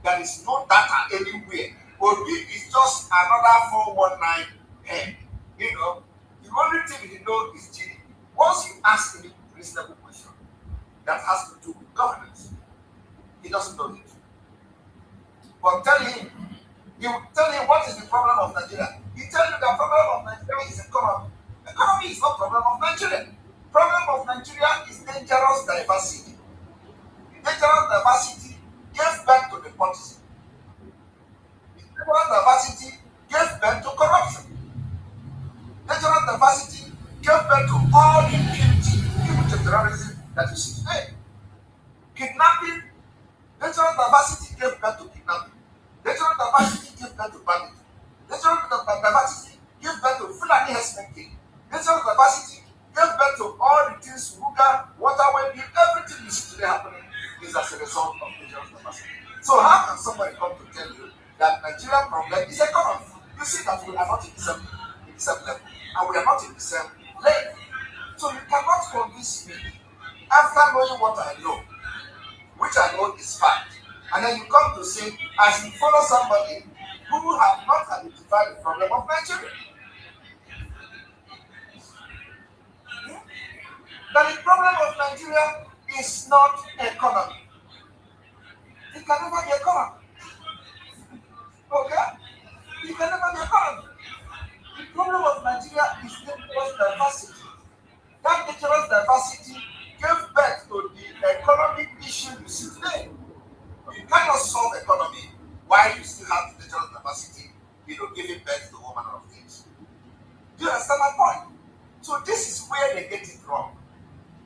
There is no data anywhere. Obi is just another 419 head. You The only thing he knows is GDP. Once you ask him a reasonable question that has to do with governance, he doesn't know it. But you tell him what is the problem of Nigeria. He tells you the problem of Nigeria is economy. Economy is not problem of Nigeria. Problem of Nigeria is dangerous diversity. The dangerous diversity gave birth to nepotism. The dangerous diversity gave birth to corruption. Natural diversity gave birth to all the impunity, even to terrorism that you see today. Kidnapping, natural diversity gave birth to kidnapping. Natural diversity gave birth to banditry. Natural diversity gave birth to Fulani herdsmen king. Natural diversity gave birth to all the things, Ruga, waterway, everything you see today happening is as a result of natural diversity. So how can somebody come to tell you that Nigerian problem is economy? You see that we are not in the same level, and we are not in the same lane. So you cannot convince me after knowing what I know, which I know is fact, and then you come to say I should follow somebody who have not identified the problem of Nigeria. That the problem of Nigeria is not economy. It can never be economy. Okay? It can never be economy. The problem of Nigeria is dangerous diversity. That dangerous diversity gave birth to the economic issue you see today. You cannot solve economy while you still have the dangerous diversity, giving birth to all manner of things. Do you understand my point? So this is where they get it wrong.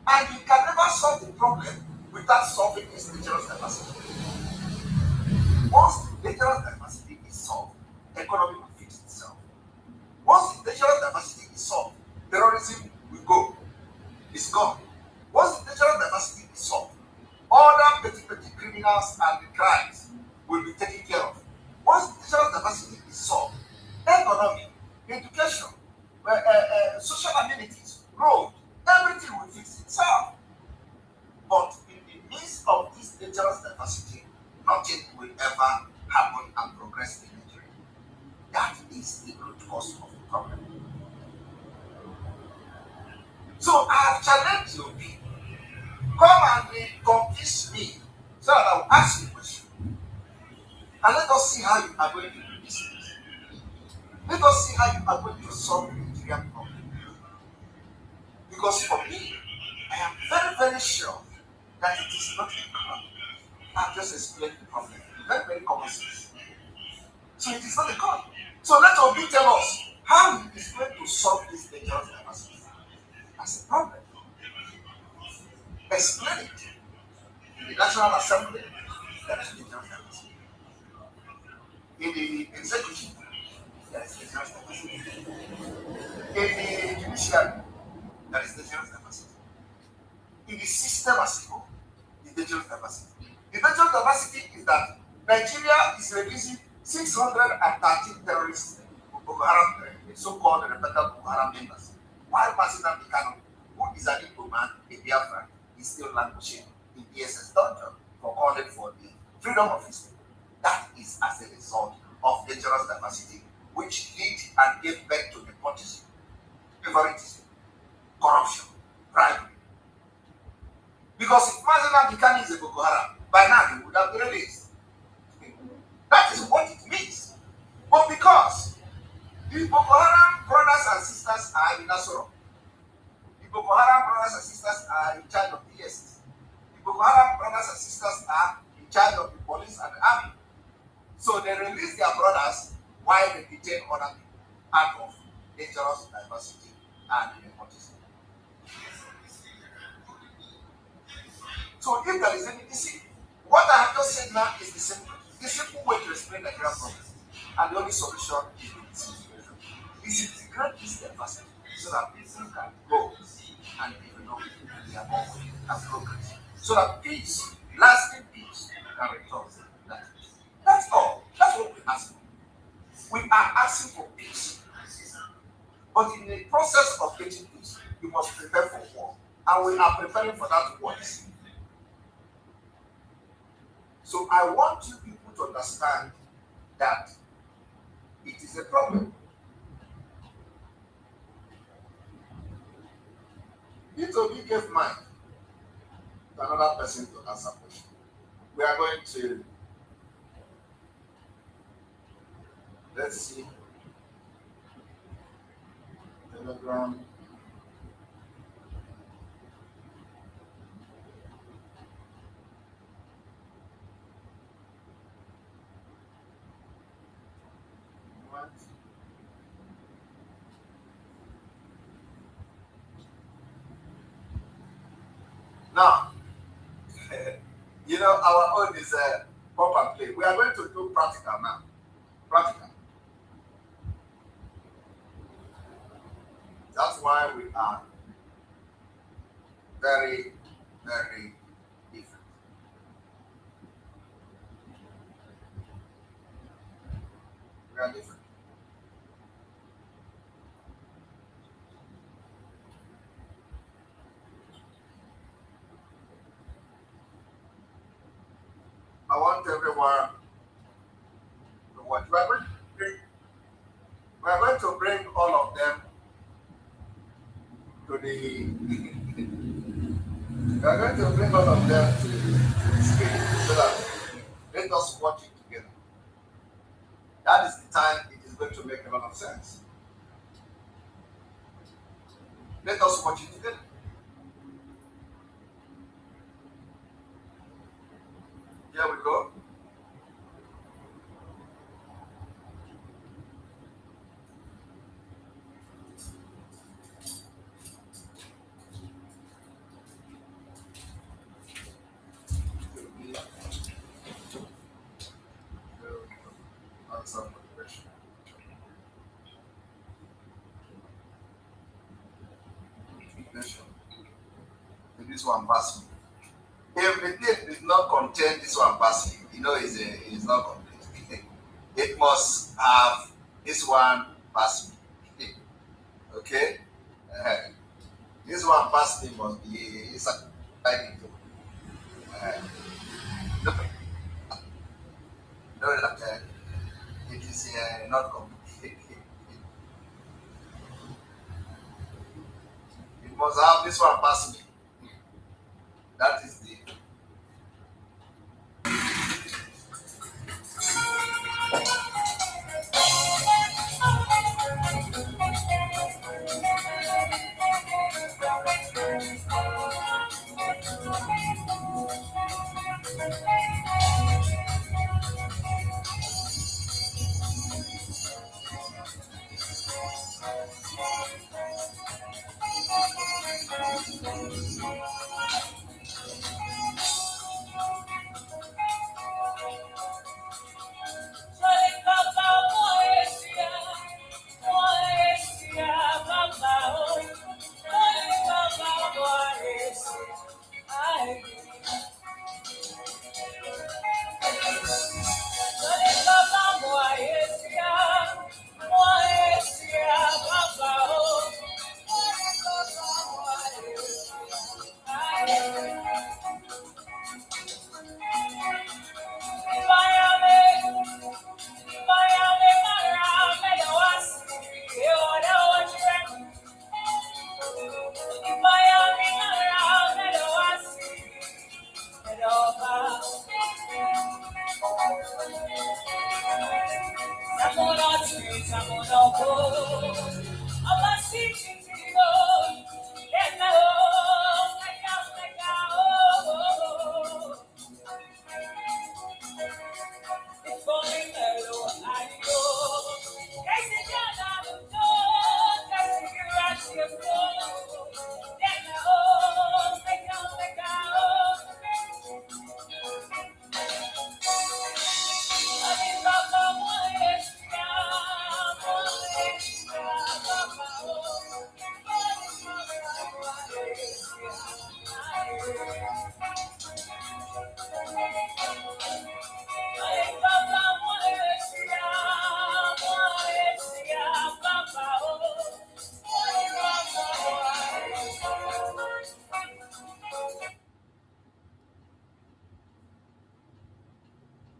And you can never solve the problem without solving this dangerous diversity. Once the dangerous diversity is solved, the economy will fix itself. Once the dangerous diversity is solved, terrorism will go. It's gone. Once the dangerous diversity is solved, other petty criminals and the crimes will be taken care of. Once the dangerous diversity is solved, economy, education, social amenities, road, everything will fix itself. But in the midst of this dangerous diversity, nothing will ever happen and progress in Nigeria. That is the root cause of the problem. So I have challenged you people. Come and convince me so that I will ask you a question. And let us see how you are going to do this. Let us see how you are going to solve the Nigerian problem. Because for me, I am very, very sure that it is not a problem. I've just explained the problem. Very, very common sense. So it is not a problem. So let Obi tell us how he is going to solve this dangerous diversity as a problem. Explain it in the National Assembly, that is dangerous diversity. In the executive, that is dangerous diversity. In the judiciary, that is dangerous diversity. In the system as a whole, is dangerous diversity. The dangerous diversity is that Nigeria is releasing 613 terrorists, Boko Haram, so-called repentant Boko Haram members. While Masina Mikano, who is an Igbo man, a Biafran, is still languishing in DSS dungeon for calling for the freedom of his people. That is as a result of dangerous diversity, which lead and gave birth to nepotism, favoritism, corruption, bribery. Because if Masina Mikano is a Boko Haram, by now he would have been released. That is what it means. But because the Boko Haram brothers and sisters are in Nasoro, the Boko Haram brothers and sisters are in charge of DSS, the Boko Haram brothers and sisters are in charge of the police and the army. So they release their brothers while they detain other people out of dangerous diversity and nepotism. So if there is any deceit, what I have just said now is the simple way to explain the Nigerian problem. And the only solution is to disintegration. Disintegrate this diversity so that people can go and develop their own way and progress. So that peace, lasting peace, can return. That's all. That's what we ask for. We are asking for peace. But in the process of getting peace, we must prepare for war. And we are preparing for that war. So I want you people to understand that it is a problem. It will give mind to another person to answer question. We are going to, let's see, Telegram. What? Now, you know, our own is a pop and play. We are going to do practical now. Practical. That's why we are very, very different. We are different. I want everyone to watch. We are going to bring all of them to the. We are going to bring all of them to the screen so that let us watch it together. That is the time it is going to make a lot of sense. Let us watch it together. Here we go. Answer my question. This one pass me. If the tape did not contain this one pass me, you know it's not complete. It must have this one pass me. Okay? This one pass me must be inside it. No, that it is not complete. It must have this one pass me. That is the.